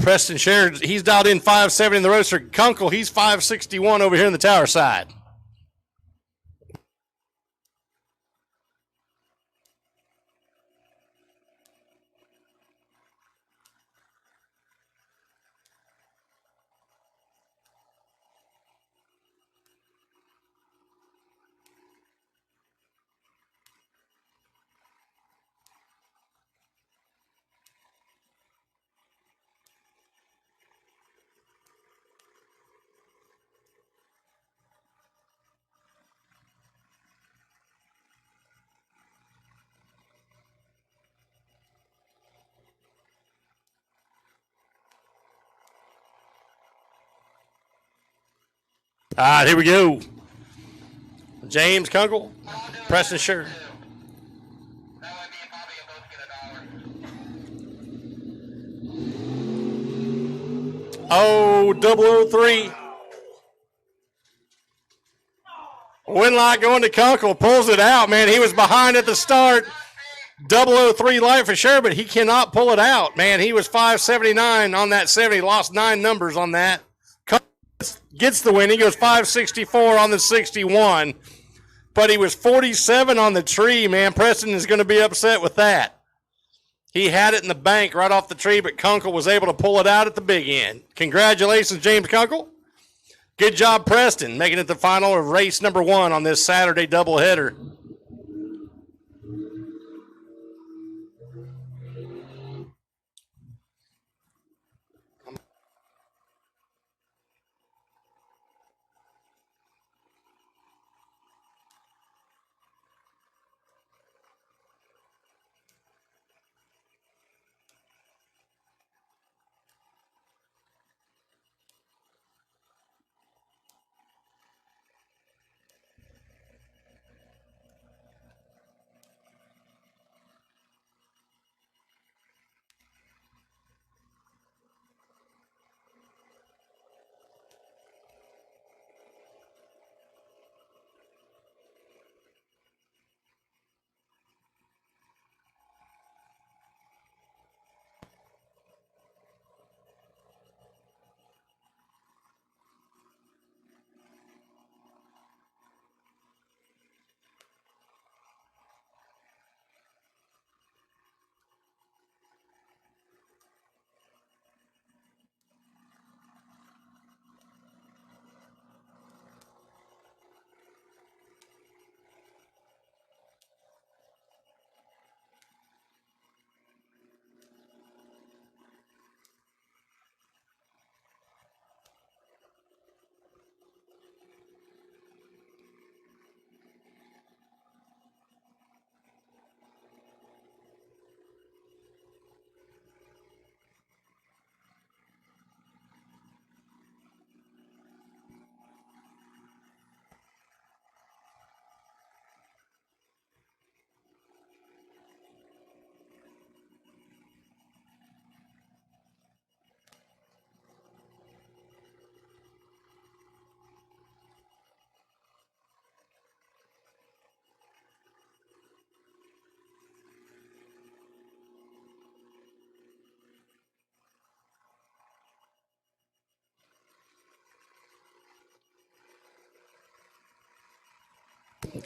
Preston Sherrod, he's dialed in 570 in the roadster. Kunkel, he's 561 over here in the tower side. All right, here we go. James Kunkel, Preston Sherrod. Oh, 003. Winlock going to Kunkel, pulls it out, man. He was behind at the start. 003 light for sure, but he cannot pull it out, man. He was 579 on that 70, lost 9 numbers on that. Gets the win. He goes 564 on the 61, but he was 47 on the tree, man. Preston is going to be upset with that. He had it in the bank right off the tree, but Kunkel was able to pull it out at the big end. Congratulations, James Kunkel. Good job, Preston, making it the final of race number 1 on this Saturday doubleheader.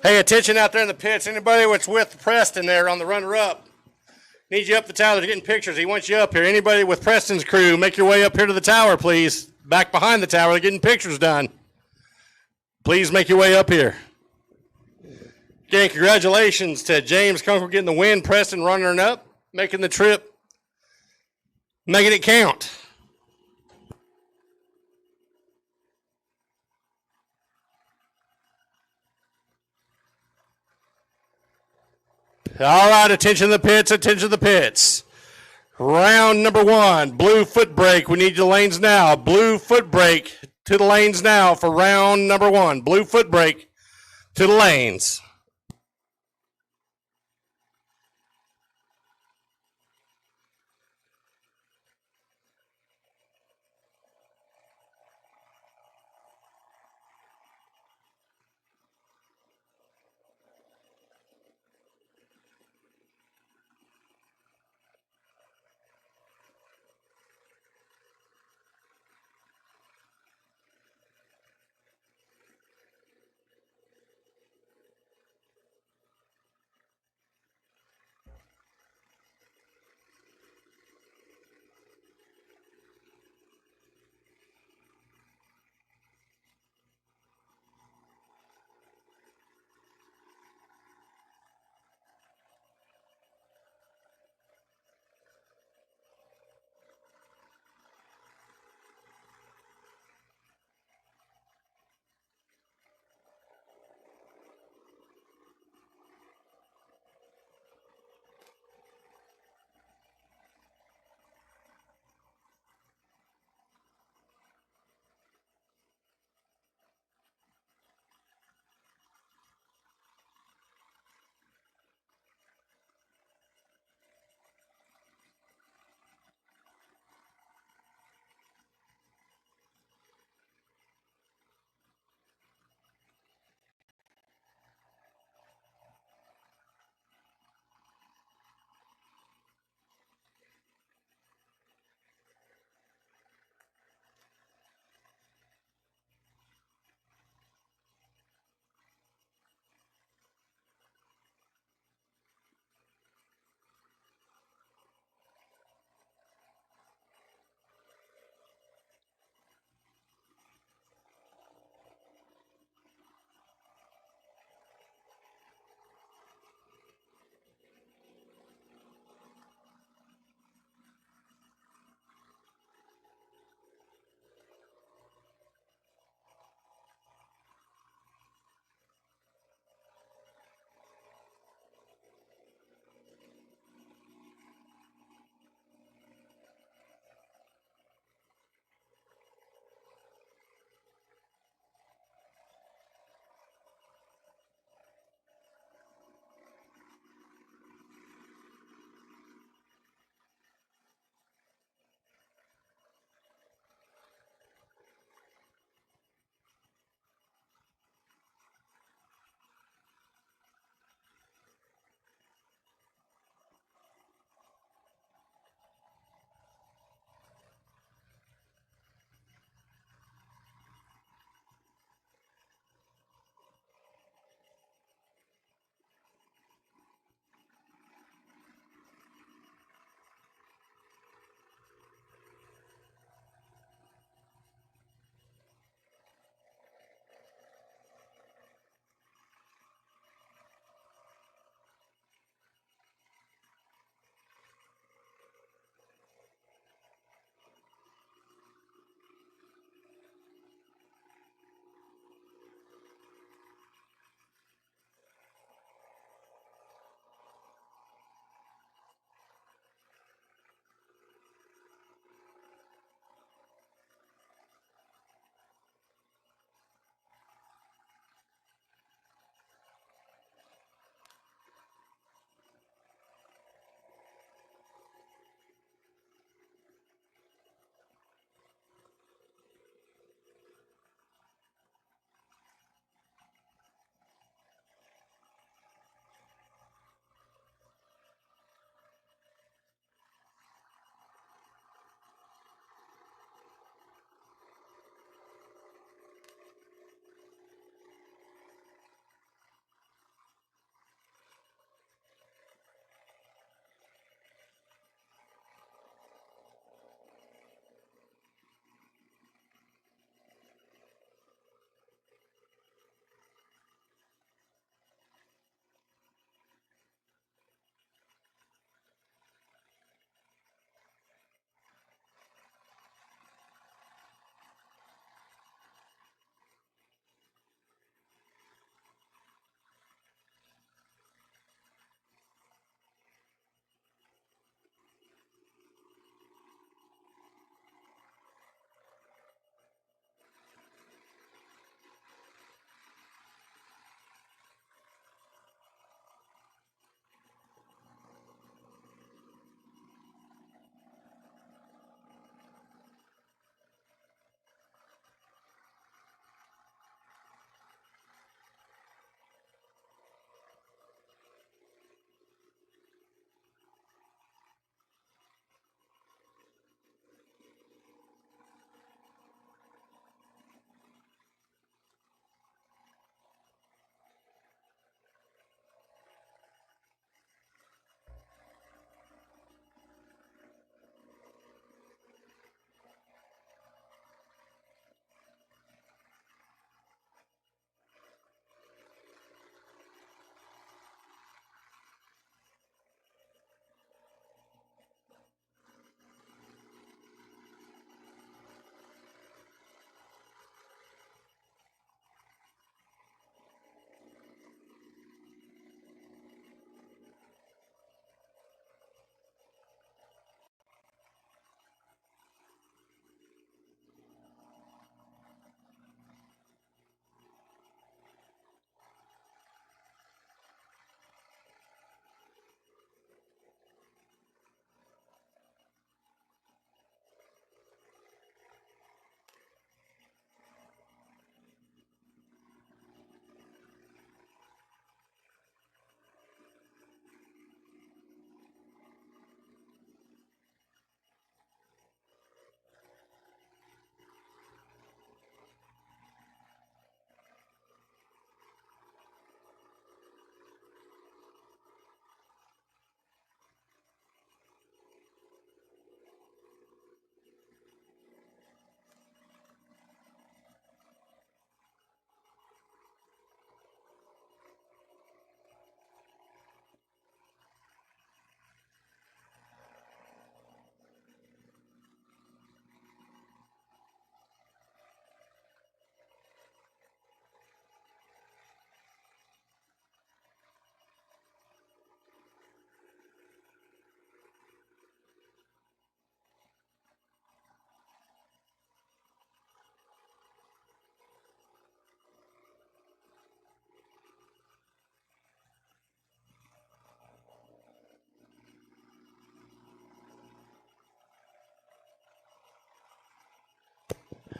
Hey, attention out there in the pits. Anybody that's with Preston there on the runner-up, needs you up the tower. They're getting pictures. He wants you up here. Anybody with Preston's crew, make your way up here to the tower, please. Back behind the tower. They're getting pictures done. Please make your way up here. Again, congratulations to James Kunkel getting the win. Preston running up, making the trip, making it count. All right, attention to the pits, attention to the pits. Round number 1, blue foot brake. We need the lanes now. Blue foot brake to the lanes now for round number 1. Blue foot brake to the lanes.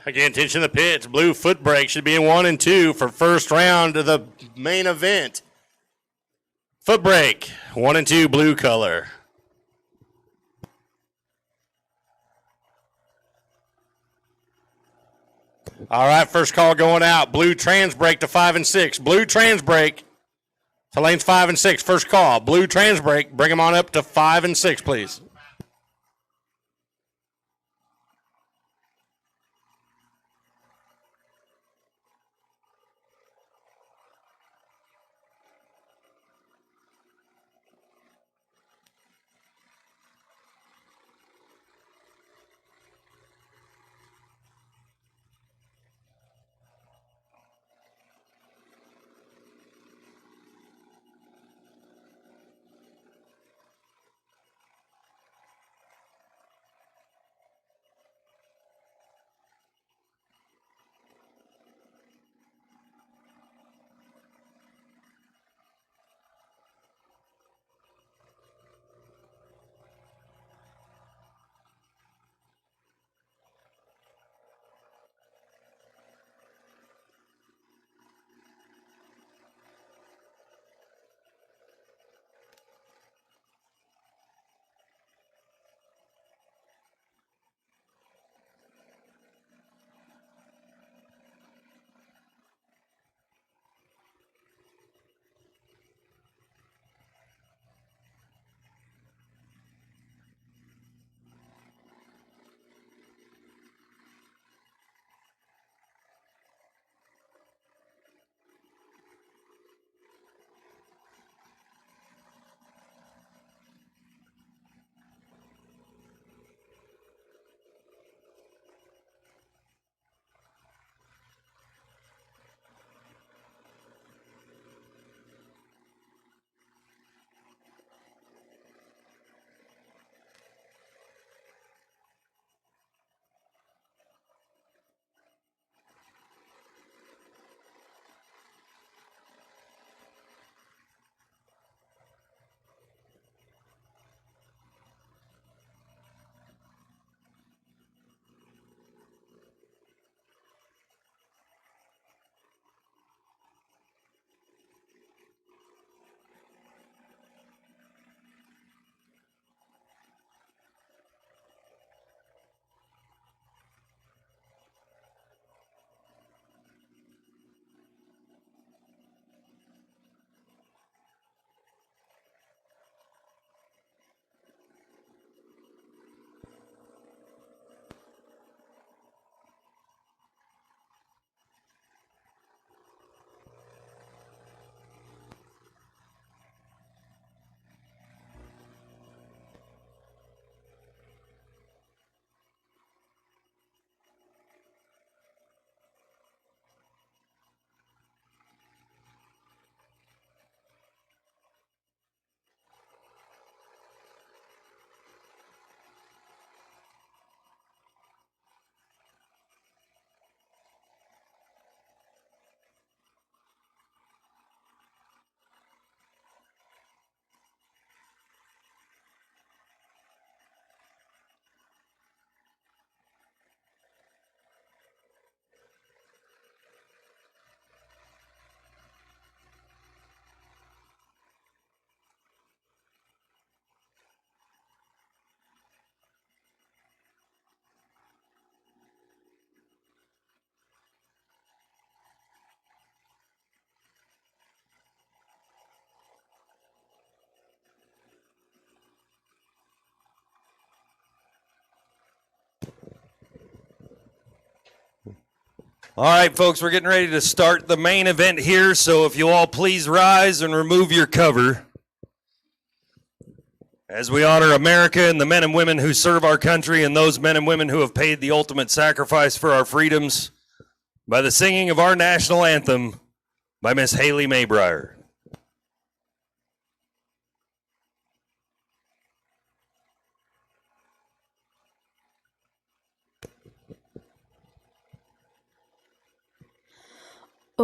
Again, attention to the pits. Blue foot brake should be in 1 and 2 for first round of the main event. Foot brake, 1 and 2, blue color. All right, first call going out. Blue trans brake to 5 and 6. Blue trans brake to lanes 5 and 6. First call. Blue trans brake. Bring them on up to 5 and 6, please. All right, folks, we're getting ready to start the main event here, so if you all please rise and remove your cover as we honor America and the men and women who serve our country and those men and women who have paid the ultimate sacrifice for our freedoms by the singing of our national anthem by Miss Haley Maybrier.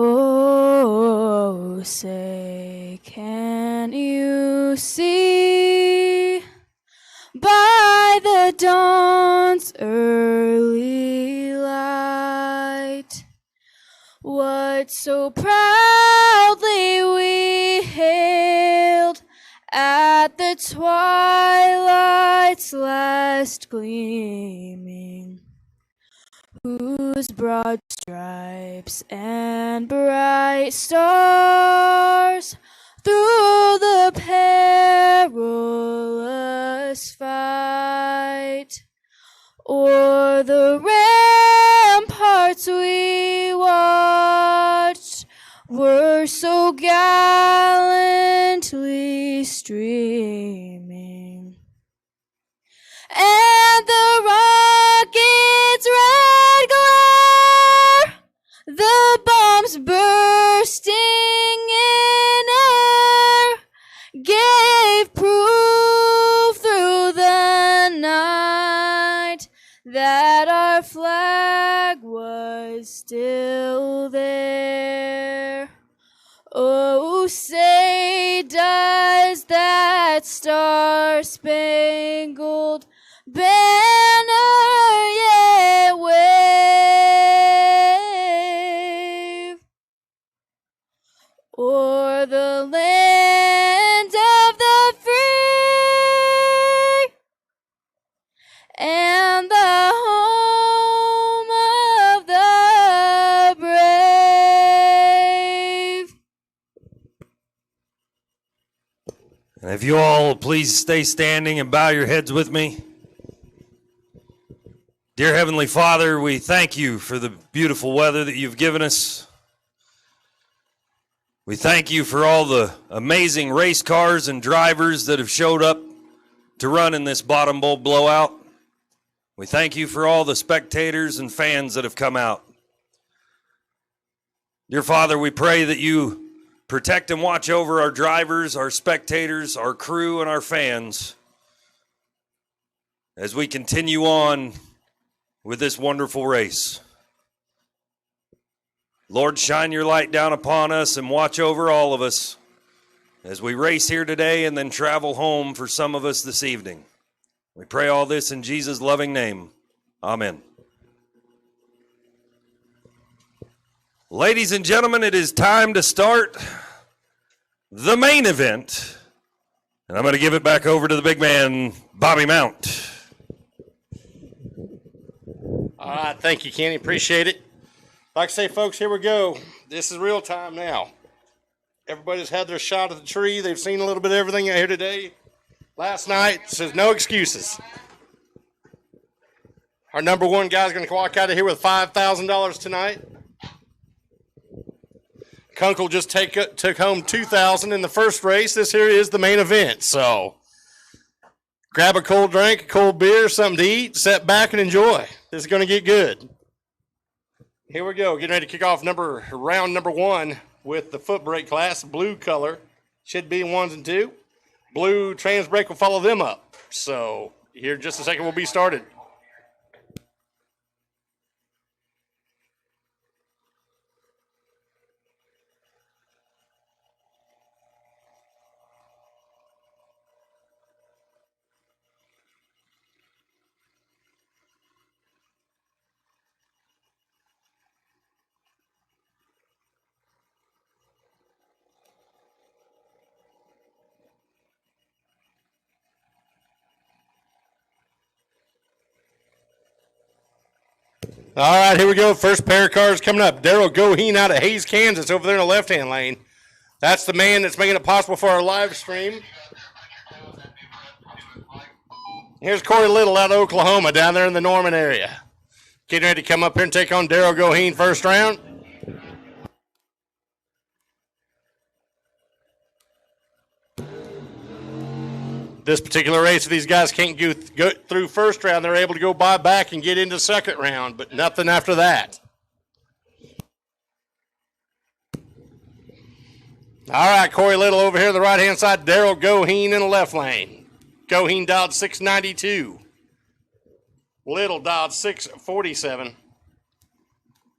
Oh, say, can you see by the dawn's early light it so proudly we hailed at the twilight's last gleaming, whose broad stripes and bright stars through the perilous fight o'er the ramparts we watched were so gallantly streaming, and the rocket's red glare, the bombs bursting in air, gave proof through the night that our flag was still there. Oh, say does that star-spangled banner yet wave o'er the land of the free and the home of the brave? And if you all please stay standing and bow your heads with me. Dear Heavenly Father, we thank you for the beautiful weather that you've given us. We thank you for all the amazing race cars and drivers that have showed up to run in this Bottom Bowl blowout. We thank you for all the spectators and fans that have come out. Dear Father, we pray that you protect and watch over our drivers, our spectators, our crew, and our fans as we continue on with this wonderful race. Lord, shine your light down upon us and watch over all of us as we race here today and then travel home for some of us this evening. We pray all this in Jesus' loving name. Amen. Ladies and gentlemen, it is time to start the main event. And I'm going to give it back over to the big man, Bobby Mount. All right, thank you, Kenny. Appreciate it. Like I say, folks, here we go. This is real time now. Everybody's had their shot at the tree. They've seen a little bit of everything out here today. Last night, so there's no excuses. Our number one guy's going to walk out of here with $5,000 tonight. Kunkel just took home $2,000 in the first race. This here is the main event. So grab a cold drink, a cold beer, something to eat, sit back and enjoy. This is going to get good. Here we go. Getting ready to kick off round number one with the foot brake class. Blue color should be in 1s and 2. Blue trans brake will follow them up. So here in just a second we'll be started. All right, here we go. First pair of cars coming up. Daryl Goheen out of Hayes, Kansas, over there in the left-hand lane. That's the man that's making it possible for our live stream. Here's Corey Little out of Oklahoma, down there in the Norman area. Getting ready to come up here and take on Daryl Goheen first round. This particular race, if these guys can't go through first round, they're able to go back and get into second round, but nothing after that. All right, Corey Little over here on the right-hand side, Daryl Goheen in the left lane. Goheen dialed 692. Little dialed 647.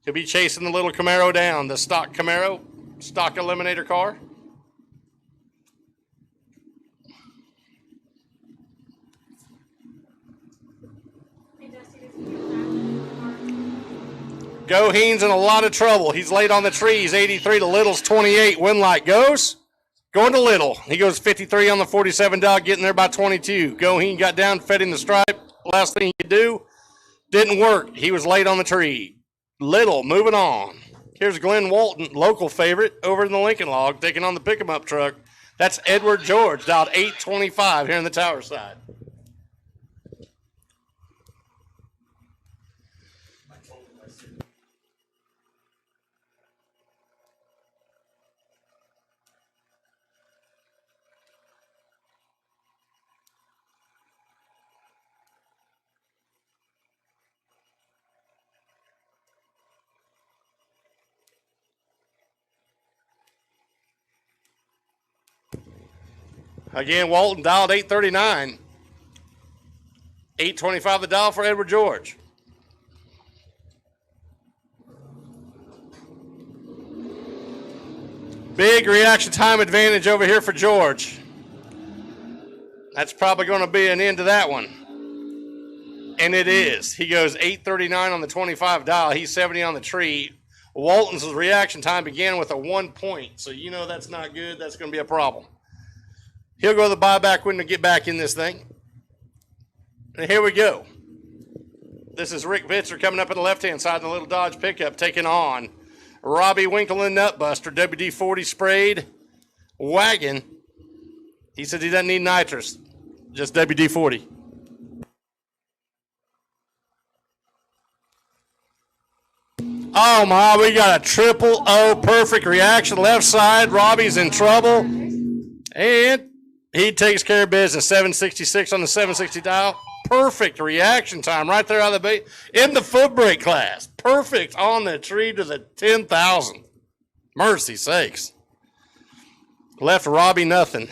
He'll be chasing the little Camaro down, the stock Camaro, stock eliminator car. Goheen's in a lot of trouble. He's late on the trees. 83 to Little's 28. Winlight goes. Going to Little. He goes 53 on the 47 dial, getting there by 22. Goheen got down, fed in the stripe. Last thing he could do. Didn't work. He was late on the tree. Little moving on. Here's Glenn Walton, local favorite, over in the Lincoln Log, taking on the pick-em-up truck. That's Edward George, dialed 825 here in the tower side. Again, Walton dialed 839. 825 the dial for Edward George. Big reaction time advantage over here for George. That's probably going to be an end to that one. And it is. He goes 839 on the 25 dial. He's 70 on the tree. Walton's reaction time began with a 1 point. So you know that's not good. That's going to be a problem. He'll go to the buyback window to get back in this thing. And here we go. This is Rick Vitzer coming up on the left-hand side in the little Dodge pickup, taking on Robbie Winkle and Nutbuster, WD-40 sprayed wagon. He said he doesn't need nitrous, just WD-40. Oh, my, we got a triple O perfect reaction. Left side, Robbie's in trouble. And he takes care of business. 766 on the 760 dial. Perfect reaction time right there out of the bait in the foot brake class. Perfect on the tree to the 10,000. Mercy sakes. Left Robbie nothing.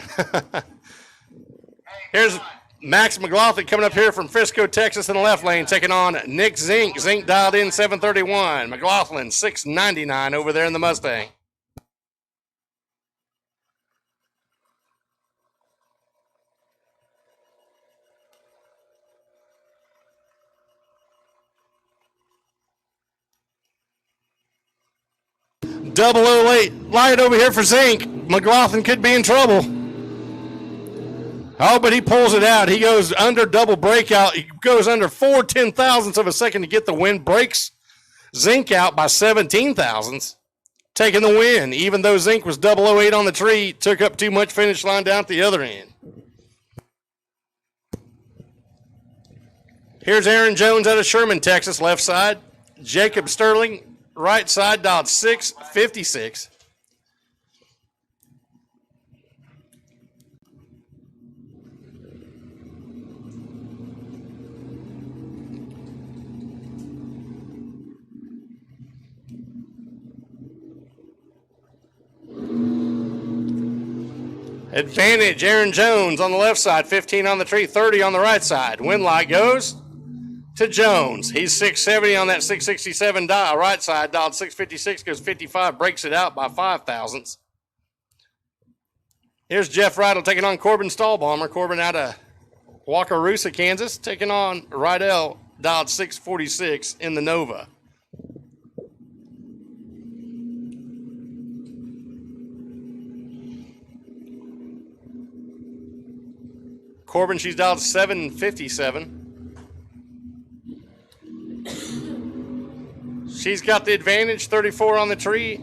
Here's Max McLaughlin coming up here from Frisco, Texas in the left lane, taking on Nick Zink. Zink dialed in 731. McLaughlin 699 over there in the Mustang. Double O light over here for Zink. McLaughlin could be in trouble. Oh, but he pulls it out. He goes under double breakout. He goes under 4 10,000ths of a second to get the win. Breaks Zink out by 17 thousandths, taking the win. Even though Zink was 008 on the tree, took up too much finish line down at the other end. Here's Aaron Jones out of Sherman, Texas, left side. Jacob Sterling, right side, dialed 656. Advantage, Aaron Jones on the left side, 15 on the tree, 30 on the right side. Win light goes to Jones. He's 670 on that 667 dial. Right side, dialed 656, goes 55, breaks it out by 5 thousandths. Here's Jeff Rydell taking on Corbin Stallbomber. Corbin out of Wakarusa, Kansas, taking on Rydell, dialed 646 in the Nova. Corbin, she's dialed 757. She's got the advantage, 34 on the tree.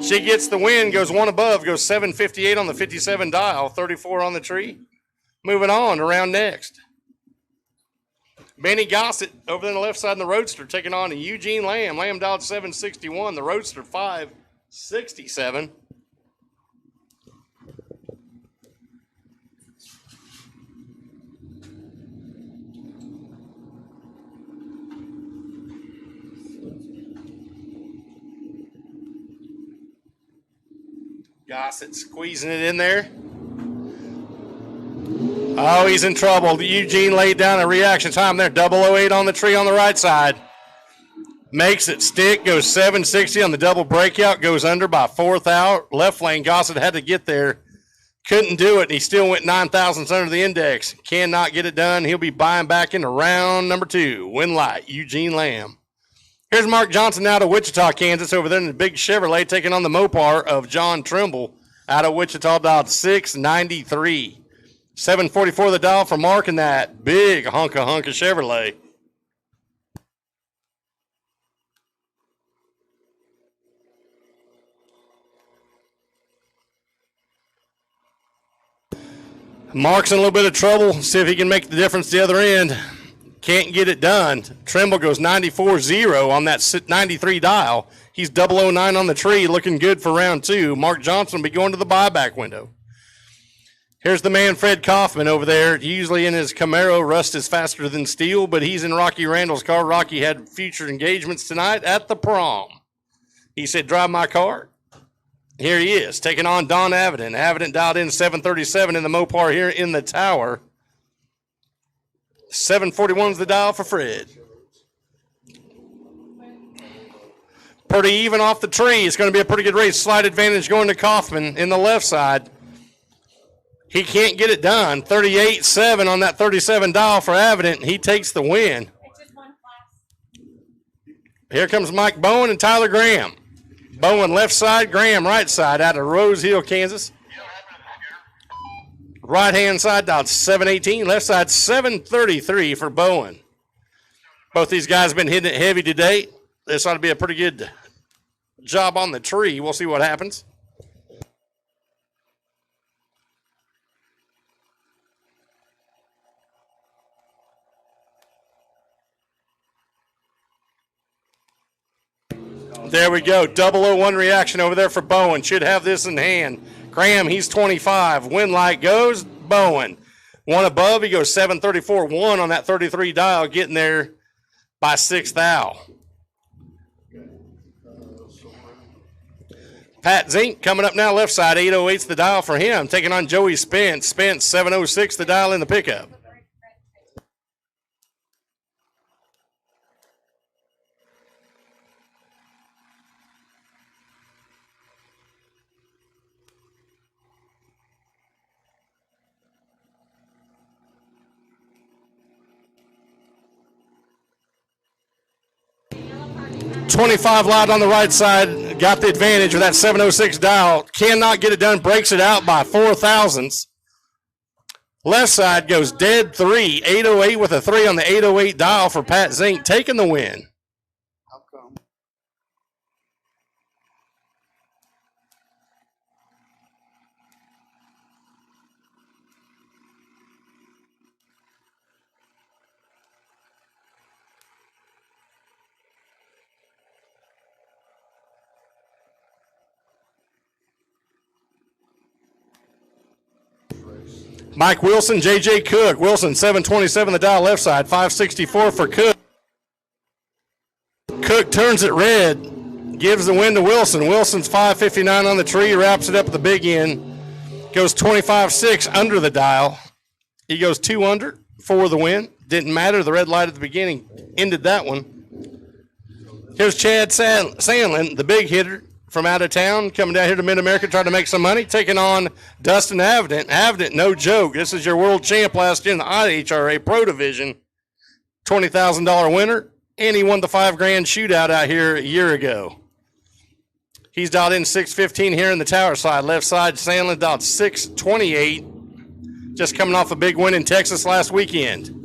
She gets the win, goes one above, goes 758 on the 57 dial, 34 on the tree. Moving on to round next. Benny Gossett over on the left side in the Roadster, taking on Eugene Lamb. Lamb dialed 761, the Roadster 567. Gossett squeezing it in there. Oh, he's in trouble. Eugene laid down a reaction time there. 008 on the tree on the right side. Makes it stick, goes 760 on the double breakout, goes under by 4th out. Left lane, Gossett had to get there Couldn't do it. He still went 9 thousandths under the index. Cannot get it done. He'll be buying back into round number 2. Win light, Eugene Lamb. Here's Mark Johnson out of Wichita, Kansas, over there in the big Chevrolet, taking on the Mopar of John Trimble out of Wichita, dialed 693. 744 the dial for Mark in that big hunka Chevrolet. Mark's in a little bit of trouble. See if he can make the difference the other end. Can't get it done. Trimble goes 94-0 on that 93 dial. He's 009 on the tree, looking good for round 2. Mark Johnson will be going to the buyback window. Here's the man, Fred Kaufman, over there. Usually in his Camaro, rust is faster than steel, but he's in Rocky Randall's car. Rocky had future engagements tonight at the prom. He said, drive my car. Here he is, taking on Don Avedon. Avedon dialed in 737 in the Mopar here in the tower. 741's the dial for Fred. Pretty even off the tree. It's going to be a pretty good race. Slight advantage going to Kaufman in the left side. He can't get it done. 38-7 on that 37 dial for Avedon. He takes the win. Here comes Mike Bowen and Tyler Graham. Bowen left side, Graham right side out of Rose Hill, Kansas. Right-hand side dialed 718. Left side 733 for Bowen. Both these guys have been hitting it heavy today. This ought to be a pretty good job on the tree. We'll see what happens. There we go. 001 reaction over there for Bowen. Should have this in hand. Graham, he's 25. Win light goes. Bowen. One above. He goes 734-1 on that 33 dial, getting there by 6th thou. Pat Zink coming up now, left side. 808's the dial for him. Taking on Joey Spence. Spence, 706 the dial in the pickup. .25 light on the right side, got the advantage with that 706 dial. Cannot get it done, breaks it out by 4 thousandths. Left side goes dead 3. 808 with a 3 on the 808 dial for Pat Zink, taking the win. Mike Wilson, J.J. Cook. Wilson, 727 the dial left side, 564 for Cook. Cook turns it red, gives the win to Wilson. Wilson's 559 on the tree, wraps it up at the big end. Goes 25-6 under the dial. He goes 2 under for the win. Didn't matter. The red light at the beginning ended that one. Here's Chad Sandlin, the big hitter from out of town, coming down here to Mid-America trying to make some money, taking on Dustin Avedon. Avedon, no joke. This is your world champ last year in the IHRA Pro Division. $20,000 winner, and he won the $5,000 shootout out here a year ago. He's dialed in 615 here in the tower side. Left side, Sandlin dialed 628. Just coming off a big win in Texas last weekend.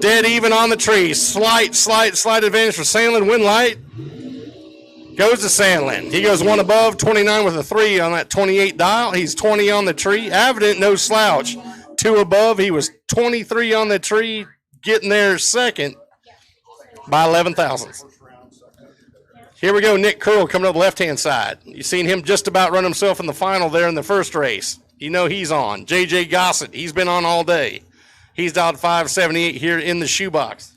Dead even on the tree. Slight advantage for Sandlin. Win light goes to Sandlin. He goes 1 above, 29 with a 3 on that 28 dial. He's 20 on the tree. Avedon, no slouch. 2 above. He was 23 on the tree, getting there second by 11 thousandths. Here we go. Nick Curl coming up left-hand side. You've seen him just about run himself in the final there in the first race. You know he's on. J.J. Gossett, he's been on all day. He's dialed 578 here in the shoebox.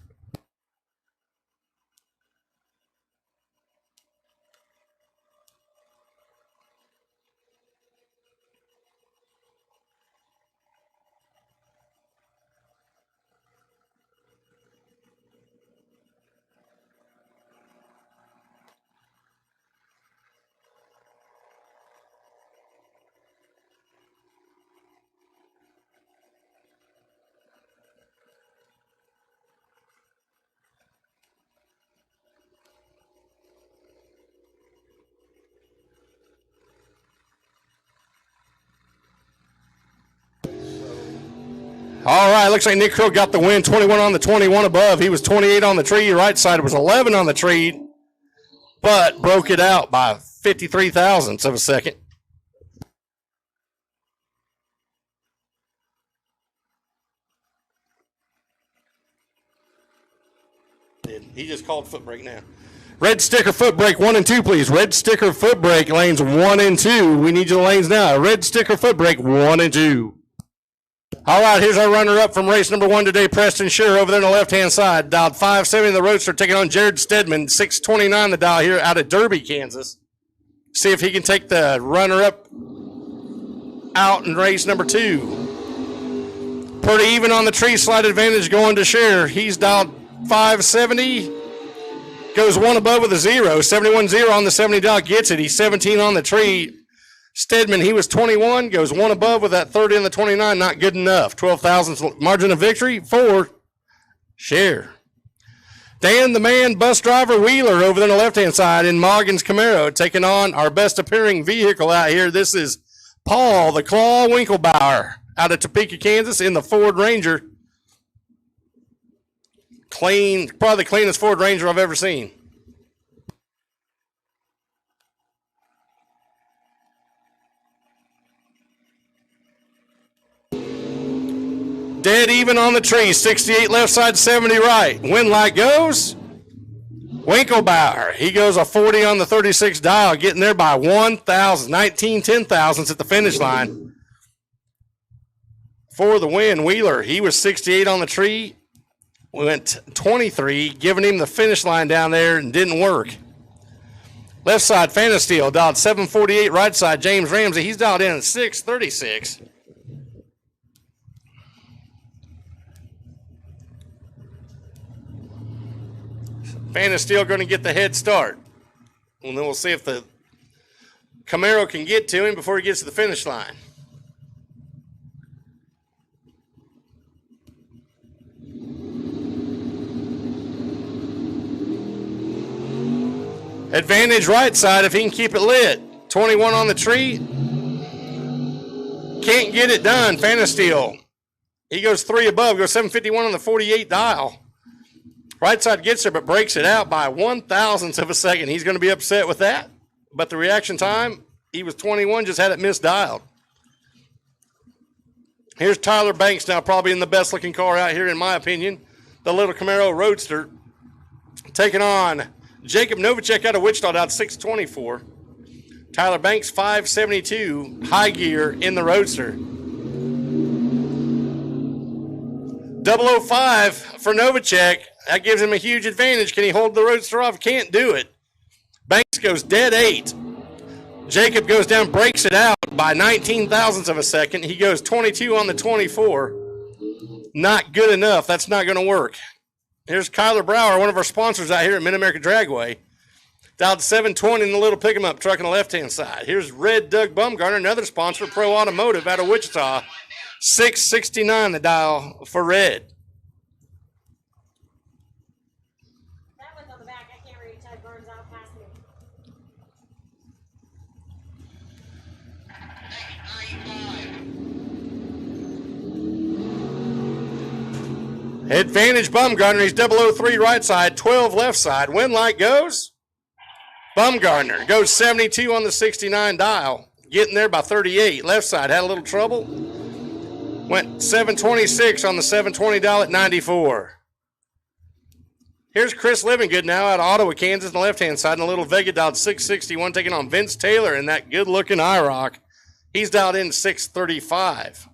All right, looks like Nick Krill got the win, 21 on the 21 above. He was 28 on the tree. Right side was 11 on the tree, but broke it out by 53 thousandths of a second. He just called foot brake now. Red sticker foot brake 1 and 2, please. Red sticker foot brake lanes 1 and 2. We need you the lanes now. Red sticker foot brake 1 and 2. All right, here's our runner-up from race number 1 today, Preston Shearer over there on the left-hand side. Dialed 570 the Roadster, taking on Jared Stedman, 629 the dial here out of Derby, Kansas. See if he can take the runner-up out in race number 2. Pretty even on the tree, slight advantage going to Shearer. He's dialed 570, goes 1 above with a 0. 71-0 on the 70 dial, gets it. He's 17 on the tree. Stedman, he was 21, goes 1 above with that 30 and the 29, not good enough. 12 thousandths margin of victory for Shearer. Dan the Man bus driver Wheeler over there on the left-hand side in Morgan's Camaro, taking on our best appearing vehicle out here. This is Paul the Claw Winklebauer out of Topeka, Kansas in the Ford Ranger. Clean, probably the cleanest Ford Ranger I've ever seen. Dead even on the tree, 68 left side, 70 right. Wind light goes. Winklebauer, he goes a 40 on the 36 dial, getting there by 19 10,000ths at the finish line. For the win, Wheeler, he was 68 on the tree. Went 23, giving him the finish line down there and didn't work. Left side, Fanasteel, dialed 748. Right side, James Ramsey, he's dialed in at 636. Fanasteel going to get the head start. And then we'll see if the Camaro can get to him before he gets to the finish line. Advantage right side if he can keep it lit. 21 on the tree. Can't get it done. Fanasteel. He goes 3 above, goes 751 on the 48 dial. Right side gets there, but breaks it out by 1,000ths of a second. He's going to be upset with that. But the reaction time, he was 21, just had it misdialed. Here's Tyler Banks now, probably in the best looking car out here, in my opinion. The little Camaro Roadster. Taking on Jacob Novacek out of Wichita, out 624. Tyler Banks, 572, high gear in the Roadster. 005 for Novacek. That gives him a huge advantage. Can he hold the Roadster off? Can't do it. Banks goes dead 8. Jacob goes down, breaks it out by 19 thousandths of a second. He goes 22 on the 24. Not good enough. That's not going to work. Here's Kyler Brower, one of our sponsors out here at Mid-America Dragway. Dialed 720 in the little pick-em-up truck on the left-hand side. Here's Red Doug Bumgarner, another sponsor, Pro Automotive out of Wichita. 669 the dial for Red. That one's on the back. I can't read. Ted Burns out past me. Advantage Bumgarner. He's 003 right side, 12 left side. Wind light goes. Bumgarner goes 72 on the 69 dial. Getting there by 38. Left side had a little trouble. Went 726 on the 720 dial at 94. Here's Chris Livingood now out of Ottawa, Kansas on the left-hand side. And a little Vega dialed 661, taking on Vince Taylor in that good-looking IROC. He's dialed in 635.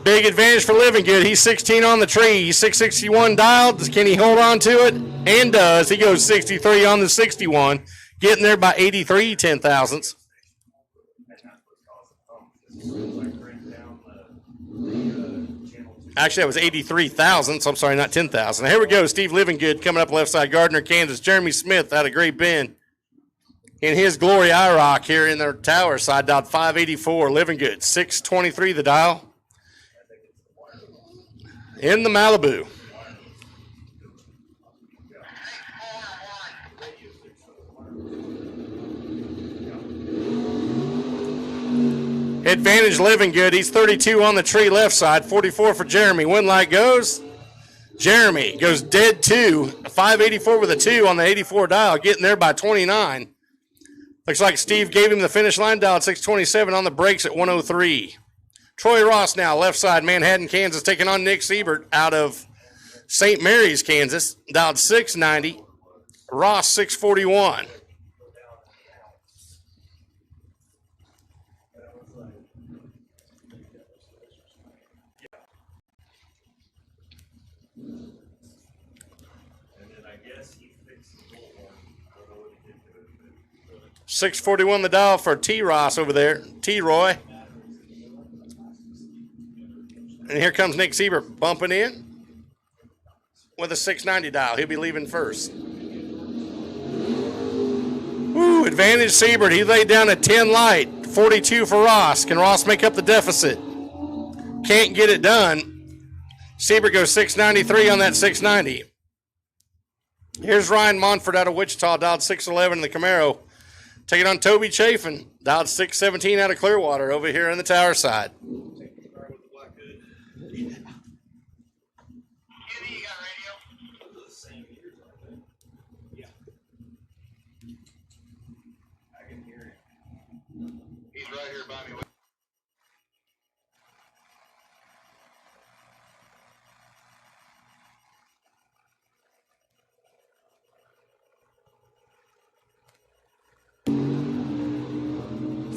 Big advantage for Livingood. He's 16 on the tree. He's 661 dialed. Can he hold on to it? And does. He goes 63 on the 61. Getting there by 83 10,000ths. Actually, that was 83 thousandths. I'm sorry, not 10,000. Here we go. Steve Livingood coming up left side. Gardner, Kansas. Jeremy Smith out of Great Bend. In his Glory IROC here in their tower side, dialed 584. Livingood, 623 the dial. In the Malibu. Advantage Livingood. He's 32 on the tree left side, 44 for Jeremy. Wind light goes. Jeremy goes dead 2. 584 with a 2 on the 84 dial, getting there by 29. Looks like Steve gave him the finish line, dialed 627 on the brakes at 103. Troy Ross now, left side, Manhattan, Kansas, taking on Nick Siebert out of St. Mary's, Kansas, dialed 690. Ross 641. $641 the dial for T. Ross over there. T. Roy. And here comes Nick Siebert bumping in with a 690 dial. He'll be leaving first. Woo, advantage Siebert. He laid down a 10 light. 42 for Ross. Can Ross make up the deficit? Can't get it done. Siebert goes 693 on that 690. Here's Ryan Monfort out of Wichita, dialed 611 in the Camaro. Taking on Toby Chafin, dialed 617 out of Clearwater over here on the tower side. He's right here by me.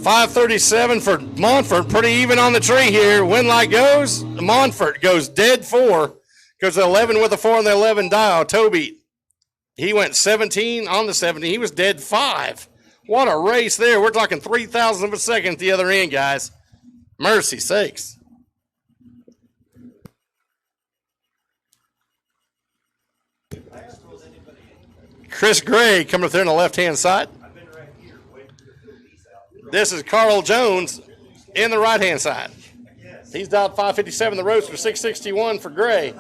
537 for Monfort, pretty even on the tree here. Wind light goes. Monfort goes dead 4. Goes 11 with a 4 on the 11 dial. Toby, he went 17 on the 17. He was dead 5. What a race there. We're talking 3,000 of a second at the other end, guys. Mercy sakes. Chris Gray coming up there on the left-hand side. This is Carl Jones in the right-hand side. He's dialed 557, the Roadster, 661 for Gray.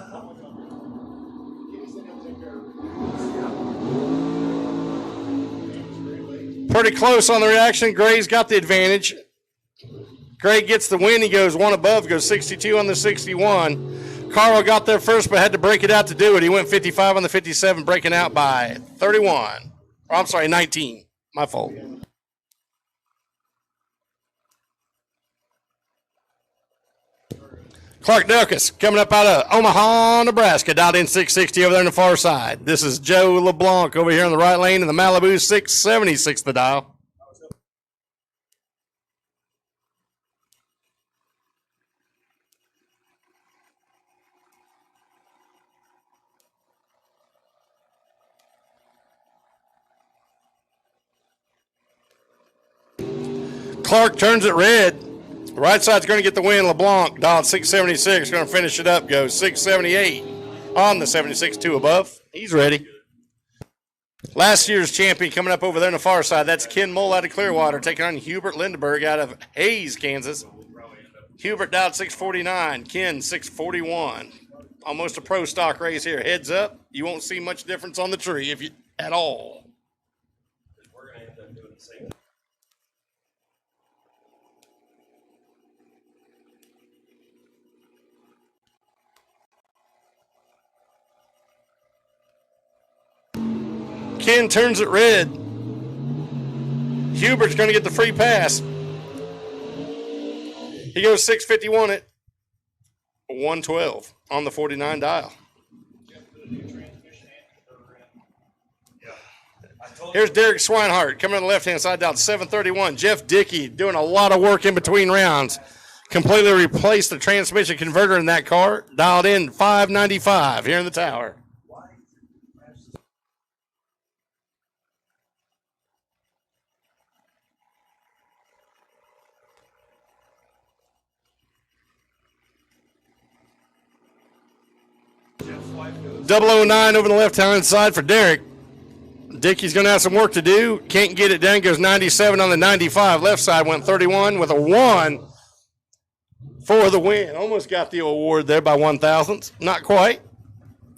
Pretty close on the reaction. Gray's got the advantage. Gray gets the win. He goes one above, goes 62 on the 61. Carl got there first, but had to break it out to do it. He went 55 on the 57, breaking out by 31. Or, I'm sorry, 19. My fault. Clark Dukas coming up out of Omaha, Nebraska, dialed in 660 over there on the far side. This is Joe LeBlanc over here in the right lane in the Malibu, 676 the dial. Clark turns it red. Right side's going to get the win. LeBlanc, dialed 676, going to finish it up, goes 678 on the 76, 2 above. He's ready. Last year's champion coming up over there on the far side. That's Ken Mole out of Clearwater, taking on Hubert Lindenberg out of Hayes, Kansas. Hubert dialed 649, Ken 641. Almost a pro stock race here. Heads up, you won't see much difference on the tree if you at all. We're going to end up doing the same. Ken turns it red. Hubert's going to get the free pass. He goes 651 at 112 on the 49 dial. Here's Derek Swinehart coming on the left-hand side, down 731. Jeff Dickey doing a lot of work in between rounds. Completely replaced the transmission converter in that car. Dialed in 595 here in the tower. 009 over the left-hand side for Derek. Dickey's going to have some work to do. Can't get it done. Goes 97 on the 95. Left side went 31 with a 1 for the win. Almost got the award there by 1 thousandths. Not quite.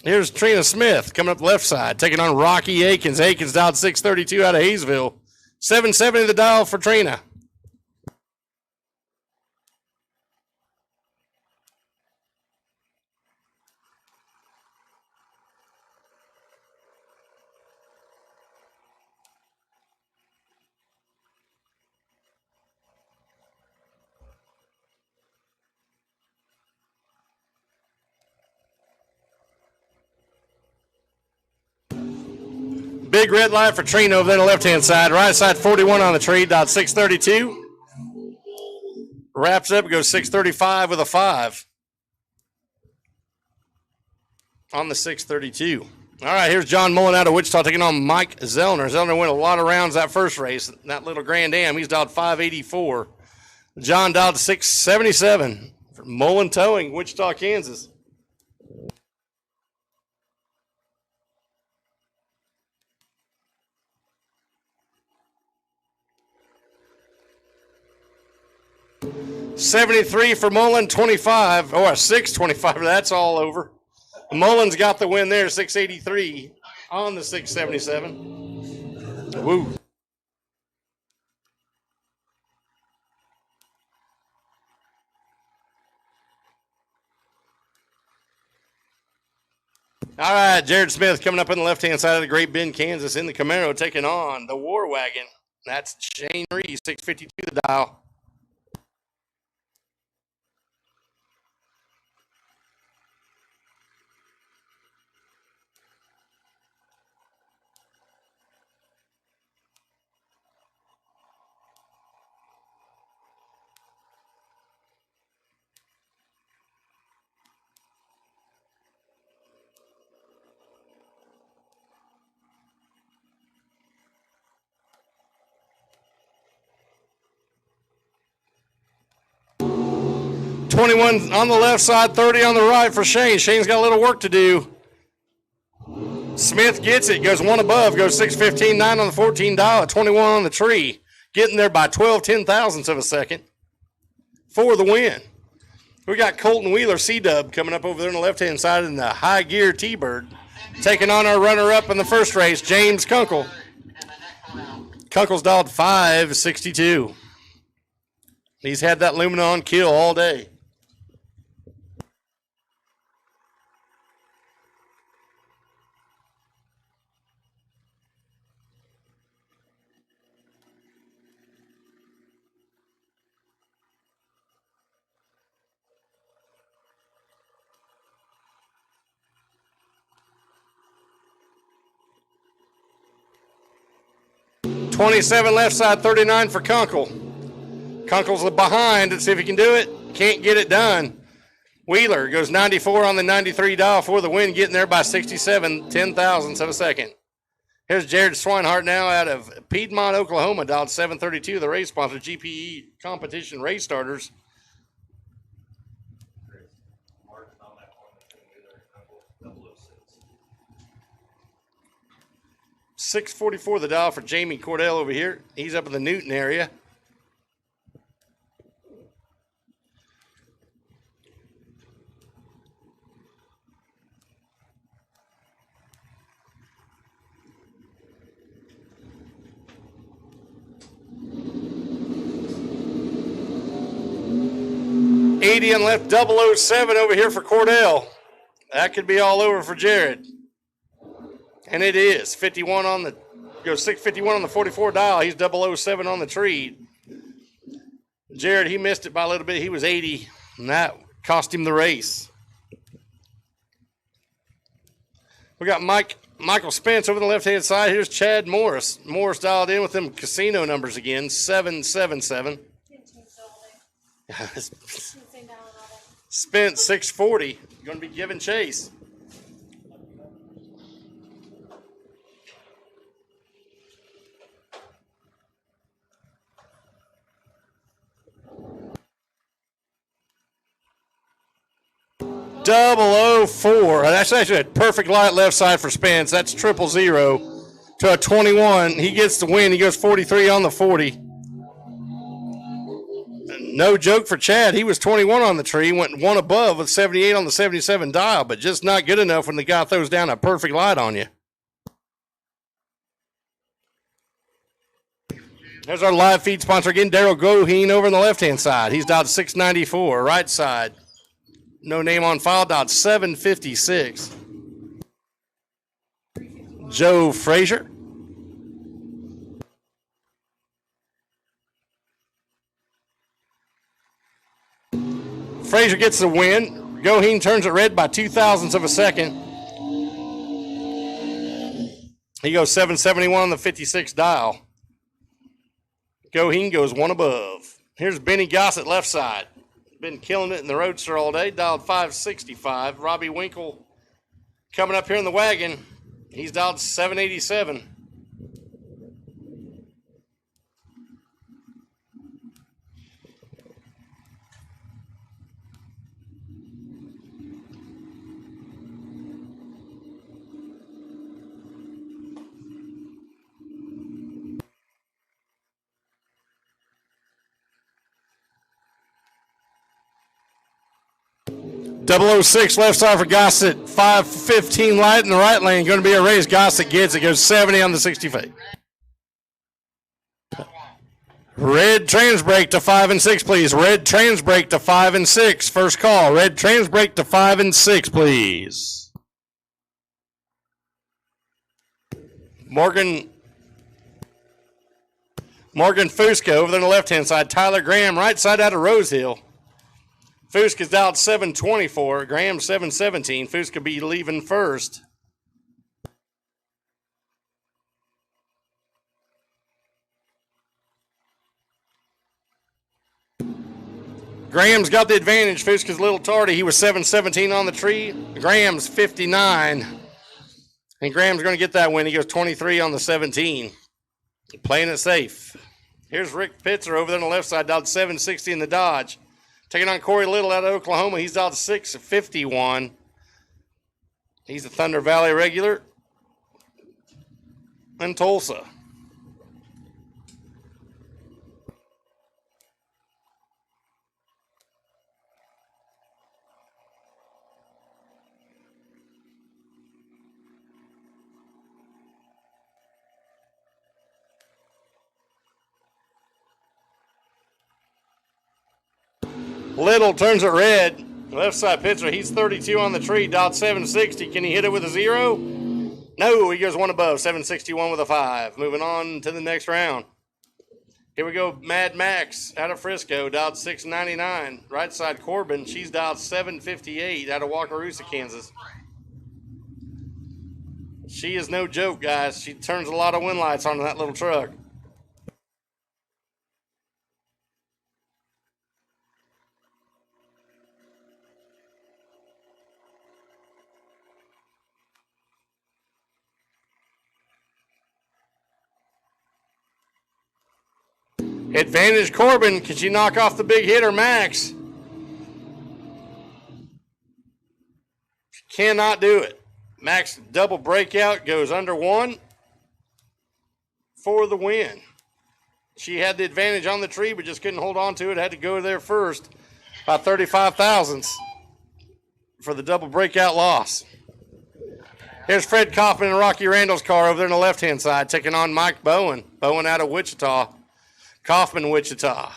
Here's Trina Smith coming up the left side, taking on Rocky Akins. Akins dialed 632 out of Hayesville. 770 the dial for Trina. Big red light for Trina over there on the left-hand side. Right side 41 on the tree, dialed 632. Wraps up, goes 635 with a 5 on the 632. All right, here's John Mullen out of Wichita taking on Mike Zellner. Zellner went a lot of rounds that first race. That little Grand Am, he's dialed 584. John dialed 677. For Mullen Towing, Wichita, Kansas. $73 for Mullen, 25, or 625. That's all over. Mullen's got the win there, 683 on the 677. Woo. All right, Jared Smith coming up on the left-hand side of the Great Bend, Kansas, in the Camaro, taking on the War Wagon. That's Shane Reese, 652 the dial. $21 on the left side, 30 on the right for Shane. Shane's got a little work to do. Smith gets it, goes 1 above, goes 615, 9 on the 14 dial, 21 on the tree. Getting there by 12 10,000ths of a second for the win. We got Colton Wheeler, C-Dub, coming up over there on the left-hand side in the high gear T-Bird. Taking on our runner-up in the first race, James Kunkel. Kunkel's dialed 562. He's had that Luminon kill all day. $27 left side, 39 for Kunkel. Kunkel's behind. Let's see if he can do it. Can't get it done. Wheeler goes 94 on the 93 dial for the win, getting there by 67 10,000ths of a second. Here's Jared Swinehart now out of Piedmont, Oklahoma, dialed 732, the race sponsor, GPE Competition Race Starters. $644 the dial for Jamie Cordell over here. He's up in the Newton area. $80 and left 007 over here for Cordell. That could be all over for Jared. And it is. 51 on the, goes 651 on the 44 dial. He's 007 on the tree. Jared, he missed it by a little bit. He was 80, and that cost him the race. We got Michael Spence over the left-hand side. Here's Chad Morris. Morris dialed in with them casino numbers again, 777. Spence 640. Going to be giving chase. 004. That's actually a perfect light left side for Spence. That's 000 to a 21. He gets the win. He goes 43 on the 40. No joke for Chad. He was 21 on the tree, went one above with 78 on the 77 dial, but just not good enough when the guy throws down a perfect light on you. There's our live feed sponsor again, Daryl Goheen over on the left-hand side. He's dialed 694. Right side, no name on file, dialed 756. Joe Frazier. Frazier gets the win. Goheen turns it red by 0.02 of a second. He goes 771 on the 56 dial. Goheen goes one above. Here's Benny Gossett left side. Been killing it in the Roadster all day. Dialed 565. Robbie Winkle coming up here in the wagon. He's dialed 787. .006 left side for Gossett. 515 light in the right lane. Going to be a race. Gossett gets it. Goes 70 on the 60 feet. Red trans brake to 5 and 6, please. Red trans brake to 5 and 6. First call. Red trans brake to 5 and 6, please. Morgan Fusca over there on the left-hand side. Tyler Graham right side out of Rose Hill. Fusca's dialed 724. Graham 717. Fusca be leaving first. Graham's got the advantage. Fusca's a little tardy. He was 717 on the tree. Graham's 59. And Graham's going to get that win. He goes 23 on the 17. Playing it safe. Here's Rick Pitzer over there on the left side. Dialed 760 in the Dodge. Taking on Corey Little out of Oklahoma. He's dialed 651. He's a Thunder Valley regular. And Tulsa. Little turns it red. Left side pitcher. He's 32 on the tree. Dialed 760. Can he hit it with a 0? No, he goes one above. 761 with a 5. Moving on to the next round. Here we go. Mad Max out of Frisco. Dialed 699. Right side Corbin. She's dialed 758 out of Wakarusa, Kansas. She is no joke, guys. She turns a lot of wind lights onto that little truck. Advantage Corbin. Can she knock off the big hitter, Max? She cannot do it. Max double breakout goes under 1 for the win. She had the advantage on the tree, but just couldn't hold on to it. Had to go there first by 35 thousandths for the double breakout loss. Here's Fred Kaufman and Rocky Randall's car over there on the left-hand side, taking on Mike Bowen. Bowen out of Wichita. Kaufman, Wichita.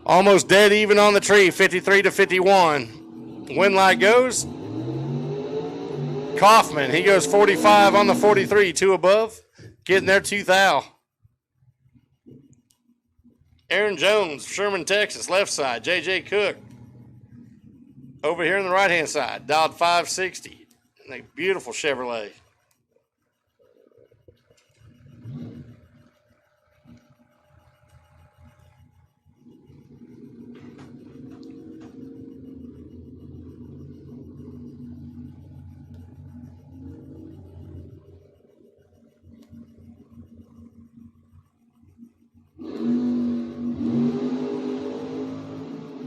Almost dead even on the tree, 53 to 51. Wind light goes. Kaufman, he goes 45 on the 43, 2 above. Getting there, 2 thou. Aaron Jones, Sherman, Texas, left side. J.J. Cook. Over here on the right-hand side, dialed 560. And a beautiful Chevrolet.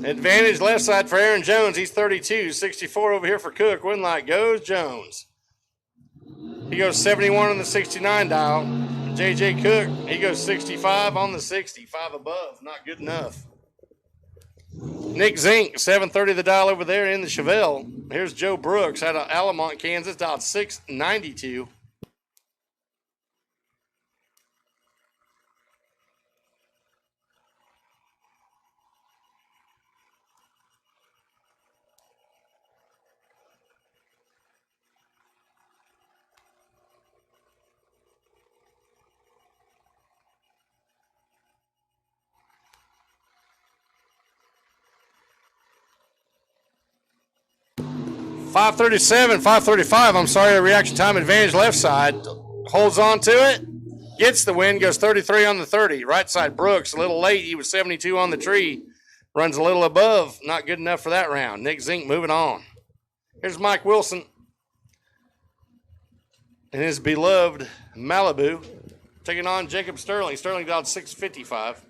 Advantage left side for Aaron Jones. He's 32. 64 over here for Cook. Win light goes Jones. He goes 71 on the 69 dial. JJ Cook, he goes 65 on the 60. 5 above. Not good enough. Nick Zink, 730 the dial over there in the Chevelle. Here's Joe Brooks out of Alamont, Kansas. Dialed 692. .537, 535. I'm sorry, reaction time advantage left side. Holds on to it. Gets the win. Goes 33 on the 30. Right side, Brooks. A little late. He was 72 on the tree. Runs a little above. Not good enough for that round. Nick Zink moving on. Here's Mike Wilson and his beloved Malibu. Taking on Jacob Sterling. Sterling dialed 655.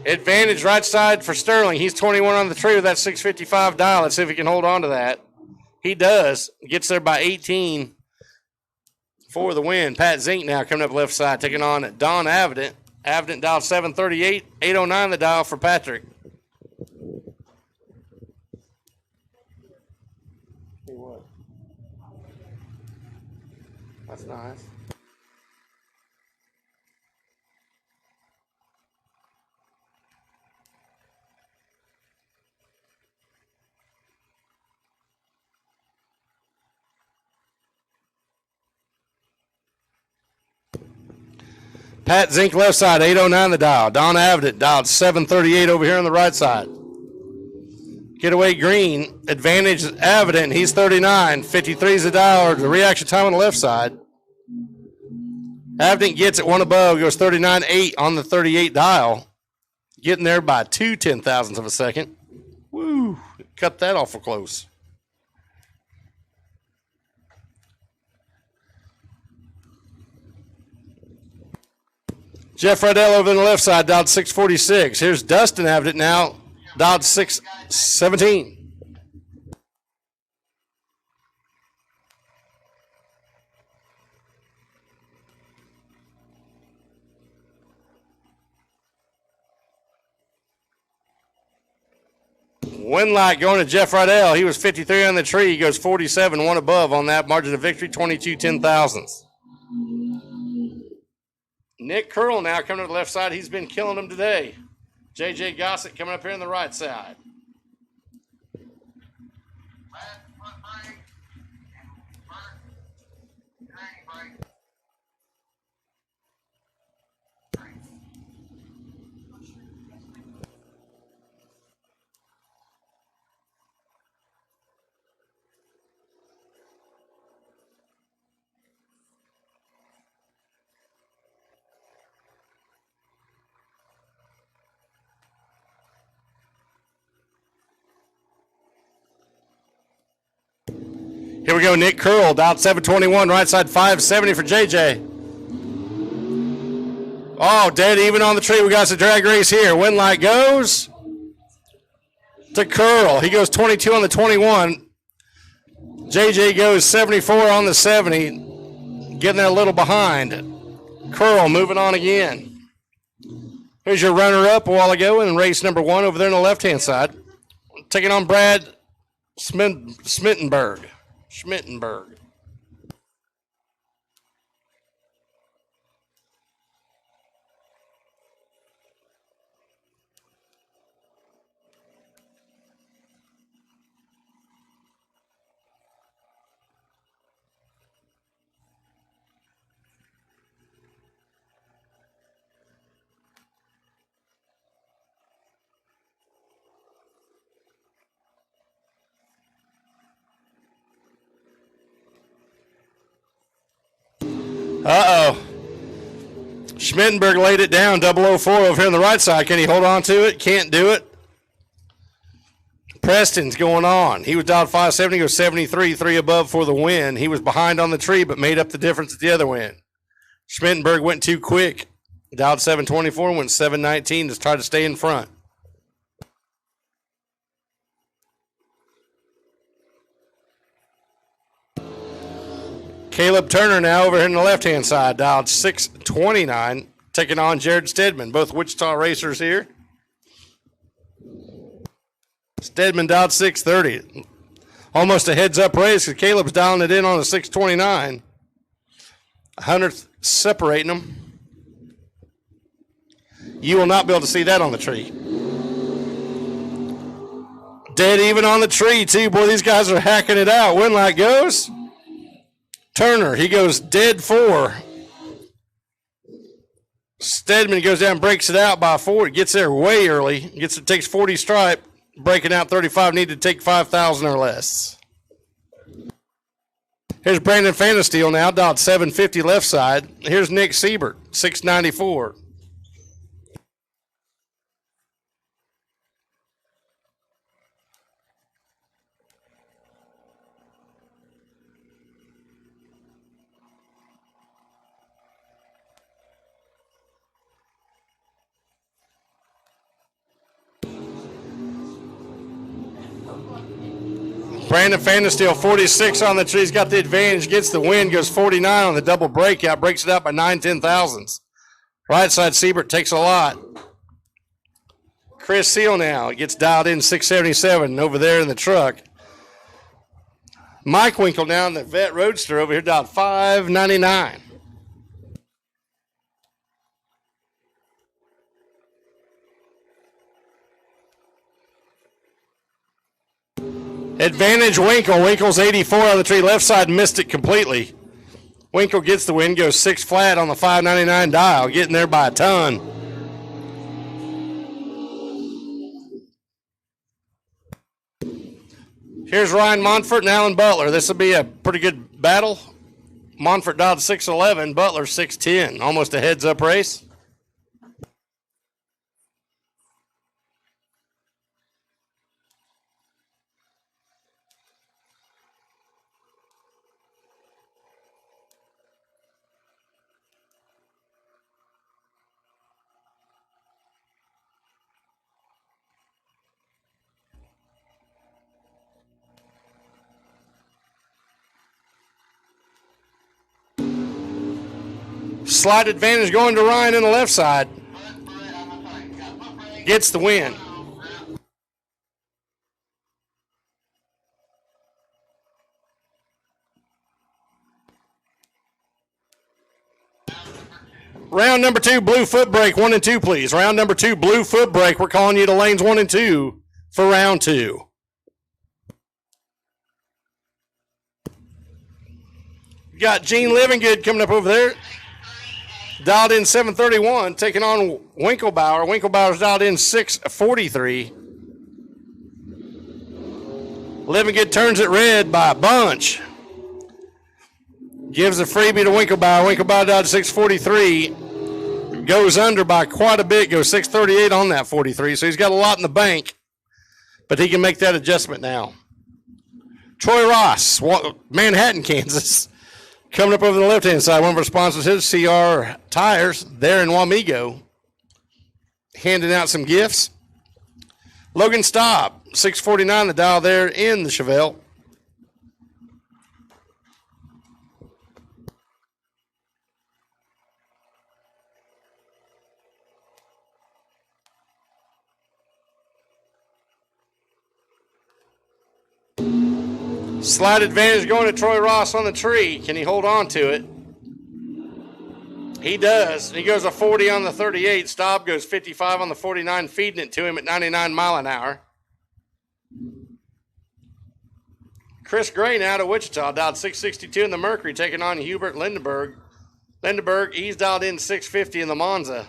Advantage right side for Sterling. He's 21 on the tree with that 655 dial. Let's see if he can hold on to that. He does. Gets there by 18 for the win. Pat Zink now coming up left side, taking on Don Avident. Avident dialed 738, 809 the dial for Patrick. That's nice. Pat Zink left side, 809 the dial. Don Avident dialed 738 over here on the right side. Getaway green, advantage Avident. He's 39. 53 is the dial, or the reaction time on the left side. Avident gets it one above, goes 39.8 on the 38 dial. Getting there by 2/10,000ths of a second. Woo, cut that awful close. Jeff Riddell over on the left side, dialed 646. Here's Dustin Avident now, dialed 617. Win light going to Jeff Riddell. He was 53 on the tree. He goes 47, one above on that. Margin of victory, 22/10,000ths. Nick Curl now coming to the left side. He's been killing them today. JJ Gossett coming up here on the right side. Here we go, Nick Curl, dialed 721, right side 570 for JJ. Oh, dead even on the tree. We got the drag race here. Win light goes to Curl. He goes 22 on the 21. JJ goes 74 on the 70. Getting there a little behind. Curl moving on again. Here's your runner-up a while ago in race number 1 over there on the left-hand side. Taking on Brad Schmittenberg. Schmittenberg laid it down, 004 over here on the right side. Can he hold on to it? Can't do it. Preston's going on. He was dialed 570, goes 73, 3 above for the win. He was behind on the tree, but made up the difference at the other win. Schmittenberg went too quick. Dialed 724, went 719 to try to stay in front. Caleb Turner now over here on the left-hand side, dialed 629, taking on Jared Stedman, both Wichita racers here. Stedman dialed 630. Almost a heads-up race because Caleb's dialing it in on a 629. 100th separating them. You will not be able to see that on the tree. Dead even on the tree, too. Boy, these guys are hacking it out. Winlight goes. Turner, he goes dead 4. Stedman goes down, breaks it out by 4. It gets there way early. Takes 40 stripe, breaking out 35. Need to take 5,000 or less. Here's Brandon Fanasteel now, dialed 750 left side. Here's Nick Siebert, 694. Brandon Fanasteel, 46 on the tree. He's got the advantage, gets the win, goes 49 on the double breakout, breaks it out by 9/10,000ths. Right side, Siebert takes a lot. Chris Seal now gets dialed in 677 over there in the truck. Mike Winkle now in the Vet Roadster over here, dialed 599. Advantage Winkle. Winkle's 84 on the tree. Left side missed it completely. Winkle gets the win, goes 6 flat on the 599 dial, getting there by a ton. Here's Ryan Monfort and Alan Butler. This will be a pretty good battle. Monfort dialed 611, Butler 610. Almost a heads-up race. Slight advantage going to Ryan in the left side. Gets the win. Round number 2, blue foot brake, 1 and 2, please. Round number 2, blue foot brake. We're calling you to lanes 1 and 2 for round 2. Got Gene Livingood coming up over there. Dialed in 731, taking on Winklebauer. Winklebauer's dialed in 643. Livingood turns it red by a bunch. Gives a freebie to Winklebauer. Winklebauer dialed 643. Goes under by quite a bit, goes 638 on that 43. So he's got a lot in the bank, but he can make that adjustment now. Troy Ross, Manhattan, Kansas. Coming up over the left-hand side, one of our sponsors is CR Tires there in Wamego, handing out some gifts. Logan Staub, 649, the dial there in the Chevelle. Slight advantage going to Troy Ross on the tree. Can he hold on to it? He does. He goes a 40 on the 38. Staub goes 55 on the 49, feeding it to him at 99 mile an hour. Chris Gray now to Wichita, dialed 662 in the Mercury, taking on Hubert Lindenberg. Lindenberg, he's dialed in 650 in the Monza.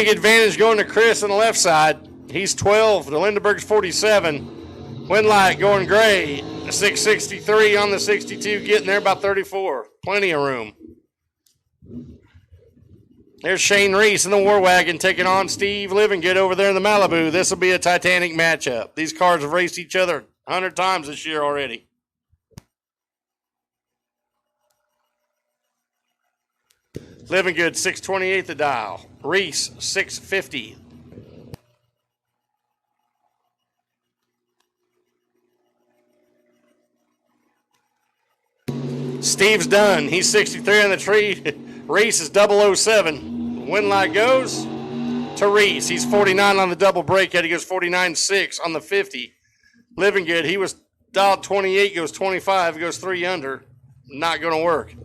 Big advantage going to Chris on the left side. He's 12. The Lindenberg's 47. Winlight going gray. 663 on the 62, getting there about 34. Plenty of room. There's Shane Reese in the War Wagon taking on Steve Livingood over there in the Malibu. This will be a titanic matchup. These cars have raced each other 100 times this year already. Livingood 628 the dial. Reese 650. Steve's done. He's 63 on the tree. Reese is 007. Win light goes to Reese. He's 49 on the double breakout. He goes 49.6 on the 50. Livingood, he was dialed 28, goes 25, goes 3 under. Not going to work.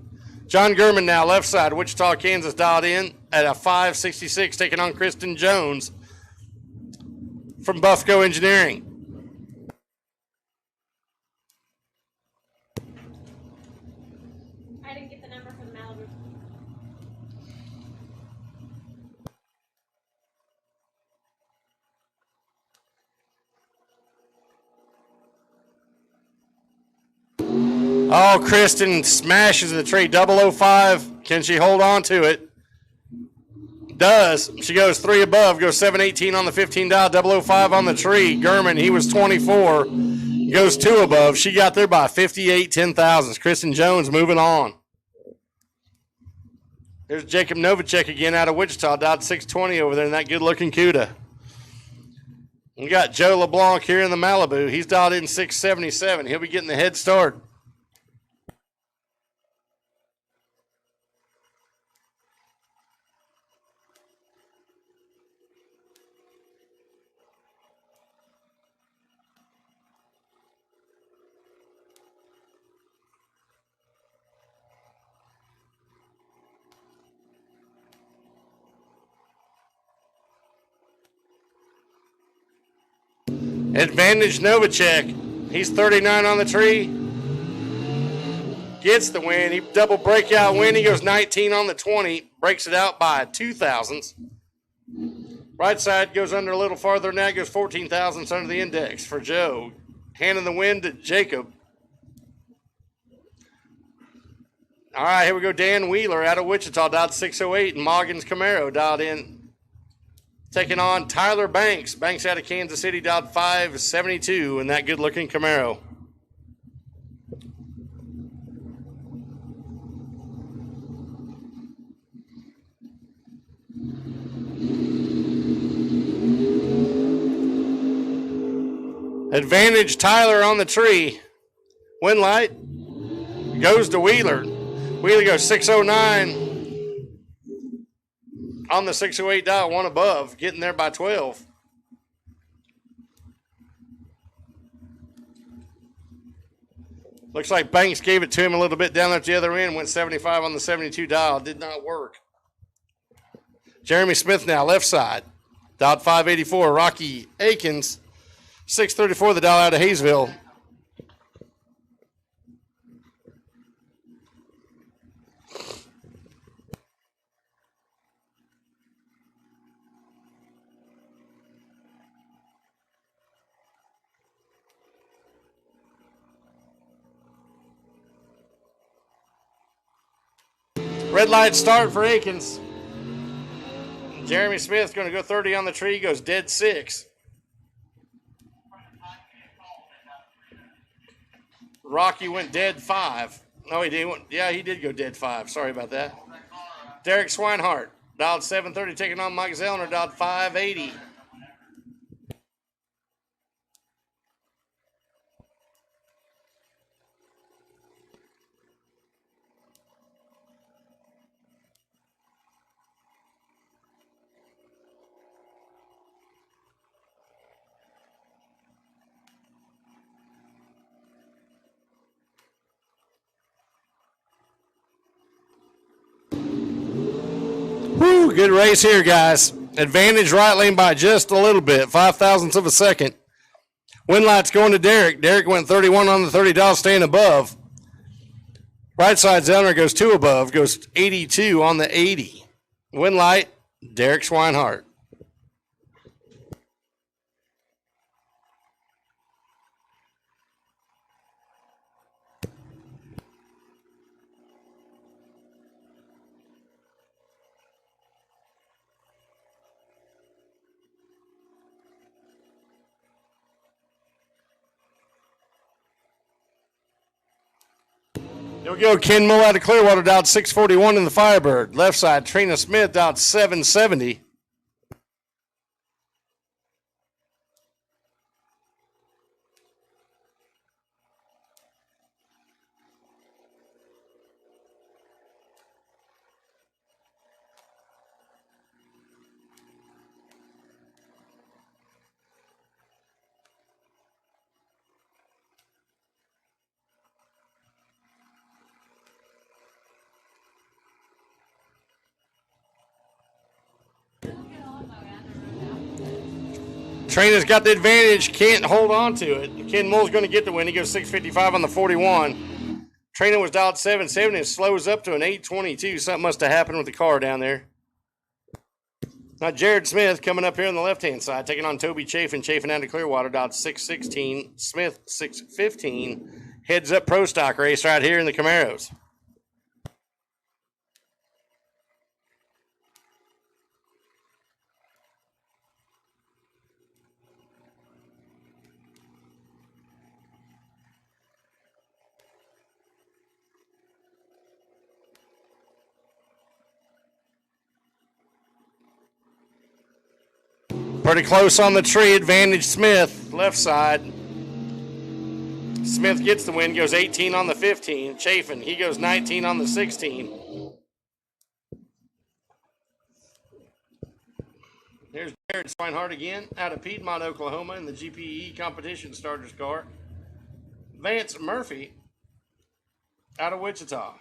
John Gurman now, left side, Wichita, Kansas, dialed in at a 566, taking on Kristen Jones from Buffco Engineering. I didn't get the number for the Malibu. Oh, Kristen smashes the tree. 005. Can she hold on to it? Does. She goes 3 above, goes 718 on the 15 dial, 005 on the tree. Gurman, he was 24, goes 2 above. She got there by 58 10,000s. Kristen Jones moving on. There's Jacob Novacek again out of Wichita, dialed 620 over there in that good-looking CUDA. We got Joe LeBlanc here in the Malibu. He's dialed in 677. He'll be getting the head start. Advantage Novacek. He's 39 on the tree. Gets the win. He double breakout win. He goes 19 on the 20. Breaks it out by 2 thousandths. Right side goes under a little farther than that. Goes 14 thousandths under the index for Joe. Handing the win to Jacob. All right, here we go. Dan Wheeler out of Wichita, dialed 608. And Morgan's Camaro dialed in. Taking on Tyler Banks. Banks out of Kansas City, dialed 572 in that good-looking Camaro. Advantage Tyler on the tree. Win light goes to Wheeler. Wheeler goes 609. On the 608 dial, 1 above, getting there by 12. Looks like Banks gave it to him a little bit down there at the other end, went 75 on the 72 dial, did not work. Jeremy Smith now, left side, dialed 584. Rocky Akins, 634, the dial out of Hayesville. Red light start for Akins. Jeremy Smith's going to go 30 on the tree, goes dead 6. Rocky went dead 5. No, he didn't. Yeah, he did go dead 5. Sorry about that. Derek Swinehart, dialed 730, taking on Mike Zellner, dialed 580. Woo, good race here, guys. Advantage right lane by just a little bit, 5 thousandths of a second. Win light's going to Derek. Derek went 31 on the 30 dial, staying above. Right side Zellner goes 2 above, goes 82 on the 80. Win light, Derek Swinehart. Here we go. Ken Mull out of Clearwater, dialed 641 in the Firebird. Left side, Trina Smith, dialed 770. Trina's got the advantage, can't hold on to it. Ken Mull's going to get the win. He goes 655 on the 41. Trina was dialed 770 and slows up to an 822. Something must have happened with the car down there. Now Jared Smith coming up here on the left-hand side, taking on Toby Chafin. Chafin out of Clearwater, dialed 616. Smith 615. Heads up pro stock race right here in the Camaros. Pretty close on the tree. Advantage Smith, left side. Smith gets the win, goes 18 on the 15. Chafin, he goes 19 on the 16. Here's Jared Swinehart again, out of Piedmont, Oklahoma, in the GPE Competition Starters car. Vance Murphy, out of Wichita.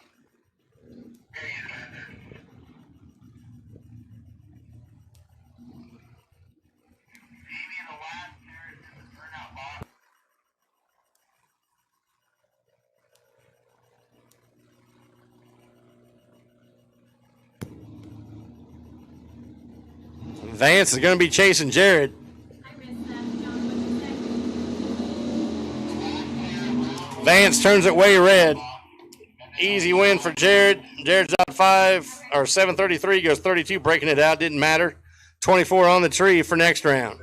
Vance is going to be chasing Jared. Vance turns it way red. Easy win for Jared. Jared's out 733, goes 32, breaking it out. Didn't matter. 24 on the tree for next round.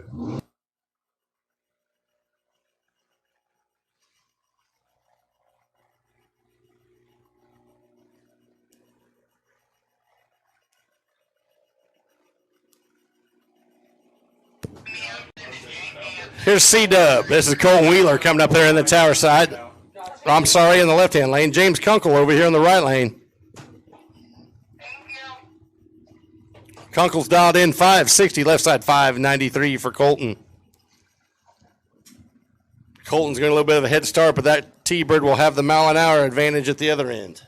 Here's C-Dub. This is Colton Wheeler coming up there in the tower side. I'm sorry, in the left-hand lane. James Kunkel over here in the right lane. Kunkel's dialed in 560, left side 593 for Colton. Colton's got a little bit of a head start, but that T-Bird will have the mile-an-hour advantage at the other end.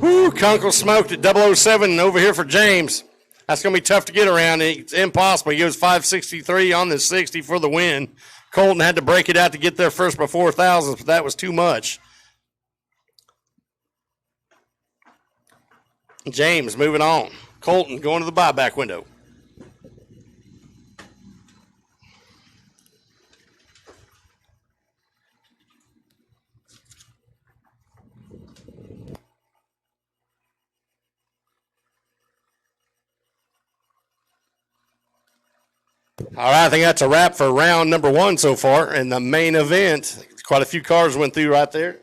Woo, Kunkel smoked at 007 over here for James. That's going to be tough to get around. It's impossible. He goes 563 on the 60 for the win. Colton had to break it out to get there first before thousands, but that was too much. James moving on. Colton going to the buyback window. All right, I think that's a wrap for round number one so far in the main event. Quite a few cars went through right there.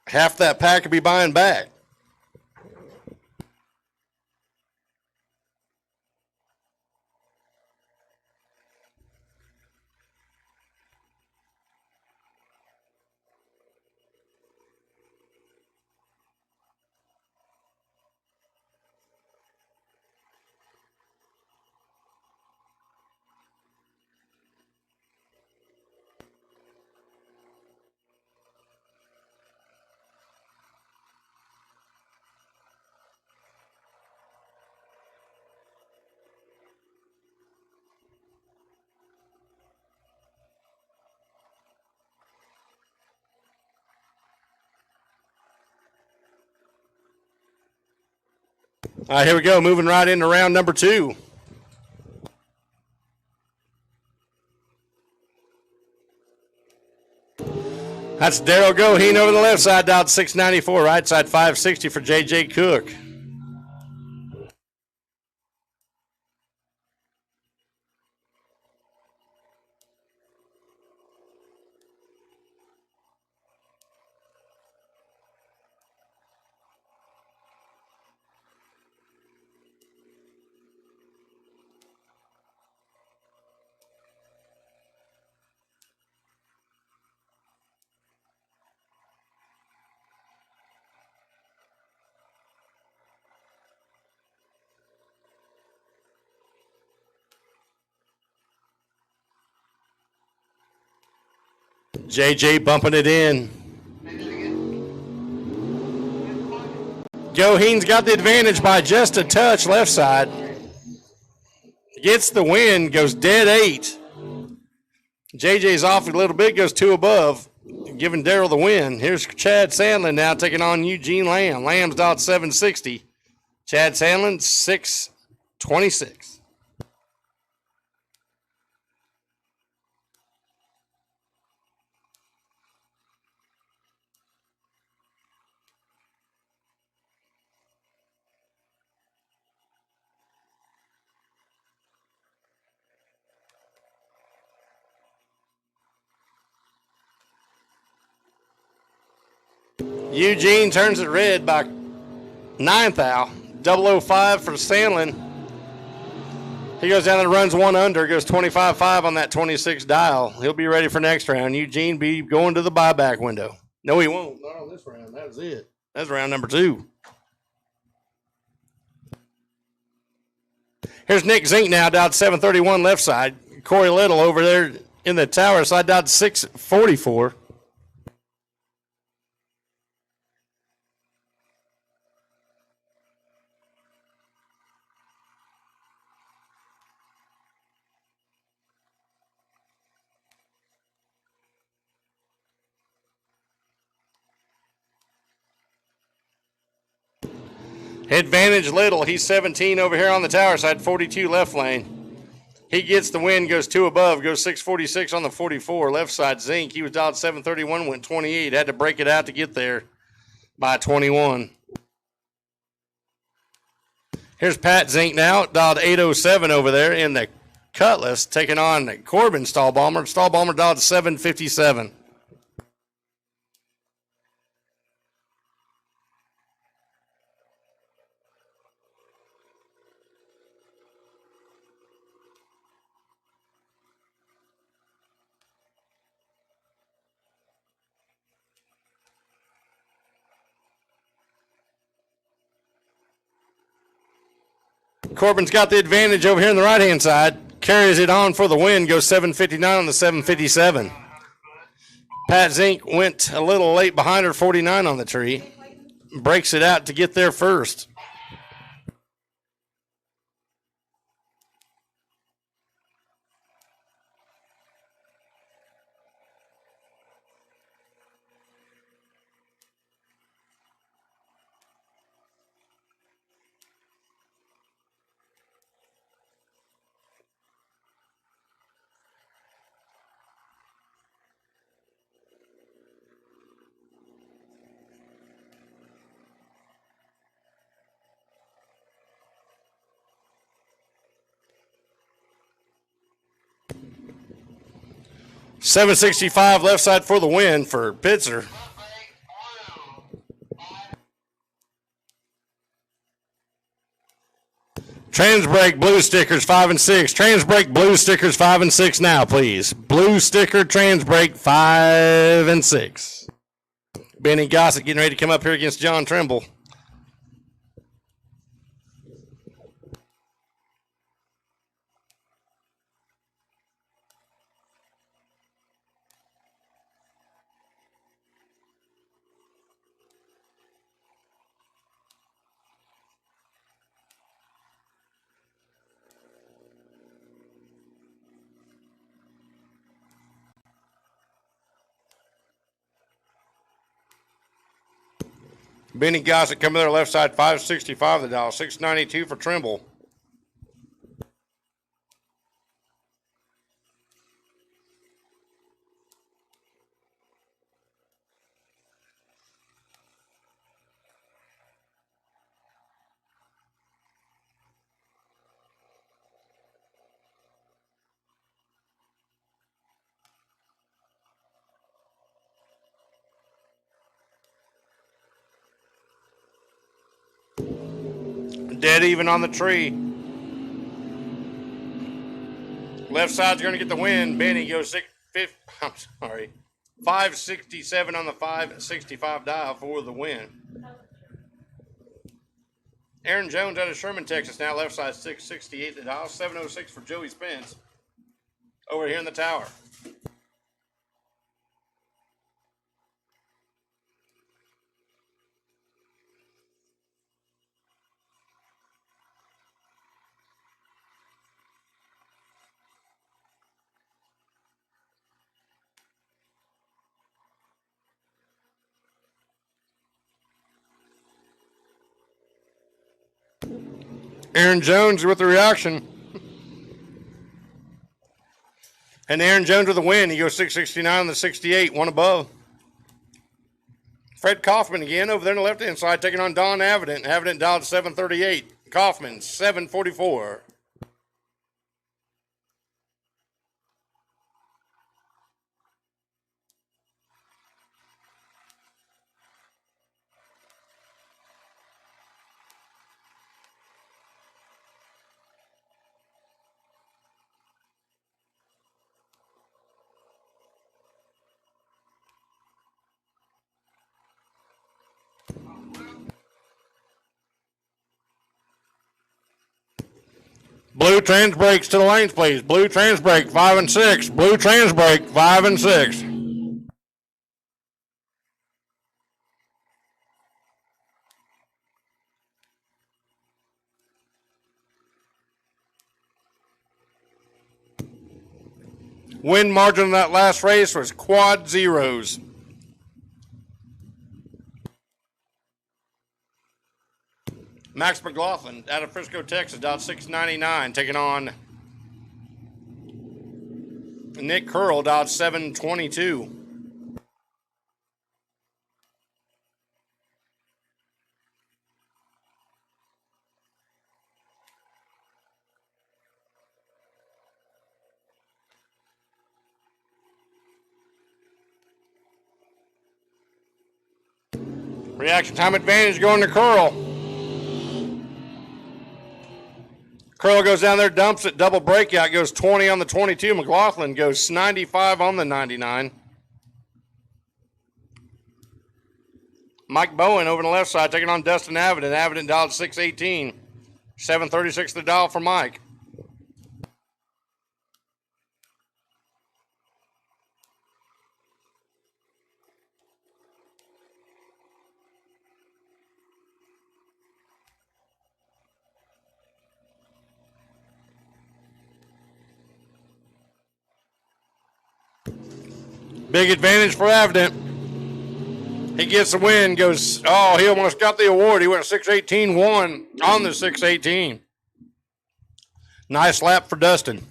Half that pack could be buying back. All right, here we go. Moving right into round number two. All That's Daryl Goheen over the left side, dialed 694, right side 560 for J.J. Cook. JJ bumping it in. Goheen's got the advantage by just a touch left side. Gets the win, goes dead 8. JJ's off a little bit, goes 2 above, giving Daryl the win. Here's Chad Sandlin now taking on Eugene Lamb. Lamb's dialed 760. Chad Sandlin 626. Eugene turns it red by 9th out. 005 for Sandlin. He goes down and runs 1 under, goes 25-5 on that 26 dial. He'll be ready for next round. Eugene be going to the buyback window. No, he won't. Not on this round. That was it. That's round number 2. Here's Nick Zink now, dialed 731 left side. Corey Little over there in the tower side, dialed 644. Advantage Little. He's 17 over here on the tower side, 42 left lane. He gets the win, goes 2 above, goes 646 on the 44. Left side Zink. He was dialed 731, went 28. Had to break it out to get there by 21. Here's Pat Zink now, dialed 807 over there in the Cutlass, taking on Corbin Stallbalmer. Stallbalmer dialed 757. Corbin's got the advantage over here on the right-hand side. Carries it on for the win. Goes 759 on the 757. Pat Zink went a little late behind her, 49 on the tree. Breaks it out to get there first. $765 left side for the win for Pitzer. Transbrake blue stickers 5 and 6. Transbrake blue stickers 5 and 6 now, please. Blue sticker Transbrake 5 and 6. Benny Gossett getting ready to come up here against John Trimble. Benny Gossett coming there left side, 565 the dial, 692 for Trimble. Dead even on the tree. Left side's going to get the win. Benny goes 567 on the 565 dial for the win. Aaron Jones out of Sherman, Texas, now left side 668 the dial. 706 for Joey Spence over here in the tower. Aaron Jones with the reaction. And Aaron Jones with the win. He goes 669 on the 68, one above. Fred Kaufman again over there on the left-hand side taking on Don Avident. Avident dialed 738. Kaufman 744. Blue trans brakes to the lanes, please. Blue trans brake 5 and 6. Blue trans brake 5 and 6. Win margin of that last race was quad zeros. Max McLaughlin out of Frisco, Texas, dialed 699, taking on Nick Curl, dialed 722. Reaction time advantage going to Curl. Curl goes down there, dumps it, double breakout, goes 20 on the 22. McLaughlin goes 95 on the 99. Mike Bowen over on the left side taking on Dustin Avident. Avident dialed 618. 736 the dial for Mike. Big advantage for Avident. He gets the win, goes, oh, he almost got the award. He went 618-1 on the 618. Nice lap for Dustin.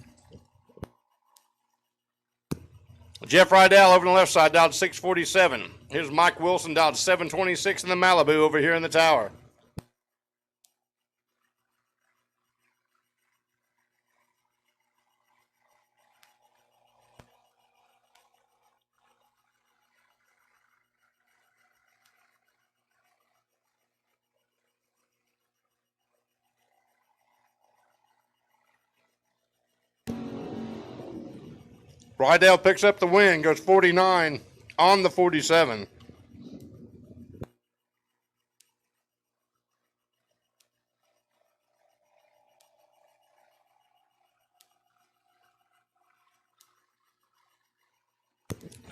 Jeff Rydell over on the left side dialed 647. Here's Mike Wilson dialed 726 in the Malibu over here in the tower. Rydell picks up the win, goes 49 on the 47.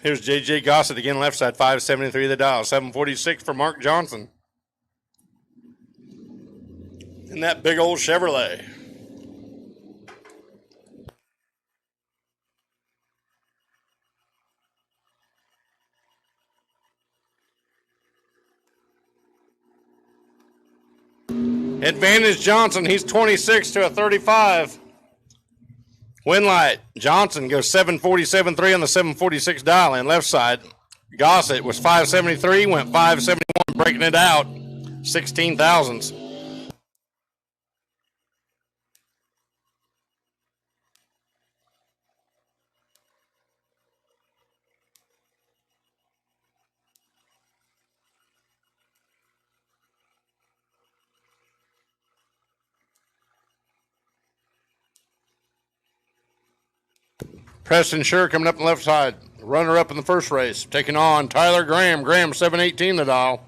Here's J.J. Gossett again, left side, 573 the dial, 746 for Mark Johnson. And that big old Chevrolet. Advantage Johnson, he's 26 to a 35. Winlight, Johnson goes 747.3 on the 746 dial in left side. Gossett was 573, went 571, breaking it out, 16 thousandths. Preston Sure coming up on the left side. Runner up in the first race. Taking on Tyler Graham. Graham 718 the dial.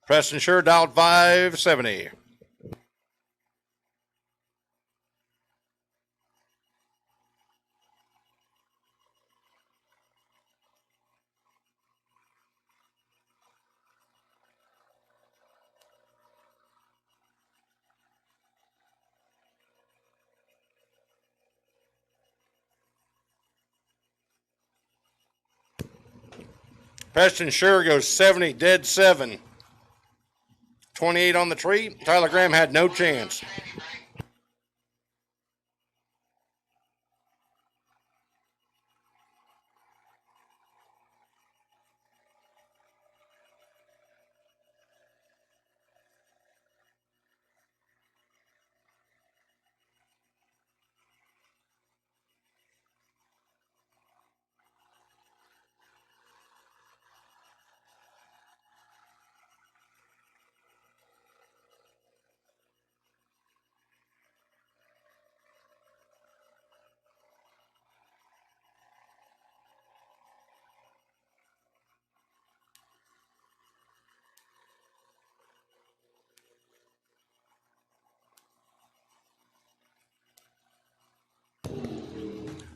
Preston Sure dialed 570. Preston Sure goes 70, dead 7. 28 on the tree. Tyler Graham had no chance.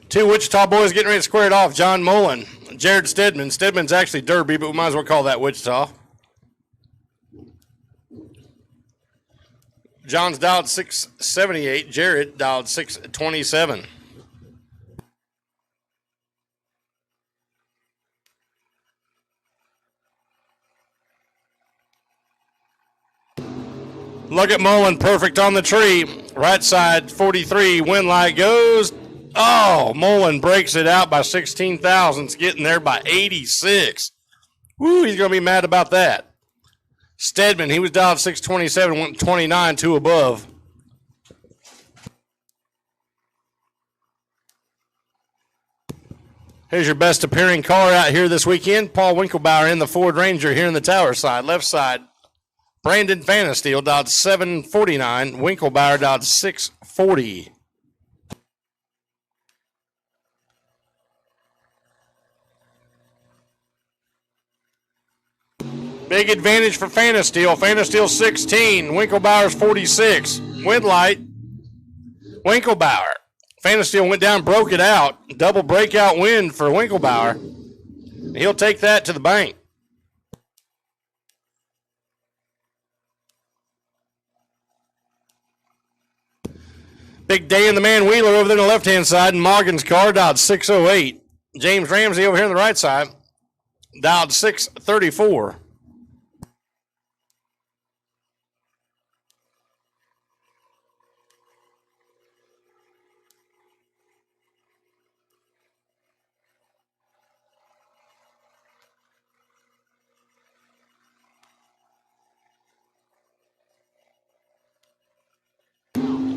Two Wichita boys getting ready to square it off. John Mullen, Jared Stedman. Stedman's actually Derby, but we might as well call that Wichita. John's dialed 678. Jared dialed 627. Look at Mullen, perfect on the tree. Right side, 43. Wind light goes. Oh, Mullen breaks it out by 16 thousandths, getting there by 86. Woo, he's going to be mad about that. Stedman, he was dialed 627, went 29, 2 above. Here's your best appearing car out here this weekend. Paul Winklebauer in the Ford Ranger here in the tower side. Left side, Brandon Fanasteel dialed 749. Winklebauer dialed 640. Big advantage for Fanasteel. Fanasteel 16. Winklebauer's 46. Wind light. Winklebauer. Fanasteel went down, broke it out. Double breakout win for Winklebauer. He'll take that to the bank. Big day in the man Wheeler over there on the left-hand side. And Morgan's car dialed 608. James Ramsey over here on the right side dialed 634.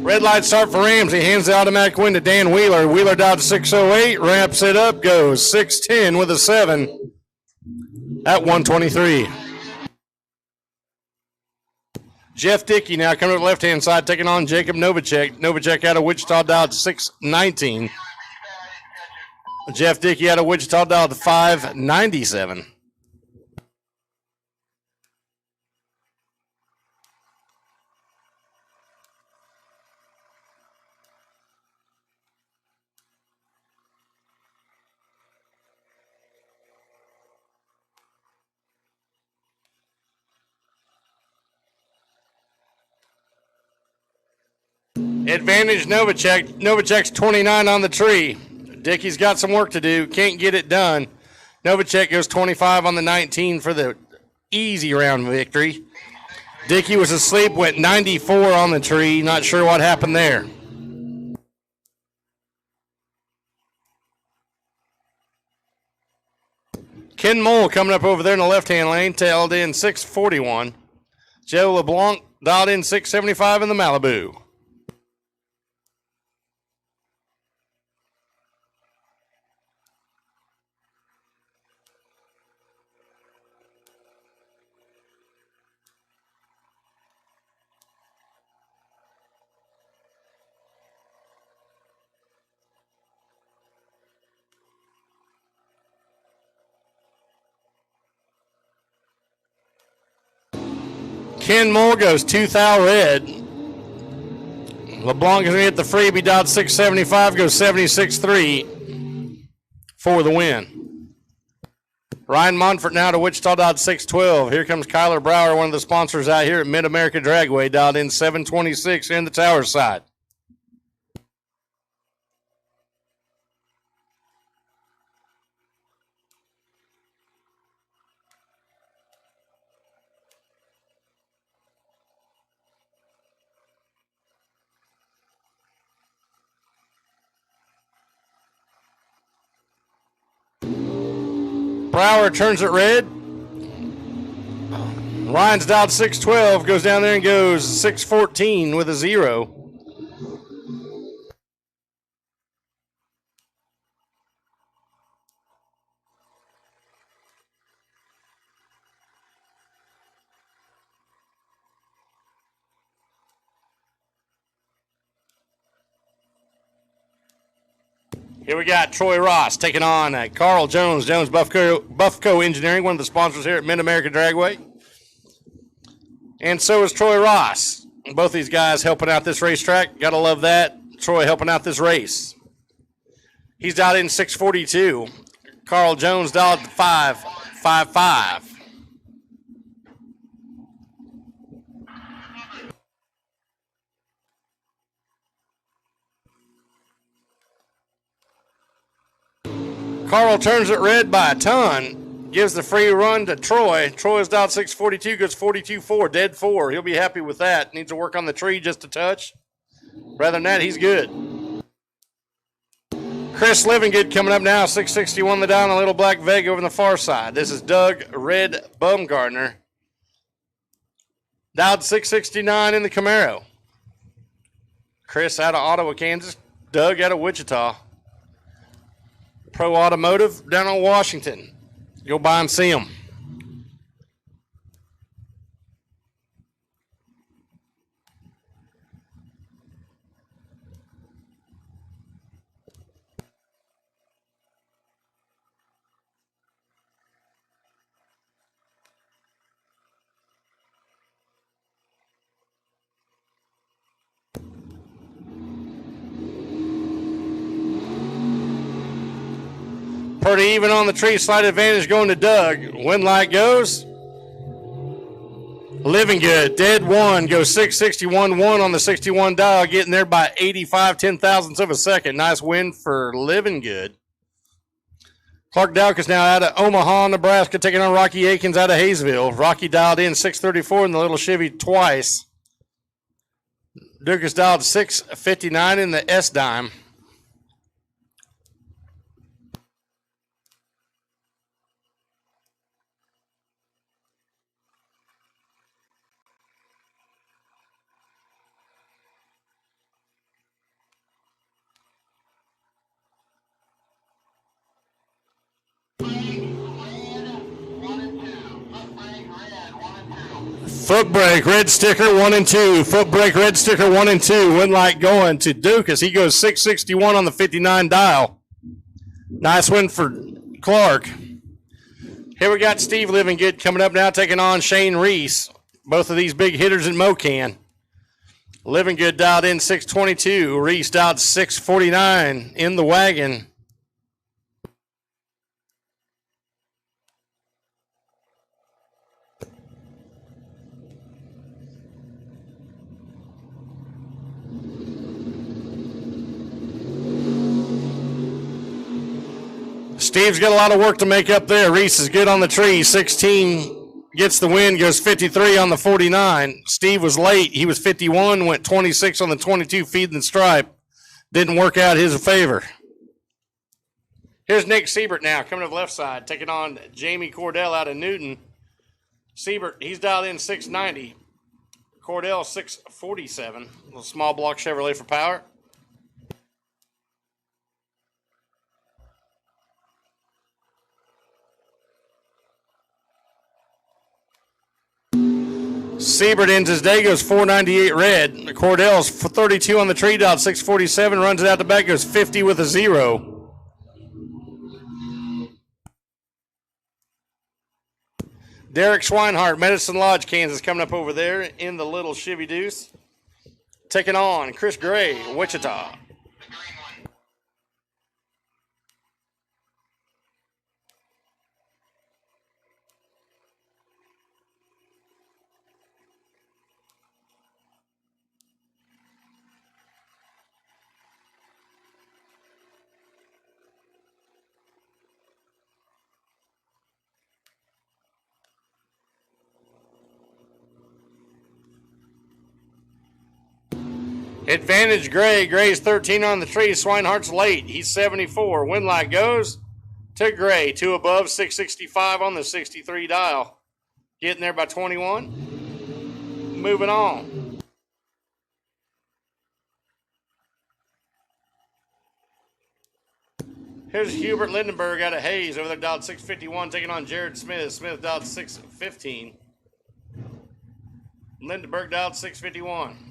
Red light start for Ramsey. Hands the automatic win to Dan Wheeler. Wheeler dialed 608. Wraps it up. Goes 610 with a 7 at 123. Jeff Dickey now coming to the left-hand side, taking on Jacob Novacek. Novacek out of Wichita dialed 619. Jeff Dickey out of Wichita dialed 597. Advantage Novacek. Novacek's 29 on the tree. Dickey's got some work to do. Can't get it done. Novacek goes 25 on the 19 for the easy round victory. Dickey was asleep, went 94 on the tree. Not sure what happened there. Ken Mole coming up over there in the left-hand lane, tailed in 641. Joe LeBlanc dialed in 675 in the Malibu. Ken Moore goes 2,000 red. LeBlanc is going to hit the freebie, dialed 675, goes 76.3 for the win. Ryan Monfort now to Wichita, dialed 612. Here comes Kyler Brower, one of the sponsors out here at Mid-America Dragway, dialed in 726 in the tower side. Brower turns it red. Ryan's dialed 612, goes down there and goes 614 with a 0. Here we got Troy Ross taking on Carl Jones, Buffco Engineering, one of the sponsors here at Mid-America Dragway. And so is Troy Ross. Both these guys helping out this racetrack. Gotta love that. Troy helping out this race. He's dialed in 642. Carl Jones dialed 555. Carl turns it red by a ton. Gives the free run to Troy. Troy's dialed 642, goes 42.4, dead 4. He'll be happy with that. Needs to work on the tree just a touch. Rather than that, he's good. Chris Livingood coming up now, 661 the down, a little black Vega over on the far side. This is Doug Red Bumgardner. Dialed 669 in the Camaro. Chris out of Ottawa, Kansas. Doug out of Wichita. Pro Automotive down on Washington. Go by and see them. Pretty even on the tree. Slight advantage going to Doug. Wind light goes. Living Good. Dead 1. Goes 661-1 on the 61 dial. Getting there by 85 10,000ths of a second. Nice win for Living Good. Clark Dowkus now out of Omaha, Nebraska, taking on Rocky Akins out of Hayesville. Rocky dialed in 634 in the little Chevy twice. Dowkus dialed 659 in the S-Dime. Foot brake, red sticker, 1 and 2. Foot brake, red sticker, 1 and 2. Wind light going to Dowkus. He goes 661 on the 59 dial. Nice win for Clark. Here we got Steve Livingood coming up now, taking on Shane Reese. Both of these big hitters in Mocan. Livingood dialed in 622. Reese dialed 649 in the wagon. Steve's got a lot of work to make up there. Reese is good on the tree. 16 gets the win, goes 53 on the 49. Steve was late. He was 51, went 26 on the 22, feeding the stripe. Didn't work out his favor. Here's Nick Siebert now, coming to the left side, taking on Jamie Cordell out of Newton. Siebert, he's dialed in 690. Cordell, 647. A little small block Chevrolet for power. Siebert ends his day, goes 498 red. Cordell's 32 on the tree, dialed 647, runs it out the back, goes 50 with a 0. Derek Schweinhart, Medicine Lodge, Kansas, coming up over there in the little Chevy Deuce. Taking on Chris Gray, Wichita. Advantage Gray. Gray's 13 on the tree. Swinehart's late. He's 74. Wind light goes to Gray. 2 above, 665 on the 63 dial. Getting there by 21. Moving on. Here's Hubert Lindenberg out of Hayes over there, dialed 651, taking on Jared Smith. Smith dialed 615. Lindenberg dialed 651.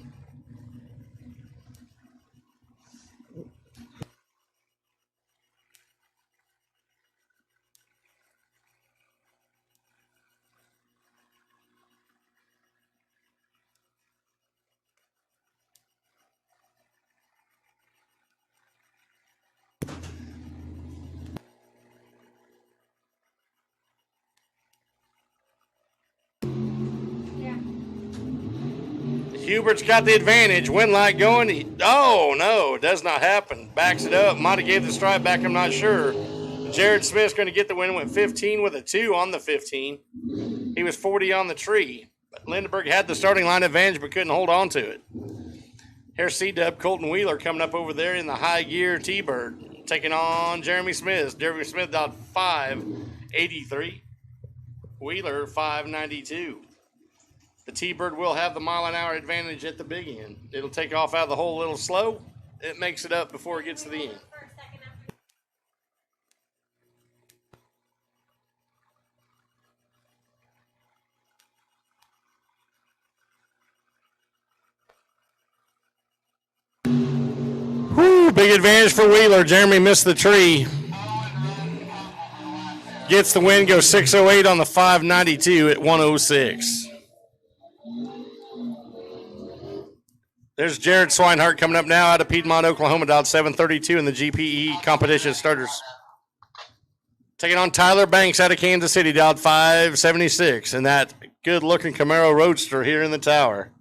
Hubert's got the advantage. Wind light going. Oh, no, does not happen. Backs it up. Might have gave the stride back, I'm not sure. Jared Smith's going to get the win. Went 15 with a 2 on the 15. He was 40 on the tree. But Lindenberg had the starting line advantage but couldn't hold on to it. Here's C-Dub Colton Wheeler coming up over there in the high gear T-Bird. Taking on Jeremy Smith. Jeremy Smith dialed 583. Wheeler 592. The T-Bird will have the mile-an-hour advantage at the big end. It'll take off out of the hole a little slow. It makes it up before it gets to the end. Woo, big advantage for Wheeler. Jeremy missed the tree. Gets the win, goes 608 on the 592 at 106. There's Jared Swinehart coming up now out of Piedmont, Oklahoma, dialed 732 in the GPE Competition Starters. Taking on Tyler Banks out of Kansas City, dialed 576 in that good-looking Camaro Roadster here in the tower.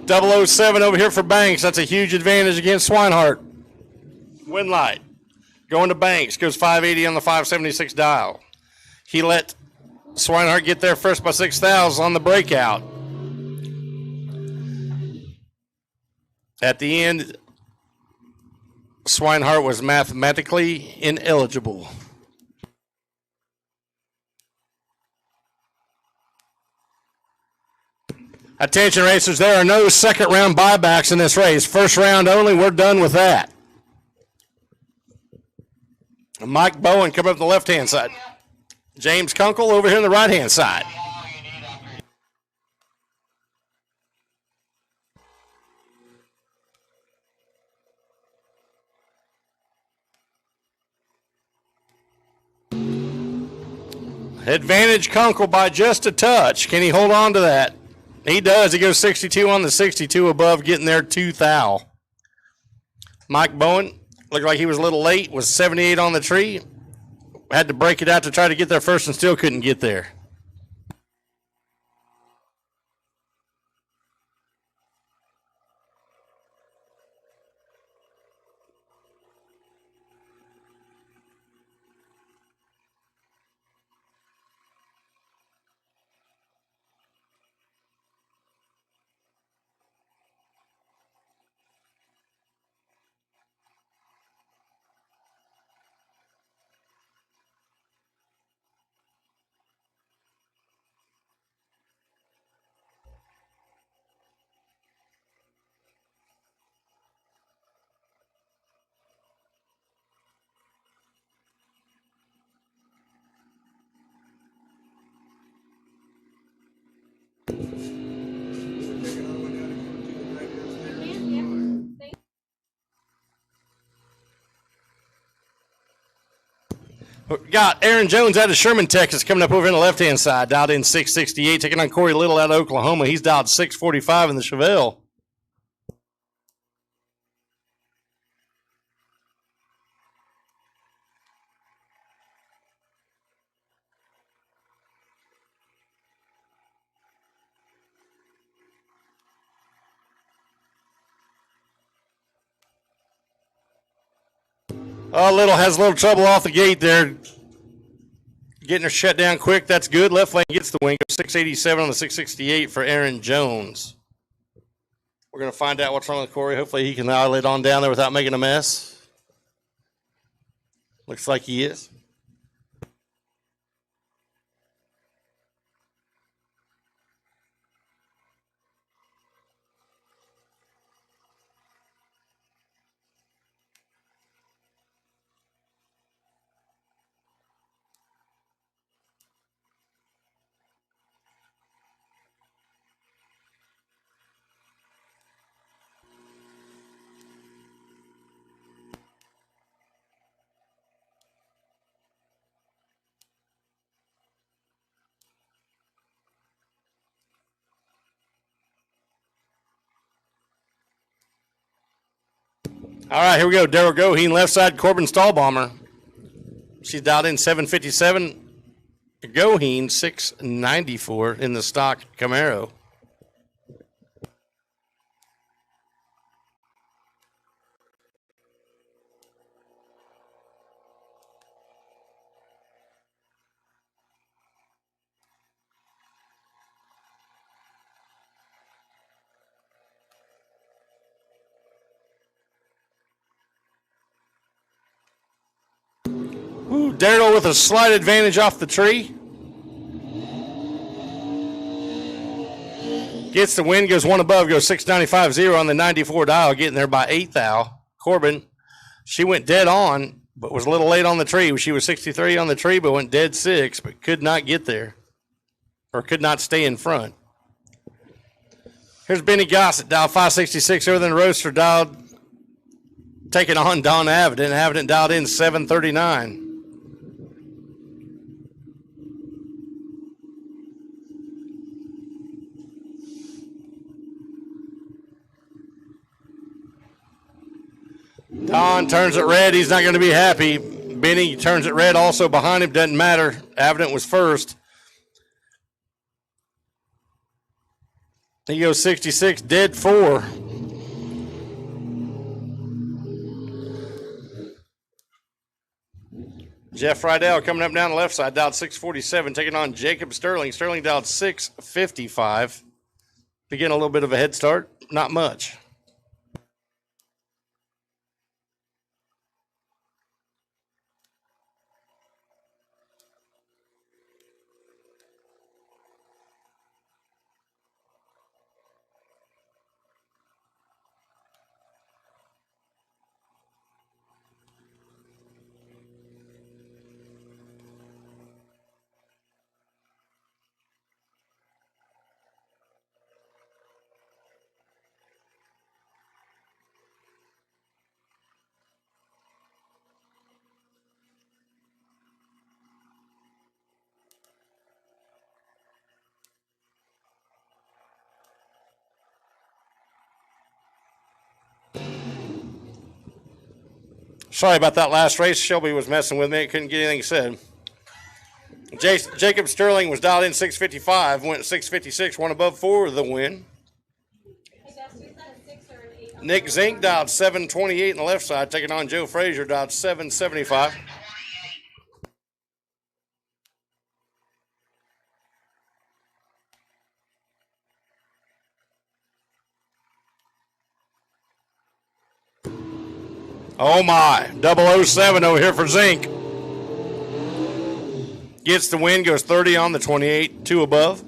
.007 over here for Banks. That's a huge advantage against Swinehart. Wind light. Going to Banks. Goes 580 on the 576 dial. He let Swinehart get there first by 6,000 on the breakout. At the end, Swinehart was mathematically ineligible. Attention racers, there are no second round buybacks in this race. First round only, we're done with that. Mike Bowen coming up the left-hand side. James Kunkel over here on the right-hand side. Advantage Kunkel by just a touch. Can he hold on to that? He does. He goes 62 on the 62 above, getting there 2 thou. Mike Bowen looked like he was a little late, was 78 on the tree. Had to break it out to try to get there first and still couldn't get there. Got Aaron Jones out of Sherman, Texas, coming up over in the left-hand side, dialed in 668, taking on Corey Little out of Oklahoma. He's dialed 645 in the Chevelle. Little has a little trouble off the gate there. Getting her shut down quick. That's good. Left lane gets the wing. 687 on the 668 for Aaron Jones. We're going to find out what's wrong with Corey. Hopefully he can idle it on down there without making a mess. Looks like he is. All right, here we go. Daryl Goheen, left side, Corbin Stallbomber. She's dialed in 757. Goheen, 694 in the stock Camaro. Daryl with a slight advantage off the tree. Gets the win, goes one above, goes 695.0 on the 94 dial, getting there by 8 thou. Corbin, she went dead on, but was a little late on the tree. She was 63 on the tree, but went dead 6, but could not get there, or could not stay in front. Here's Benny Gossett, dialed 566 over the roaster, dialed, taking on Don Avedon. Avedon dialed in 739. Don turns it red. He's not going to be happy. Benny turns it red also behind him. Doesn't matter. Avedon was first. He goes 66, dead 4. Jeff Rydell coming up down the left side, dialed 647, taking on Jacob Sterling. Sterling dialed 655. Begin a little bit of a head start. Not much. Sorry about that last race. Shelby was messing with me. Couldn't get anything said. Jacob Sterling was dialed in 655, went 656, one above 4 the win. Nick Zink dialed 728 in the left side, taking on Joe Frazier, dialed 775. Oh my, 007 over here for Zink. Gets the win, goes 30 on the 28, 2 above.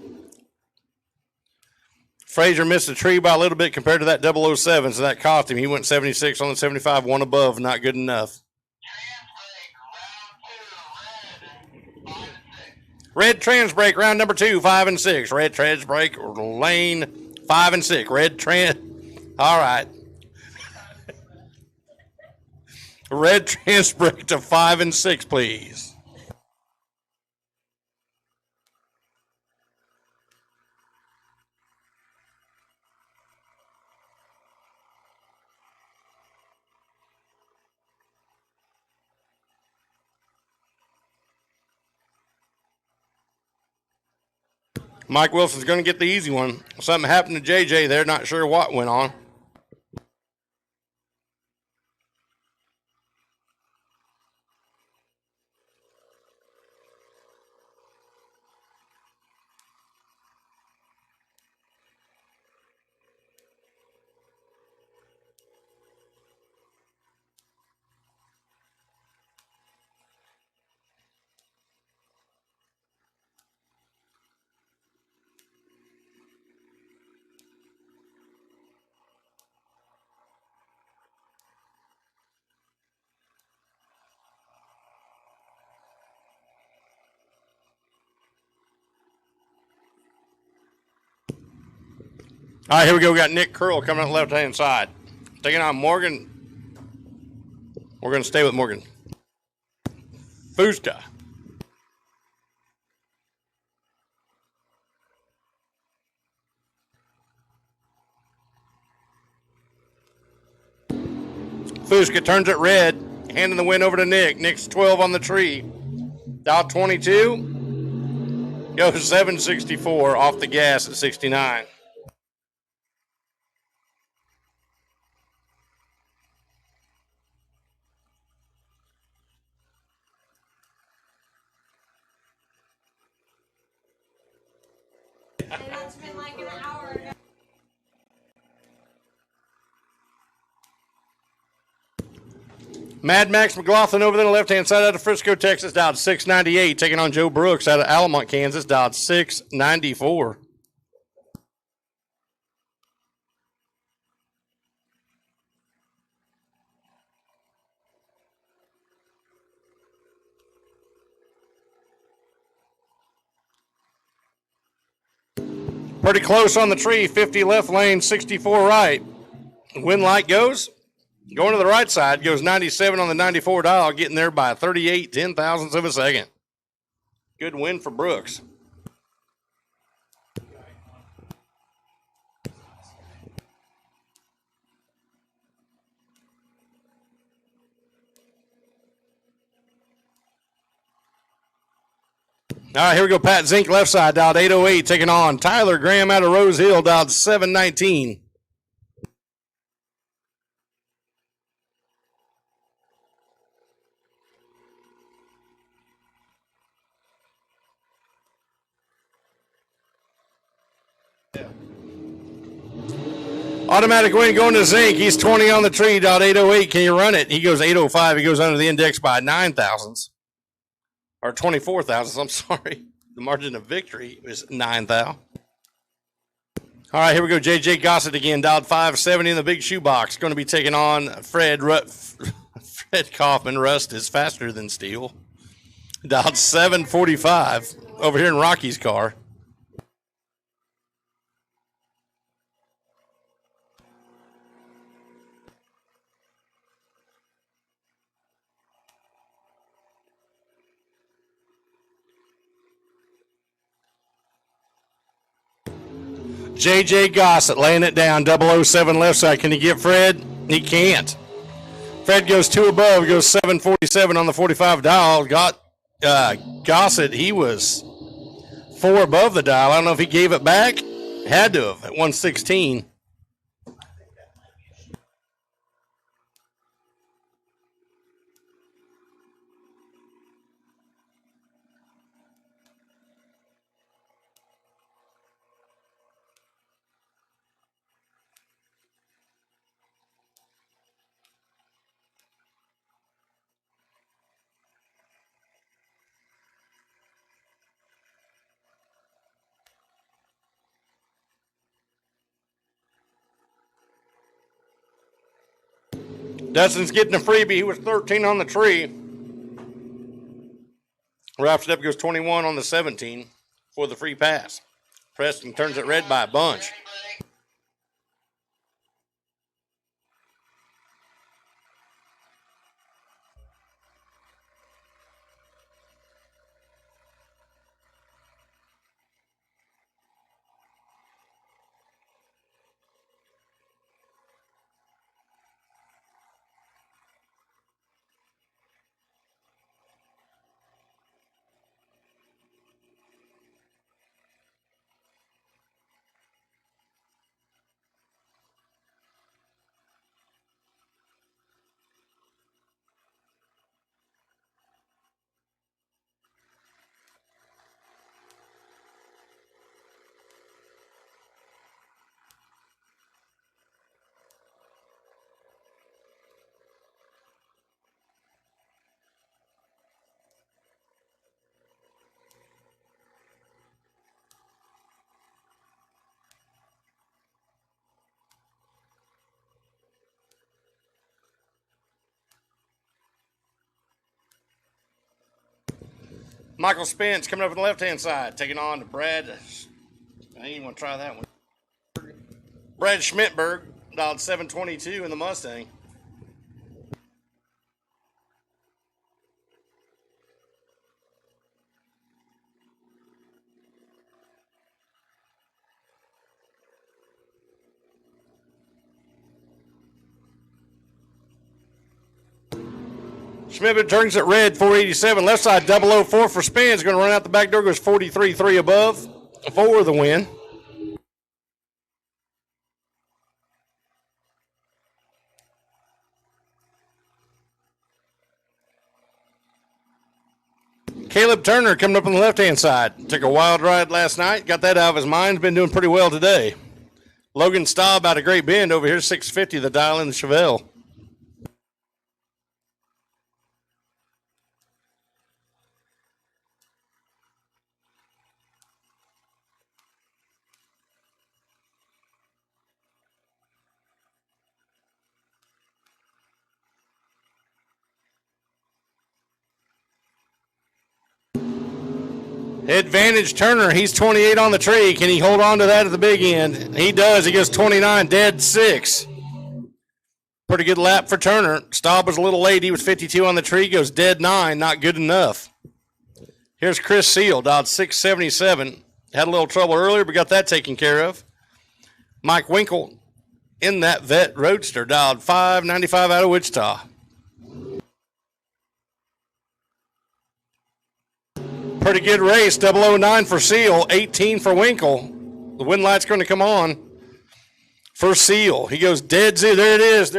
Frazier missed the tree by a little bit compared to that 007, so that cost him. He went 76 on the 75, 1 above, not good enough. Red trans break, round number 2, 5 and 6. Red trans break, lane 5 and 6. Red trans, all right. Red trans break to 5 and 6, please. Mike Wilson's going to get the easy one. Something happened to JJ. They're not sure what went on. All right, here we go. We got Nick Curl coming out left-hand side. Taking on Morgan. We're going to stay with Morgan. Fuska. Fuska turns it red, handing the win over to Nick. Nick's 12 on the tree. Dial 22. Goes 764 off the gas at 69. That's been like an hour ago. Mad Max McLaughlin over there on the left-hand side out of Frisco, Texas, dialed 698. Taking on Joe Brooks out of Alamont, Kansas, dialed 694. Pretty close on the tree, 50 left lane, 64 right. Wind light goes. Going to the right side, goes 97 on the 94 dial, getting there by 38 ten-thousandths of a second. Good win for Brooks. All right, here we go. Pat Zink, left side, dialed 808, taking on Tyler Graham out of Rose Hill, dialed 719. Automatic win going to Zink. He's 20 on the tree, dialed 808. Can you run it? He goes 805. He goes under the index by 9 thousandths. Or 24 thousandths, I'm sorry. The margin of victory is 9 thou. All right, here we go. JJ Gossett again, dialed 570 in the big shoebox. Going to be taking on Fred Kaufman. Rust is faster than steel. Dialed 745 over here in Rocky's car. JJ Gossett laying it down, 007 left side. Can he get Fred? He can't. Fred goes 2 above, goes 747 on the 45 dial. Got Gossett, he was 4 above the dial. I don't know if he gave it back. Had to have at 116. Dustin's getting a freebie. He was 13 on the tree. Wraps it up, goes 21 on the 17 for the free pass. Preston turns it red by a bunch. Michael Spence coming up on the left-hand side, taking on to Brad. I ain't want to try that one. Brad Schmidtberg, dialed 722 in the Mustang. Schmidtberg turns it red, 487. Left side, 004 for Spence. Going to run out the back door, goes 43.3 above for the win. Caleb Turner coming up on the left-hand side. Took a wild ride last night. Got that out of his mind. Been doing pretty well today. Logan Staub out of Great Bend over here, 650, the dial in the Chevelle. Advantage Turner, he's 28 on the tree. Can he hold on to that at the big end? He does. He goes 29, dead 6. Pretty good lap for Turner. Staub was a little late. He was 52 on the tree, goes dead 9, not good enough. Here's Chris Seal, dialed 677. Had a little trouble earlier, but got that taken care of. Mike Winkle in that vet roadster, dialed 595 out of Wichita. Pretty good race, 009 for Seal, 18 for Winkle. The wind light's going to come on for Seal. He goes dead 0. There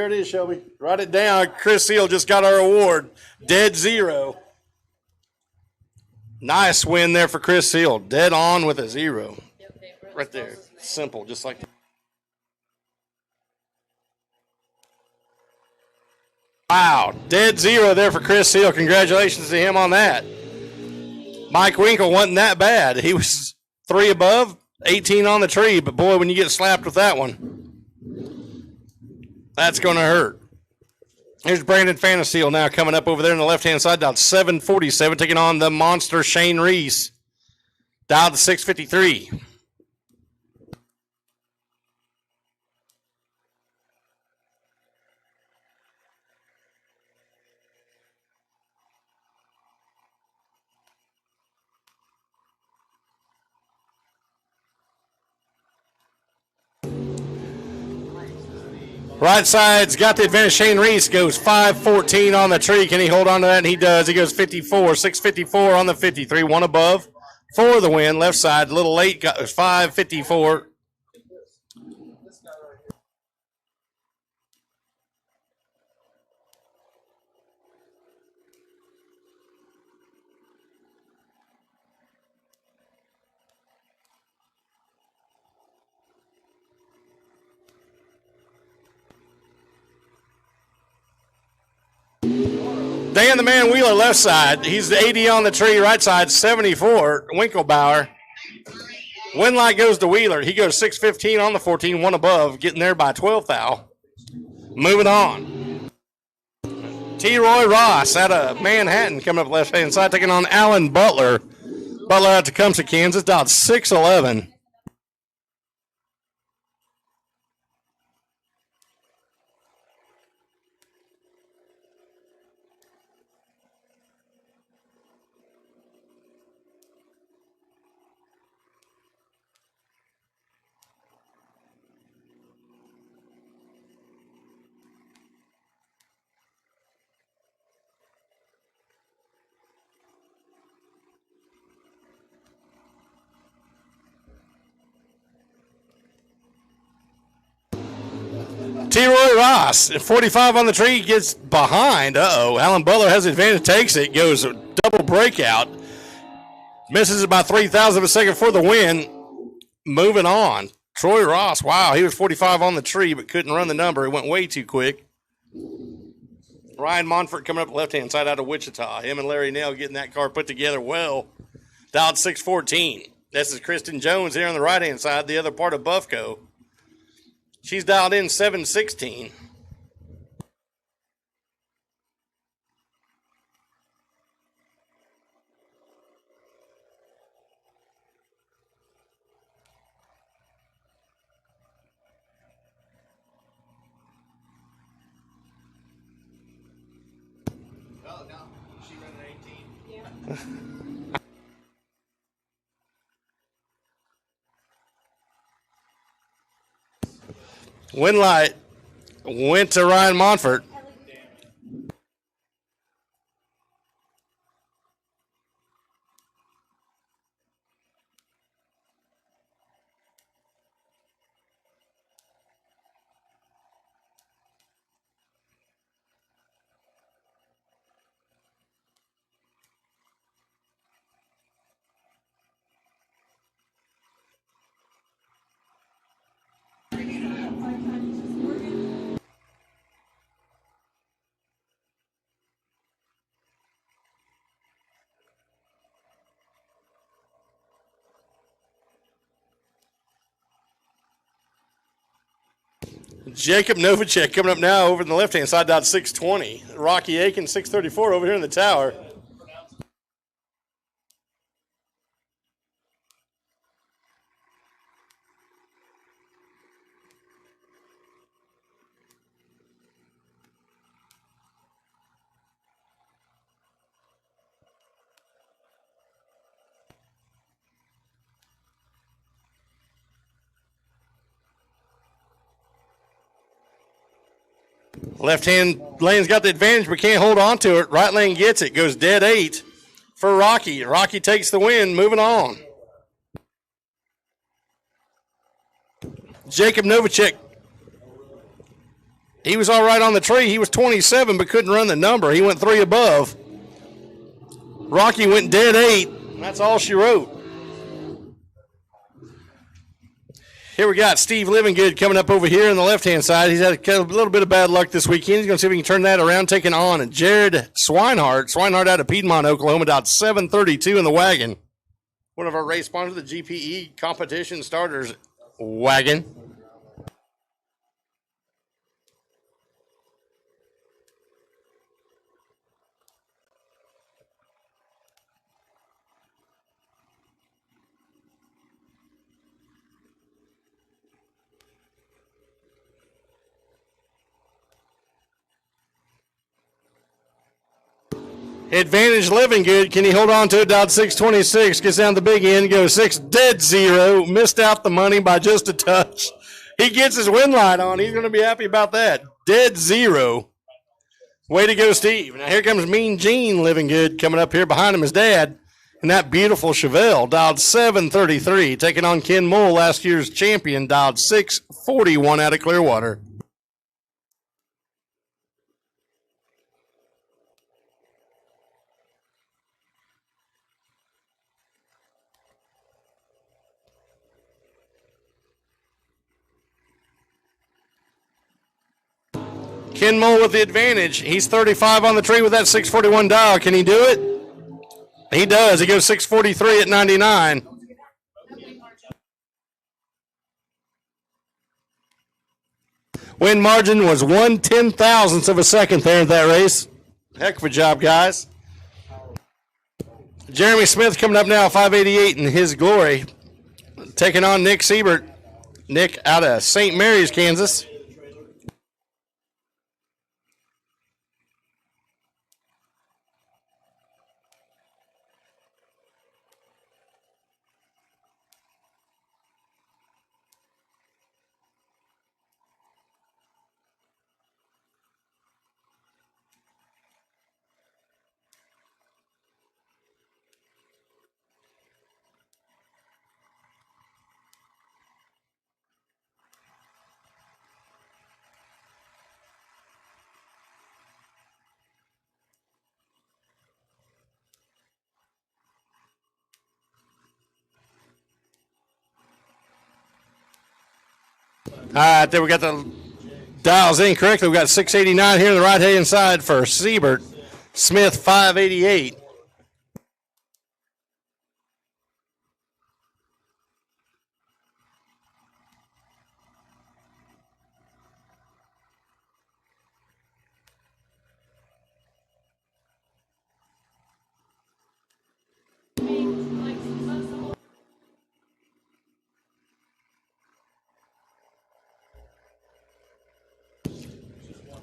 it is, Shelby. Write it down. Chris Seal just got our award. Dead 0. Nice win there for Chris Seal. Dead on with a 0. Right there. Simple, just like that. Wow, dead 0 there for Chris Seal. Congratulations to him on that. Mike Winkle wasn't that bad. He was 3 above, 18 on the tree, but boy, when you get slapped with that one, that's going to hurt. Here's Brandon Fantaseal now coming up over there on the left-hand side, dialed 747, taking on the monster Shane Reese, dialed to 653. Right side's got the advantage. Shane Reese goes 514 on the tree. Can he hold on to that? And he does. He goes 54, 654 on the 53, 1 above for the win. Left side, a little late, got 554. Dan the Man Wheeler left side. He's the 80 on the tree. Right side, 74. Winklebauer. Wind light goes to Wheeler. He goes 615 on the 14, 1 above, getting there by 12 thou. Moving on. T. Roy Ross out of Manhattan coming up left-hand side, taking on Alan Butler. Butler out to Tecumseh, Kansas, dialed 611. T. Roy Ross, 45 on the tree, gets behind. Alan Butler has the advantage, takes it, goes a double breakout. Misses it by 3,000 of a second for the win. Moving on. Troy Ross, wow, he was 45 on the tree, but couldn't run the number. It went way too quick. Ryan Monfort coming up left-hand side out of Wichita. Him and Larry Nell getting that car put together well. Dialed 614. This is Kristen Jones here on the right-hand side, the other part of Buffco. She's dialed in 716. Winlight went to Ryan Monfort. Jacob Novacek coming up now over in the left-hand side, dot 620. Rocky Aiken, 634 over here in the tower. Left-hand lane's got the advantage, but can't hold on to it. Right lane gets it, goes dead 8 for Rocky. Rocky takes the win, moving on. Jacob Novacek, he was all right on the tree. He was 27, but couldn't run the number. He went 3 above. Rocky went dead 8, and that's all she wrote. Here we got Steve Livingood coming up over here on the left-hand side. He's had a little bit of bad luck this weekend. He's going to see if he can turn that around, taking on Jared Swinehart. Swinehart out of Piedmont, Oklahoma, dot 732 in the wagon. One of our race sponsors, the GPE Competition Starters wagon. Advantage Livingood. Can he hold on to it? Dot 626. Gets down the big end. Goes 6 dead 0. Missed out the money by just a touch. He gets his win light on. He's going to be happy about that. Dead 0. Way to go, Steve. Now here comes Mean Gene Livingood coming up here behind him, his dad. And that beautiful Chevelle. Dialed 733. Taking on Ken Mole, last year's champion. Dialed 641 out of Clearwater. Ken Mole with the advantage. He's 35 on the tree with that 641 dial. Can he do it? He does. He goes 643 at 99. Win margin was 1/10,000th of a second there in that race. Heck of a job, guys. Jeremy Smith coming up now, 588 in his glory. Taking on Nick Siebert. Nick out of St. Mary's, Kansas. All right, there we got the dials in correctly. We got 689 here on the right-hand side for Siebert. Smith, 588.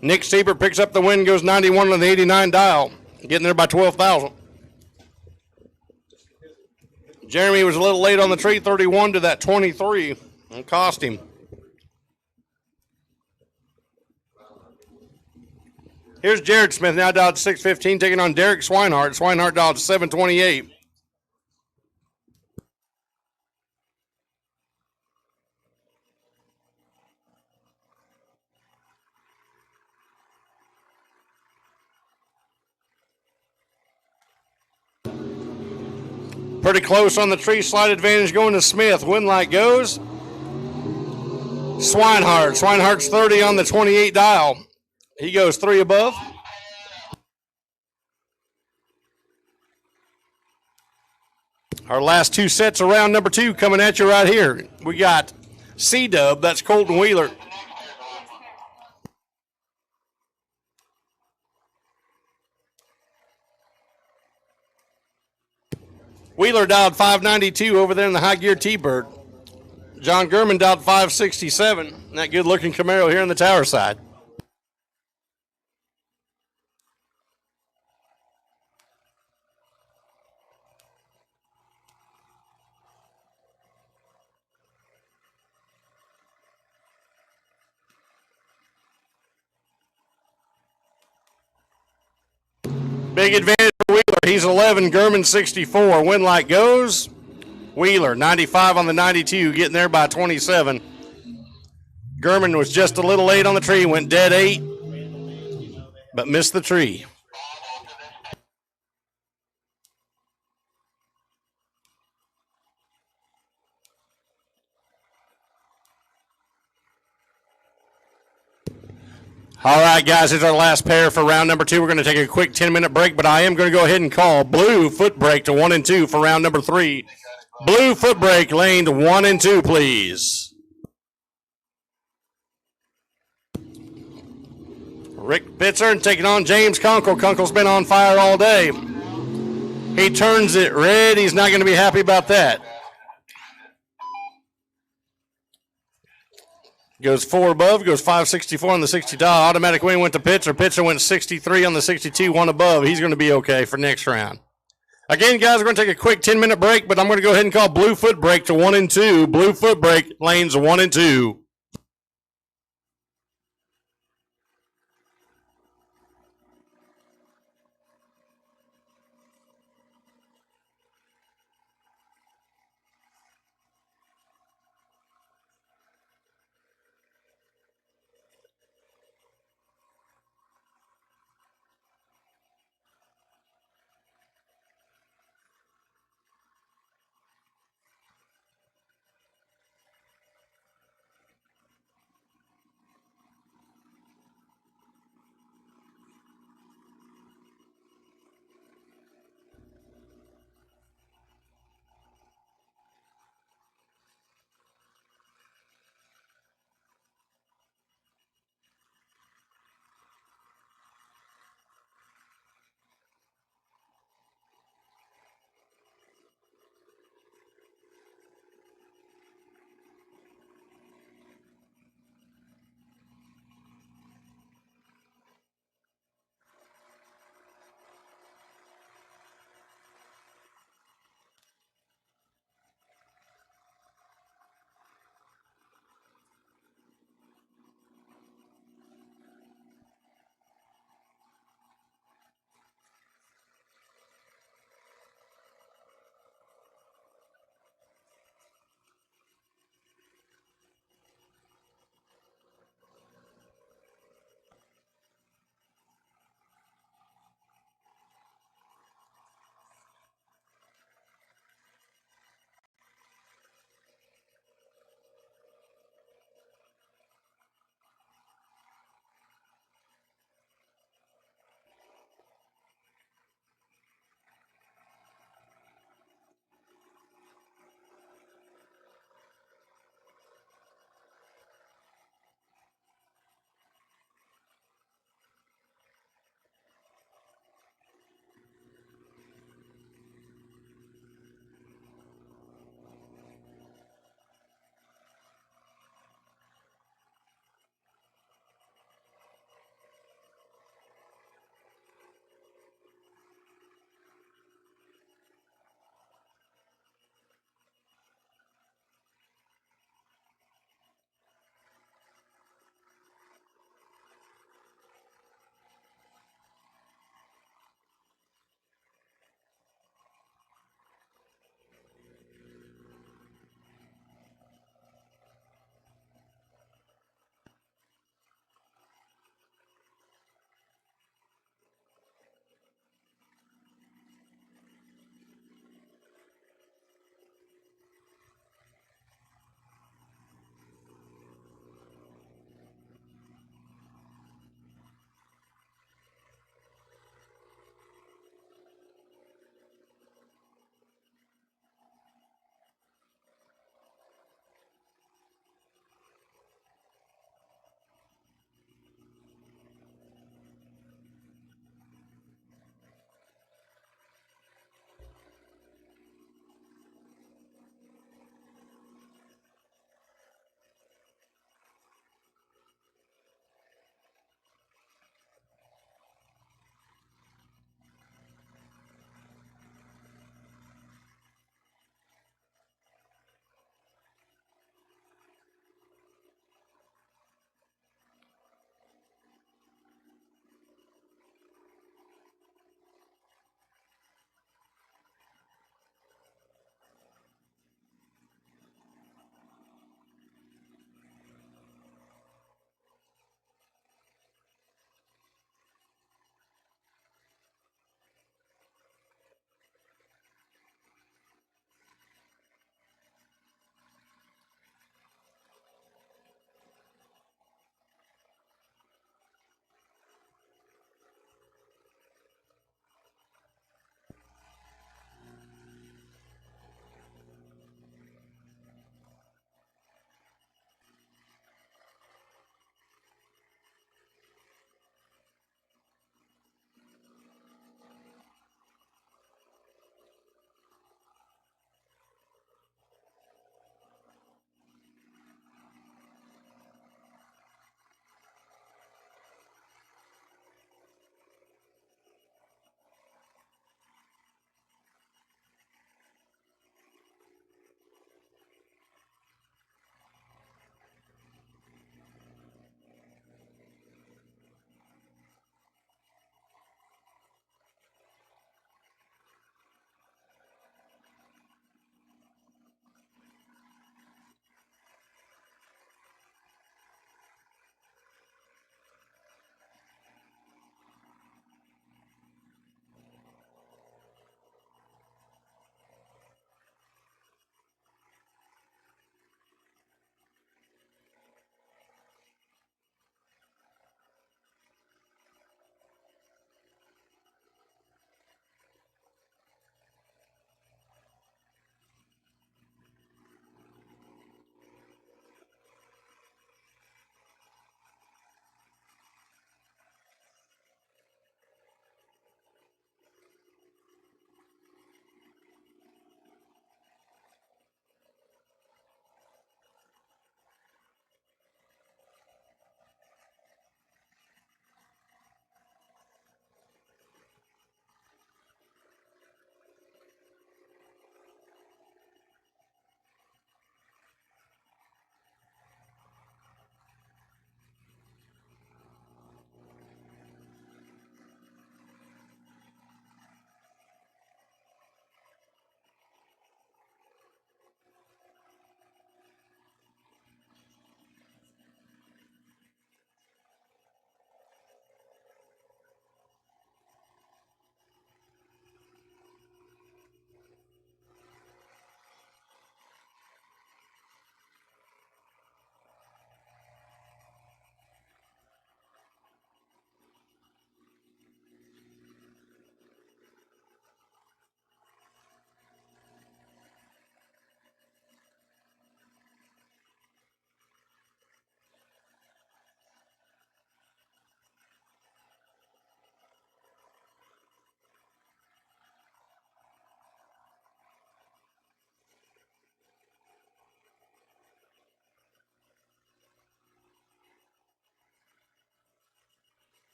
Nick Siebert picks up the win, goes 91 on the 89 dial. Getting there by 12,000. Jeremy was a little late on the tree, 31 to that 23. It cost him. Here's Jared Smith, now down to 615, taking on Derek Swinehart. Swinehart down to 728. Pretty close on the tree. Slight advantage going to Smith. Wind light goes. Swinehart. Swinehart's 30 on the 28 dial. He goes 3 above. Our last 2 sets of round number 2 coming at you right here. We got C-Dub. That's Colton Wheeler. Wheeler dialed 592 over there in the high gear T-Bird. John Gurman dialed 567. That good looking Camaro here on the tower side. Big advantage for Wheeler. He's 11, Gurman 64. Wind light goes. Wheeler 95 on the 92, getting there by 27. Gurman was just a little late on the tree, went dead 8, but missed the tree. All right, guys, here's our last pair for round number 2. We're going to take a quick 10-minute break, but I am going to go ahead and call blue foot brake to 1 and 2 for round number 3. Blue foot brake lane to 1 and 2, please. Rick Bitzern taking on James Kunkel. Kunkel's been on fire all day. He turns it red. He's not going to be happy about that. Goes 4 above, goes 564 on the 60 dial. Automatic win went to Pitzer. Pitzer went 63 on the 62, 1 above. He's going to be okay for next round. Again, guys, we're going to take a quick 10-minute break, but I'm going to go ahead and call blue foot brake to 1 and 2. Blue foot brake lanes 1 and 2.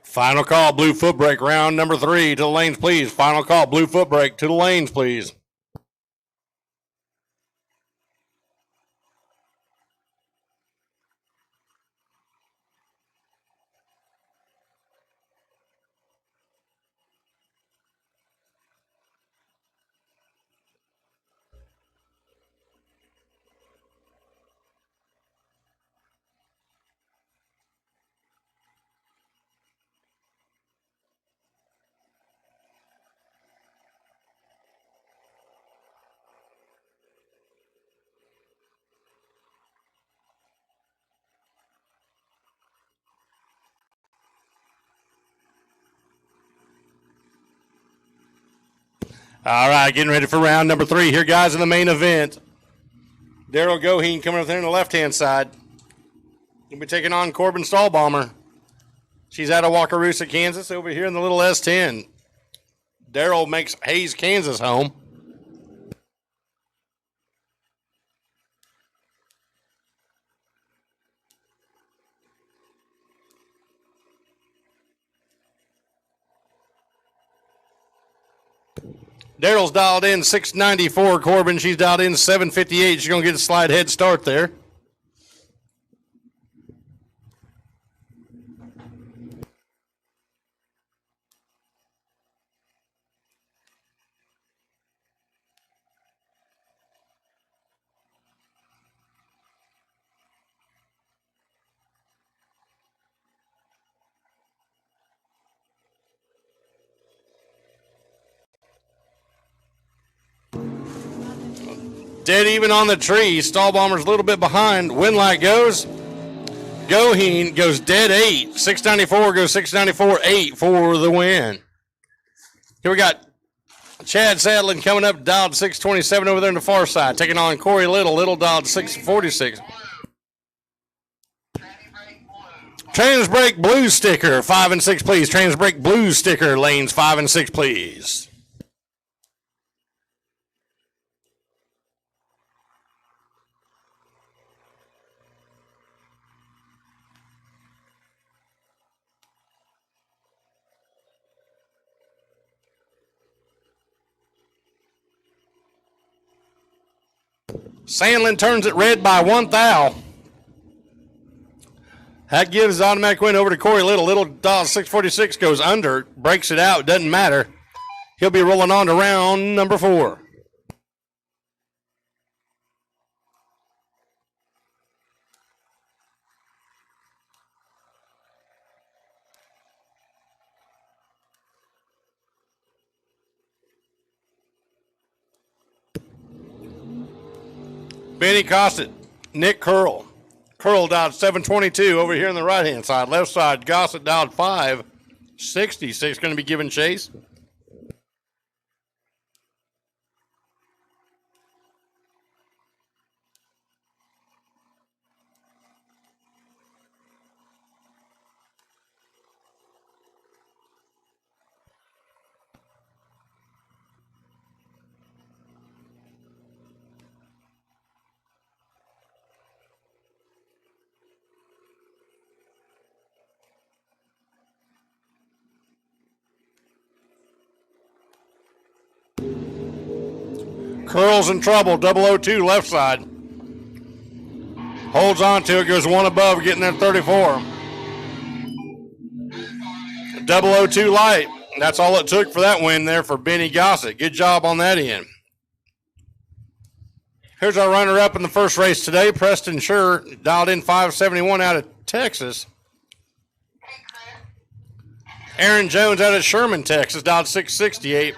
Final call, blue foot brake, round number 3 to the lanes, please. Final call, blue foot brake to the lanes, please. All right, getting ready for round number 3 here, guys, in the main event. Daryl Goheen coming up there on the left-hand side. He'll be taking on Corbin Stallbomber. She's out of Wakarusa, Kansas, over here in the little S10. Daryl makes Hayes, Kansas home. Daryl's dialed in 694. Corbin, she's dialed in 758. She's going to get a slide head start there. Dead even on the tree. Stallbomber's a little bit behind. Winlight goes. Goheen goes dead 8. 694 goes 694 8 for the win. Here we got Chad Sadlin coming up, dialed 627 over there on the far side, taking on Corey Little. Little dialed 646. Transbrake blue sticker, 5 and 6, please. Transbrake blue sticker, lanes 5 and 6, please. Sandlin turns it red by 1 thou. That gives the automatic win over to Corey Little. Little dial 646 goes under, breaks it out, doesn't matter. He'll be rolling on to round number 4. Benny Gossett, Nick Curl. Curl dialed 722 over here on the right-hand side. Left side, Gossett dialed 566. Going to be giving chase. Curl's in trouble. 002 left side. Holds on to it. Goes one above. Getting there 34. 002 light. That's all it took for that win there for Benny Gossett. Good job on that end. Here's our runner-up in the first race today. Preston Schur dialed in 571 out of Texas. Aaron Jones out of Sherman, Texas, dialed 668.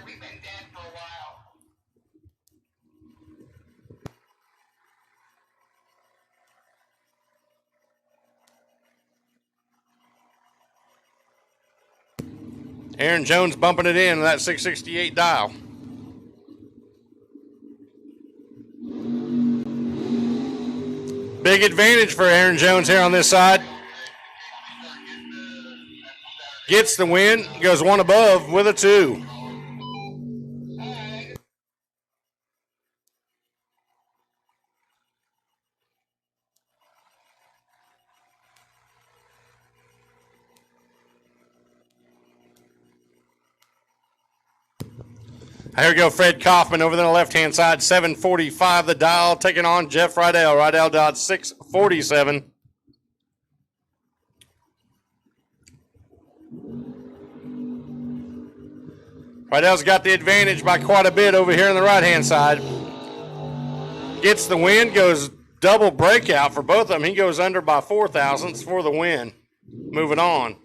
Aaron Jones bumping it in that 668 dial. Big advantage for Aaron Jones here on this side. Gets the win, goes one above with a 2. Here we go, Fred Kaufman over there on the left-hand side, 745 the dial, taking on Jeff Rydell. Rydell dialed 647. Rydell's got the advantage by quite a bit over here on the right-hand side. Gets the win, goes double breakout for both of them. He goes under by 4 thousandths for the win. Moving on.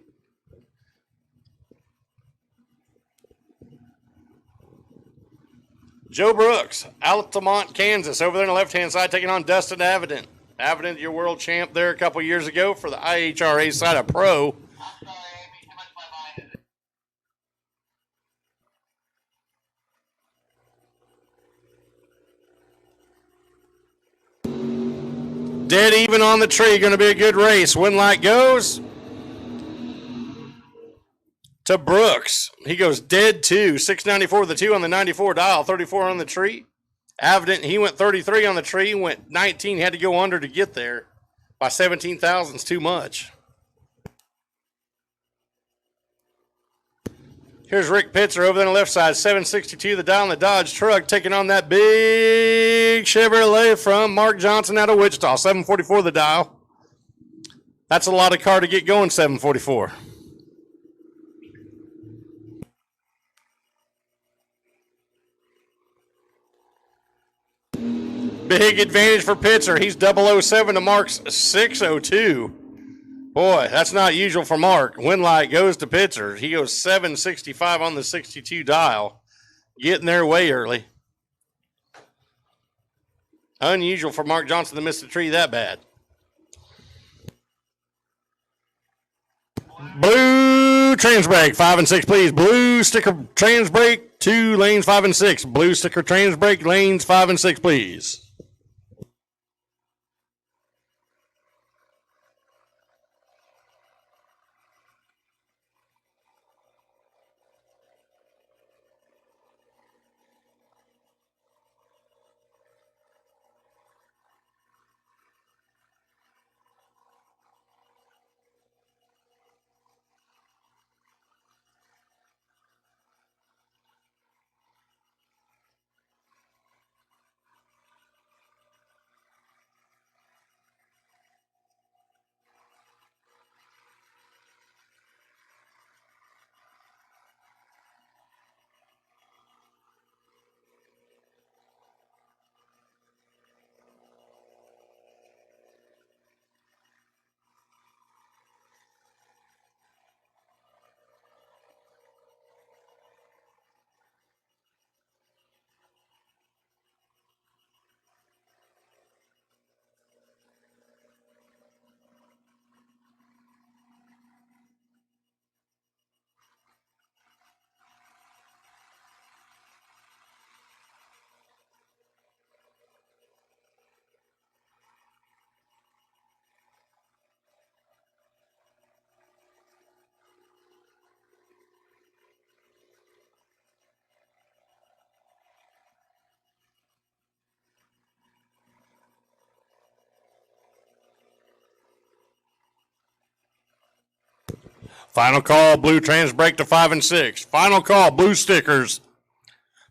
Joe Brooks, Altamont, Kansas, over there on the left-hand side, taking on Dustin Avedon. Avedon, your world champ there a couple years ago for the IHRA side of pro. I'm sorry, Amy, too much my mind. Dead even on the tree, going to be a good race. Win light goes to Brooks. He goes dead 2, 694 the 2 on the 94 dial, 34 on the tree. Avedon, he went 33 on the tree, went 19, had to go under to get there. By 17 thousandths, too much. Here's Rick Pitzer over there on the left side, 762 the dial on the Dodge truck, taking on that big Chevrolet from Mark Johnson out of Wichita, 744 the dial. That's a lot of car to get going, 744. Big advantage for Pitzer. He's 007 to Mark's 602. Boy, that's not usual for Mark. Win light goes to Pitzer. He goes 765 on the 62 dial. Getting there way early. Unusual for Mark Johnson to miss the tree that bad. Blue trans brake, 5 and 6, please. Blue sticker trans brake, 2 lanes, 5 and 6. Blue sticker trans brake, lanes 5 and 6, please. Final call, blue trans brake to 5 and 6. Final call, blue stickers.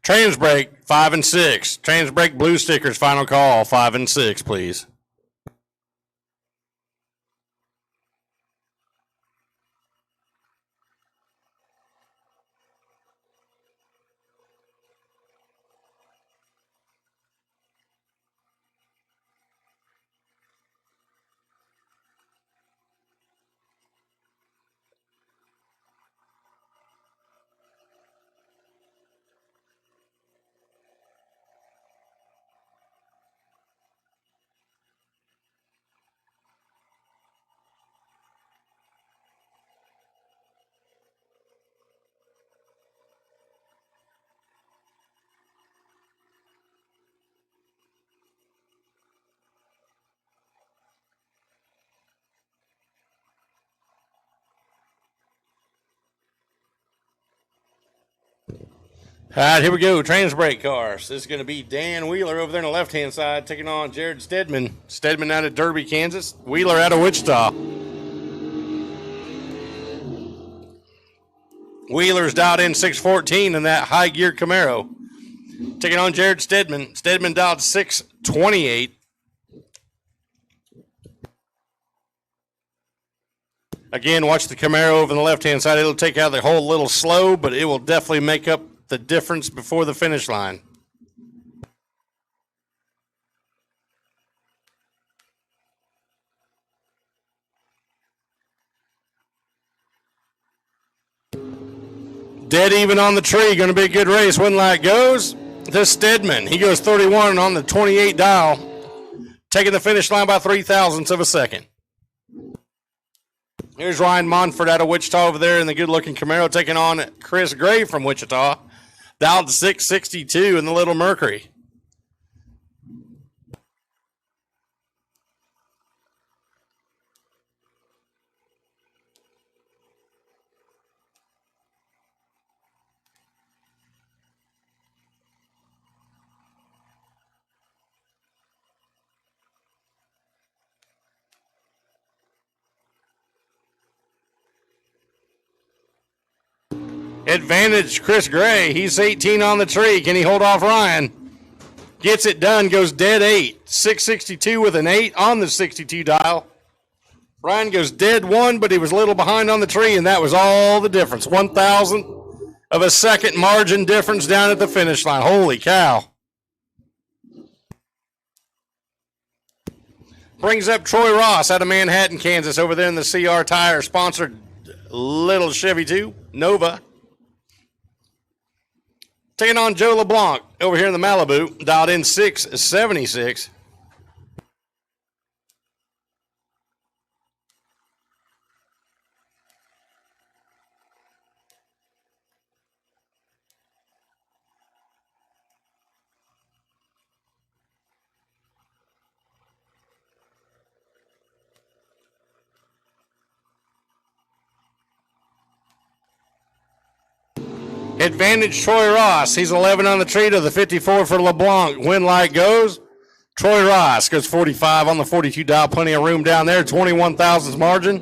Trans brake, 5 and 6. Trans brake, blue stickers, final call, 5 and 6, please. All right, here we go. Trans brake cars. This is going to be Dan Wheeler over there on the left-hand side, taking on Jared Stedman. Stedman out of Derby, Kansas. Wheeler out of Wichita. Wheeler's dialed in 614 in that high gear Camaro. Taking on Jared Stedman. Stedman dialed 628. Again, watch the Camaro over on the left-hand side. It'll take out the hole a little slow, but it will definitely make up the difference before the finish line. Dead even on the tree. Going to be a good race. When light goes to Stedman. He goes 31 on the 28 dial, taking the finish line by 0.03 of a second. Here's Ryan Monfort out of Wichita over there in the good-looking Camaro, taking on Chris Gray from Wichita. Dialed to 662 in the Little Mercury. Advantage, Chris Gray. He's 18 on the tree. Can he hold off Ryan? Gets it done. Goes dead 8. 662 with an 8 on the 62 dial. Ryan goes dead 1, but he was a little behind on the tree, and that was all the difference. 1,000th of a second margin difference down at the finish line. Holy cow. Brings up Troy Ross out of Manhattan, Kansas, over there in the CR Tire sponsored little Chevy 2 Nova. Taking on Joe LeBlanc over here in the Malibu, dialed in 676. Advantage Troy Ross. He's 11 on the tree to the 54 for LeBlanc. When light goes, Troy Ross goes 45 on the 42 dial. Plenty of room down there. 21,000th margin.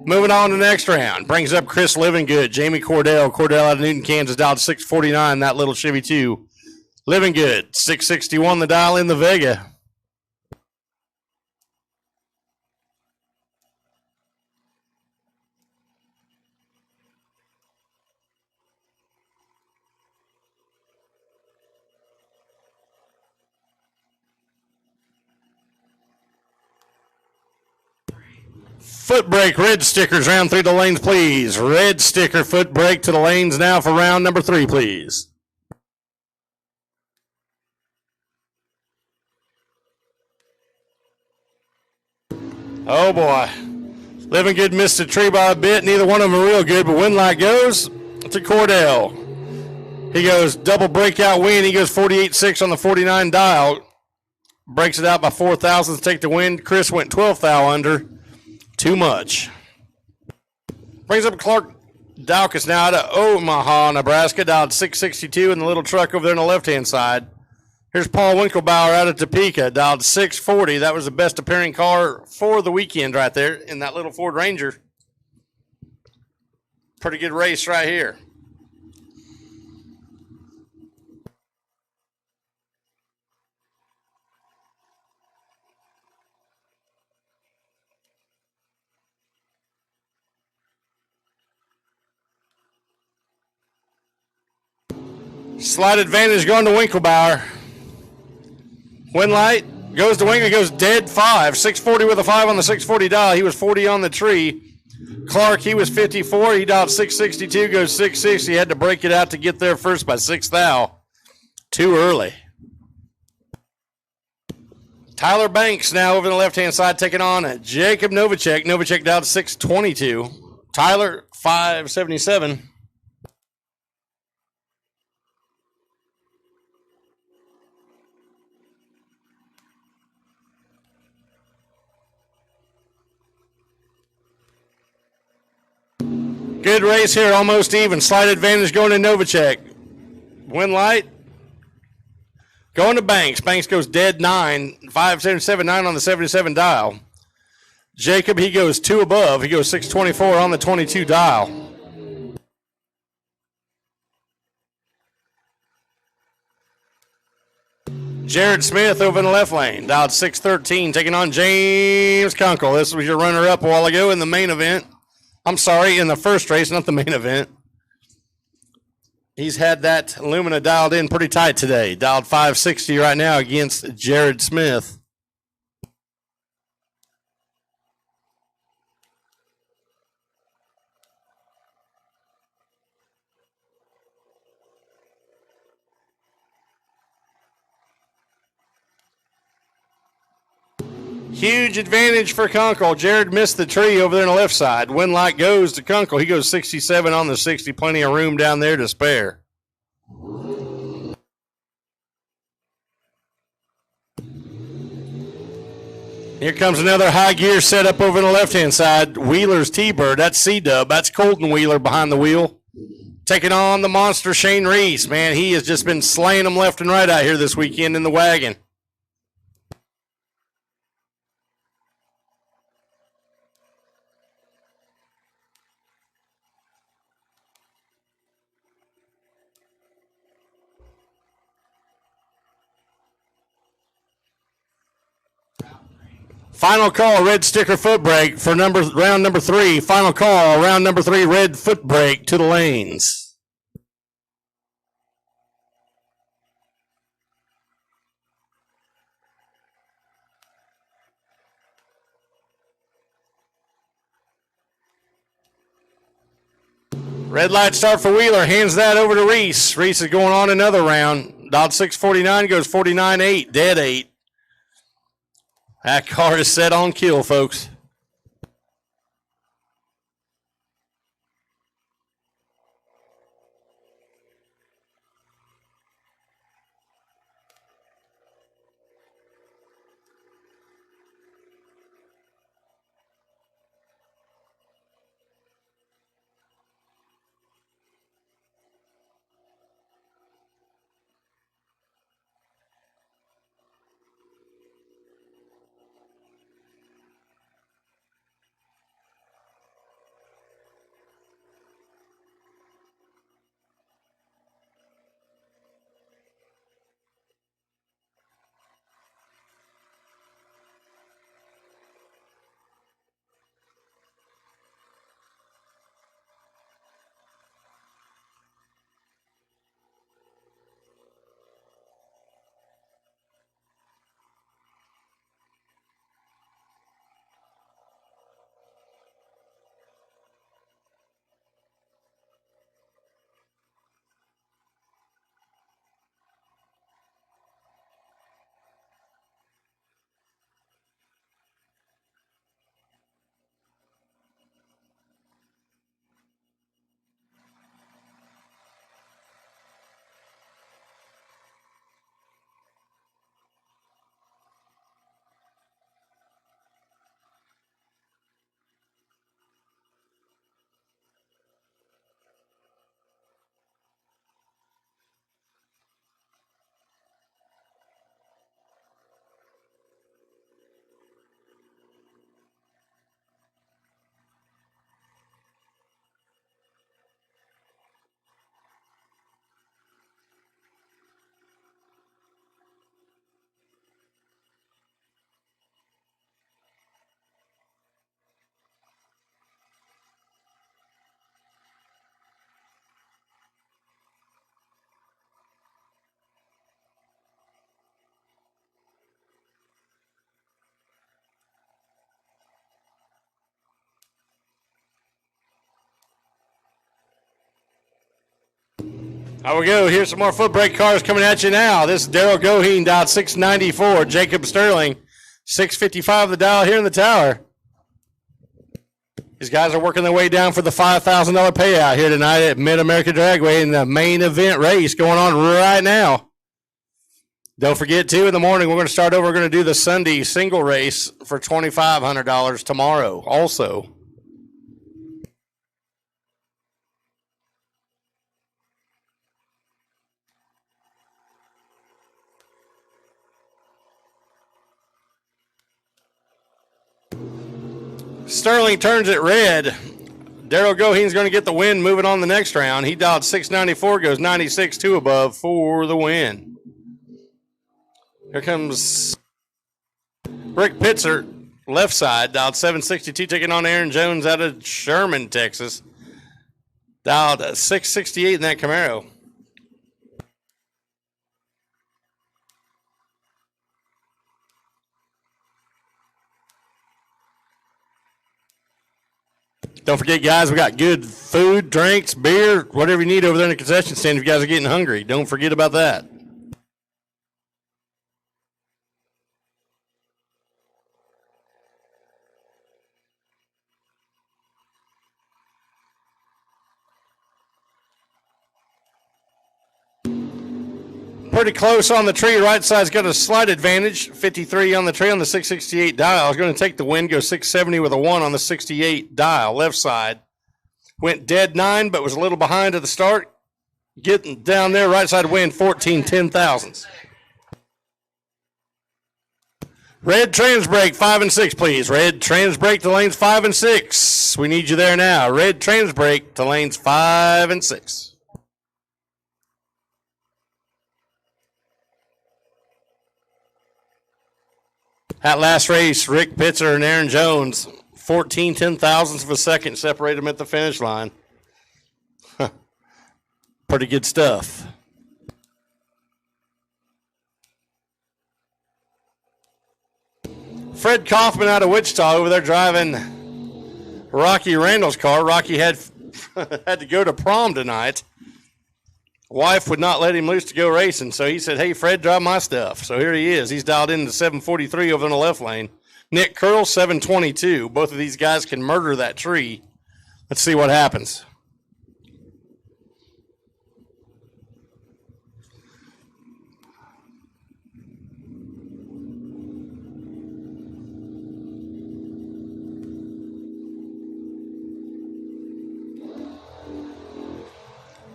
Moving on to the next round. Brings up Chris Livingood. Jamie Cordell. Cordell out of Newton, Kansas. Dialed 649. That little Chevy 2. Livingood. 661 the dial in the Vega. Foot brake, red stickers, round 3 to the lanes, please. Red sticker, foot brake to the lanes now for round number 3, please. Oh, boy. Livingood missed a tree by a bit. Neither one of them are real good, but when light goes to Cordell. He goes double breakout win. He goes 48.6 on the 49 dial. Breaks it out by 4 thousandths to take the win. Chris went 12 thou under. Too much. Brings up Clark Dowcus now out of Omaha, Nebraska. Dialed 662 in the little truck over there on the left-hand side. Here's Paul Winkelbauer out of Topeka. Dialed 640. That was the best appearing car for the weekend right there in that little Ford Ranger. Pretty good race right here. Slight advantage going to Winkelbauer. Win light goes to Winkler, goes dead 5. 640 with a 5 on the 640 dial. He was 40 on the tree. Clark, he was 54. He dialed 662, goes 660. He had to break it out to get there first by 6 thou. Too early. Tyler Banks now over the left-hand side taking on Jacob Novacek. Novacek dialed 622. Tyler, 577. Good race here, almost even. Slight advantage going to Novacek. Win light. Going to Banks. Banks goes dead 9. 5.779 on the 77 dial. Jacob, he goes 2 above. He goes 624 on the 22 dial. Jared Smith over in the left lane. Dialed 613, taking on James Kunkel. This was your runner-up a while ago in the main event. I'm sorry, in the first race, not the main event. He's had that Lumina dialed in pretty tight today. Dialed 560 right now against Jared Smith. Huge advantage for Kunkel. Jared missed the tree over there on the left side. Wind light goes to Kunkel. He goes 67 on the 60. Plenty of room down there to spare. Here comes another high gear setup over on the left-hand side. Wheeler's T-Bird. That's C-Dub. That's Colton Wheeler behind the wheel. Taking on the monster Shane Reese. Man, he has just been slaying them left and right out here this weekend in the wagon. Final call, red sticker foot brake for round number 3. Final call, round number 3, red foot brake to the lanes. Red light start for Wheeler, hands that over to Reese. Reese is going on another round. Dialed 649, goes 49.8, dead 8. That car is set on kill, folks. Here we go. Here's some more foot brake cars coming at you now. This is Daryl Goheen, dialed 694. Jacob Sterling, 655 the dial here in the tower. These guys are working their way down for the $5,000 payout here tonight at Mid-America Dragway in the main event race going on right now. Don't forget, too, in the morning, we're going to start over. We're going to do the Sunday single race for $2,500 tomorrow also. Sterling turns it red. Daryl Goheen's going to get the win moving on the next round. He dialed 694, goes 96, 2 above for the win. Here comes Rick Pitzer, left side, dialed 762, taking on Aaron Jones out of Sherman, Texas. Dialed 668 in that Camaro. Don't forget, guys, we got good food, drinks, beer, whatever you need over there in the concession stand if you guys are getting hungry. Don't forget about that. Pretty close on the tree. Right side's got a slight advantage. 53 on the tree on the 668 dial. Is going to take the win, go 670 with a 1 on the 68 dial. Left side went dead 9, but was a little behind at the start. Getting down there, right side win 14 10,000s. Red trans brake 5 and 6, please. Red trans brake to lanes 5 and 6. We need you there now. Red trans brake to lanes 5 and 6. That last race, Rick Pitzer and Aaron Jones, 14 10,000ths of a second separated them at the finish line. Pretty good stuff. Fred Kaufman out of Wichita over there driving Rocky Randall's car. Rocky had to go to prom tonight. Wife would not let him loose to go racing, so he said, hey, Fred, drive my stuff. So here he is. He's dialed into 743 over in the left lane. Nick Curl, 722. Both of these guys can murder that tree. Let's see what happens.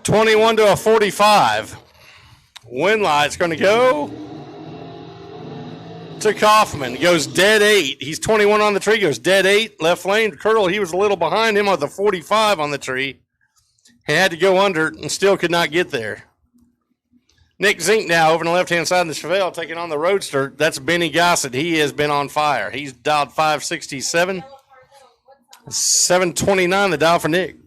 $21 to a 45. Winlight's going to go to Kaufman. Goes dead 8. He's 21 on the tree. Goes dead 8. Left lane. Curl, he was a little behind him with the 45 on the tree. He had to go under and still could not get there. Nick Zink now over on the left-hand side of the Chevelle taking on the Roadster. That's Benny Gossett. He has been on fire. He's dialed 567. 729 the dial for Nick.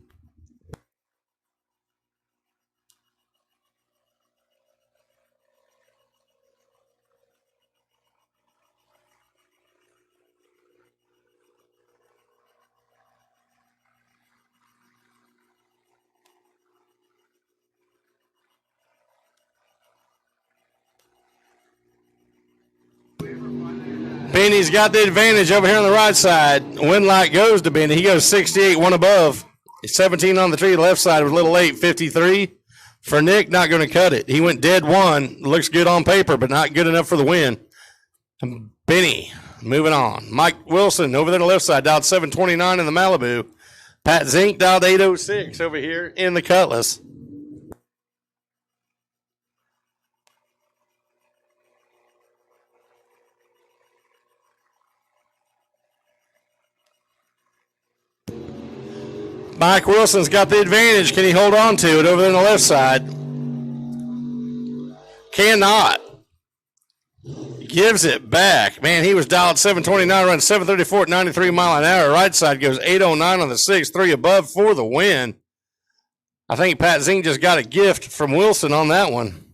Benny's got the advantage over here on the right side. Winlight goes to Benny. He goes 68, one above. 17 on the tree. Left side was a little late, 53. For Nick, not going to cut it. He went dead 1. Looks good on paper, but not good enough for the win. And Benny moving on. Mike Wilson over there on the left side dialed 729 in the Malibu. Pat Zink dialed 806 over here in the Cutlass. Mike Wilson's got the advantage. Can he hold on to it over there on the left side? Cannot. Gives it back. Man, he was dialed 729, running 734 at 93 mile an hour. Right side goes 809 on the 6, 3 above for the win. I think Pat Zink just got a gift from Wilson on that one.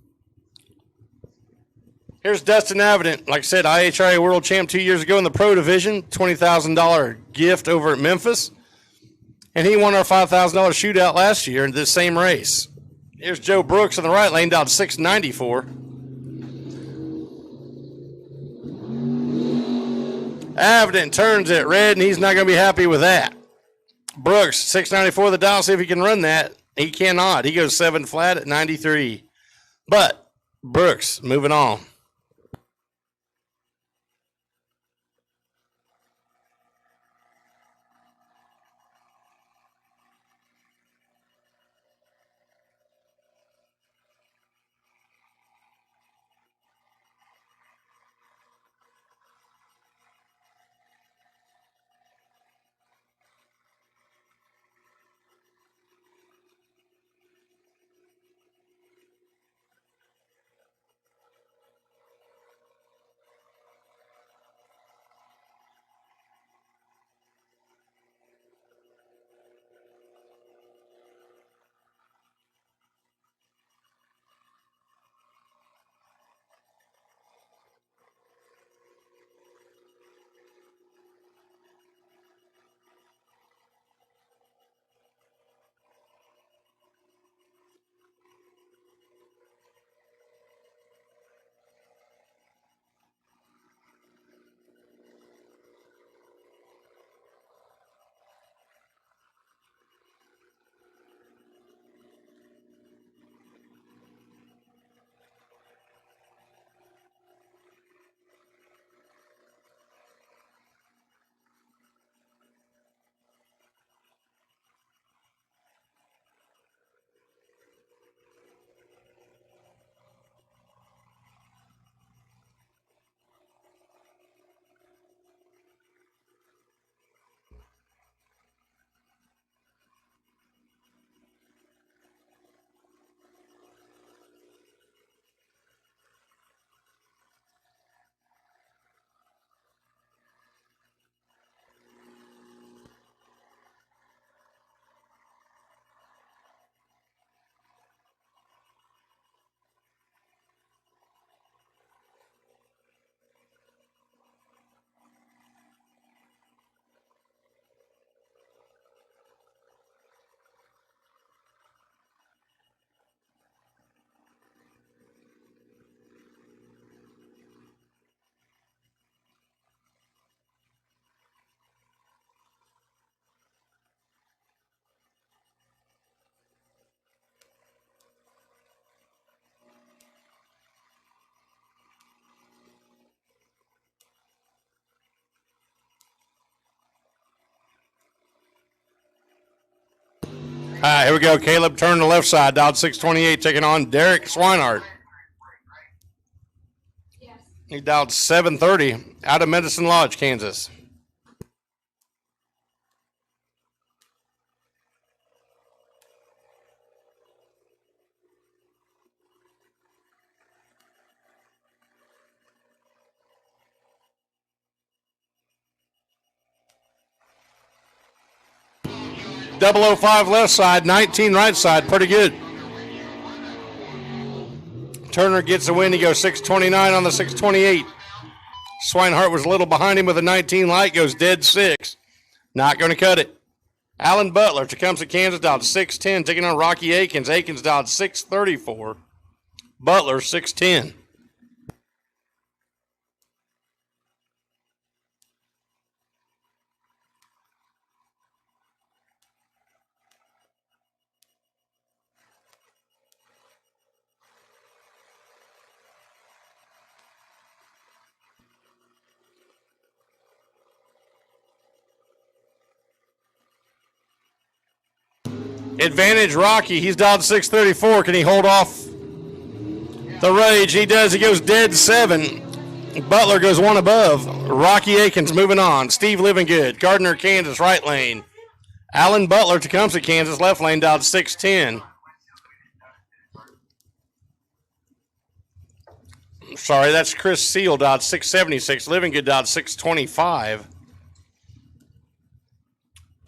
Here's Dustin Avedon. Like I said, IHRA World Champ 2 years ago in the Pro Division. $20,000 gift over at Memphis. And he won our $5,000 shootout last year in this same race. Here's Joe Brooks in the right lane, down 694. Avedon turns it red, and he's not going to be happy with that. Brooks, 694 the dial, see if he can run that. He cannot. He goes 7 flat at 93. But Brooks moving on. All right, here we go. Caleb turned to the left side, dialed 628, taking on Derek Swinehart. He dialed 730 out of Medicine Lodge, Kansas. .005 left side, 19 right side, pretty good. Turner gets the win. He goes 629 on the 628. Swinehart was a little behind him with a 19 light, goes dead 6. Not going to cut it. Alan Butler, Tecumseh, Kansas, dialed 610, taking on Rocky Akins. Akins dialed 634. Butler 610. Advantage Rocky. He's dialed 634. Can he hold off the rage? He does. He goes dead 7. Butler goes 1 above. Rocky Akins moving on. Steve Livingood, Gardner, Kansas, right lane. Alan Butler, Tecumseh, Kansas, left lane, dialed 610. Sorry, that's Chris Seal, dialed 676. Livingood dialed 625.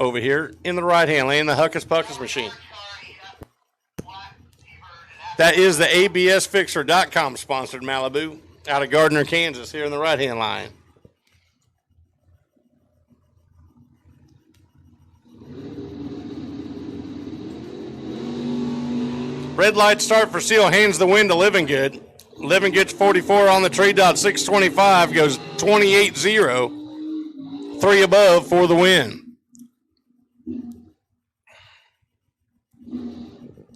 Over here in the right-hand lane, the Huckus Puckus machine. That is the ABSFixer.com sponsored Malibu out of Gardner, Kansas, here in the right-hand line. Red light start for Seal, hands the win to Livingood. Livingood's 44 on the tree dot, 625, goes 28-0. 3 above for the win.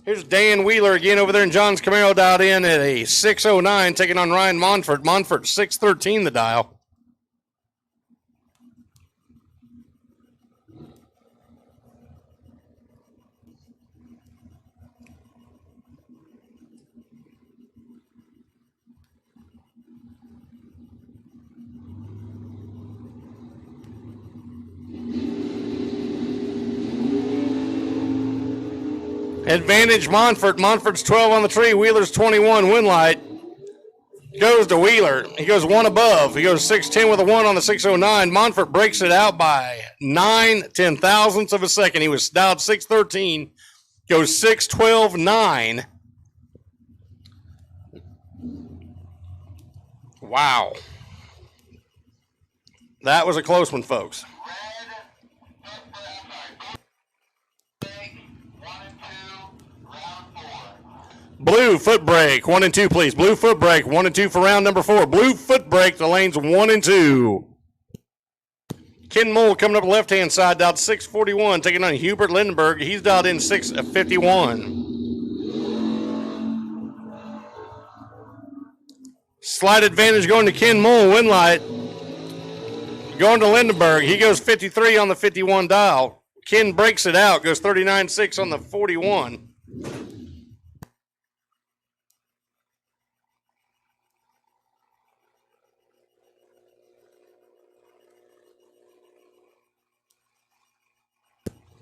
Here's Dan Wheeler again over there in John's Camaro, dialed in at a 609, taking on Ryan Monfort. Monfort 613 the dial. Advantage Monfort. Monfort's 12 on the tree. Wheeler's 21. Win light goes to Wheeler. He goes 1 above. He goes 610 with a 1 on the 609. Monfort breaks it out by 9/10,000ths of a second. He was dialed 613. Goes 612.9. Wow. That was a close one, folks. Blue foot brake, 1 and 2, please. Blue foot brake, 1 and 2 for round number 4. Blue foot brake, the lanes 1 and 2. Ken Mole coming up the left-hand side, dialed 641, taking on Hubert Lindenberg. He's dialed in 651. Slight advantage going to Ken Mole, win light. Going to Lindenberg, he goes 53 on the 51 dial. Ken breaks it out, goes 39.6 on the 41.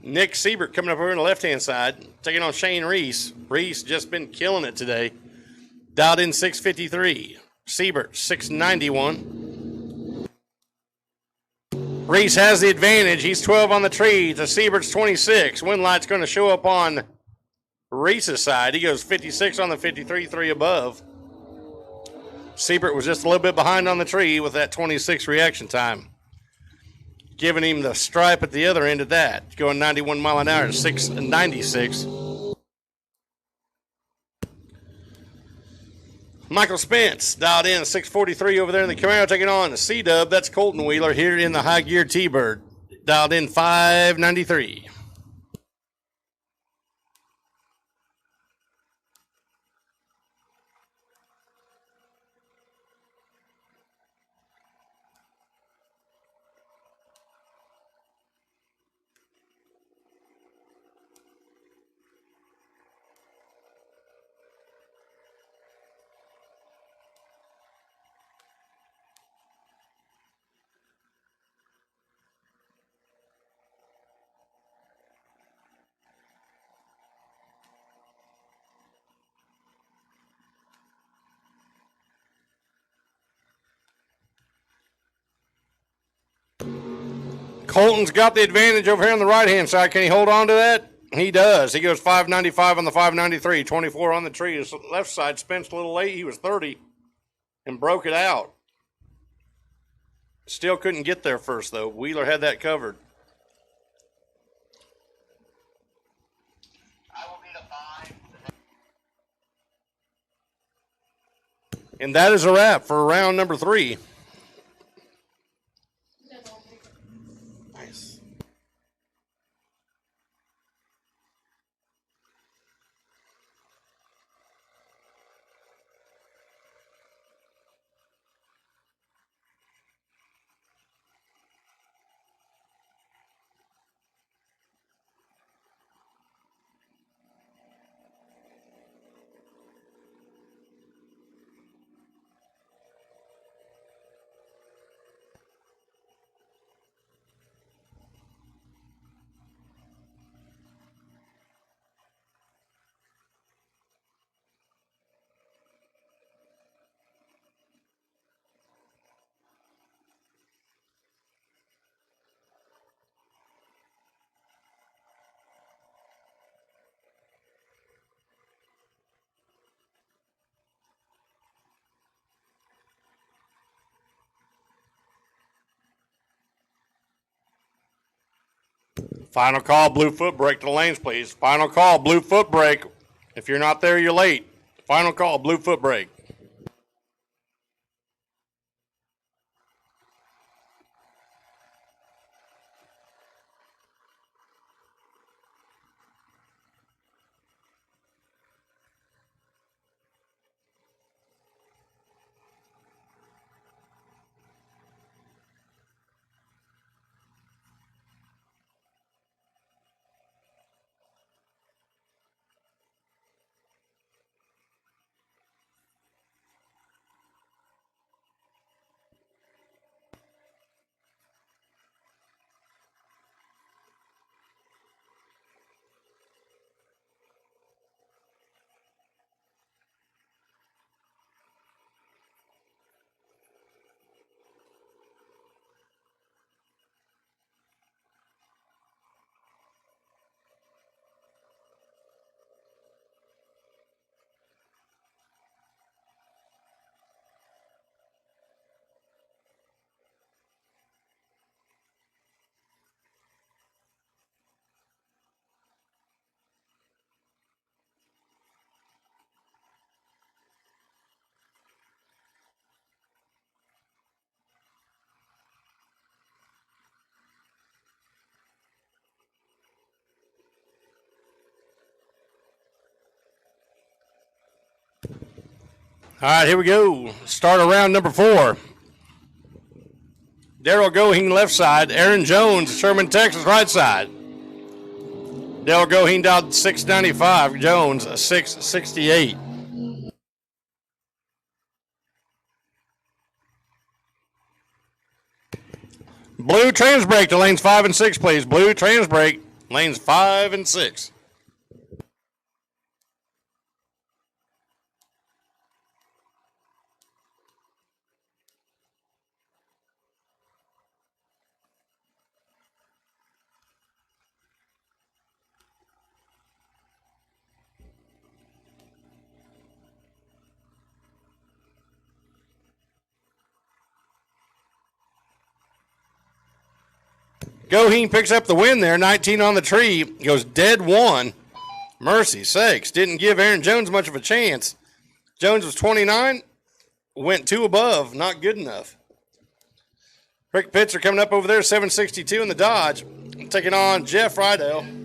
Nick Siebert coming up over on the left-hand side, taking on Shane Reese. Reese just been killing it today. Dialed in 653. Siebert, 691. Reese has the advantage. He's 12 on the tree to Siebert's 26. Wind light's going to show up on Reese's side. He goes 56 on the 53, 3 above. Siebert was just a little bit behind on the tree with that 26 reaction time, giving him the stripe at the other end of that, going 91 mile an hour to 696. Michael Spence dialed in 643 over there in the Camaro, taking on the C-Dub. That's Colton Wheeler here in the high gear T-Bird. Dialed in 593. Colton's got the advantage over here on the right-hand side. Can he hold on to that? He does. He goes 595 on the 593, 24 on the tree. His left side spins a little late. He was 30 and broke it out. Still couldn't get there first, though. Wheeler had that covered. I will need a 5. And that is a wrap for round number 3. Nice. Final call, blue foot brake to the lanes, please. Final call, blue foot brake. If you're not there, you're late. Final call, blue foot brake. All right, here we go. Start of round number 4. Daryl Goheen left side. Aaron Jones, Sherman, Texas, right side. Daryl Goheen dialed 695. Jones, 668. Blue trans brake to lanes 5 and 6, please. Blue trans brake, lanes 5 and 6. Goheen picks up the win there, 19 on the tree, goes dead 1. Mercy sakes, didn't give Aaron Jones much of a chance. Jones was 29, went 2 above, not good enough. Rick Pitzer coming up over there, 762 in the Dodge, taking on Jeff Rydell.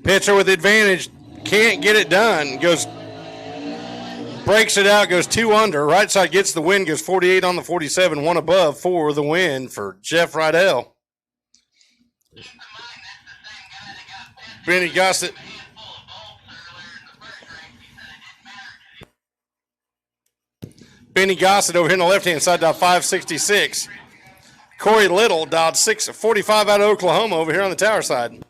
Pitcher with advantage, can't get it done. Goes Breaks it out, goes 2 under. Right side gets the win, goes 48 on the 47, 1 above for the win for Jeff Rydell. Benny Gossett. Benny Gossett over here on the left-hand side dialed 566. Corey Little dialed 645 out of Oklahoma over here on the tower side.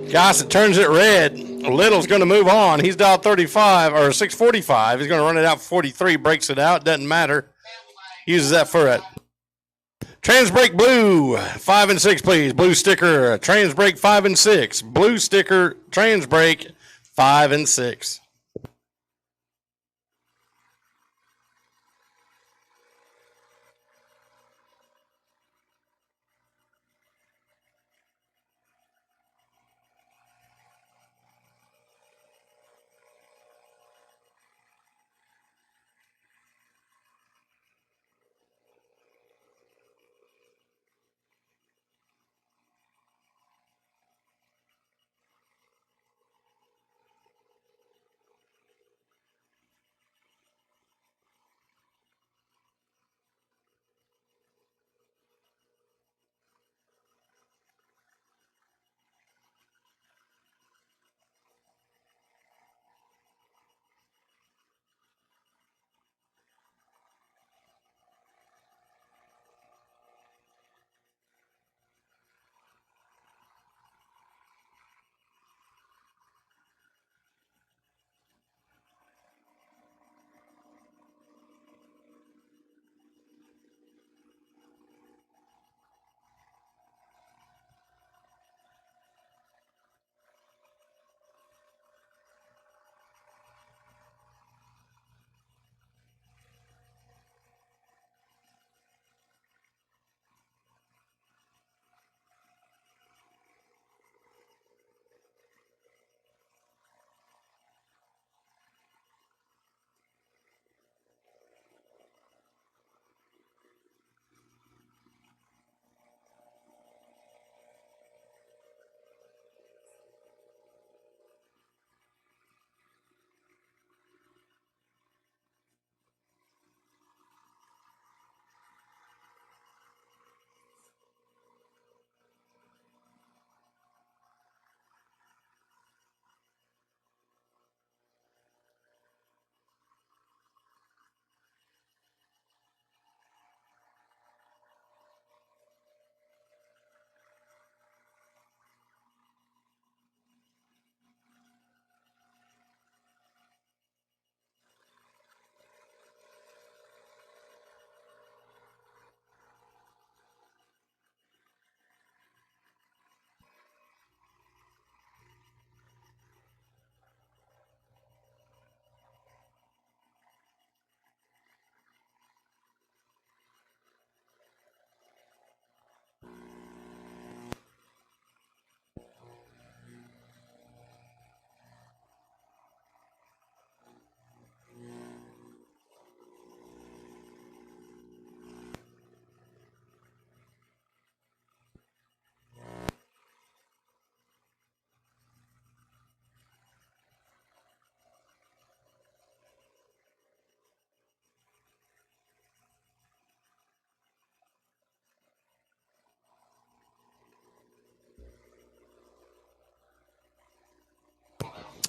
Gossett turns it red. Little's going to move on. He's dialed 35 or 645. He's going to run it out 43. Breaks it out. Doesn't matter. Uses that for it. Transbrake blue 5 and 6, please. Blue sticker. Transbrake 5 and 6. Blue sticker. Transbrake 5 and 6.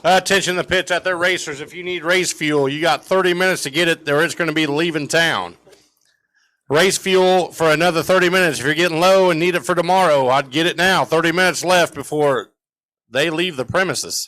Attention to the pits out there, racers. If you need race fuel, you got 30 minutes to get it, or it's going to be leaving town. Race fuel for another 30 minutes. If you're getting low and need it for tomorrow, I'd get it now. 30 minutes left before they leave the premises.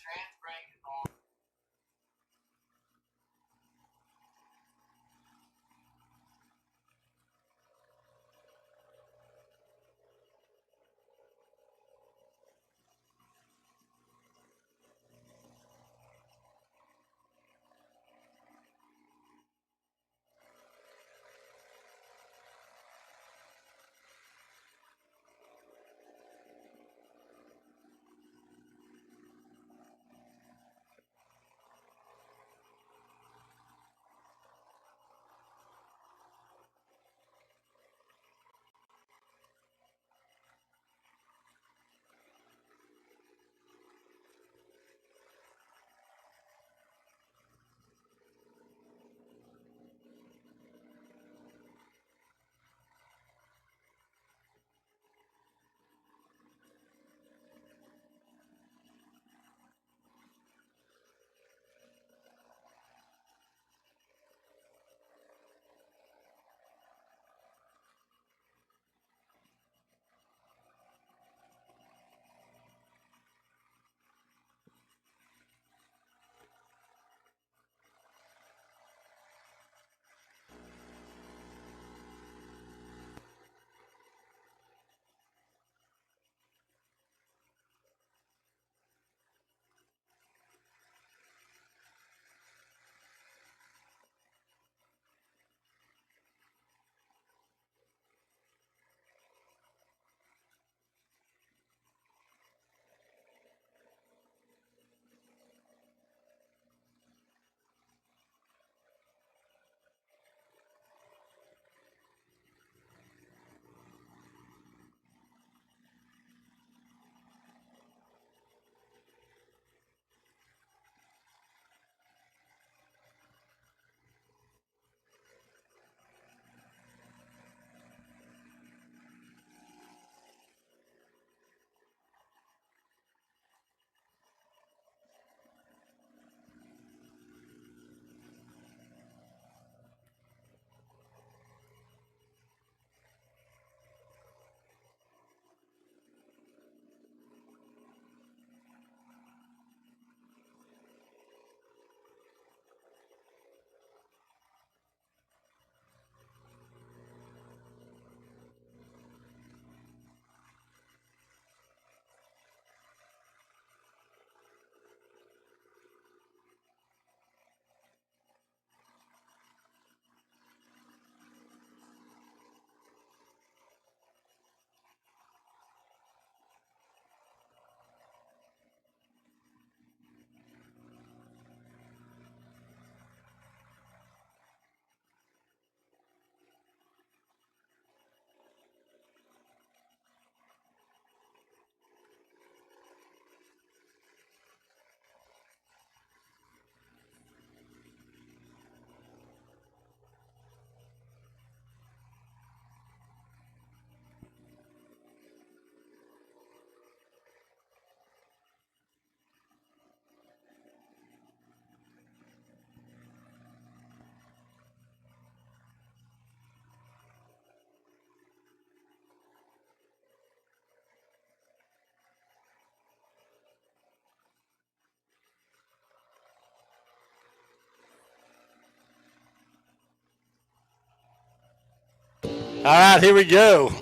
All right, here we go.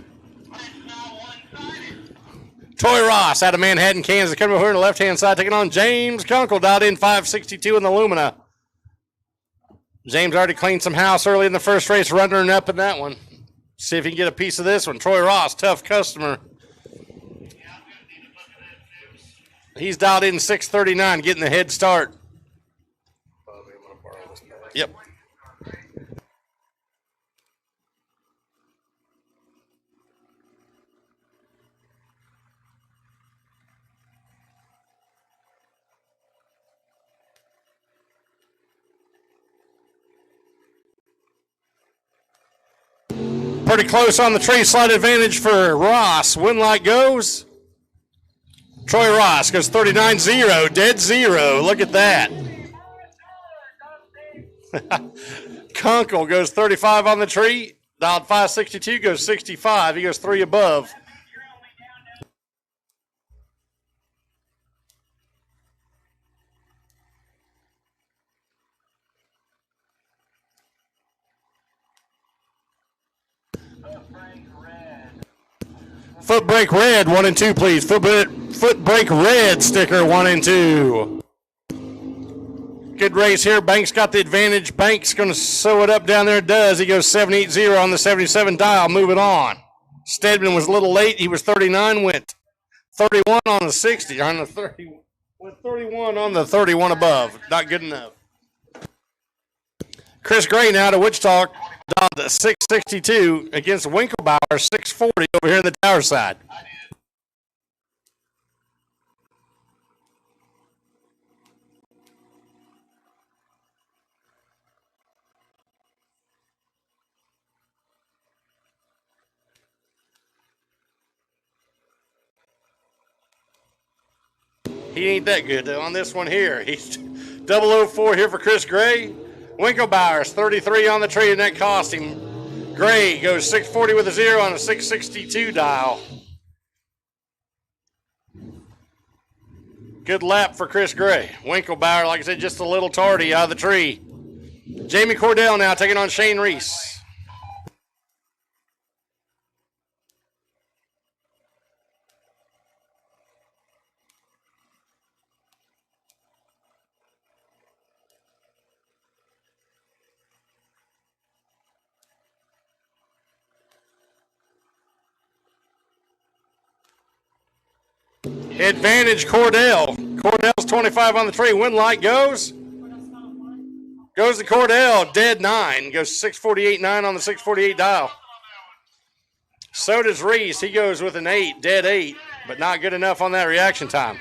Troy Ross out of Manhattan, Kansas, coming over here on the left-hand side, taking on James Kunkel, dialed in 562 in the Lumina. James already cleaned some house early in the first race, running up in that one. See if he can get a piece of this one. Troy Ross, tough customer. He's dialed in 639, getting the head start. Yep. Pretty close on the tree, slight advantage for Ross. Win like goes. Troy Ross goes 39-0, dead zero. Look at that. Kunkel goes 35 on the tree. Dialed 562 goes 65. He goes 3 above. Foot brake red, 1 and 2, please. Foot brake red sticker, 1 and 2. Good race here. Banks got the advantage. Banks going to sew it up down there. It does. He goes 780 on the 77 dial. Moving on. Stedman was a little late. He was 39. Went 31 on the 60. On the 30. Went 31 on the 31 above. Not good enough. Chris Gray now to Wichita. Dialed to 662 against Winklebauer, 640 over here in the tower side. He ain't that good on this one here. He's 004 here for Chris Gray. Winklebauer's 33 on the tree, and that cost him. Gray goes 640 with a 0 on a 662 dial. Good lap for Chris Gray. Winklebauer, like I said, just a little tardy out of the tree. Jamie Cordell now taking on Shane Reese. Advantage Cordell. Cordell's 25 on the tree. Win light goes. Goes to Cordell. Dead 9. Goes 648.9 on the 648 dial. So does Reese. He goes with an 8. Dead 8. But not good enough on that reaction time.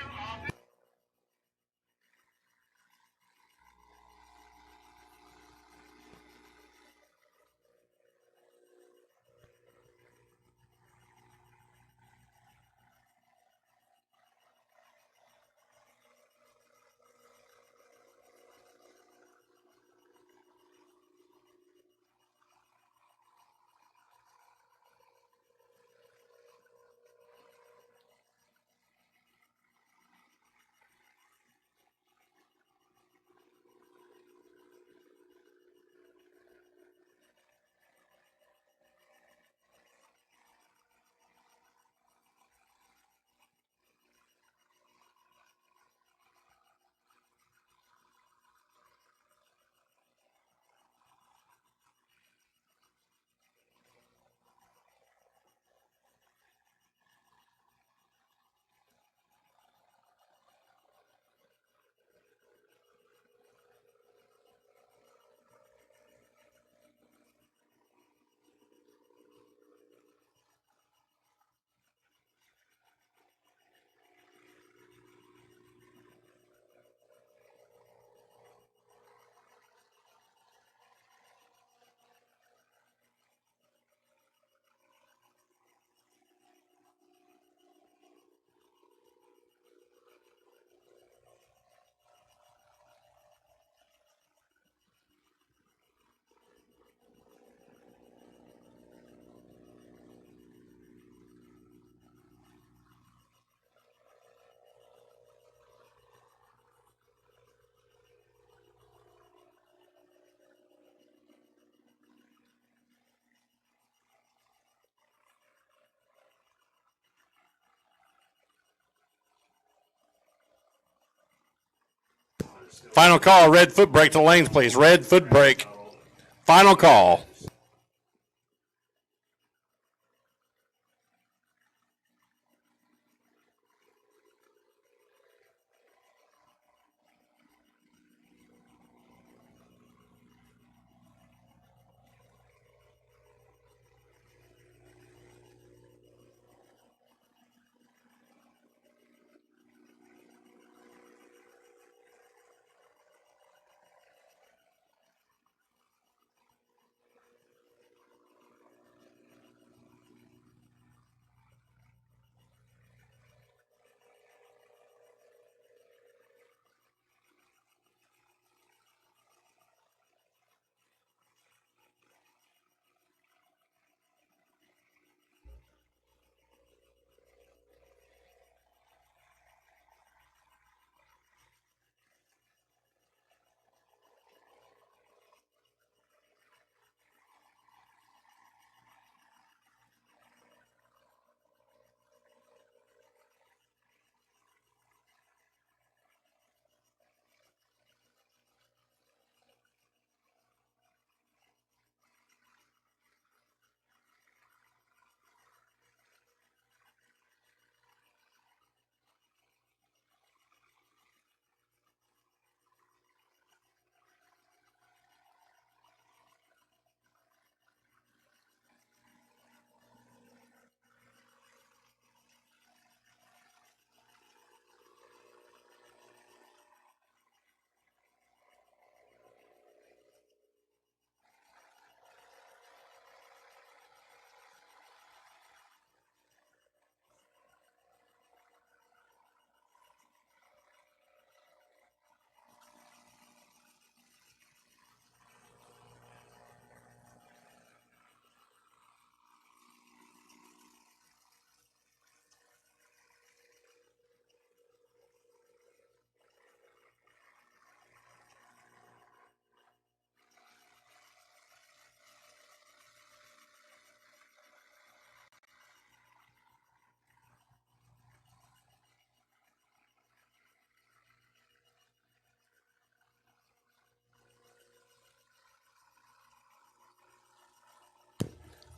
Final call, red foot brake to the lanes, please. Red foot brake. Final call.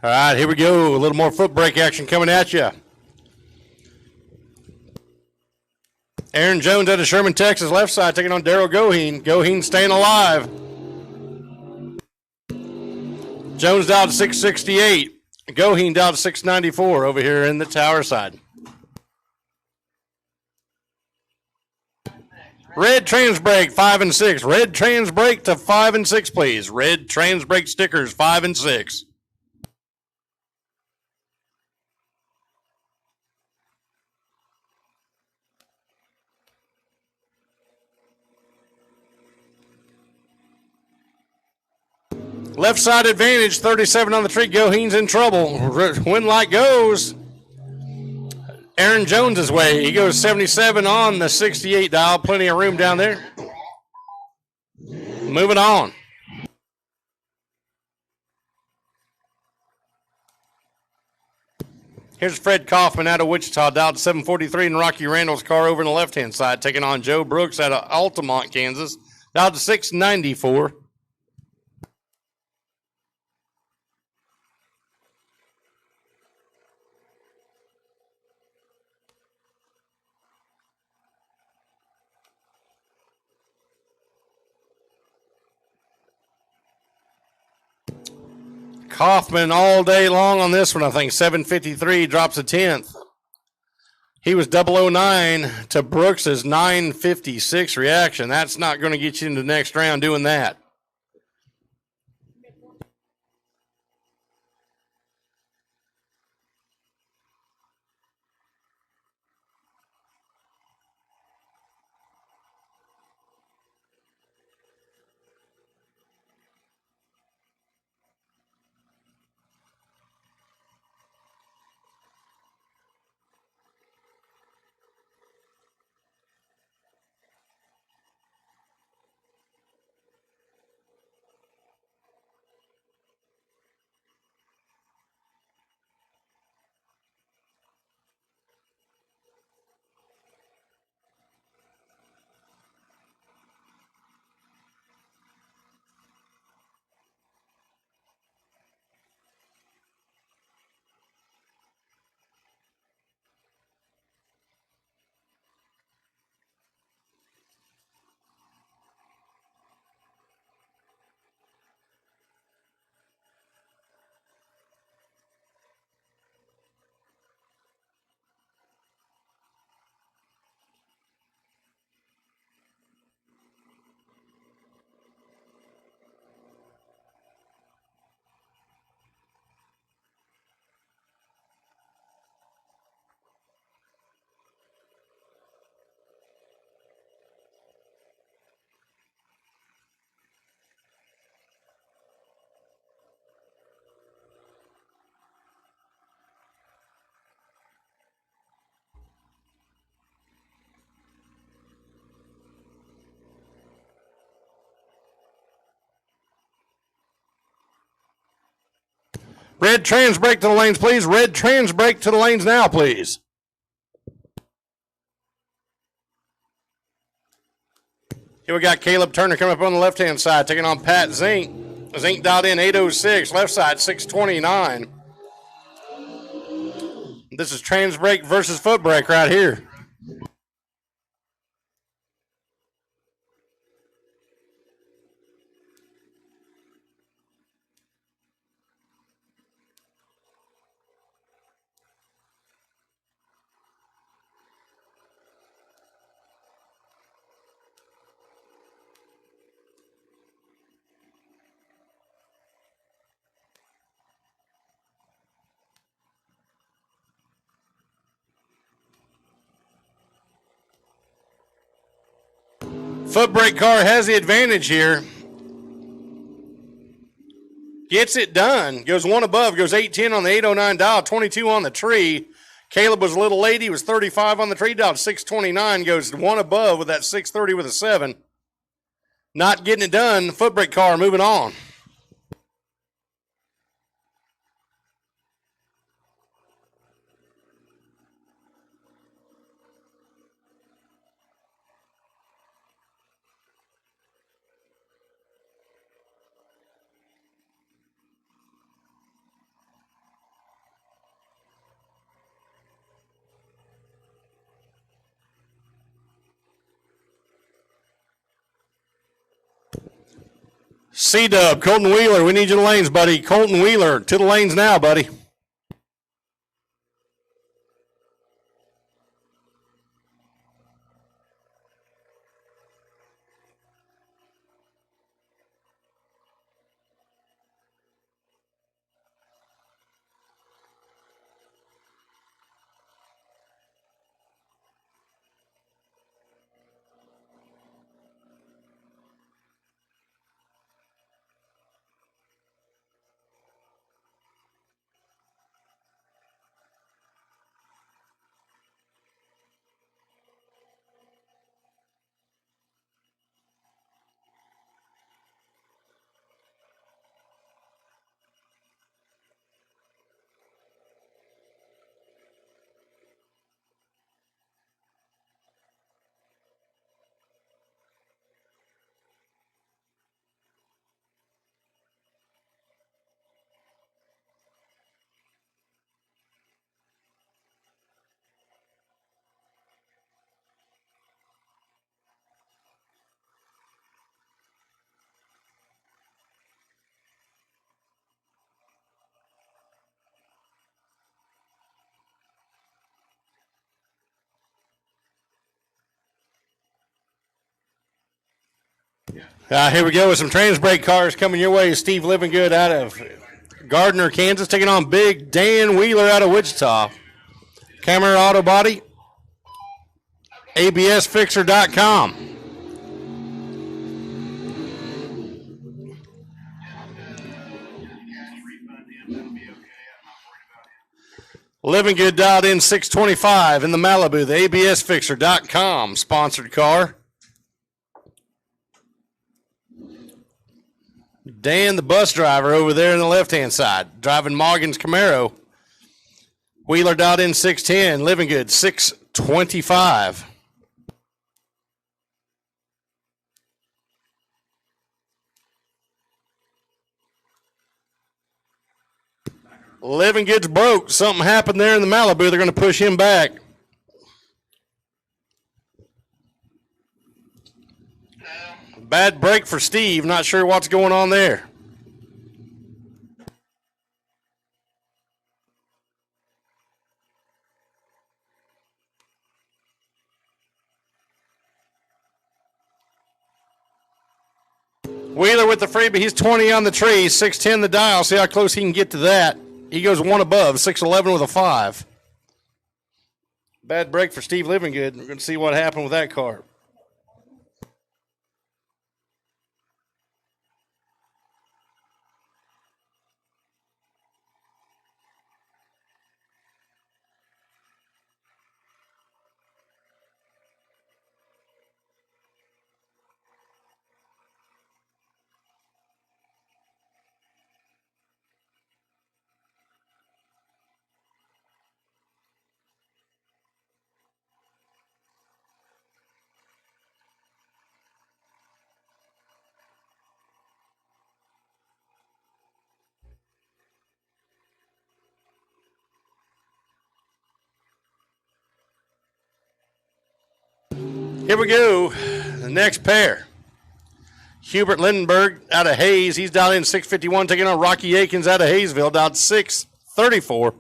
All right, here we go. A little more foot brake action coming at you. Aaron Jones out of Sherman, Texas, left side, taking on Daryl Goheen. Goheen staying alive. Jones down to 668. Goheen down to 694 over here in the tower side. Red trans brake 5 and 6. Red trans brake to 5 and 6, please. Red trans brake stickers 5 and 6. Left side advantage, 37 on the tree. Goheen's in trouble. When light goes, Aaron Jones's way. He goes 77 on the 68 dial. Plenty of room down there. Moving on. Here's Fred Kaufman out of Wichita, dialed 743, and Rocky Randall's car over on the left-hand side, taking on Joe Brooks out of Altamont, Kansas, dialed to 694. Kaufman all day long on this one, I think. 753 drops a 10th. He was 009 to Brooks's 956 reaction. That's not going to get you into the next round doing that. Red trans brake to the lanes, please. Red trans brake to the lanes now, please. Here we got Caleb Turner coming up on the left-hand side, taking on Pat Zink. Zink dialed in 806, left side 629. This is trans brake versus foot brake right here. Foot brake car has the advantage here. Gets it done. Goes one above. Goes 810 on the 809 dial. 22 on the tree. Caleb was a little late. He was 35 on the tree dial. 629. Goes one above with that 630 with a 7. Not getting it done. Foot brake car moving on. C-Dub, Colton Wheeler, we need you in the lanes, buddy. Colton Wheeler, to the lanes now, buddy. Here we go with some trans brake cars coming your way. Steve Livingood out of Gardner, Kansas, taking on Big Dan Wheeler out of Wichita. Camera Auto Body, absfixer.com. Livingood dialed in 625 in the Malibu, the absfixer.com sponsored car. Dan, the bus driver, over there on the left-hand side, driving Morgan's Camaro. Wheeler dialed in 610, Livingood 625. Livingood's broke. Something happened there in the Malibu. They're going to push him back. Bad break for Steve. Not sure what's going on there. Wheeler with the freebie. He's 20 on the tree. 610 the dial. See how close he can get to that. He goes one above. 611 with a 5. Bad break for Steve Livingood. We're going to see what happened with that car. Here we go. The next pair. Hubert Lindenberg out of Hayes. He's dialed in 651, taking on Rocky Akins out of Hayesville, dialed 634.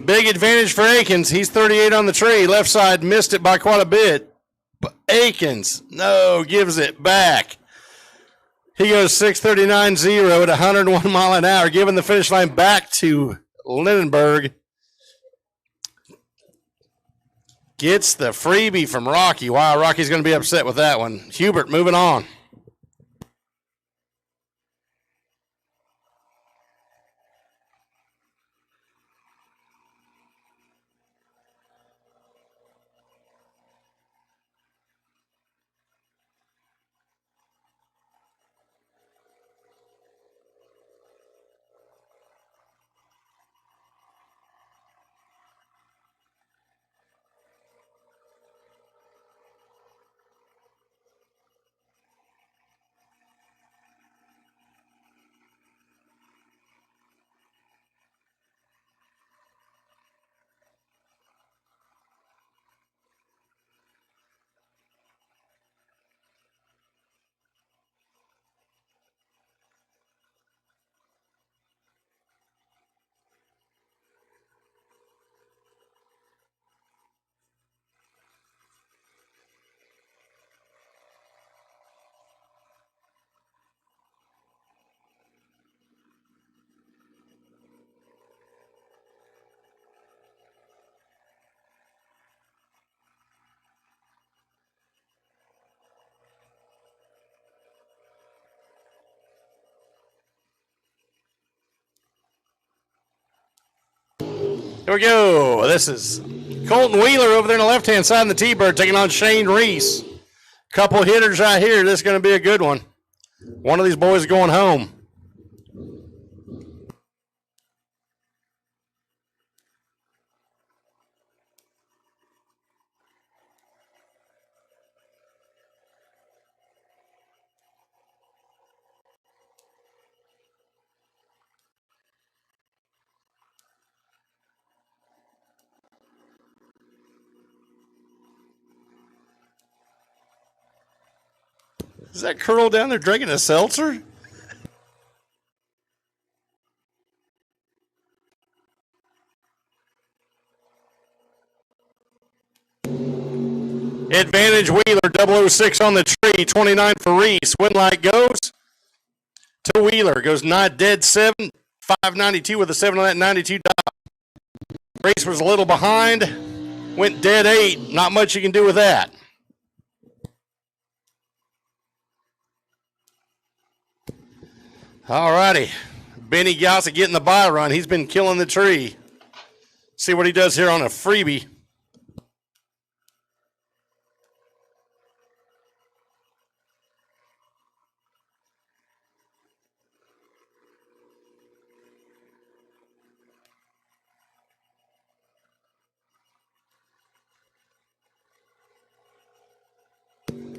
Big advantage for Akins. He's 38 on the tree. Left side missed it by quite a bit. But Akins, no, gives it back. He goes 6:39.0 at 101 mile an hour, giving the finish line back to Lindenberg. Gets the freebie from Rocky. Wow, Rocky's going to be upset with that one. Hubert moving on. Here we go. This is Colton Wheeler over there on the left-hand side in the T-Bird taking on Shane Reese. Couple hitters right here. This is going to be a good one. One of these boys is going home. Is that Curl down there drinking a seltzer? Advantage Wheeler, 006 on the tree, 29 for Reese. Win light goes to Wheeler. Goes not dead 7, 592 with a 7 on that 92 dial. Reese was a little behind, went dead 8. Not much you can do with that. All righty. Benny Gossett getting the bye run. He's been killing the tree. See what he does here on a freebie.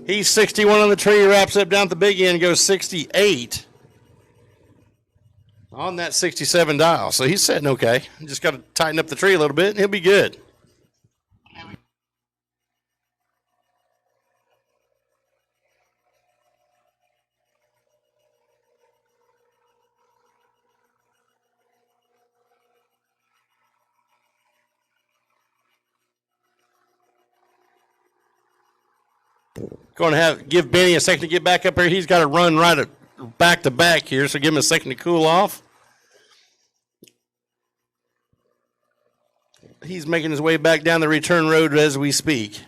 He's 61 on the tree, wraps up down at the big end, goes 68 on that 67 dial. So he's sitting okay. Just got to tighten up the tree a little bit, and he'll be good. Going to give Benny a second to get back up here. He's got to run right back to back here, so give him a second to cool off. He's making his way back down the return road as we speak.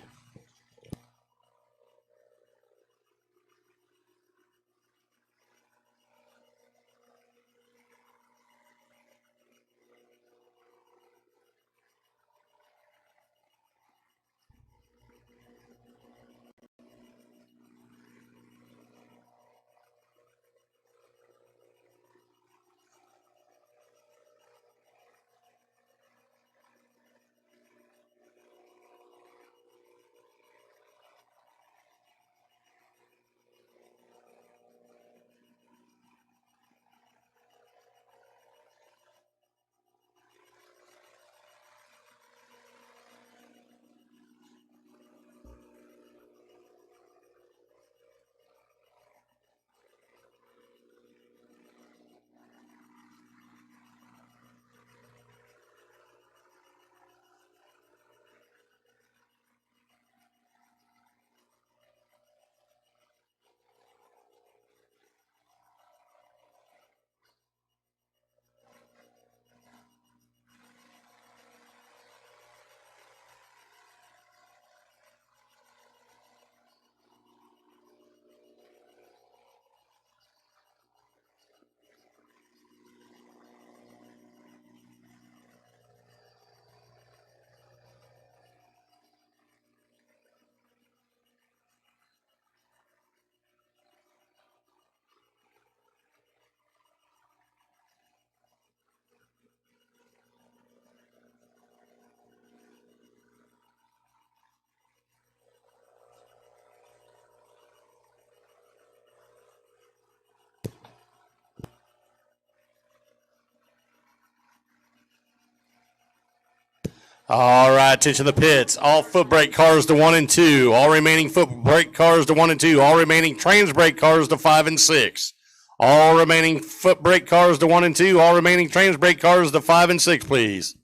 All right, attention to the pits. All foot brake cars to 1 and 2. All remaining foot brake cars to 1 and 2. All remaining trans brake cars to 5 and 6. All remaining foot brake cars to 1 and 2. All remaining trans brake cars to 5 and 6, please.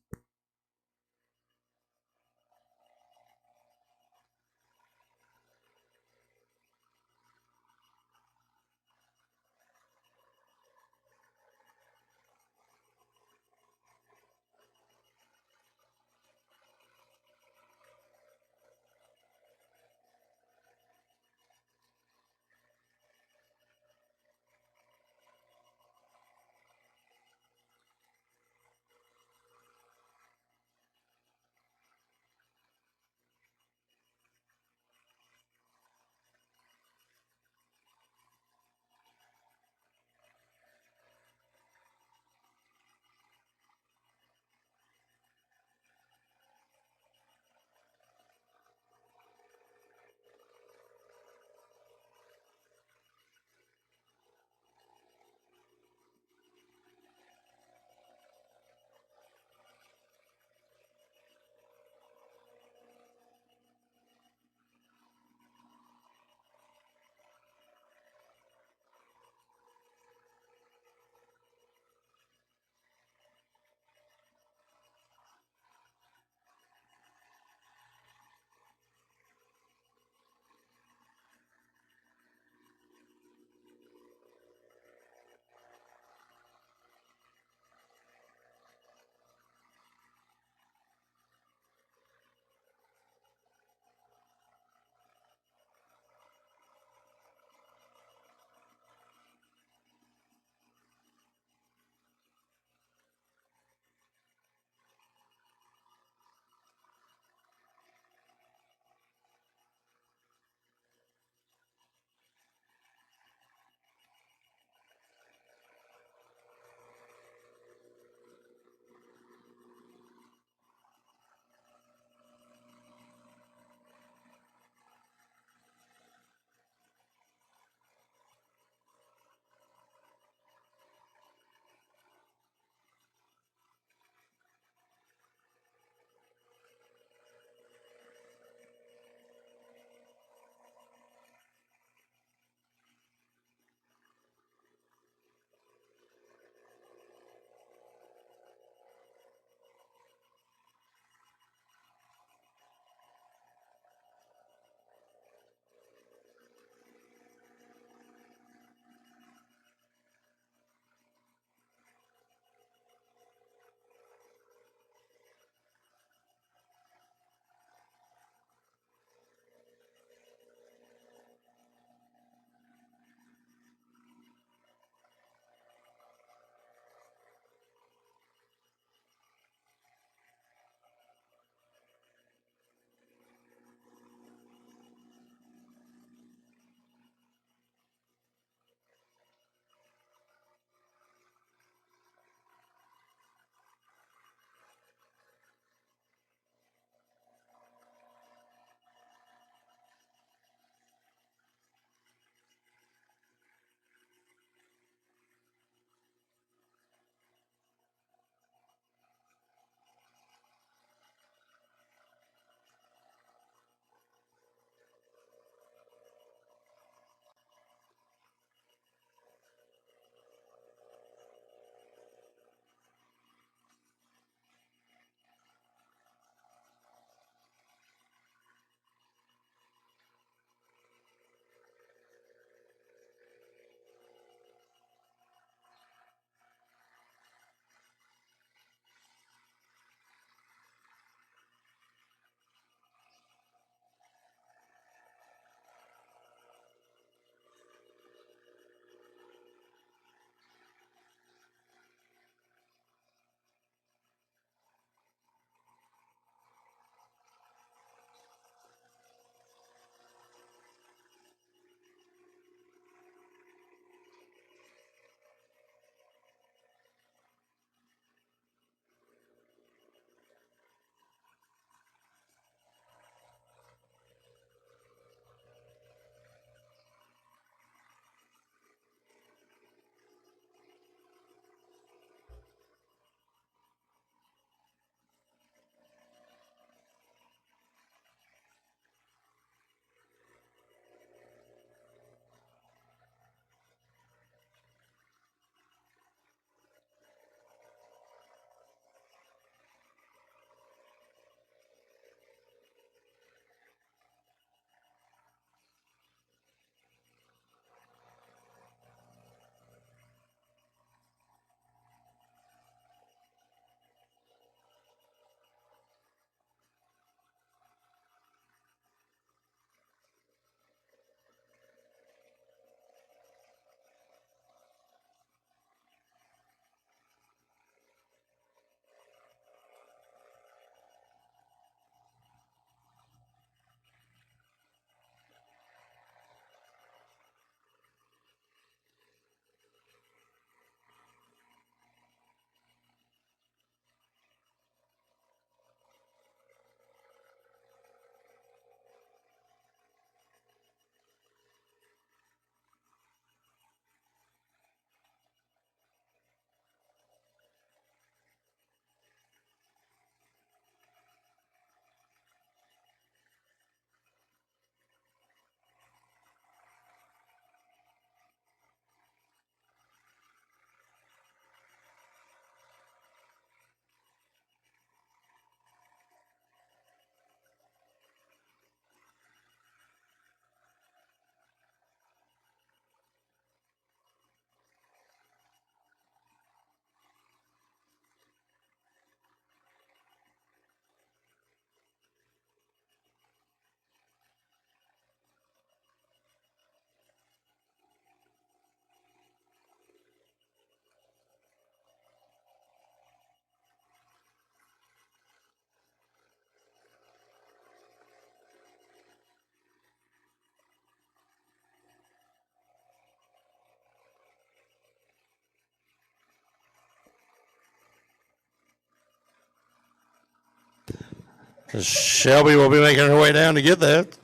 Shelby will be making her way down to get that.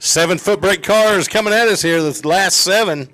Seven-foot brake cars coming at us here, the last seven.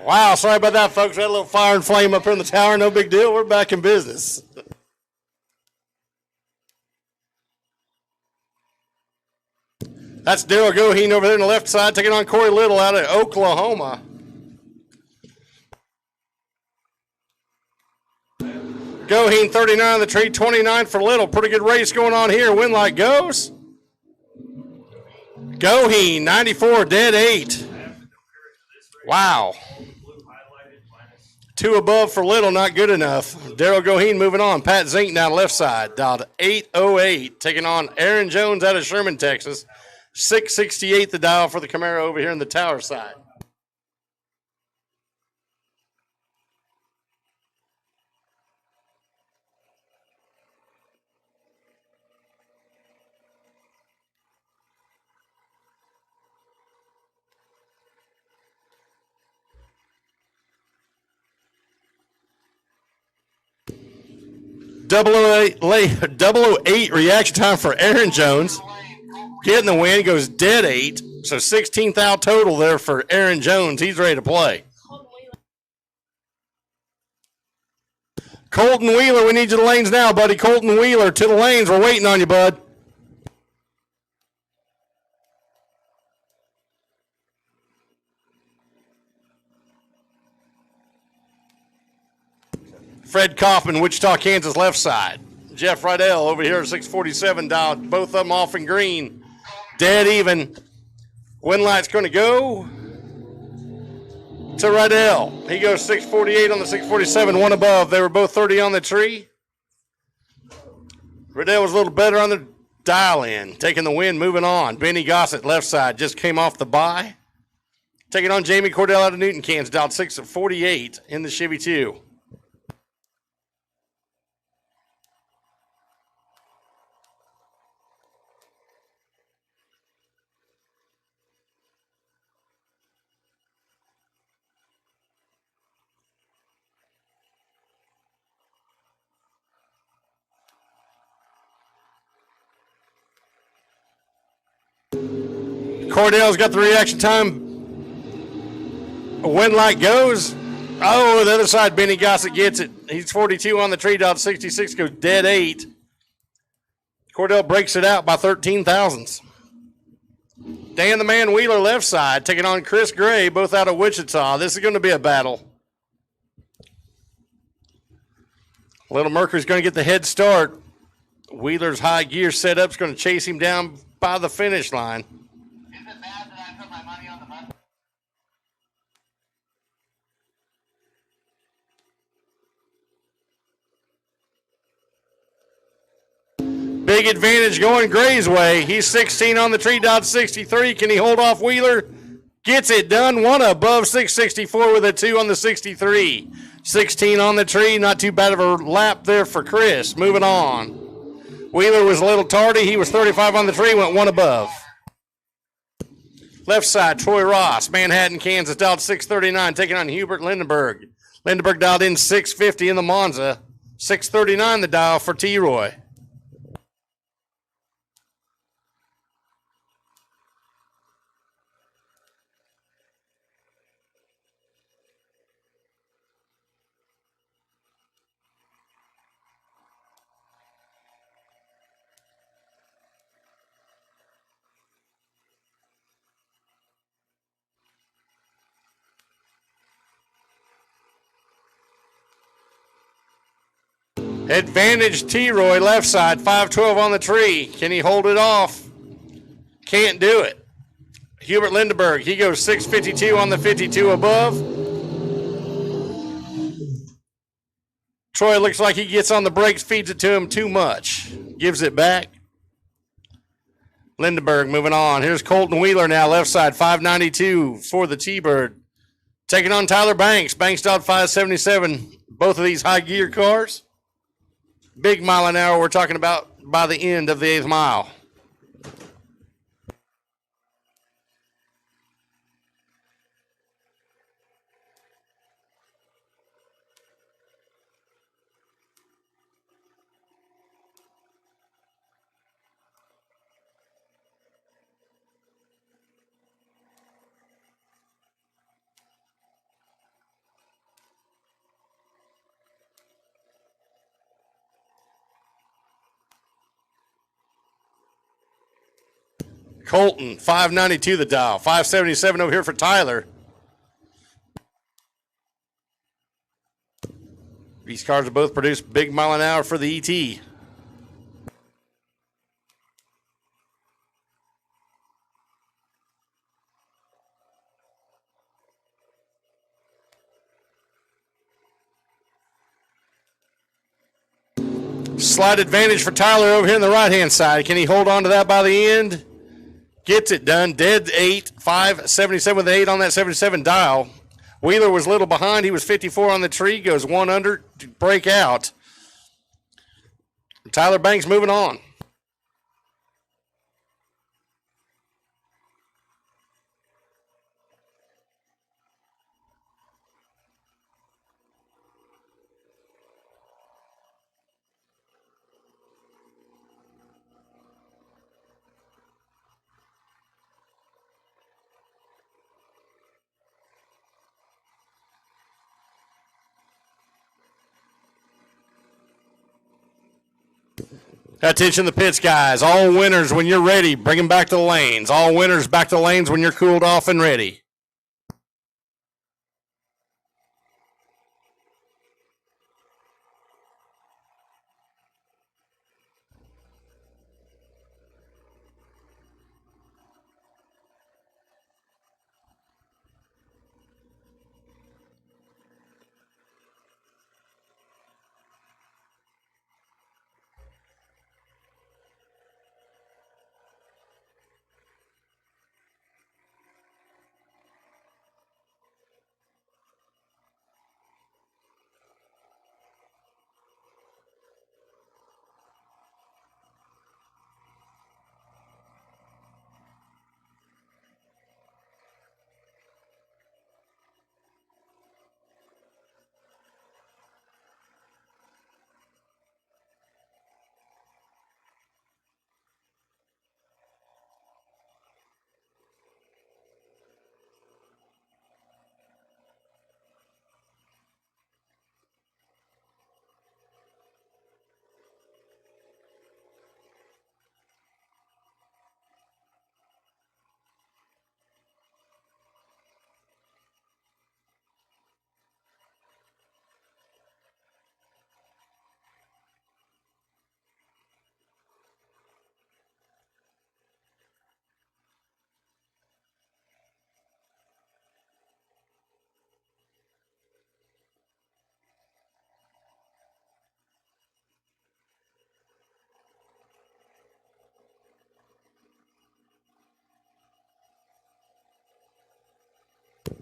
Wow, sorry about that, folks. We had a little fire and flame up here in the tower. No big deal. We're back in business. That's Daryl Goheen over there on the left side, taking on Corey Little out of Oklahoma. Goheen 39 on the tree, 29 for Little. Pretty good race going on here. Win like goes. Goheen 94, dead 8. Wow. 2 above for Little, not good enough. Daryl Goheen moving on. Pat Zink down the left side, dialed 808, taking on Aaron Jones out of Sherman, Texas. 668 the dial for the Camaro over here on the tower side. Double oh eight reaction time for Aaron Jones. Getting the win, goes dead 8. So 16th out total there for Aaron Jones. He's ready to play. Colton Wheeler, we need you to the lanes now, buddy. Colton Wheeler to the lanes. We're waiting on you, bud. Fred Kaufman, Wichita, Kansas, left side. Jeff Rydell over here at 647 dialed. Both of them off in green. Dead even. Win light's going to go to Rydell. He goes 648 on the 647, one above. They were both 30 on the tree. Rydell was a little better on the dial-in. Taking the win, moving on. Benny Gossett, left side, just came off the bye. Taking on Jamie Cordell out of Newton, Kansas, dialed 6 at 48 in the Chevy 2. Cordell's got the reaction time. When light goes. Oh, the other side, Benny Gossett gets it. He's 42 on the tree dot. 66 goes dead 8. Cordell breaks it out by 13 thousandths. Dan the Man Wheeler left side taking on Chris Gray, both out of Wichita. This is going to be a battle. Little Mercury's going to get the head start. Wheeler's high gear setup is going to chase him down by the finish line. Is it bad that I put my money on the button? Big advantage going Gray's way. He's 16 on the tree dot. 63. Can he hold off Wheeler? Gets it done. One above 664 with a 2 on the 63. 16 on the tree. Not too bad of a lap there for Chris. Moving on. Wheeler was a little tardy. He was 35 on the tree. Went one above. Left side, Troy Ross, Manhattan, Kansas, dialed 639, taking on Hubert Lindenberg. Lindenberg dialed in 650 in the Monza. 639 the dial for T-Roy. Advantage T-Roy, left side, 512 on the tree. Can he hold it off? Can't do it. Hubert Lindenberg, he goes 652 on the 52 above. Troy looks like he gets on the brakes, feeds it to him too much. Gives it back. Lindenberg moving on. Here's Colton Wheeler now, left side, 592 for the T-Bird. Taking on Tyler Banks. Banks dialed 577. Both of these high gear cars. Big mile an hour we're talking about by the end of the 8th mile. Colton, 592 the dial. 577 over here for Tyler. These cars have both produced big mile an hour for the ET. Slight advantage for Tyler over here on the right-hand side. Can he hold on to that by the end? Gets it done. Dead 8, 577 with 8 on that 77 dial. Wheeler was a little behind. He was 54 on the tree. Goes one under to break out. Tyler Banks moving on. Attention the pits, guys. All winners, when you're ready, bring them back to the lanes. All winners back to the lanes when you're cooled off and ready.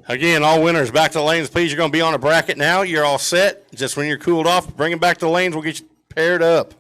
Again, all winners back to the lanes, please. You're going to be on a bracket now. You're all set. Just when you're cooled off, bring them back to the lanes. We'll get you paired up.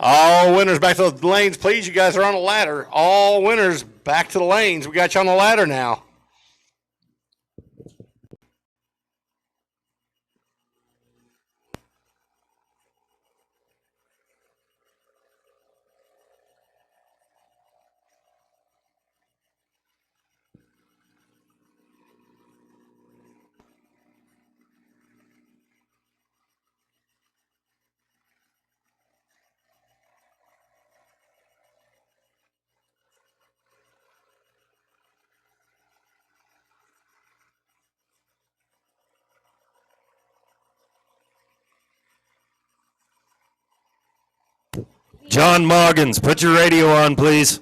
All winners back to the lanes, please. You guys are on a ladder. All winners back to the lanes. We got you on the ladder now. John Moggins, put your radio on, please.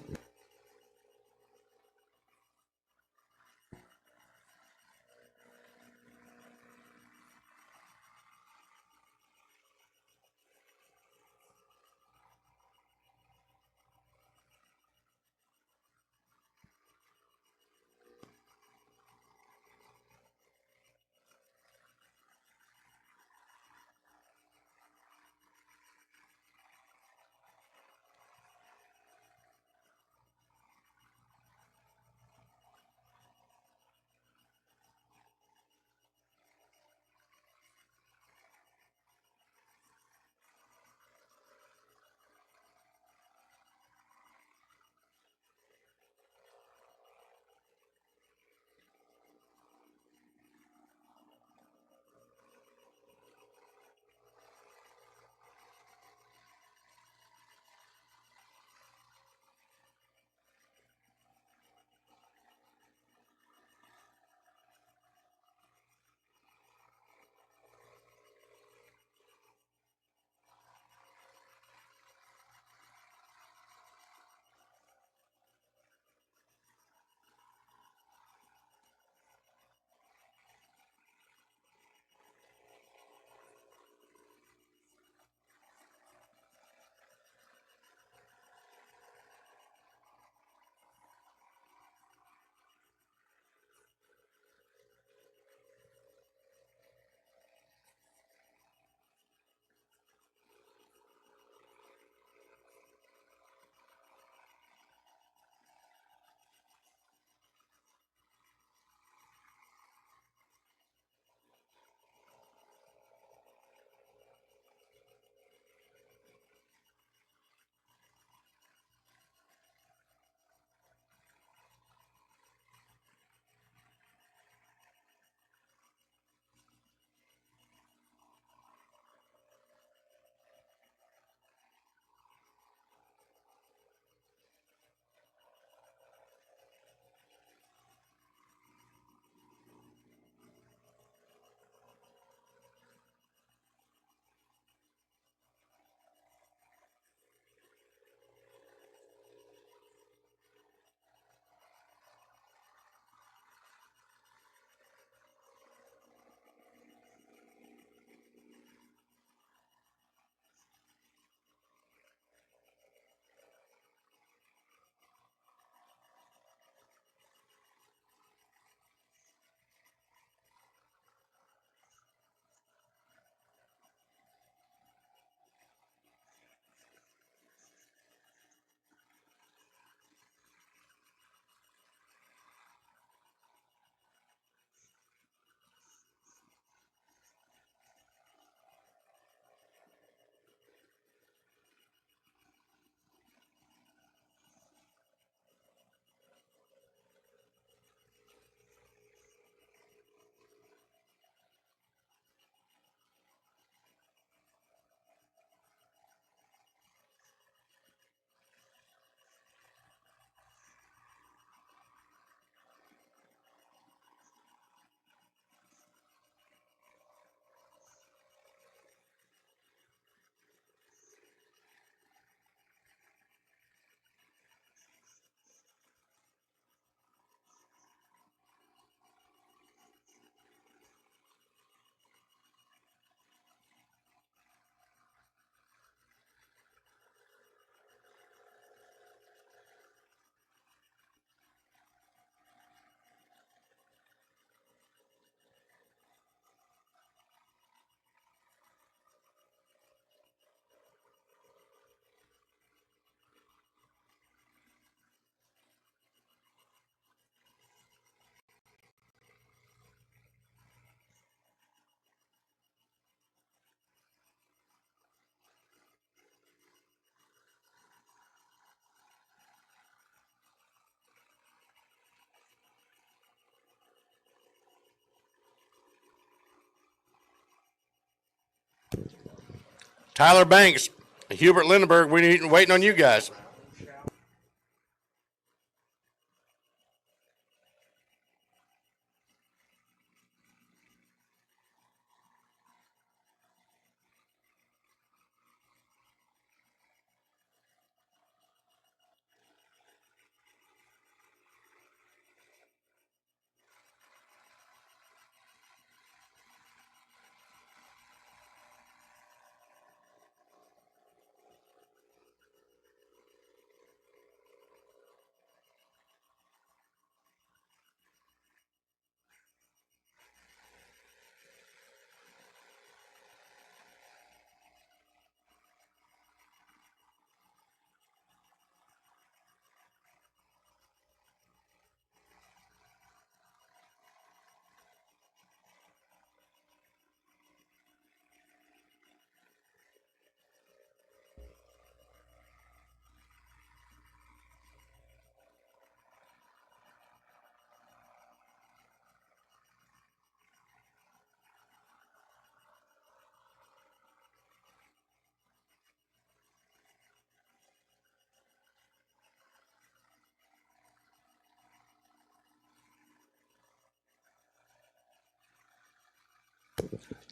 Tyler Banks, Hubert Lindenberg, we're waiting on you guys.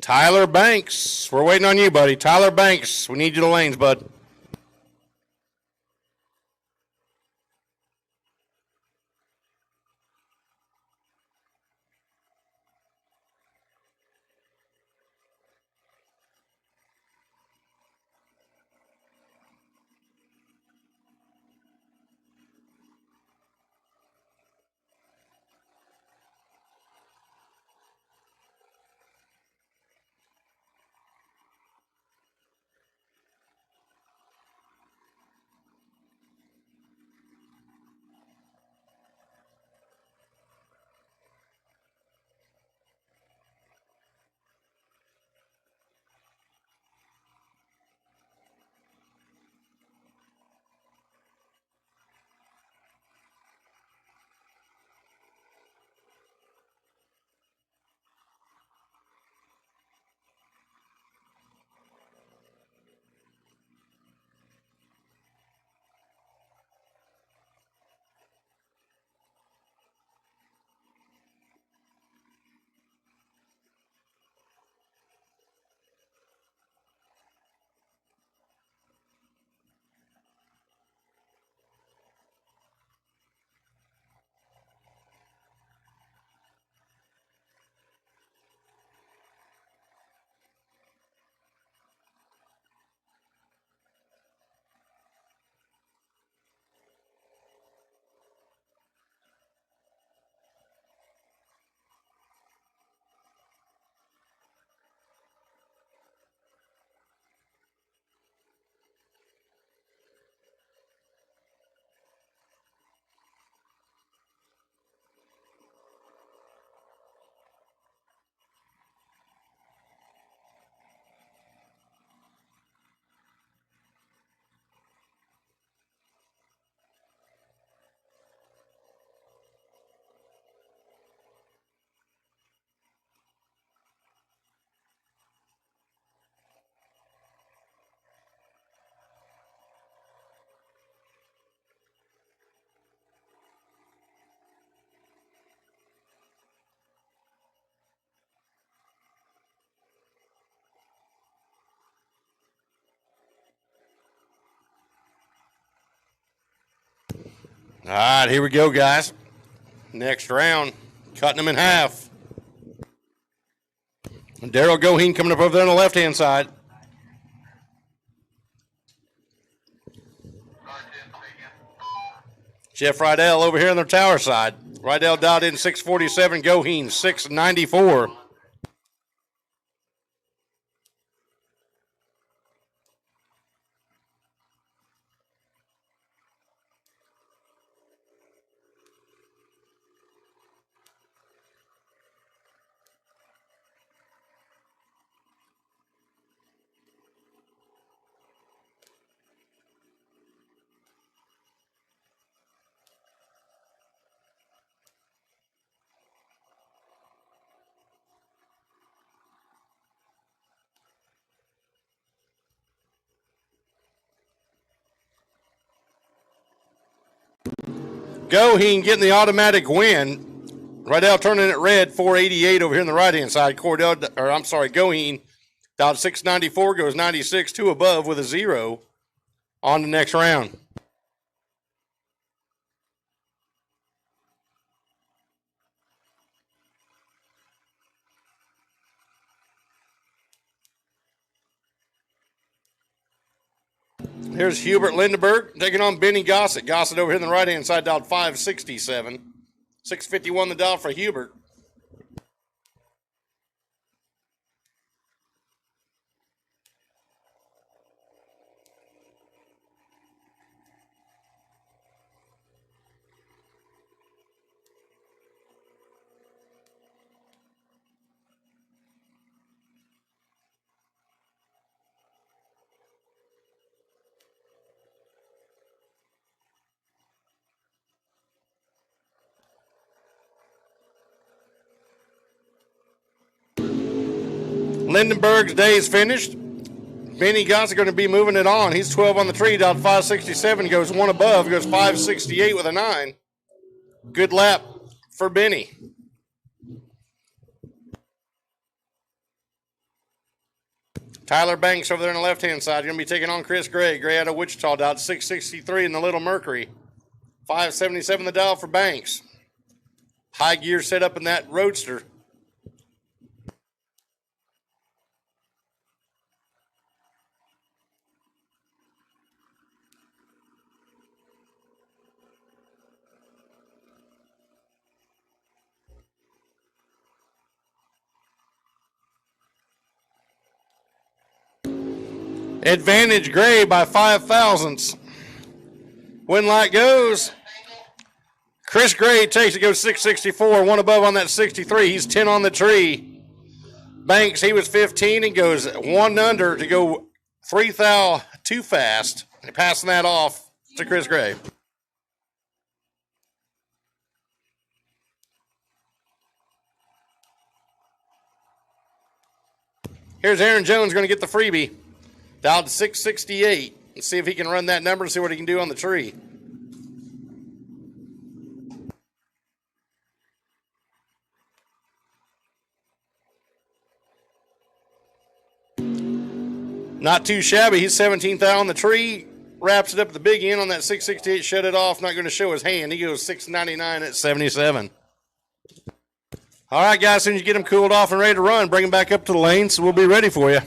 Tyler Banks. We're waiting on you, buddy. Tyler Banks. We need you to lanes, bud. All right, here we go, guys. Next round, cutting them in half. Daryl Goheen coming up over there on the left-hand side. Jeff Rydell over here on the tower side. Rydell dialed in 647, Goheen 694. Goheen getting the automatic win. Rydell turning it red, 488 over here on the right-hand side. Goheen dialed 694, goes 96, 2 above with a 0 on the next round. Here's Hubert Lindenberg taking on Benny Gossett. Gossett over here on the right-hand side dialed 567. 651 the dial for Hubert. Lindenberg's day is finished. Benny Gossett going to be moving it on. He's 12 on the tree, dialed 567, goes 1 above, goes 568 with a 9. Good lap for Benny. Tyler Banks over there on the left-hand side. Going to be taking on Chris Gray. Gray out of Wichita, dialed 663 in the Little Mercury. 577 the dial for Banks. High gear set up in that Roadster. Advantage Gray by 5 thousandths. Win light goes. Chris Gray takes it, goes 664, one above on that 63. He's 10 on the tree. Banks, he was 15 and goes 1 under to go 3 thou too fast. And passing that off to Chris Gray. Here's Aaron Jones going to get the freebie. Dialed to 668. Let's see if he can run that number and see what he can do on the tree. Not too shabby. He's 17th out on the tree. Wraps it up at the big end on that 668. Shut it off. Not going to show his hand. He goes 699 at 77. All right, guys. As soon as you get him cooled off and ready to run, bring him back up to the lane so we'll be ready for you.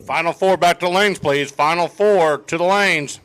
Final 4 back to the lanes, please. Final 4 to the lanes.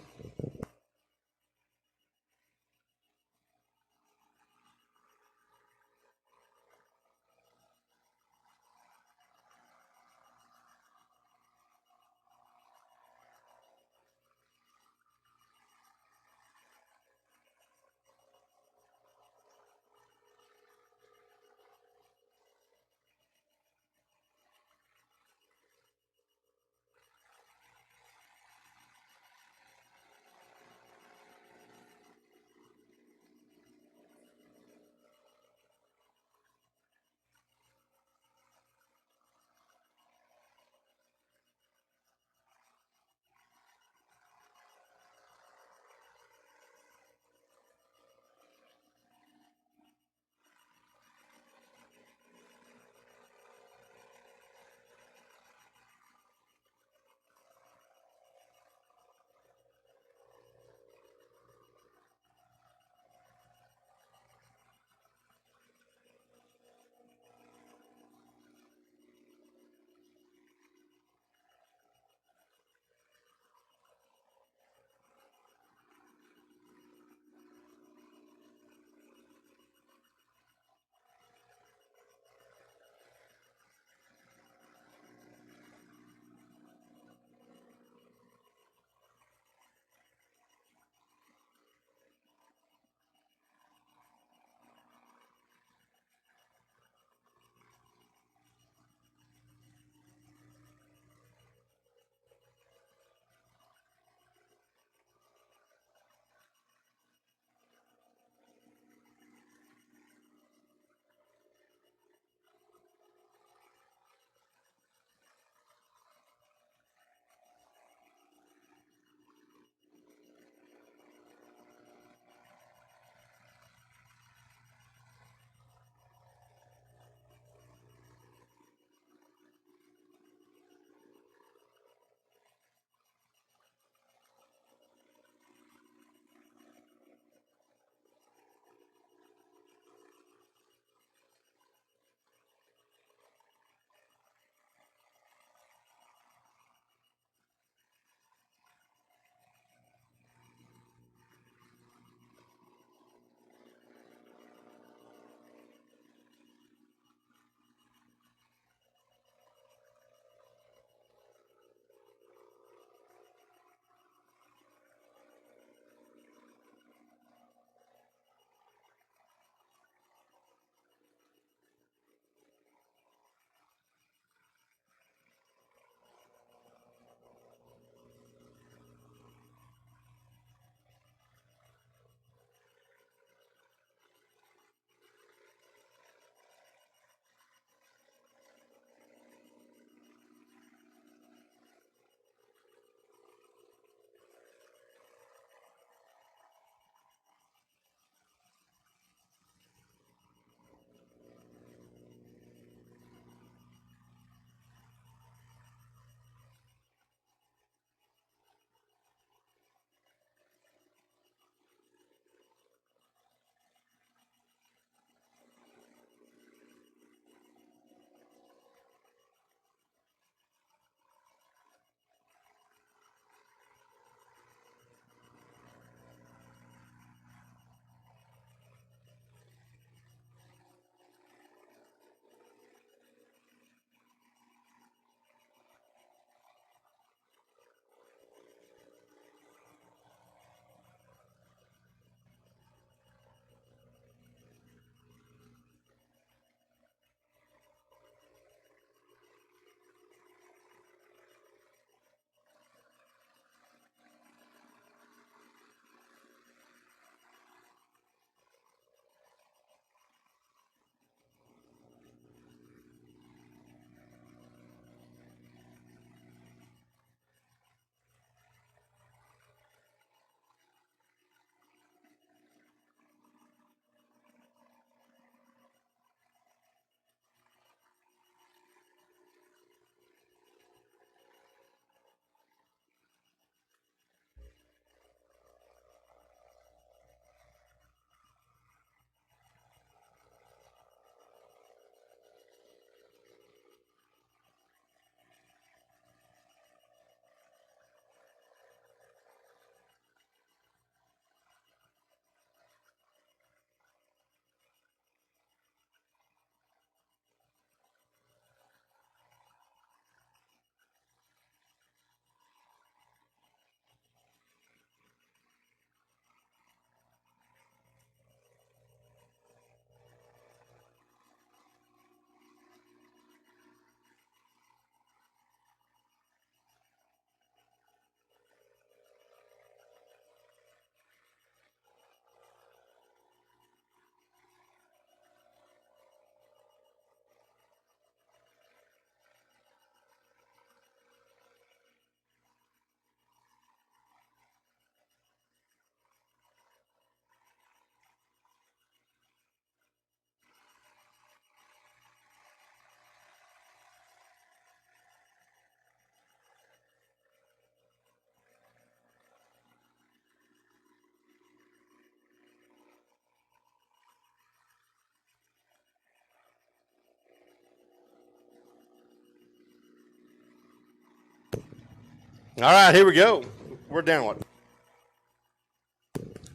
All right, here we go. We're down what?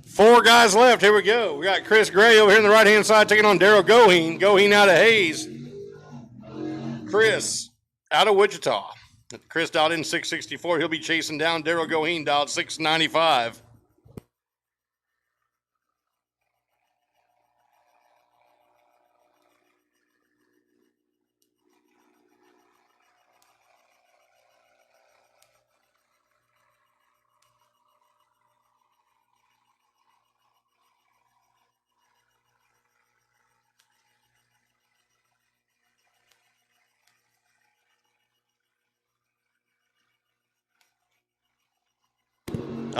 4 guys left. Here we go. We got Chris Gray over here on the right-hand side taking on Daryl Goheen. Goheen out of Hayes. Chris out of Wichita. Chris dialed in 664. He'll be chasing down Daryl Goheen, dialed 695.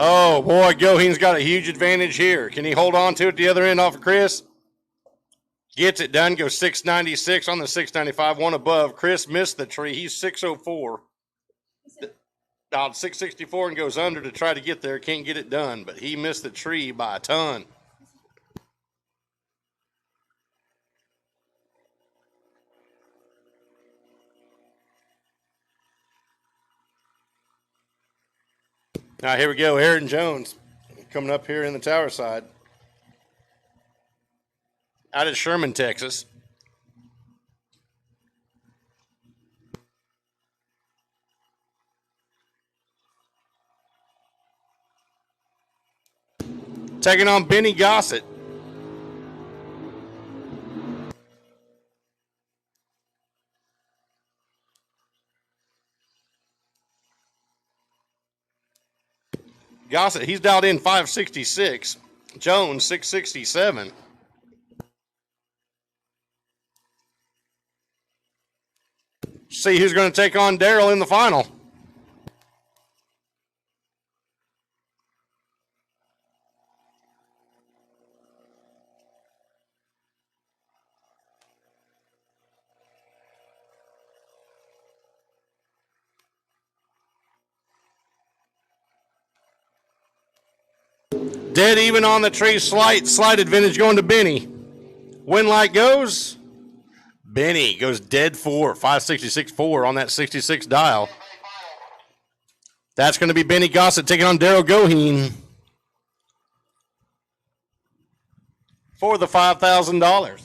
Oh, boy, Goheen's got a huge advantage here. Can he hold on to it the other end off of Chris? Gets it done, goes 696 on the 695, one above. Chris missed the tree. He's 604. Dialed 664 and goes under to try to get there. Can't get it done, but he missed the tree by a ton. All right, here we go. Aaron Jones coming up here in the tower side. Out of Sherman, Texas. Taking on Benny Gossett. Gossett, he's dialed in 566. Jones, 667. See who's going to take on Daryl in the final. Dead even on the tree, slight advantage going to Benny. Win light goes. Benny goes dead 566-4 on that 66 dial. That's going to be Benny Gossett taking on Daryl Goheen for the $5,000.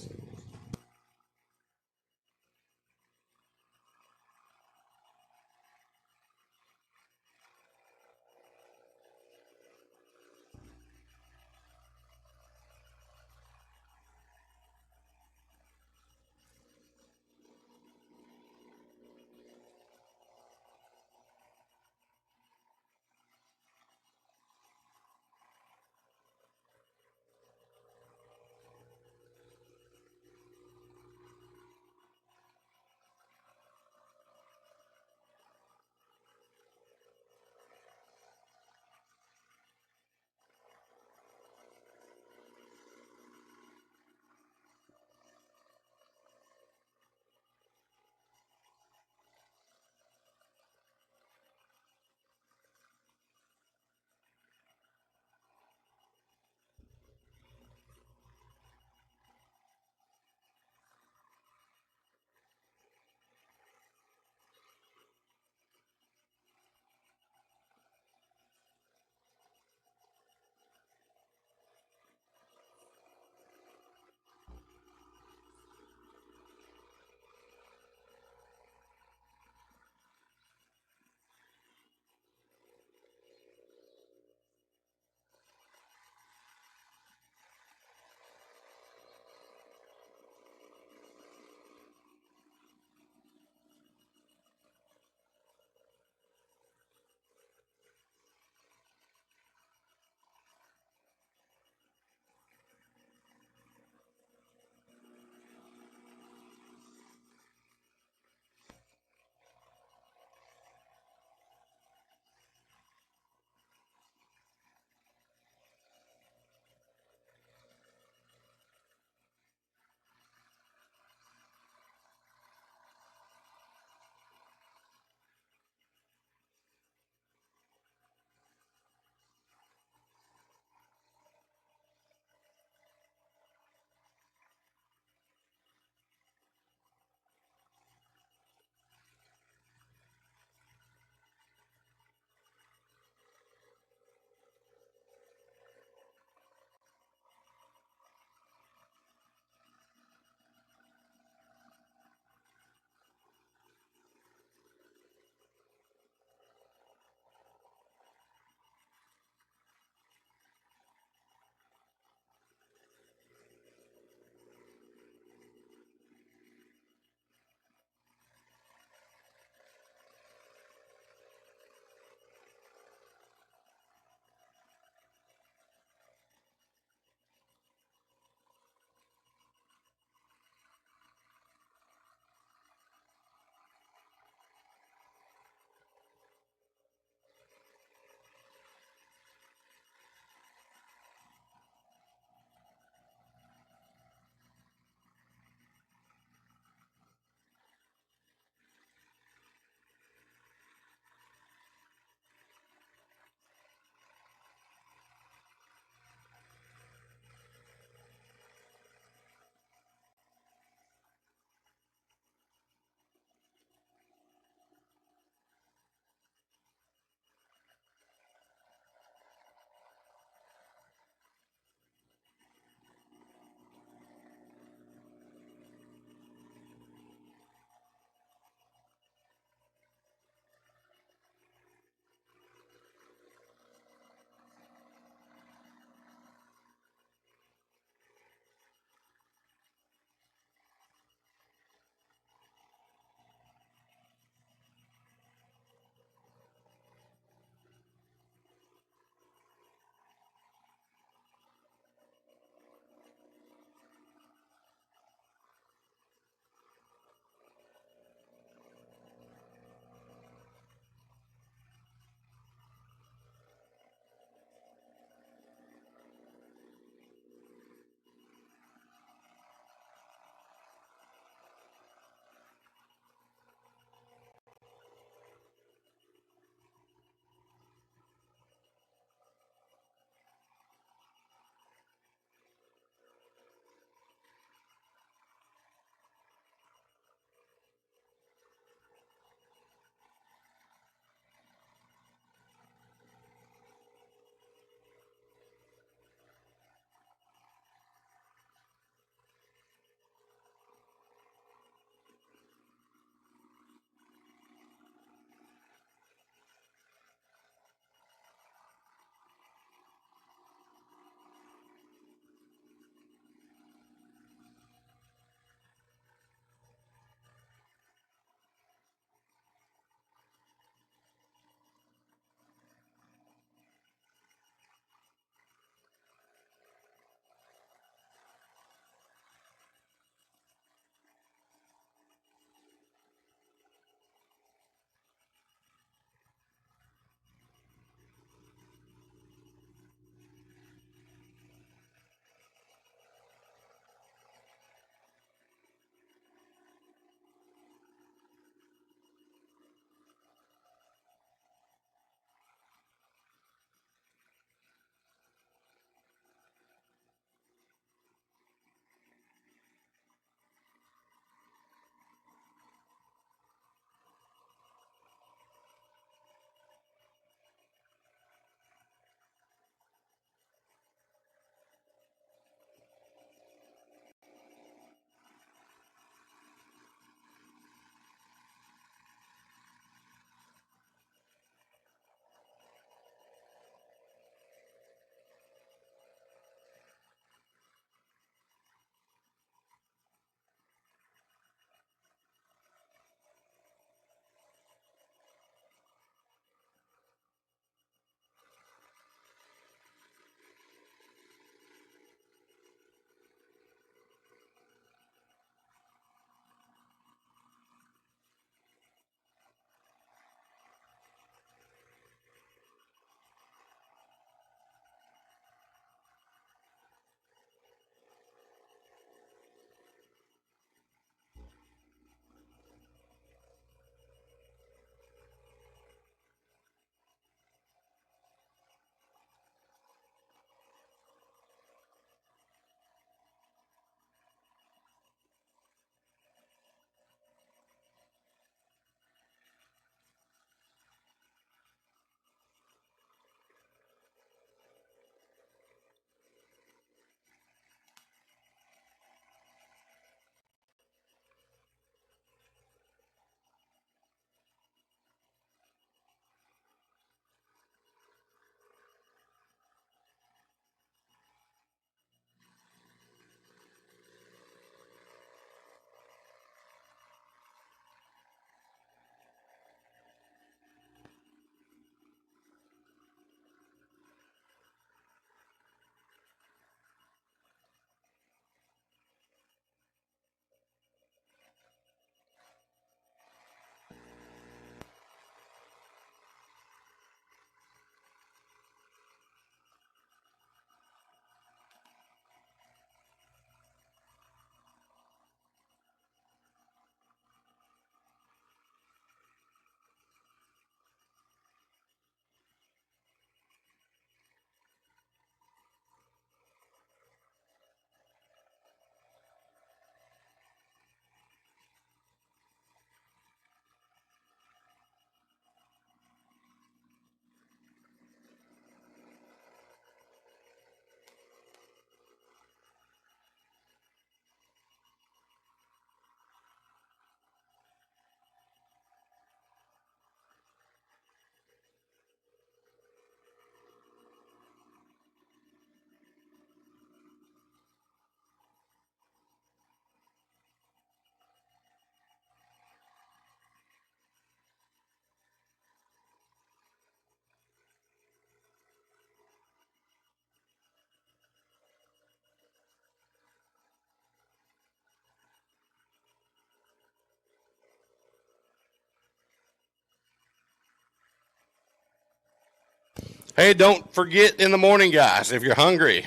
Hey, don't forget in the morning, guys, if you're hungry,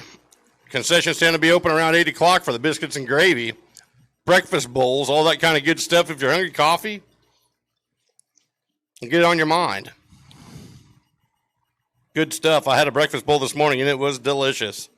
concession stand will be open around 8 o'clock for the biscuits and gravy, breakfast bowls, all that kind of good stuff. If you're hungry, coffee, get it on your mind. Good stuff. I had a breakfast bowl this morning, and it was delicious.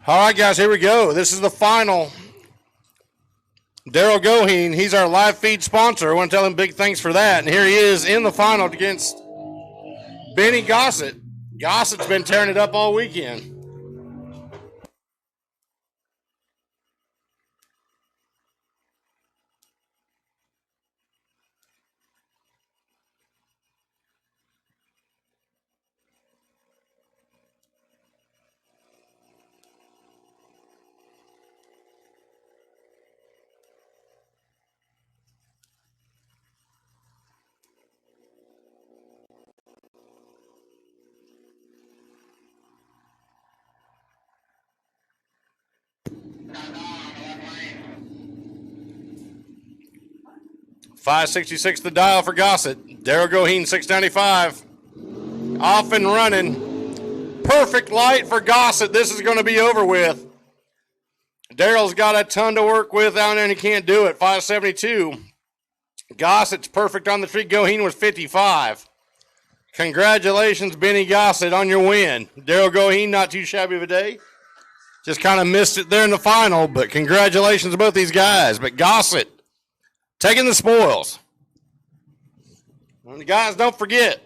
All right, guys, here we go. This is the final. Daryl Goheen, he's our live feed sponsor. I want to tell him big thanks for that. And here he is in the final against Benny Gossett. Gossett's been tearing it up all weekend. $5.66 the dial for Gossett. Daryl Goheen, $6.95. Off and running. Perfect light for Gossett. This is going to be over with. Daryl's got a ton to work with down there, and he can't do it. $5.72. Gossett's perfect on the tree. Goheen was $55. Congratulations, Benny Gossett, on your win. Daryl Goheen, not too shabby of a day. Just kind of missed it there in the final, but congratulations to both these guys. But Gossett taking the spoils. And guys, don't forget,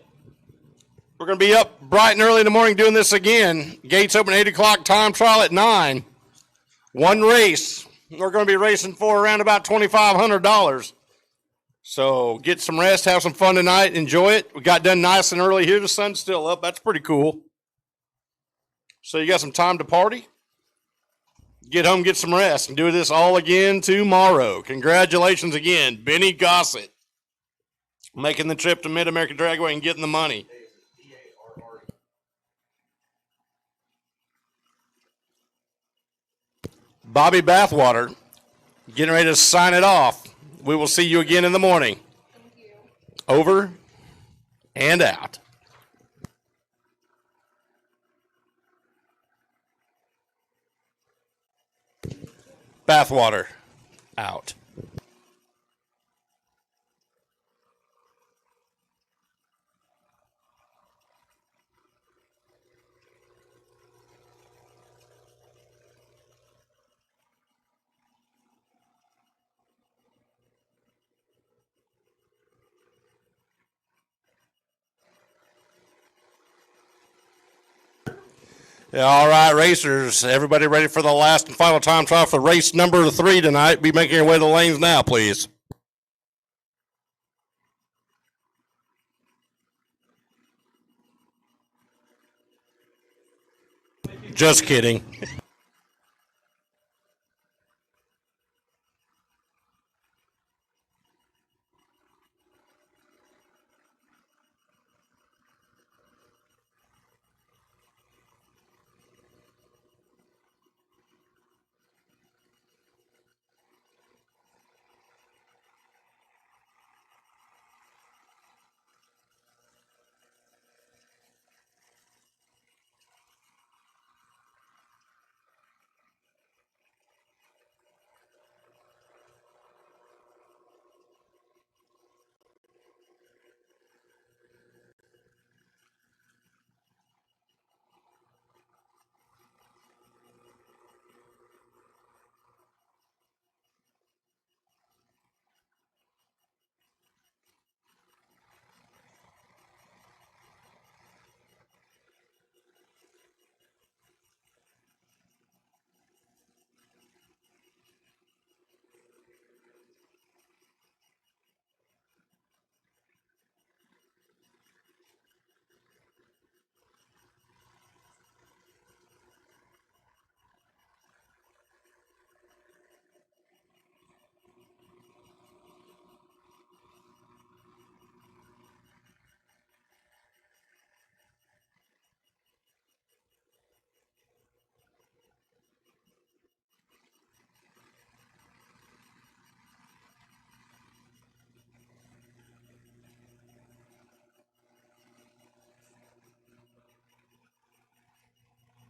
we're going to be up bright and early in the morning doing this again. Gates open at 8 o'clock, time trial at 9. One race. We're going to be racing for around about $2,500. So get some rest, have some fun tonight, enjoy it. We got done nice and early here. The sun's still up. That's pretty cool. So you got some time to party. Get home, get some rest, and do this all again tomorrow. Congratulations again, Benny Gossett, making the trip to Mid-American Dragway and getting the money. Bobby Bathwater, getting ready to sign it off. We will see you again in the morning. Over and out. Bathwater, out. Yeah, all right, racers. Everybody ready for the last and final time trial for race number 3 tonight. Be making your way to the lanes now, please. Just kidding.